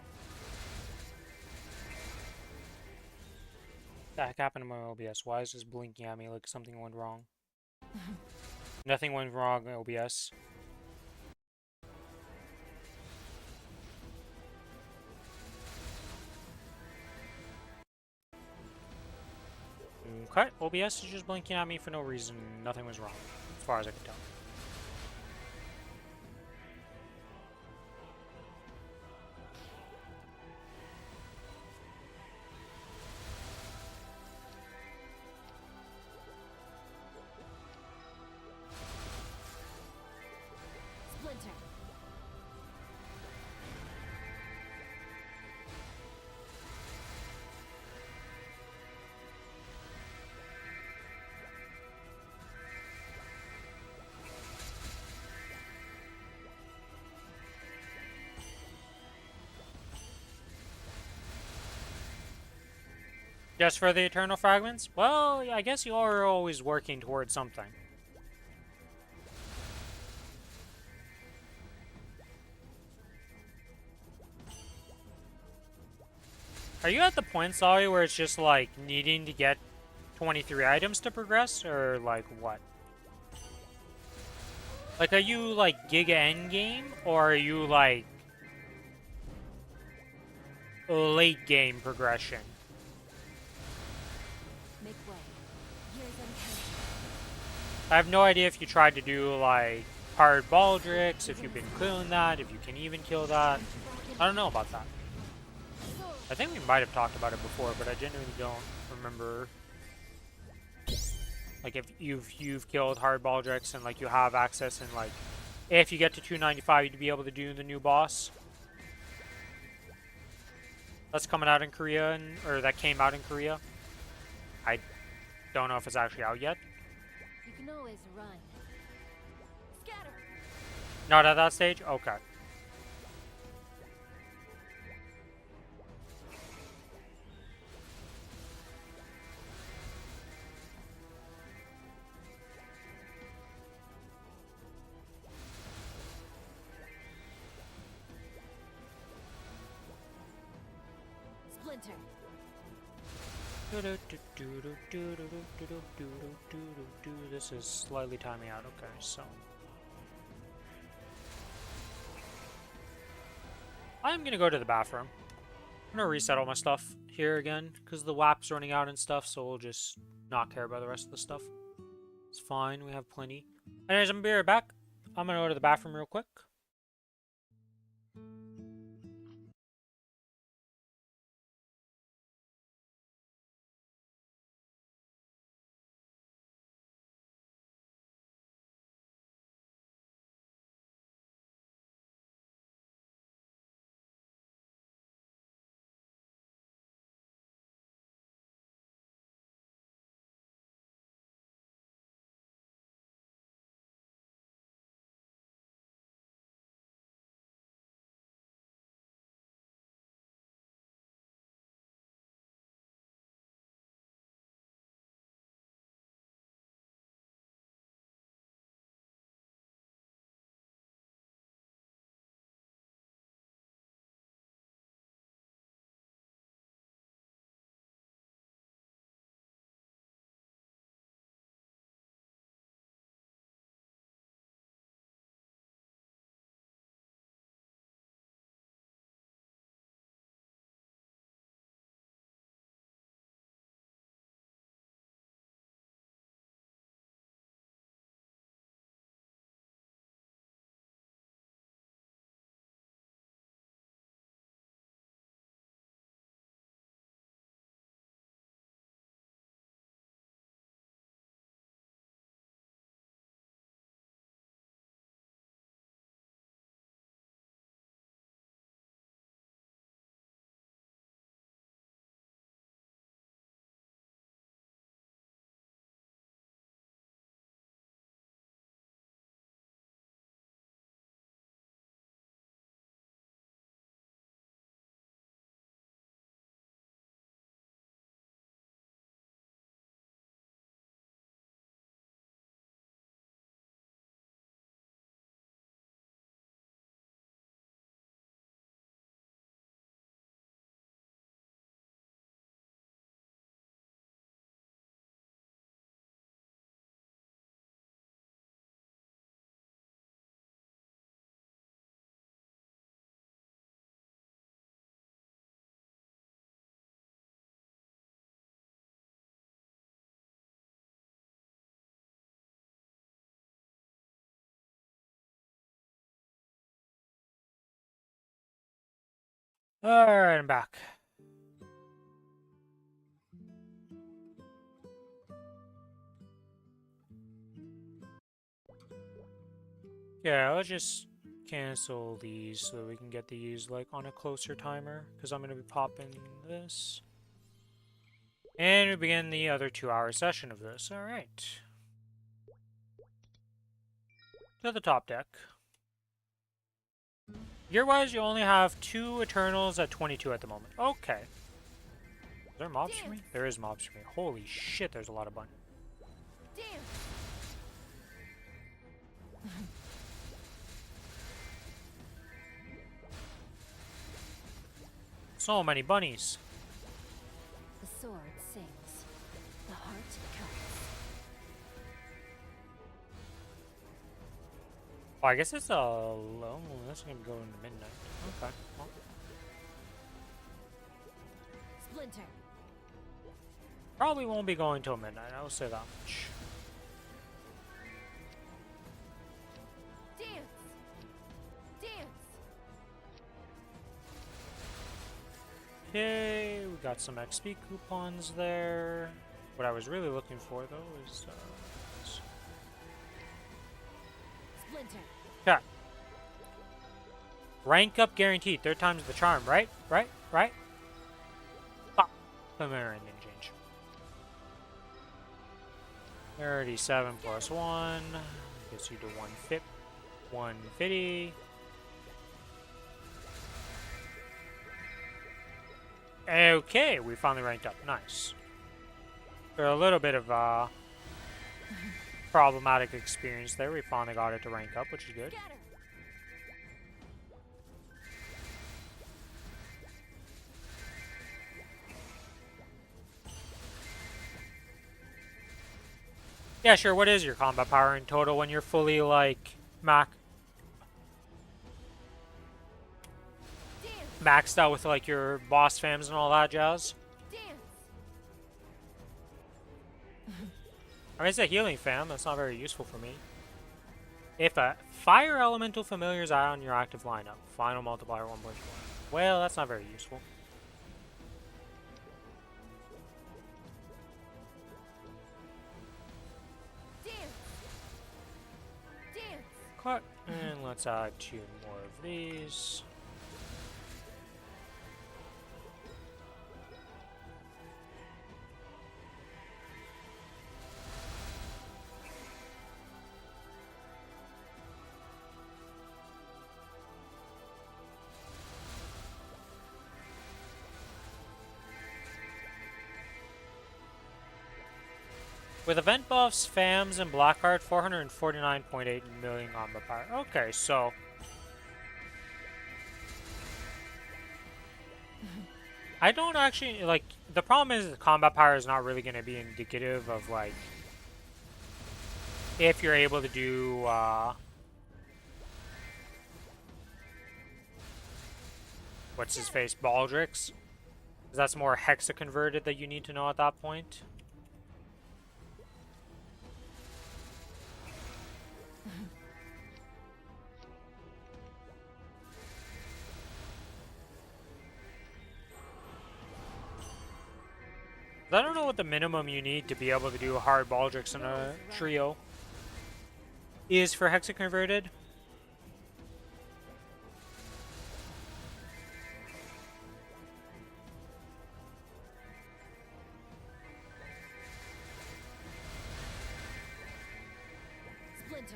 The heck happened to my OBS? Why is this blinking at me like something went wrong? Nothing went wrong, OBS. Okay, OBS is just blinking at me for no reason. Nothing was wrong, as far as I could tell. Splinter. Just for the Eternal Fragments? Well, I guess you are always working towards something. Are you at the point, Sally, where it's just like needing to get 23 items to progress, or like what? Like, are you like Giga Endgame, or are you like late game progression? Make way. Here's uncounted. I have no idea if you tried to do like hard baldricks, if you've been killing that, if you can even kill that. I don't know about that. Sword. I think we might have talked about it before, but I genuinely don't remember. Like if you've killed hard baldricks and like you have access and like if you get to 295 you'd be able to do the new boss. That's coming out in Korea or that came out in Korea. I don't know if it's actually out yet. You can always run. Scatter. Not at that stage? Okay. Splinter. This is slightly timing out. Okay, so I'm gonna go to the bathroom. I'm gonna reset all my stuff here again because the WAP's running out and stuff, so we'll just not care about the rest of the stuff. It's fine, we have plenty. Anyways, I'm gonna be right back. I'm gonna go to the bathroom real quick. Alright, I'm back. Yeah, let's just cancel these so we can get these like on a closer timer, because I'm gonna be popping this. And we begin the other 2-hour session of this. Alright. To the top deck. Gear-wise, you only have 2 Eternals at 22 at the moment. Okay. Is there mobs for me? There is mobs for me. Holy shit, there's a lot of bunnies. Damn. So many bunnies. The sword sings. The heart cuts. Oh, I guess it's a low. That's gonna go into midnight. Okay. Well, Splinter. probably won't be going till midnight. I will say that much. Dance. Dance. Okay, we got some XP coupons there. What I was really looking for though is Splinter. yeah. Rank up guaranteed. 3rd time's the charm, right? Right? Ah, familiar ending change. 37 plus 1 gets you to 150. Okay, we finally ranked up. Nice. For a little bit of problematic experience there, we finally got it to rank up, which is good. Scatter. Yeah, sure. What is your combat power in total when you're fully, like, maxed out with, like, your boss fams and all that jazz? Dance. I mean, it's a healing fam. That's not very useful for me. If a fire elemental familiar is on your active lineup, final multiplier 1.4. Well, that's not very useful. Dance. Dance. Cut. And let's add 2 more of these. With event buffs, FAMs, and Blackheart, 449.8 million combat power. Okay, so I don't actually like. The problem is the combat power is not really going to be indicative of like if you're able to do what's his face, Baldrix. 'Cause that's more hexa converted that you need to know at that point. I don't know what the minimum you need to be able to do a hard Baldrix in a trio is for hexa converted. Splinter.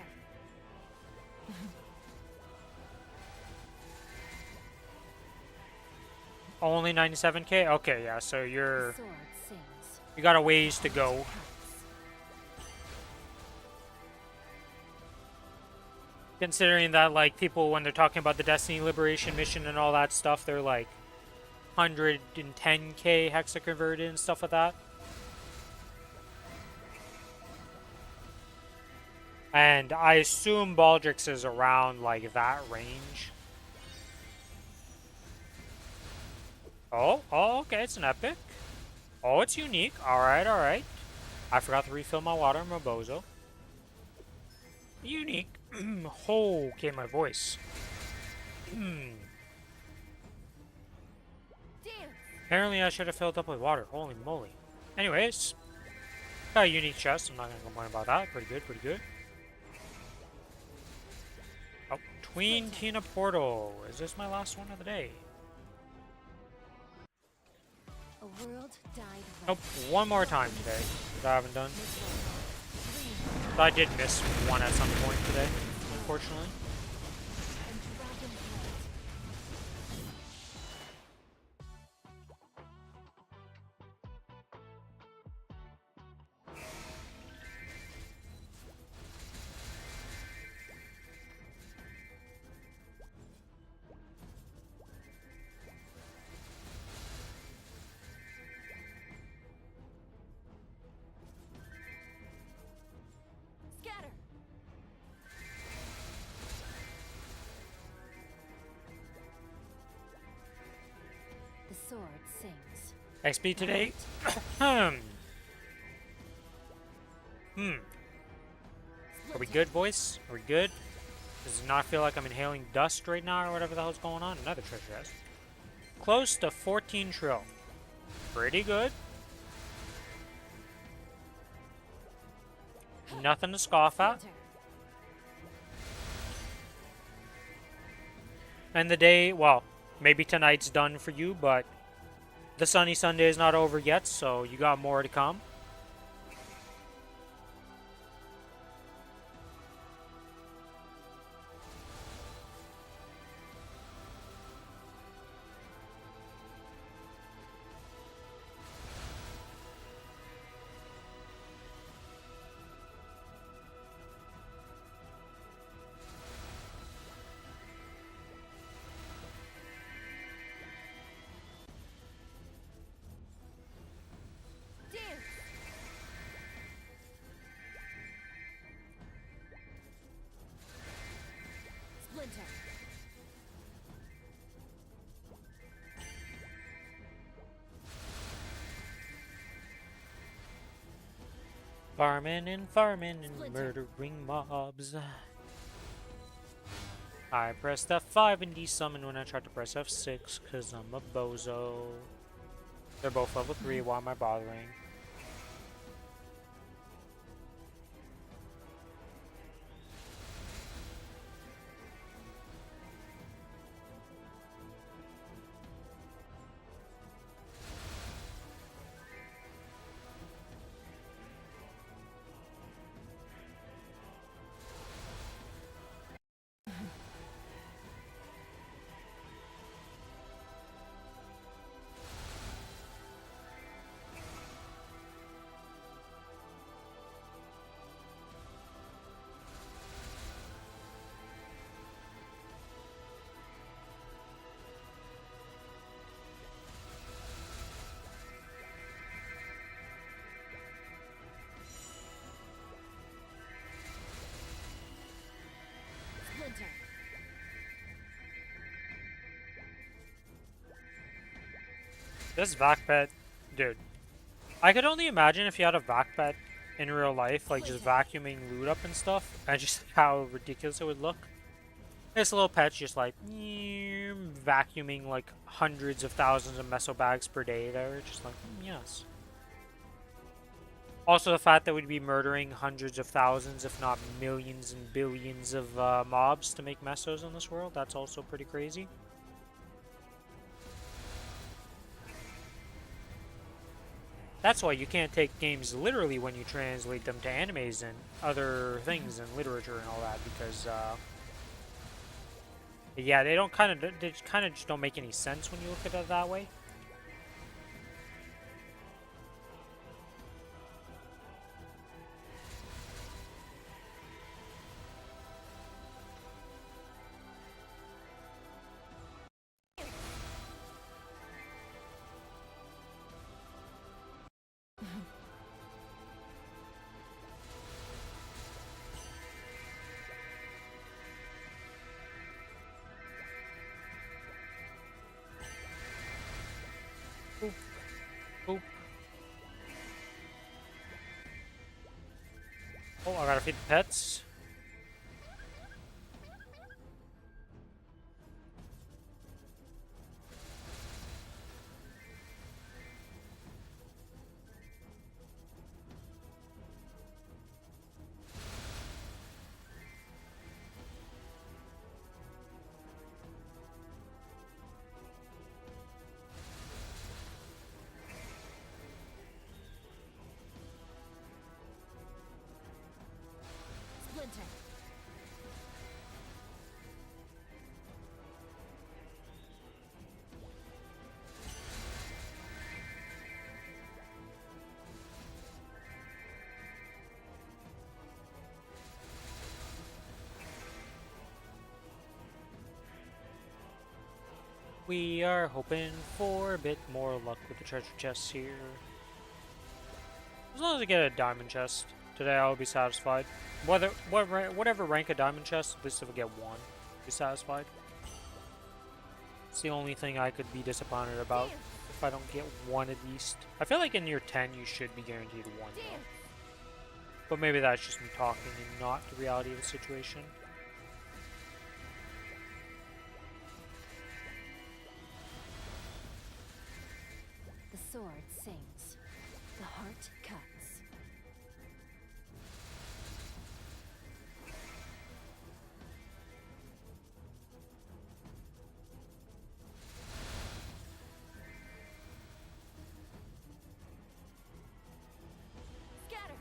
Only 97k? Okay, yeah, so The you sword sings. got a ways to go. Cuts. Considering that, like, people, when they're talking about the Destiny Liberation mission and all that stuff, they're like 110k hexa converted and stuff like that. And I assume Baldrix is around, like, that range. Oh, okay, it's an epic. Oh, it's unique. Alright, alright. I forgot to refill my water in my bozo. Unique. Oh, okay, my voice. Apparently I should have filled up with water. Holy moly. Anyways, got a unique chest. I'm not gonna complain about that. Pretty good, pretty good. Oh, Tween Tina Portal. Is this my last one of the day? A world died Nope, one more time today that I haven't done. So I did miss one at some point today, unfortunately. and dragon blood. Scatter. The sword sings. XP today. Hmm. Are we good, boys? Are we good? Does it not feel like I'm inhaling dust right now or whatever the hell's going on? Another treasure chest. Close to 14 trill. Pretty good. Nothing to scoff at. Splinter. And the day, well, maybe tonight's done for you, but the sunny Sunday is not over yet, so you got more to come. Dance. Splinter. Farming and murdering mobs. I pressed F5 and desummon when I tried to press F6 because I'm a bozo. They're both level 3, why am I bothering? Splinter. This vac pet, dude. I could only imagine if you had a vac pet in real life, like just vacuuming loot up and stuff, and just how ridiculous it would look. This little pet's just like vacuuming like hundreds of thousands of meso bags per day there, just like, yes. Also the fact that we'd be murdering hundreds of thousands, if not millions and billions of mobs to make mesos in this world, that's also pretty crazy. That's why you can't take games literally when you translate them to animes and other things and literature and all that, because yeah, they kind of just don't make any sense when you look at it that way. Boop. Boop. Oh, I gotta feed the pets. Splinter. We are hoping for a bit more luck with the treasure chests here. As long as I get a diamond chest today, I'll be satisfied. Whatever rank a diamond chest, at least if I get one, I'll be satisfied. It's the only thing I could be disappointed about if I don't get one at least. I feel like in year 10 you should be guaranteed one, though. But maybe that's just me talking and not the reality of the situation. The sword sings. The heart cuts. Scatter.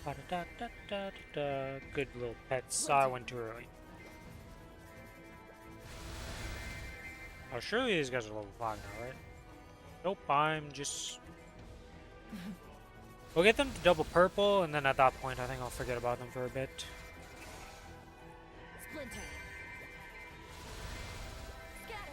Ba-da-da-da-da-da-da. Good little pets. I went too early. Oh, surely these guys are level 5 now, right? Nope, I'm just... We'll get them to double purple, and then at that point I think I'll forget about them for a bit. Splinter. Scatter. Scatter.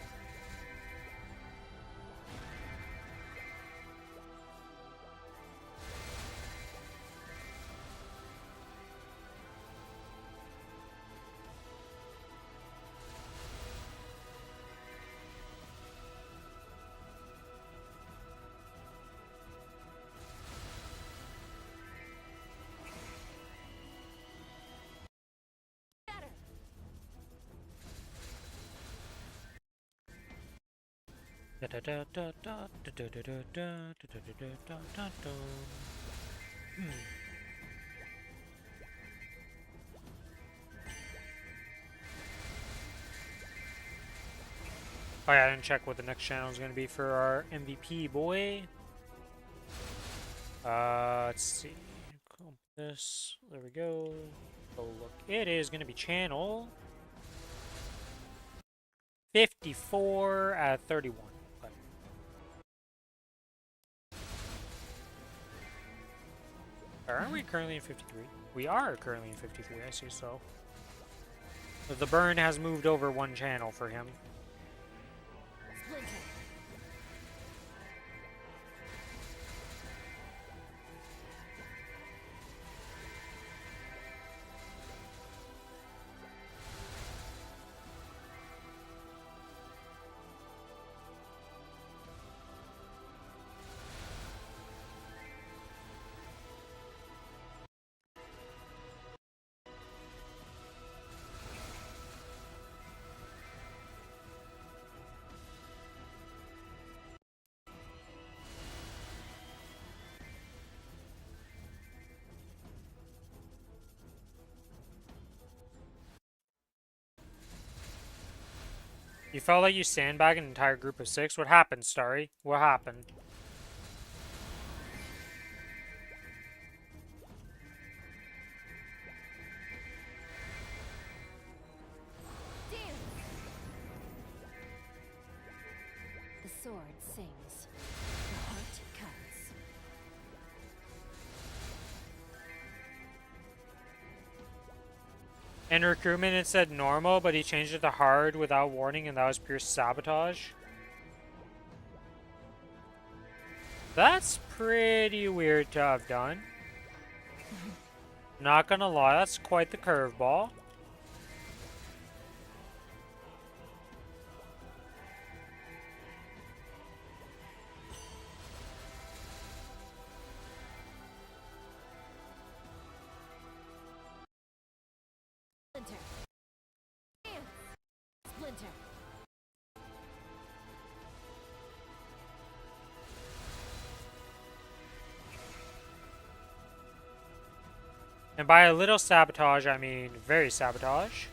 Hmm. Oh yeah, I didn't check what the next channel is going to be for our MVP boy. Let's see. This. There we go. Oh look, it is going to be channel 54 at 31. Okay. Aren't we currently in 53? We are currently in 53, I see so. But the burn has moved over one channel for him. Splinter. You felt like you sandbagged an entire group of 6? What happened, Starry? What happened? Dance. The sword sings. The heart cuts. In recruitment it said normal, but he changed it to hard without warning, and that was pure sabotage. That's pretty weird to have done. Not gonna lie, that's quite the curveball. Splinter. Dance. Splinter. And by a little sabotage, I mean very sabotage.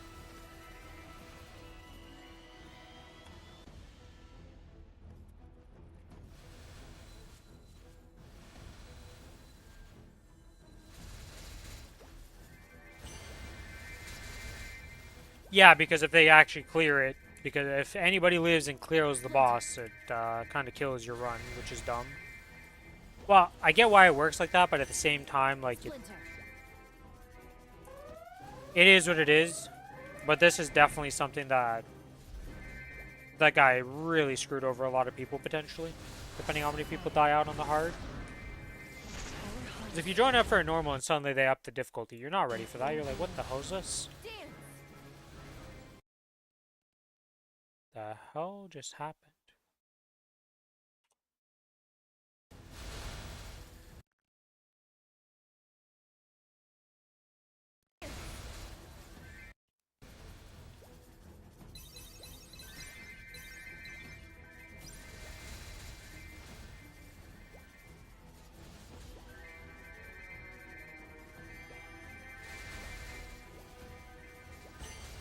Yeah, because if they actually clear it, because if anybody lives and clears the boss, it kind of kills your run, which is dumb. Well, I get why it works like that, but at the same time, like, it is what it is. But this is definitely something that that guy really screwed over a lot of people, potentially, depending on how many people die out on the hard. Because if you join up for a normal and suddenly they up the difficulty, you're not ready for that. You're like, what the hell is this? The hell just happened?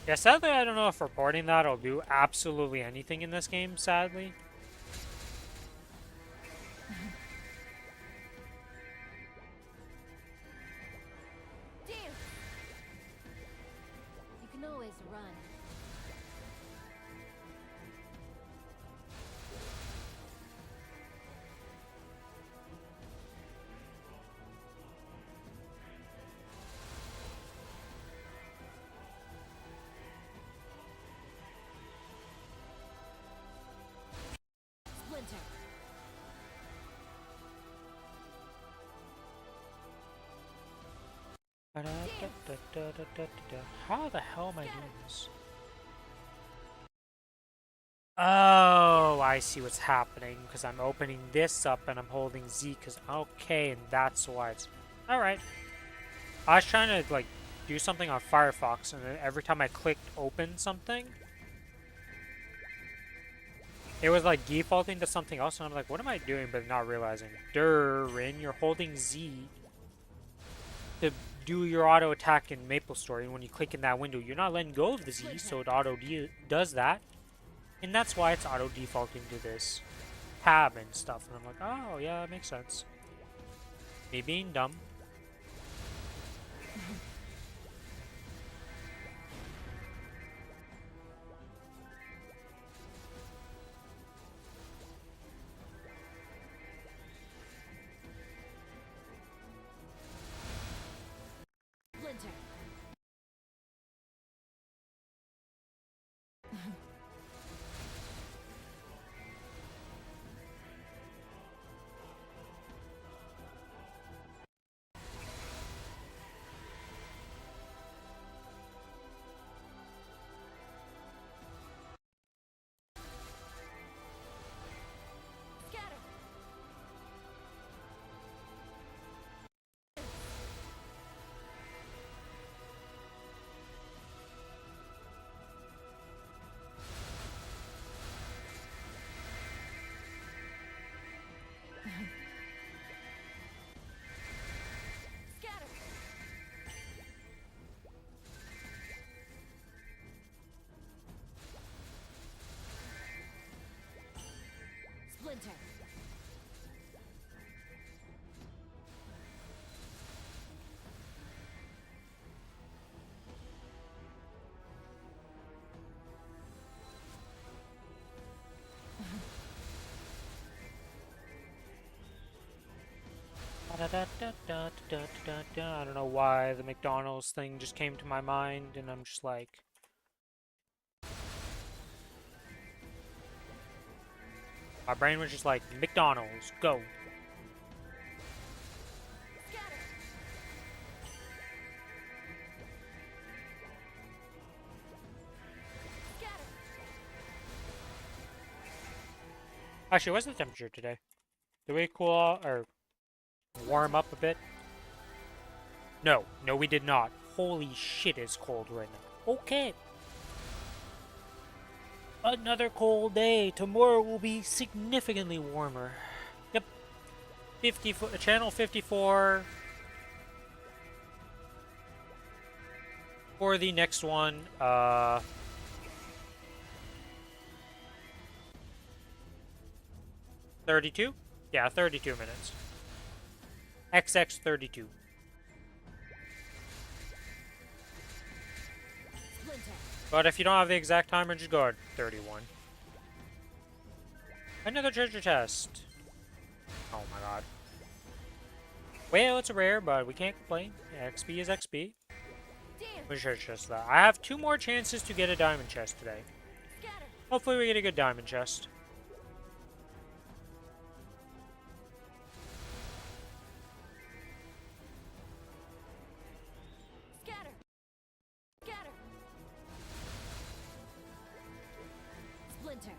Yeah, sadly, I don't know if reporting that will do absolutely anything in this game, sadly. You can always run. Splinter. How the hell am I doing this? Oh, I see what's happening, because I'm opening this up and I'm holding Z, because, okay, and that's why it's... Alright. I was trying to, like, do something on Firefox, and then every time I clicked open something, it was, like, defaulting to something else, and I'm like, what am I doing, but not realizing. Rin, you're holding Z to do your auto attack in Maplestory, and when you click in that window, you're not letting go of the Z, so it does that. And that's why it's auto defaulting to this tab and stuff. And I'm like, oh, yeah, that makes sense. Me being dumb. Splinter. Scatter. Scatter. Splinter. I don't know why the McDonald's thing just came to my mind, and I'm just like... My brain was just like, McDonald's, go. Scatter. Scatter. Actually, what's the temperature today? Did we cool off, or warm up a bit? No, we did not. Holy shit, it's cold right now. Okay. Another cold day. Tomorrow will be significantly warmer. Yep. Channel 54. For the next one, 32? Yeah, 32 minutes. XX 32. Splinter. But if you don't have the exact timer, just go at 31. Another treasure chest. Oh my god. Well, it's a rare, but we can't complain. XP is XP. Damn. Which treasure chest is that? I have 2 more chances to get a diamond chest today. Scatter. Hopefully we get a good diamond chest. Scatter. Scatter. Splinter.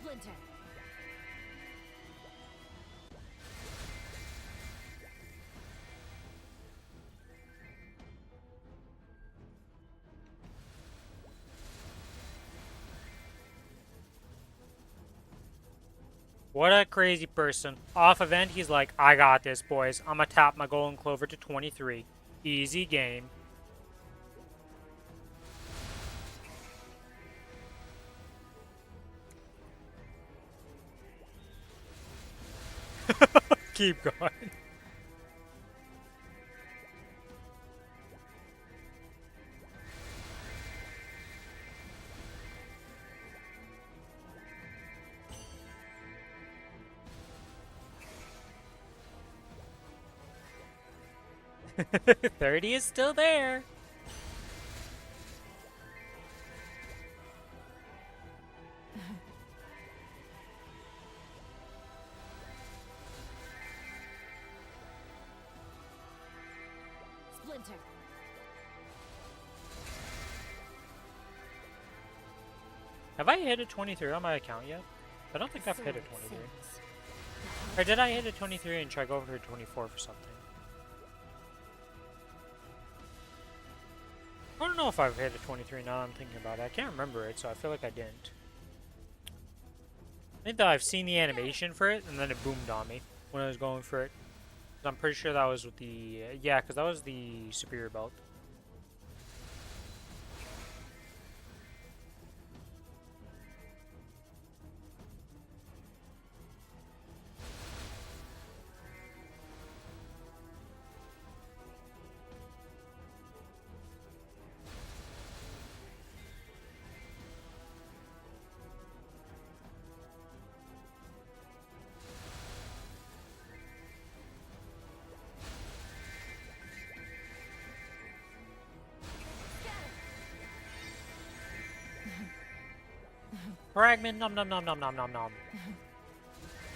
Splinter. What a crazy person. Off event, he's like, I got this, boys. I'm gonna tap my golden clover to 23. Easy game. Keep going. $30 is still there. Splinter. Have I hit a 23 on my account yet? I don't think I've hit a Sword 23. sings. Or did I hit a 23 and try going for a 24 for something? I don't know if I've hit a 23 now I'm thinking about it. I can't remember it, so I feel like I didn't. I think that I've seen the animation for it, and then it boomed on me when I was going for it. 'Cause I'm pretty sure that was with the... yeah, because that was the superior belt. Fragment, nom nom nom nom nom nom nom.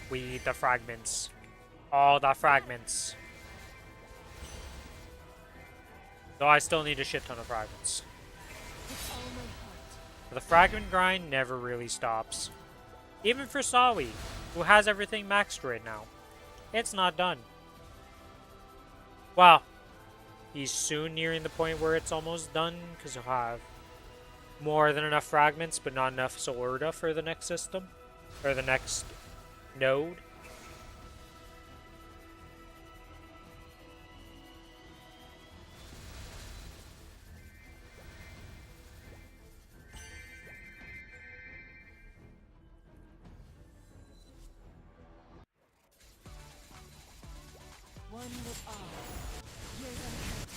We eat the fragments. All the fragments. Though I still need a shit ton of fragments. With all my heart. The fragment grind never really stops. Even for Sawi, who has everything maxed right now. It's not done. Well, he's soon nearing the point where it's almost done, because he'll have more than enough fragments, but not enough Solerda for the next system, or the next node. One with all. Years uncounted.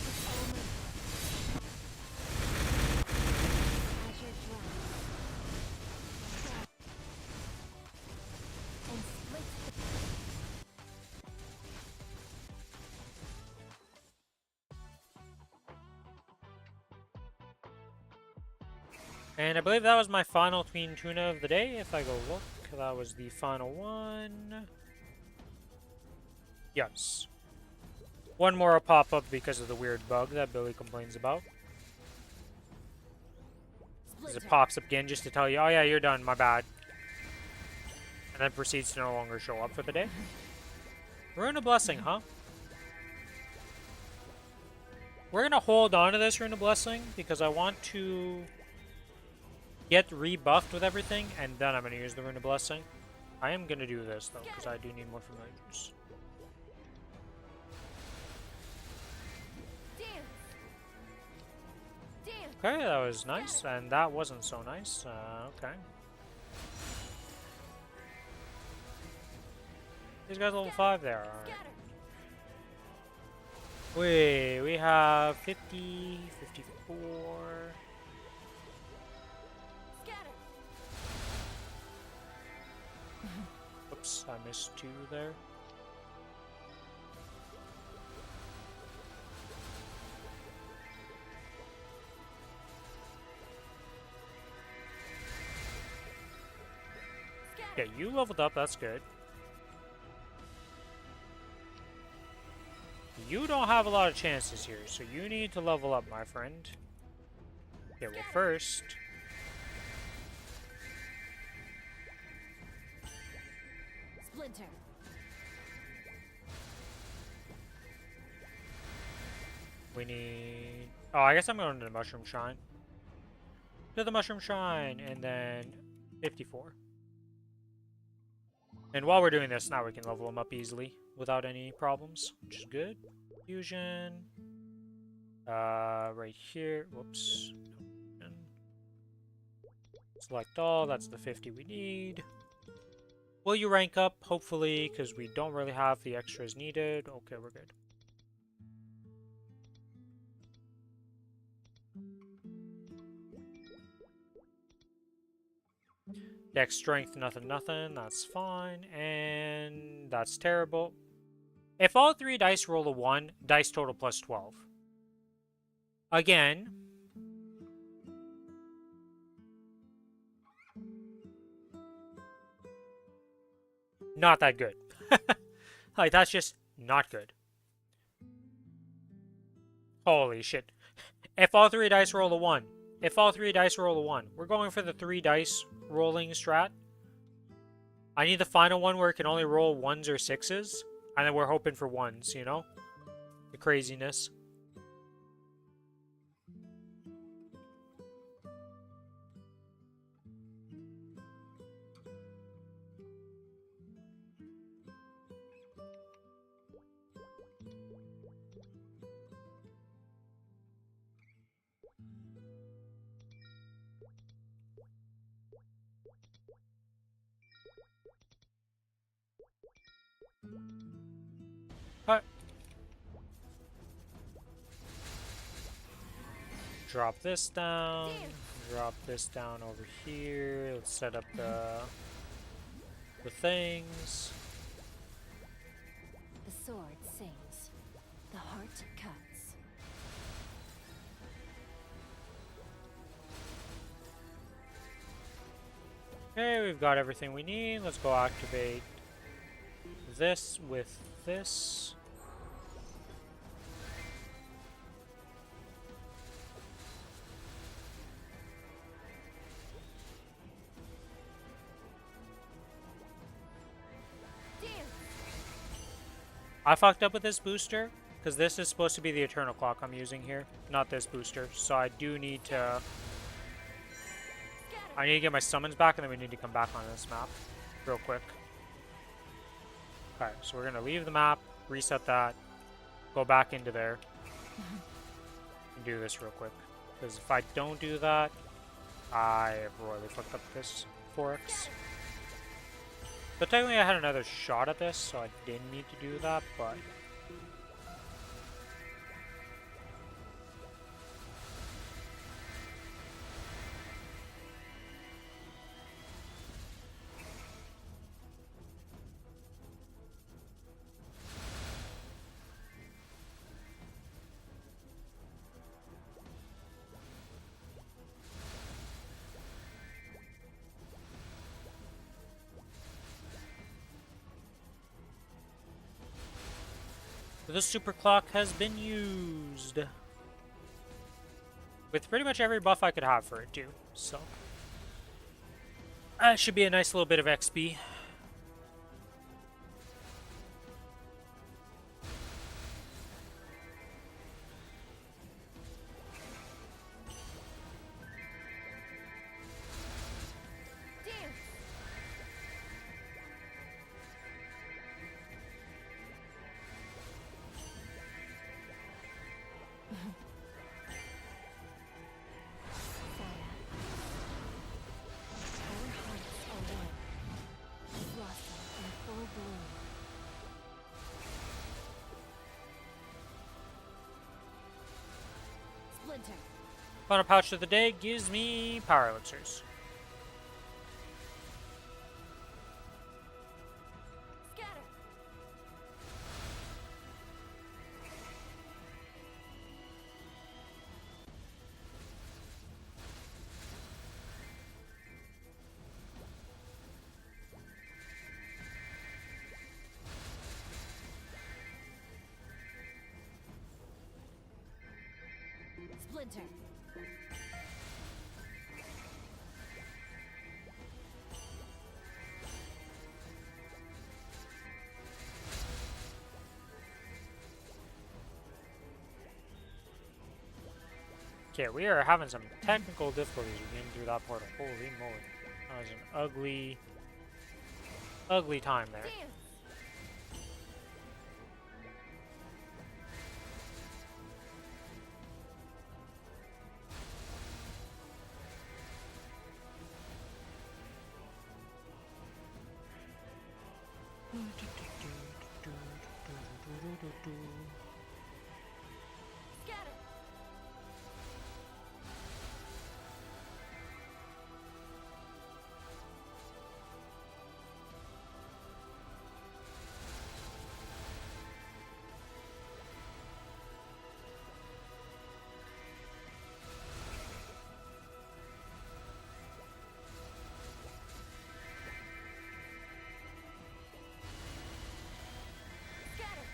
With all my heart. Azure Drive. And I believe that was my final tween tuna of the day. If I go look, that was the final one. Yes. One more will pop up because of the weird bug that Billy complains about. Because it pops up again just to tell you, oh yeah, you're done, my bad. And then proceeds to no longer show up for the day. Rune of Blessing, huh? We're gonna hold on to this Rune of Blessing because I want to get rebuffed with everything, and then I'm gonna use the Rune of Blessing. I am gonna do this though, because I do need more familiars. Okay, that was nice, and that wasn't so nice. Okay. These guys level 5 there, alright. Wait, we have 50, 54. Oops, I missed 2 there. Okay, you leveled up, that's good. You don't have a lot of chances here, so you need to level up, my friend. Okay, well first... Splinter. We need... Oh, I guess I'm going to the Mushroom Shrine. To the Mushroom Shrine, and then 54. And while we're doing this, now we can level them up easily without any problems, which is good. Fusion. Right here. Whoops. Select all. That's the 50 we need. Will you rank up? Hopefully, because we don't really have the extras needed. Okay, we're good. Dex strength, nothing, nothing. That's fine. And that's terrible. If all 3 dice roll a 1, dice total plus 12. Again. Not that good. Like, that's just not good. Holy shit. If all 3 dice roll a 1. If all 3 dice roll a 1. We're going for the 3 dice rolling strat. I need the final one where it can only roll 1s or 6s. And then we're hoping for 1s, you know? The craziness. Drop this down. Drop this down over here. Let's set up the things. The sword sings. The heart cuts. Okay, we've got everything we need. Let's go activate this with this. I fucked up with this booster, because this is supposed to be the Eternal Clock I'm using here, not this booster. So I do need to... I need to get my summons back, and then we need to come back on this map real quick. Alright, so we're going to leave the map, reset that, go back into there, and do this real quick. Because if I don't do that, I have royally fucked up this 4x. But technically I had another shot at this, so I didn't need to do that, but... The super clock has been used. With pretty much every buff I could have for it, too. So. That should be a nice little bit of XP. Final pouch of the day gives me power elixirs. Scatter. Splinter. Okay, we are having some technical difficulties getting through that portal. Holy moly. That was an ugly, ugly time there. Dance. Scatter. Scatter.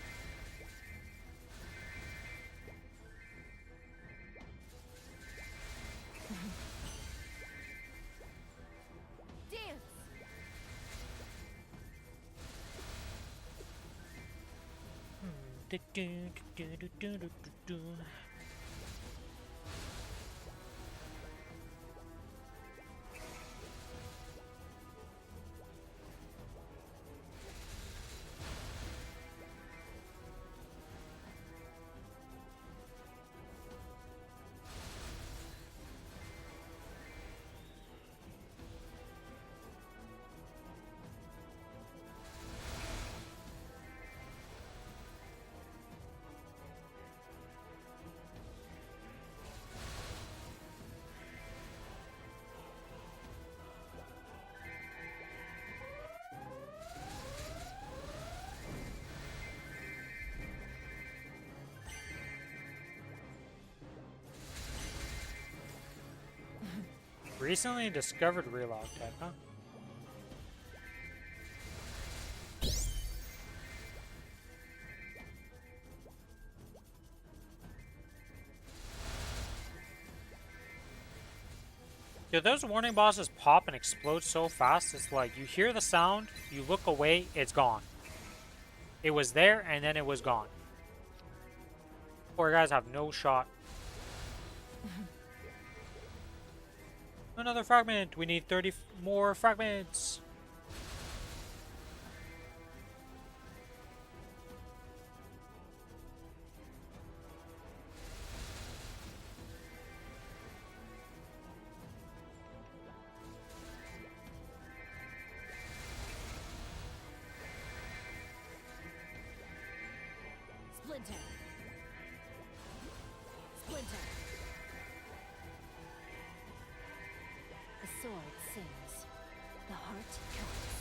Dance. Recently discovered relock tech, huh? Dude, those warning bosses pop and explode so fast, it's like, you hear the sound, you look away, it's gone. It was there, and then it was gone. Poor guys have no shot. Another fragment! We need 30 more fragments! Splinter. Splinter. The sword sings. The heart cuts.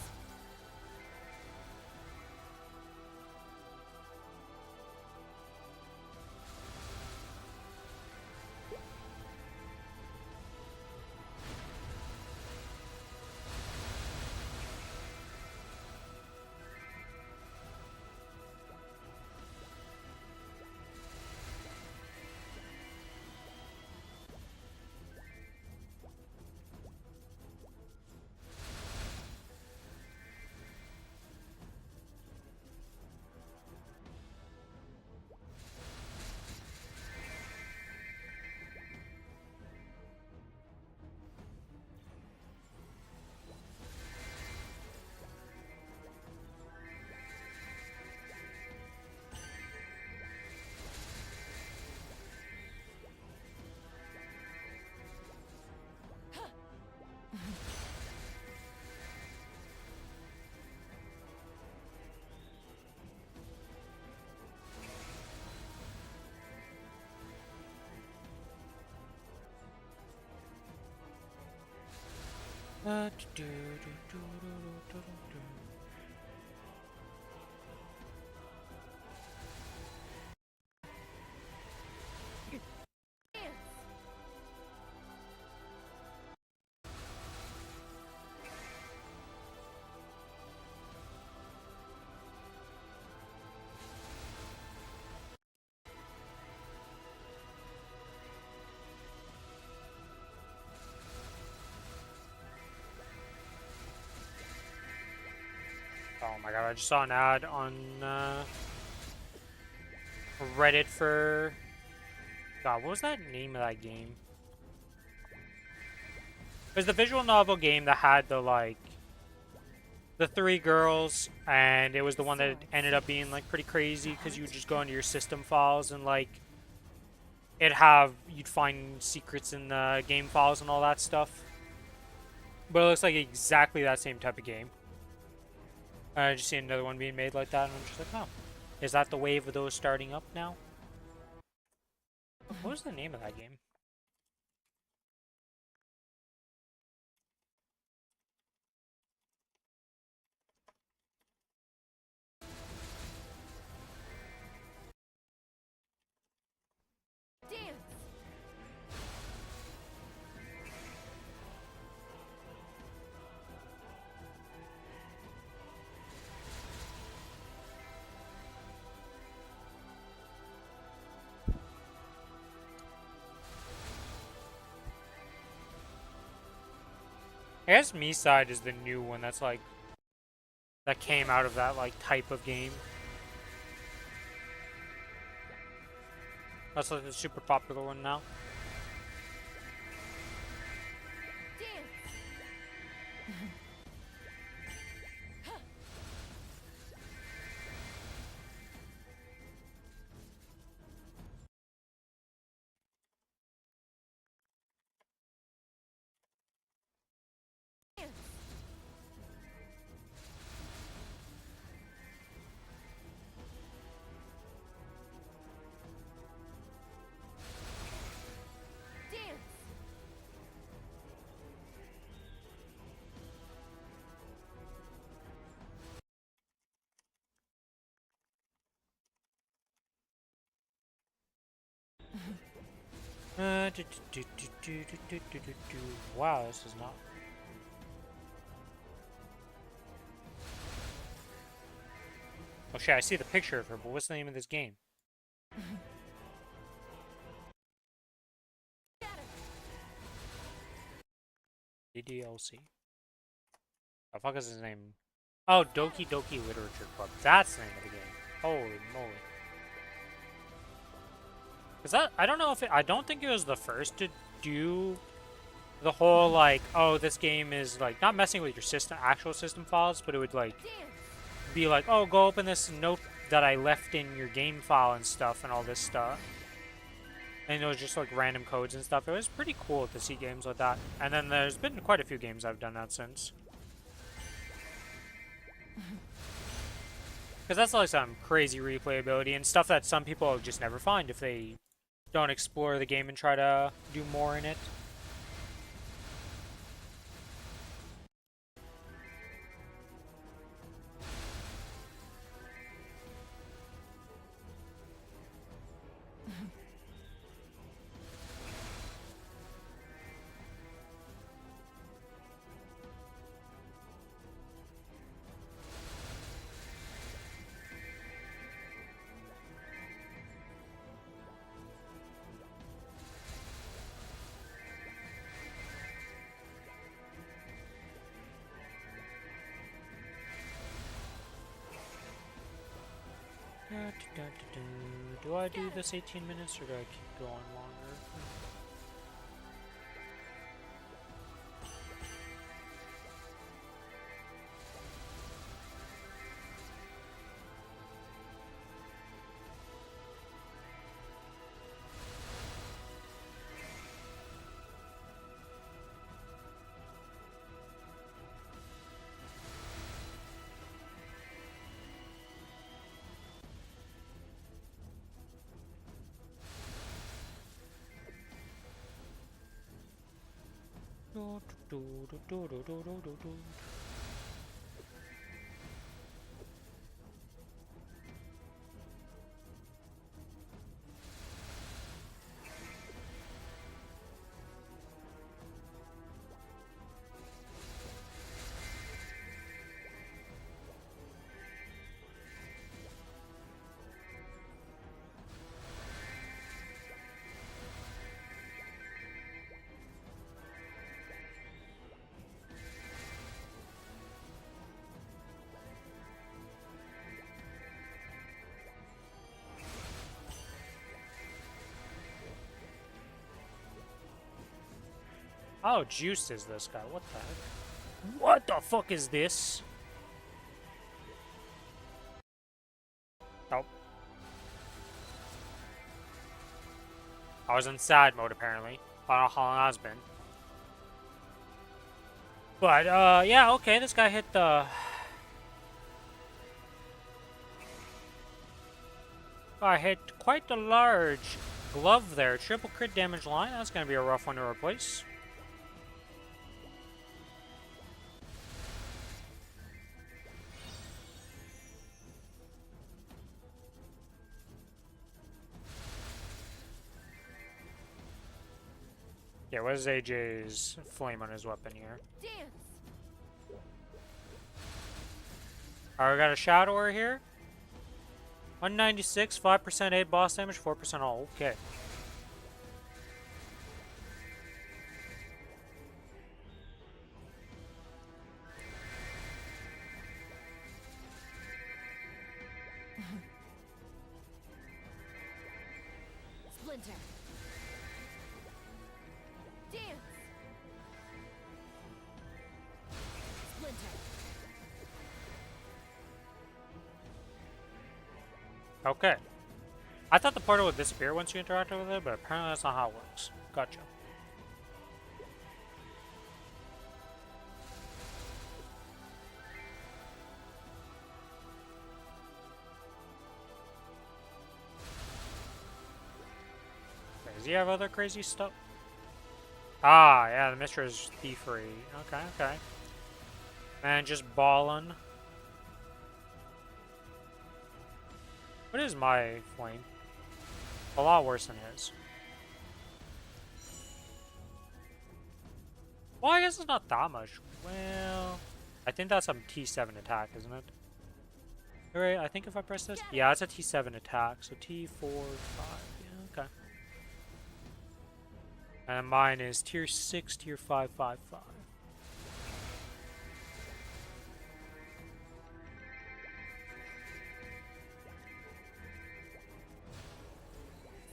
Oh my god, I just saw an ad on Reddit for... God, what was that name of that game? It was the visual novel game that had the, like... the 3 girls, and it was the one that ended up being, like, pretty crazy, because you would just go into your system files and, like... you'd find secrets in the game files and all that stuff. But it looks like exactly that same type of game. I just see another one being made like that, and I'm just like, oh. Is that the wave of those starting up now? What was the name of that game? Dance! I guess Me-Side is the new one that's like... that came out of that, like, type of game. That's like the super popular one now. Dance! Wow, this is not... Oh shit, I see the picture of her, but what's the name of this game? DDLC. The fuck is his name? Oh, Doki Doki Literature Club. That's the name of the game. Holy moly. Cause I don't know if I don't think it was the first to do the whole, like, oh, this game is, like, not messing with your system, actual system files, but it would, like, be like, oh, go open this note that I left in your game file and stuff and all this stuff. And it was just, like, random codes and stuff. It was pretty cool to see games like that. And then there's been quite a few games I've done that since. Because that's, like, some crazy replayability and stuff that some people just never find if they don't explore the game and try to do more in it. Do I do this 18 minutes or do I keep going longer? Oh, Juice is this guy. What the heck? What the fuck is this? Oh. I was in sad mode, apparently. I don't know how long it's been. But, yeah, okay, this guy hit the... I hit quite a large glove there. Triple crit damage line. That's going to be a rough one to replace. Yeah, what is AJ's flame on his weapon here? Dance. Alright, we got a Shadower here. 196, 5% 8 boss damage, 4% all. Okay. Splinter. Dance. Splinter. Okay. I thought the portal would disappear once you interacted with it, but apparently that's not how it works. Gotcha. Okay, does he have other crazy stuff? Ah, yeah, the Mistress Thievery. Okay, okay. Man, just ballin'. What is my flame? A lot worse than his. Well, I guess it's not that much. Well, I think that's some T7 attack, isn't it? Alright, I think if I press this... Yeah, it's a T7 attack, so T4, 5, yeah, okay. And mine is tier 6, tier 5, 5, 5.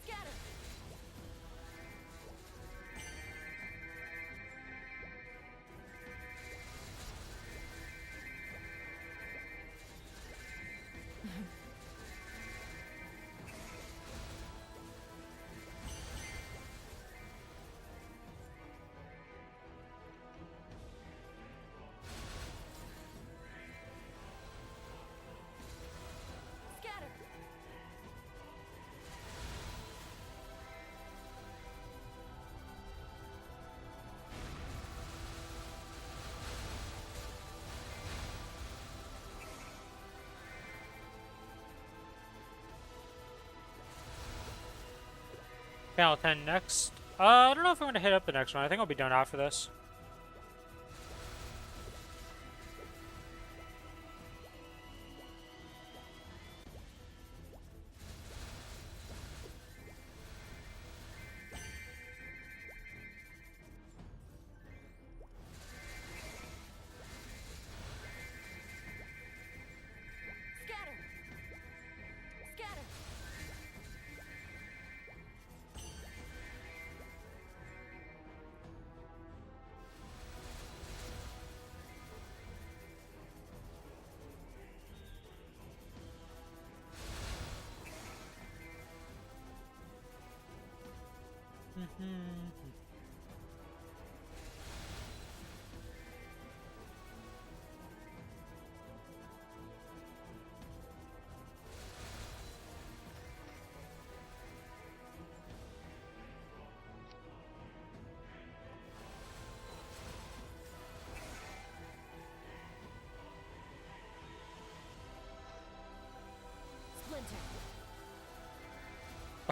Scatter. Scatter. Panel 10 next. I don't know if I'm going to hit up the next one. I think I'll be done after this. Scatter. Scatter.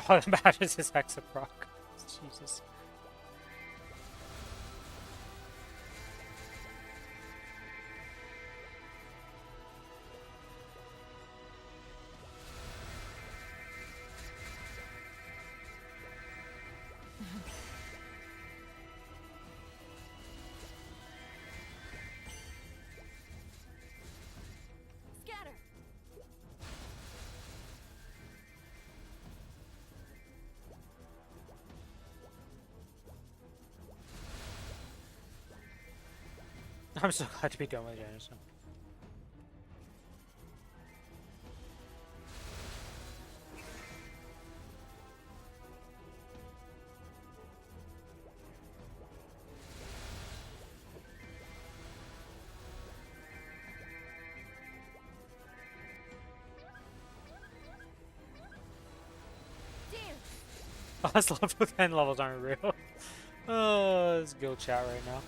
Oh, the matches is Hexaproc. Jesus. Scatter. I'm so glad to be done with Janice. Dance. Oh, this level 10 levels aren't real. Oh, it's guild chat right now.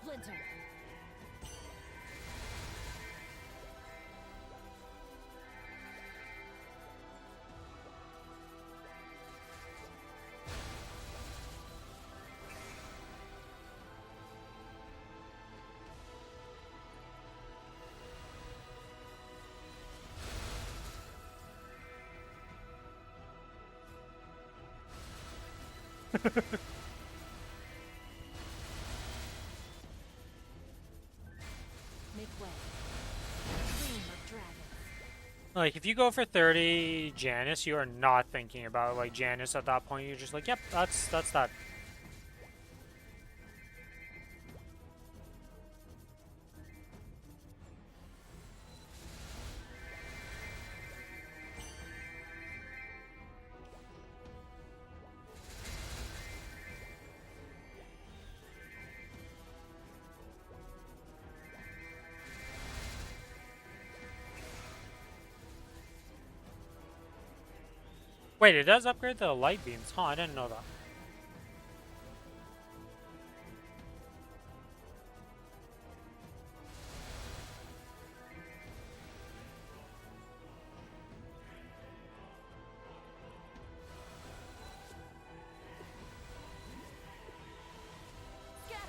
Splinter. Make way. Dream of dragons. Like, if you go for 30 Janice, you are not thinking about, like, Janice at that point. You're just like, yep, that's that. Wait, it does upgrade the light beams, huh? I didn't know that. Scatter.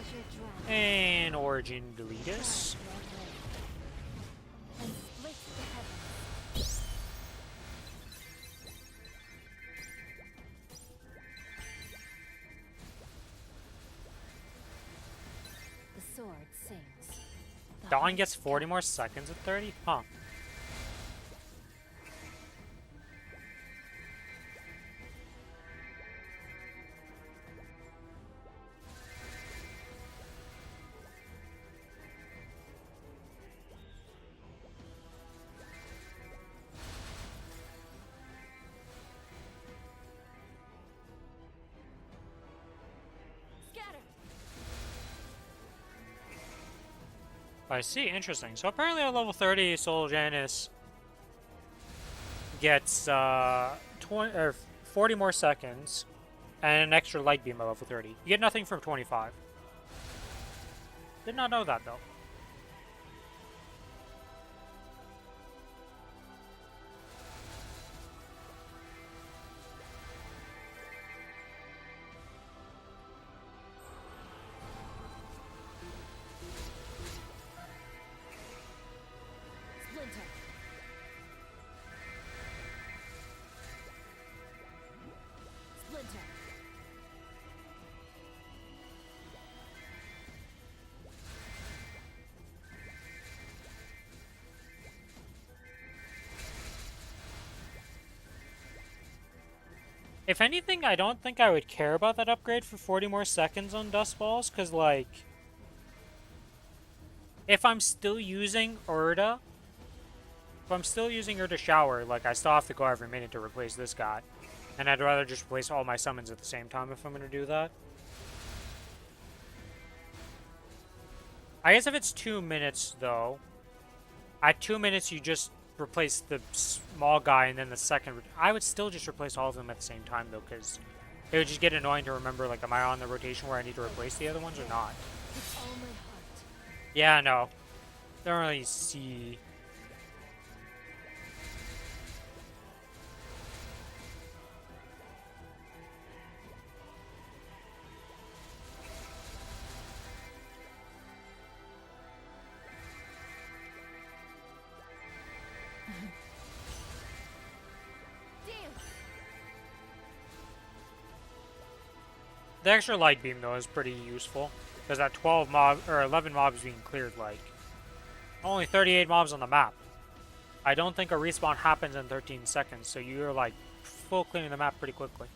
Azure dragon. And Origin Deletus. And split the heavens. The sword sings. The Dawn heart gets 40 more seconds at 30? Huh. Scatter. I see, interesting. So apparently at level 30, Soul Janice gets 20 or 40 more seconds and an extra light beam at level 30. You get nothing from 25. Did not know that though. Splinter. Splinter. If anything, I don't think I would care about that upgrade for 40 more seconds on Dust Balls, because, like, if I'm still using Urda, Shower, like, I still have to go every minute to replace this guy. And I'd rather just replace all my summons at the same time if I'm going to do that. I guess if it's 2 minutes though, at 2 minutes you just replace the small guy and then the second. I would still just replace all of them at the same time though, because it would just get annoying to remember, like, am I on the rotation where I need to replace the other ones or not? With all my heart. Yeah, no. Don't really see. Dance. The extra light beam though is pretty useful, because that 12 mob or 11 mobs being cleared, like, only 38 mobs on the map. I don't think a respawn happens in 13 seconds, so you're like full clearing the map pretty quickly.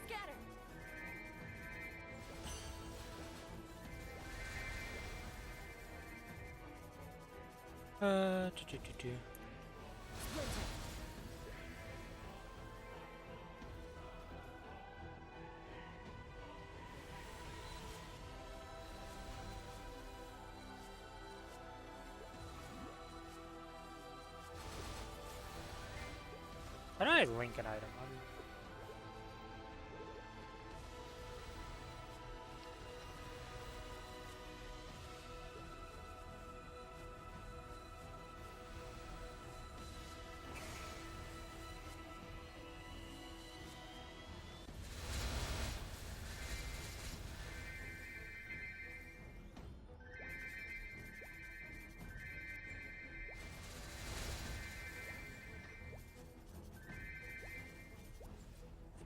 Scatter. Do. Splinter. How do I link an item?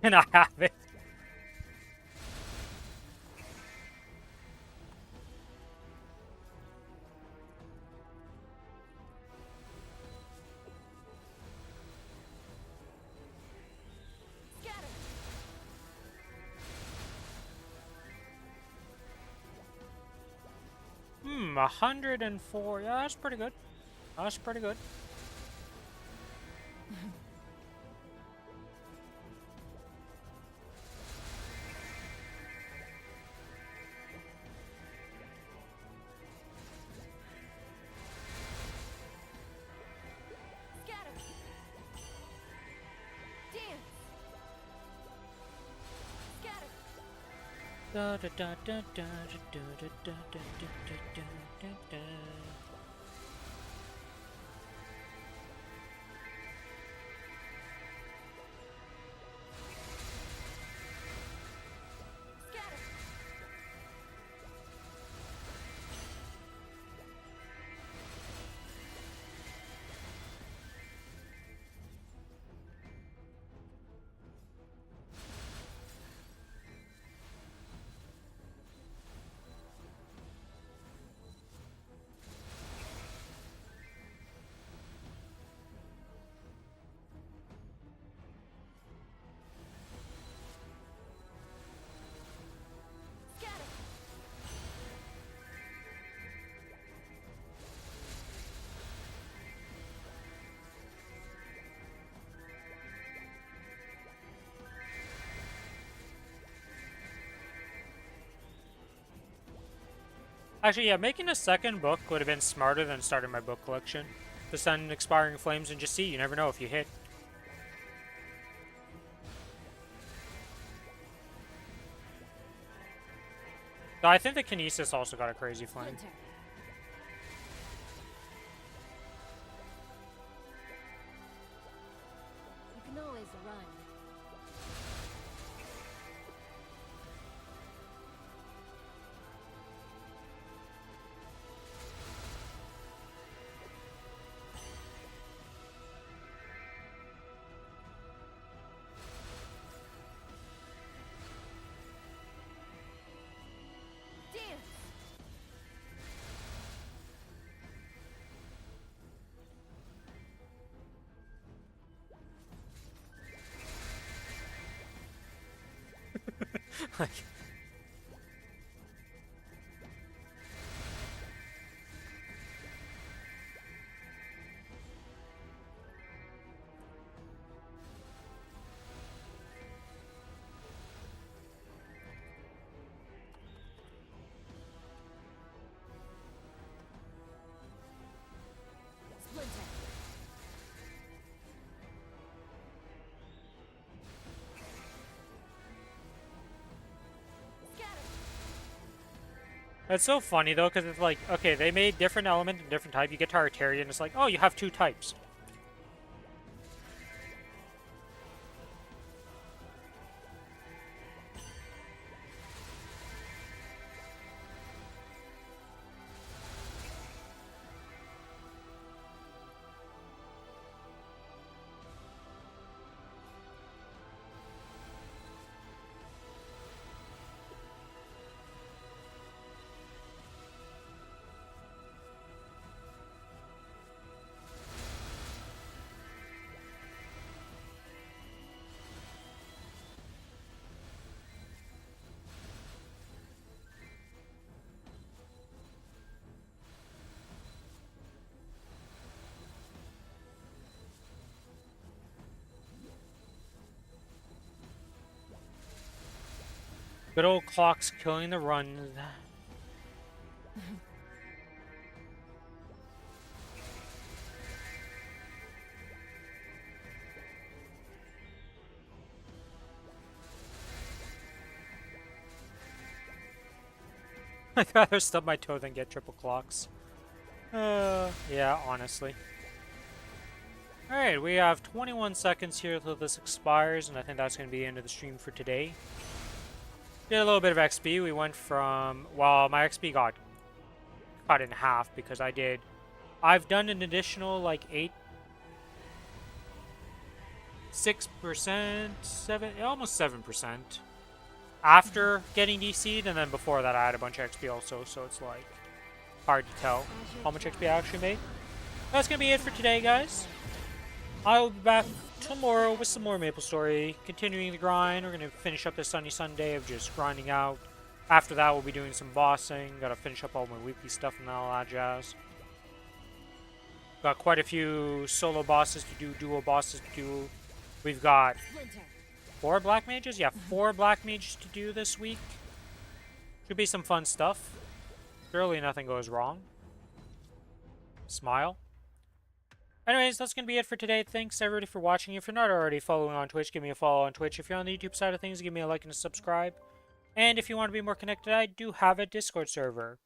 And I have it. Scatter. 104. Yeah, that's pretty good. That's pretty good. Scatter. Dance. Scatter. Da da da da da da da da da da da da da. Scatter. 'Actually, yeah, making a second book would have been smarter than starting my book collection. Just send Expiring Flames and just see. You never know if you hit. So I think the Kinesis also got a crazy flame. Splinter. You can always run. Like, Splinter. Scatter. it's so funny though, because it's like, okay, they made different element and different type. You get to Arteria, and it's like, oh, you have 2 types. Good old clocks killing the run. I'd rather stub my toe than get triple clocks. Yeah, honestly. Alright, we have 21 seconds here till this expires, and I think that's going to be the end of the stream for today. Did a little bit of XP. We went from... Well, my XP got cut in half because I've done an additional, like, 6%, almost 7%. After getting DC'd, and then before that I had a bunch of XP also, so it's like hard to tell how much XP I actually made. That's gonna be it for today, guys. I will be back tomorrow with some more Maplestory, continuing the grind. We're gonna finish up this sunny Sunday of just grinding out. After that, we'll be doing some bossing. Gotta finish up all my weekly stuff and all that jazz. Got quite a few solo bosses to do, duo bosses to do. We've got Splinter. 4 black mages? Yeah, 4 black mages to do this week. Should be some fun stuff. Surely nothing goes wrong. Smile. Anyways, that's going to be it for today. Thanks everybody for watching. If you're not already following on Twitch, give me a follow on Twitch. If you're on the YouTube side of things, give me a like and a subscribe. And if you want to be more connected, I do have a Discord server.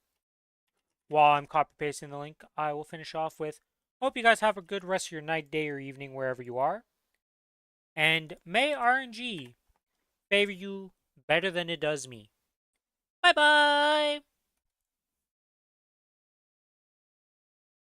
While I'm copy-pasting the link, I will finish off with, hope you guys have a good rest of your night, day, or evening, wherever you are. And may RNG favor you better than it does me. Bye-bye!